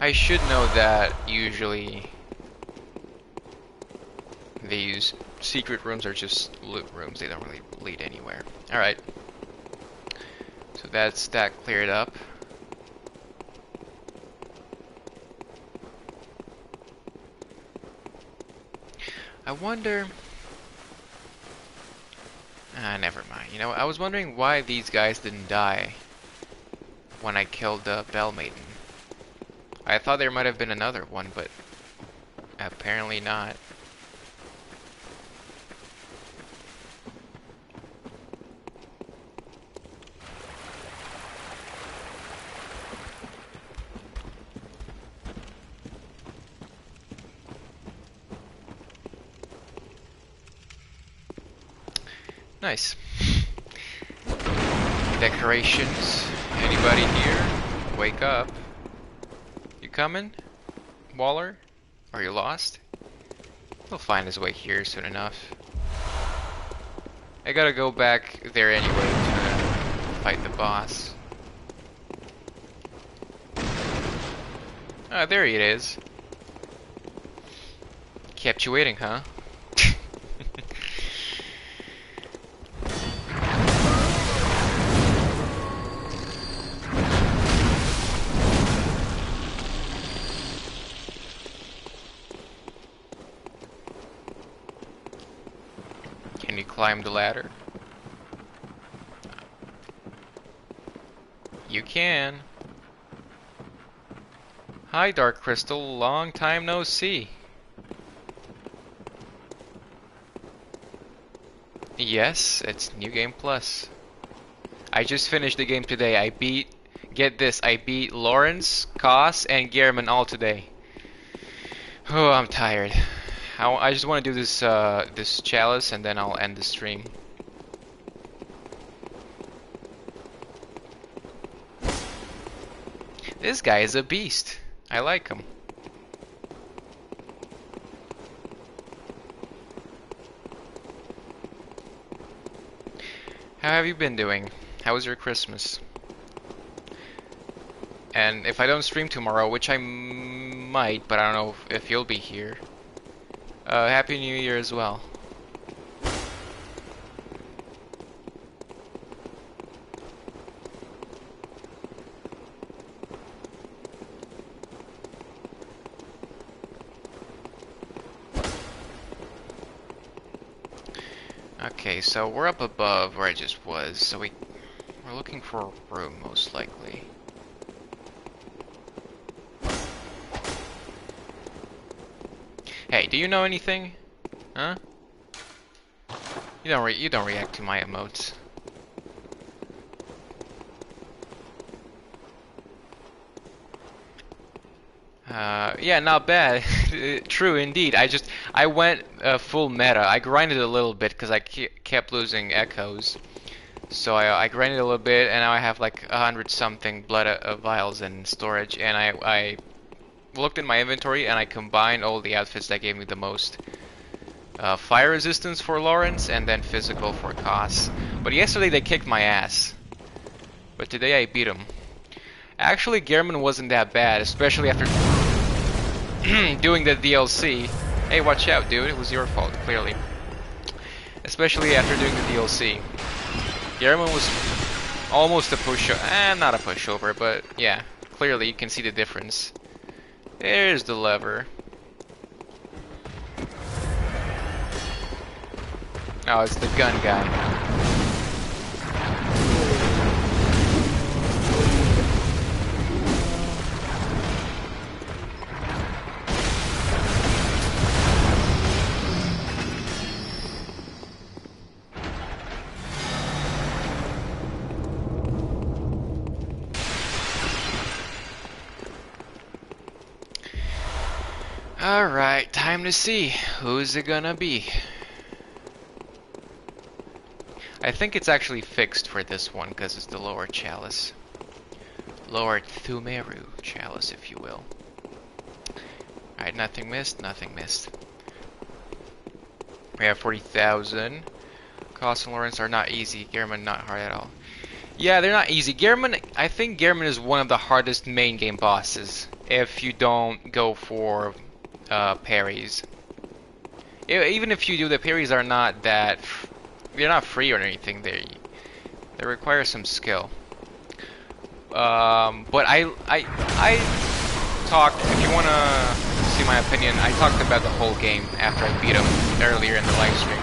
I should know that usually these secret rooms are just loot rooms. They don't really lead anywhere. Alright. So that's that cleared up. I wonder... never mind. You know, I was wondering why these guys didn't die when I killed the Bell Maiden. I thought there might have been another one, but apparently not. Nice. Decorations. Anybody here? Wake up. You coming, Waller? Are you lost? He'll find his way here soon enough. I gotta go back there anyway to fight the boss. Ah, there he is. Kept you waiting, huh? Can you climb the ladder? You can. Hi, Dark Crystal. Long time no see. Yes, it's New Game Plus. I just finished the game today. I beat, get this, I beat Lawrence, Koss, and Gehrman all today. Oh, I'm tired. I just want to do this this chalice and then I'll end the stream. This guy is a beast. I like him. How have you been doing? How was your Christmas? And if I don't stream tomorrow, which I might, but I don't know if you'll be here. Happy New Year as well. Okay, so we're up above where I just was, so we're looking for a room most likely. Hey, do you know anything? Huh? You don't react to my emotes. Yeah, not bad. True indeed. I went full meta. I grinded a little bit because I kept losing echoes. So I grinded a little bit, and now I have like 100 something blood vials in storage. And I looked in my inventory and I combined all the outfits that gave me the most fire resistance for Lawrence and then physical for Koss. But yesterday they kicked my ass. But today I beat them. Actually, Gehrman wasn't that bad, especially after doing the DLC. Hey, watch out, dude. It was your fault, clearly. Especially after doing the DLC. Gehrman was almost a pushover. Not a pushover, but yeah. Clearly, you can see the difference. There's the lever. Oh, it's the gun guy. Alright, time to see. Who's it gonna be? I think it's actually fixed for this one because it's the lower chalice. Lower Thumeru chalice, if you will. Alright, nothing missed, nothing missed. We have 40,000. Cost and Lawrence are not easy. Gehrman not hard at all. Yeah, they're not easy. Gehrman, I think Gehrman is one of the hardest main game bosses if you don't go for parries. Even if you do, the parries are not that... They're not free or anything. They require some skill. But I talked, if you want to see my opinion, I talked about the whole game after I beat him earlier in the live stream.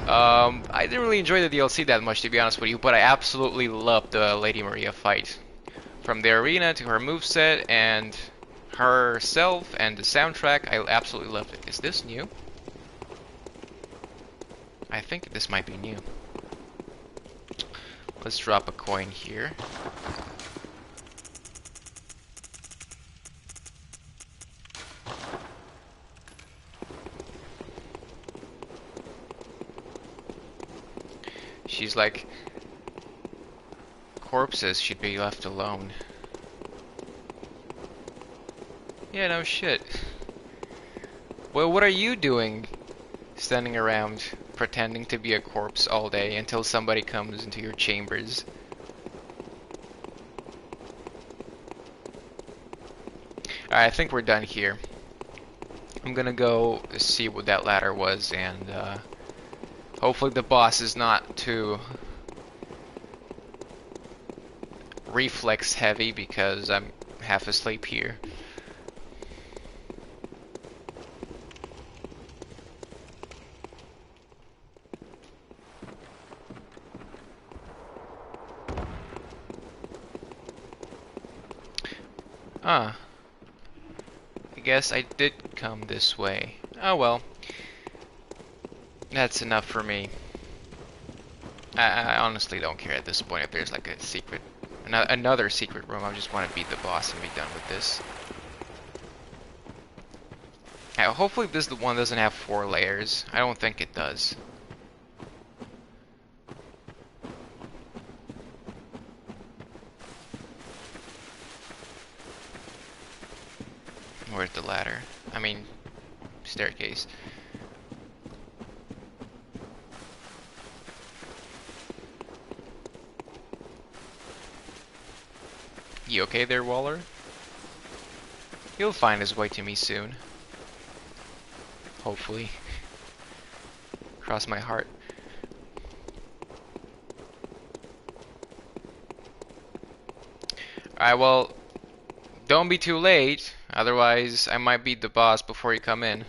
I didn't really enjoy the DLC that much, to be honest with you, but I absolutely loved the Lady Maria fight. From the arena to her moveset and herself and the soundtrack, I absolutely loved it. Is this new? I think this might be new. Let's drop a coin here. She's like, corpses should be left alone. Yeah, no shit. Well, what are you doing standing around pretending to be a corpse all day until somebody comes into your chambers? Alright, I think we're done here. I'm gonna go see what that ladder was, and hopefully the boss is not too reflex heavy because I'm half asleep here. Ah, I guess I did come this way. Oh well. That's enough for me. I honestly don't care at this point if there's like a secret, another secret room. I just want to beat the boss and be done with this. Hopefully this one doesn't have 4 layers. I don't think it does. Where's the ladder? I mean, staircase. You okay there, Waller? He'll find his way to me soon. Hopefully. Cross my heart. Alright, well, don't be too late, otherwise I might beat the boss before you come in.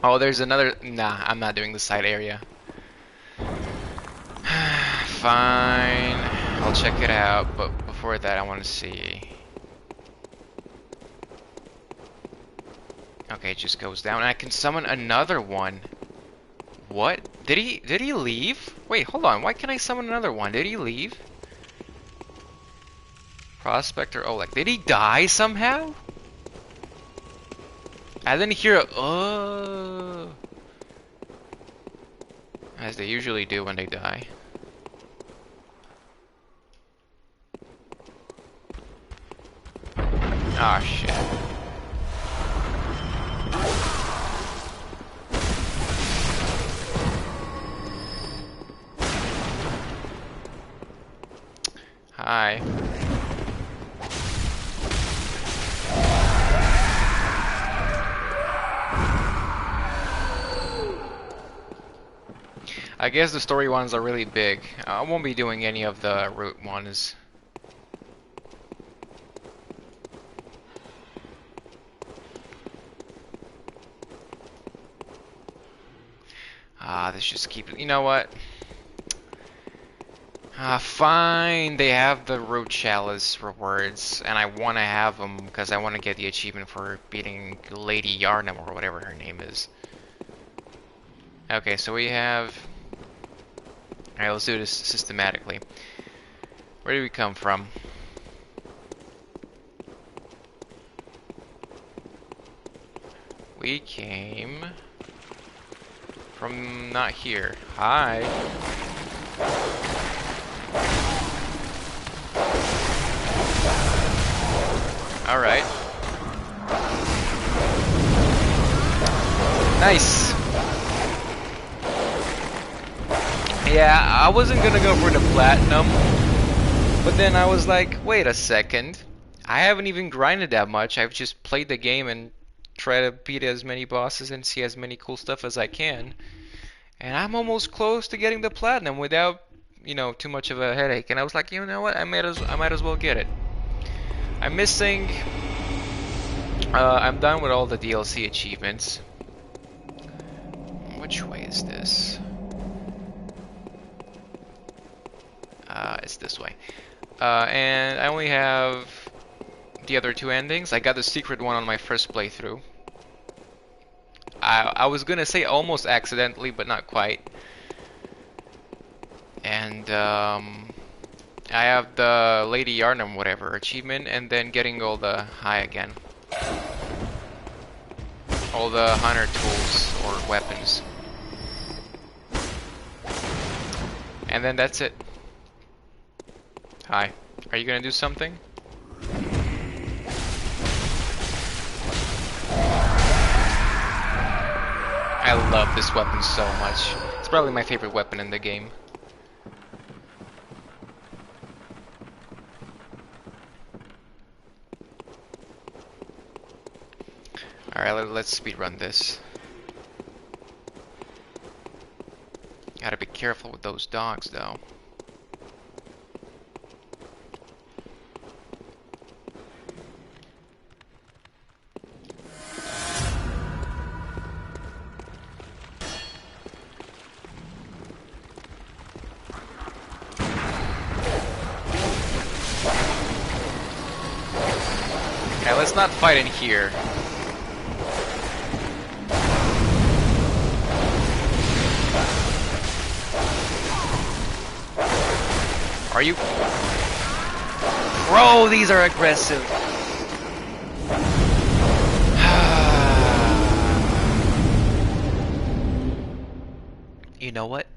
Oh, there's another... Nah, I'm not doing the side area. Fine, I'll check it out, but before that I want to see. Okay, it just goes down. I can summon another one. What? Did he leave? Wait, hold on. Why can't I summon another one? Did he leave? Prospector Oleg. Did he die somehow? I didn't hear a as they usually do when they die. Ah, shit. Hi. I guess the story ones are really big. I won't be doing any of the root ones. This just keeps... You know what? Fine. They have the root chalice rewards, and I want to have them because I want to get the achievement for beating Lady Yarnum or whatever her name is. Okay, so we have Alright, let's do this systematically. Where did we come from? We came from not here. Hi. Alright. Nice. Yeah, I wasn't gonna go for the platinum, but then I was like, wait a second. I haven't even grinded that much. I've just played the game and tried to beat as many bosses and see as many cool stuff as I can. And I'm almost close to getting the platinum without, you know, too much of a headache. And I was like, you know what? I might as well get it. I'm missing. I'm done with all the DLC achievements. Which way is this? It's this way. And I only have the other two endings. I got the secret one on my first playthrough. I was gonna say almost accidentally, but not quite. And I have the Lady Yarnum whatever achievement, and then getting all the high again. All the hunter tools or weapons. And then that's it. Hi. Are you gonna do something? I love this weapon so much. It's probably my favorite weapon in the game. Alright, let's speedrun this. Gotta be careful with those dogs, though. Okay, let's not fight in here. Are you? Bro, these are aggressive. You know what?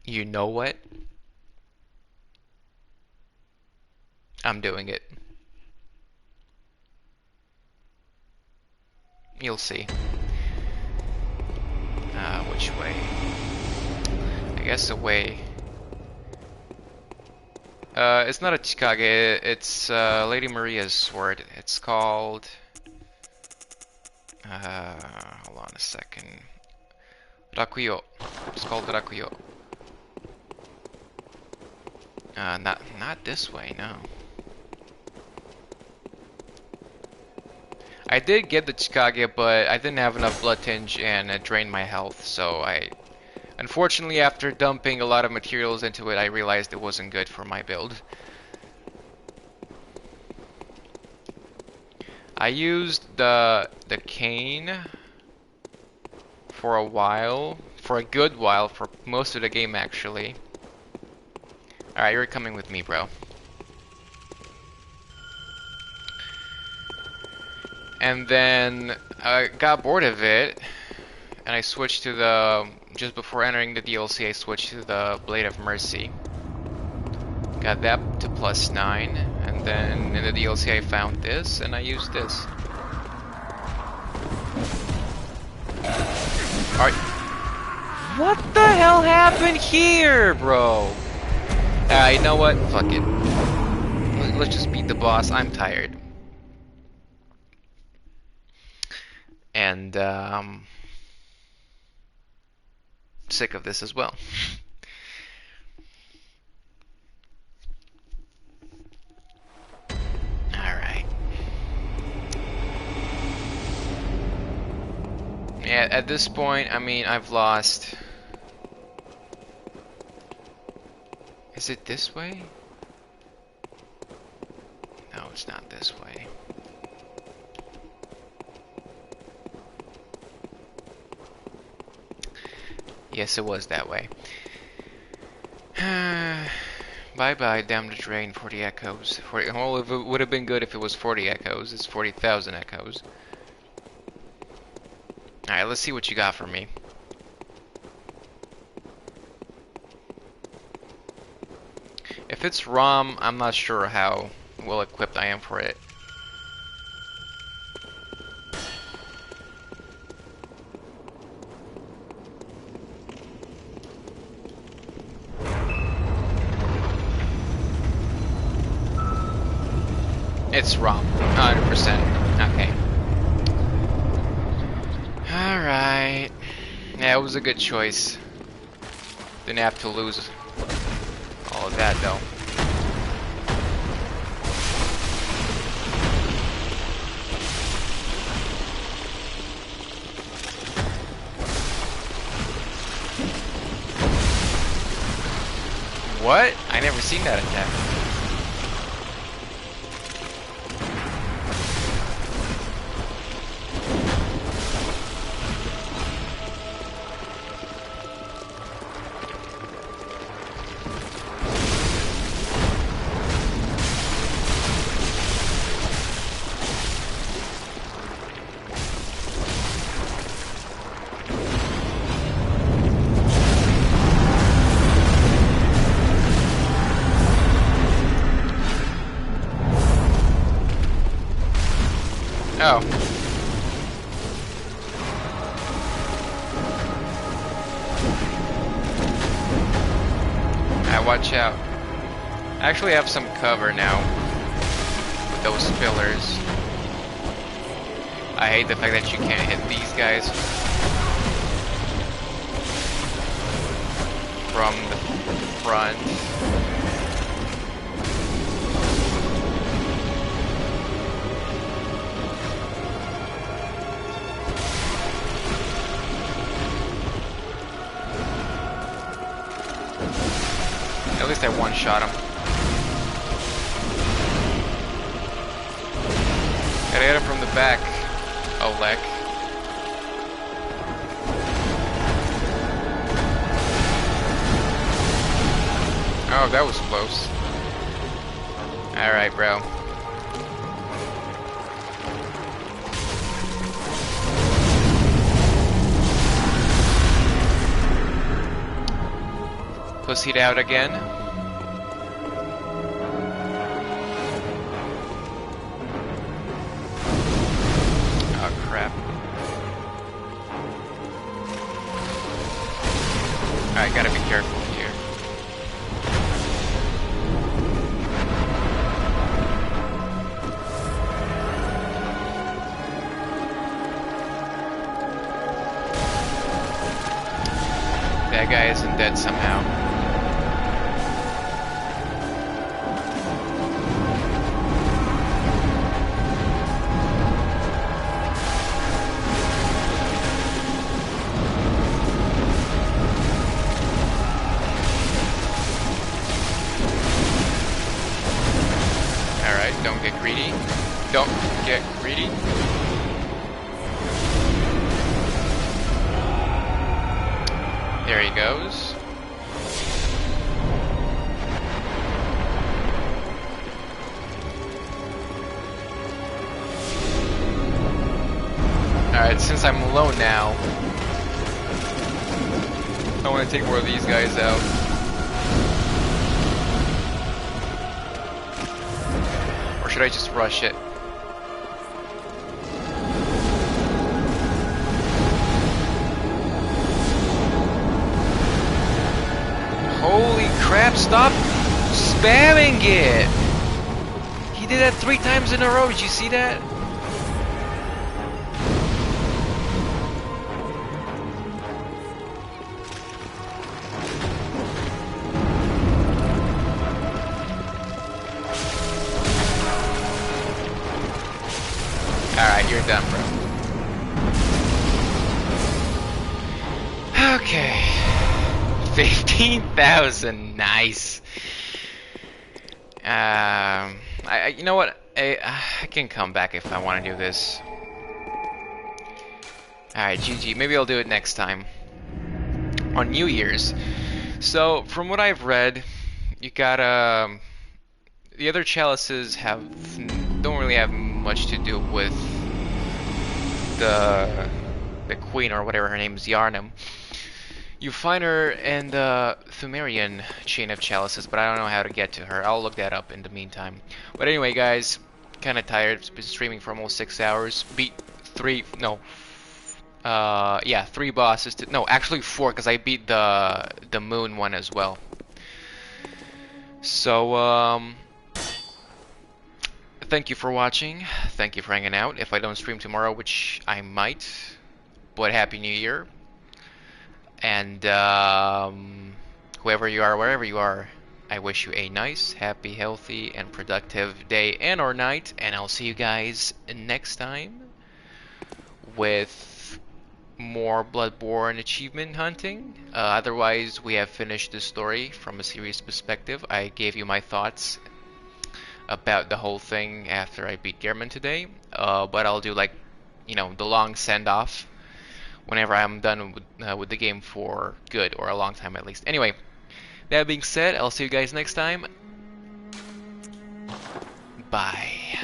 You know what? I'm doing it. You'll see. Which way? I guess away. It's not a Chikage, it's Lady Maria's sword. It's called... hold on a second. Rakuyo. It's called Rakuyo. Not this way, no. I did get the Chikage, but I didn't have enough blood tinge and it drained my health, so unfortunately, after dumping a lot of materials into it, I realized it wasn't good for my build. I used the cane for a while, for a good while, for most of the game actually. Alright, you're coming with me, bro. And then I got bored of it, and I switched to the... Just before entering the DLC, I switched to the Blade of Mercy. Got that to +9, and then in the DLC I found this, and I used this. Alright. What the hell happened here, bro? You know what? Fuck it. Let's just beat the boss. I'm tired. And, sick of this as well. Alright. Yeah, at this point, I mean, I've lost... Is it this way? No, it's not this way. Yes, it was that way. Bye-bye, down the drain, 40 echoes. 40, well, it would have been good if it was 40 echoes. It's 40,000 echoes. Alright, let's see what you got for me. If it's ROM, I'm not sure how well equipped I am for it. It's ROM, 100%. Okay. Alright. Yeah, it was a good choice. Didn't have to lose all of that, though. What? I never seen that attack. Oh. Alright, watch out. I actually have some cover now with those pillars. I hate the fact that you can't hit these guys from the front. At least I one-shot him. Gotta hit him from the back, Oleg. Oh, that was close. Alright, bro. Pussied out again. Oh crap. Alright, gotta be careful here. That guy isn't dead somehow. Don't get greedy. Don't get greedy. There he goes. Alright, since I'm alone now, I want to take more of these guys out. Or should I just rush it? Holy crap, stop spamming it! He did that 3 times in a row, did you see that? Alright, you're done, bro. Okay. 15,000, nice. You know what? I can come back if I want to do this. Alright, GG. Maybe I'll do it next time. on New Year's. So from what I've read, you gotta the other chalices don't really have much to do with the queen or whatever her name is, Yarnum. You find her in the Thumerian chain of chalices, but I don't know how to get to her. I'll look that up in the meantime. But anyway, guys, kind of tired. Been streaming for almost 6 hours. Beat three bosses. No, actually four, because I beat the moon one as well. So thank you for watching. Thank you for hanging out. If I don't stream tomorrow, which I might, but Happy New Year. And whoever you are, wherever you are, I wish you a nice, happy, healthy, and productive day and or night. And I'll see you guys next time with more Bloodborne achievement hunting. Otherwise, we have finished the story from a series perspective. I gave you my thoughts about the whole thing after I beat Gehrman today. But I'll do, like, you know, the long send-off whenever I'm done with the game for good, or a long time at least. Anyway, that being said, I'll see you guys next time. Bye.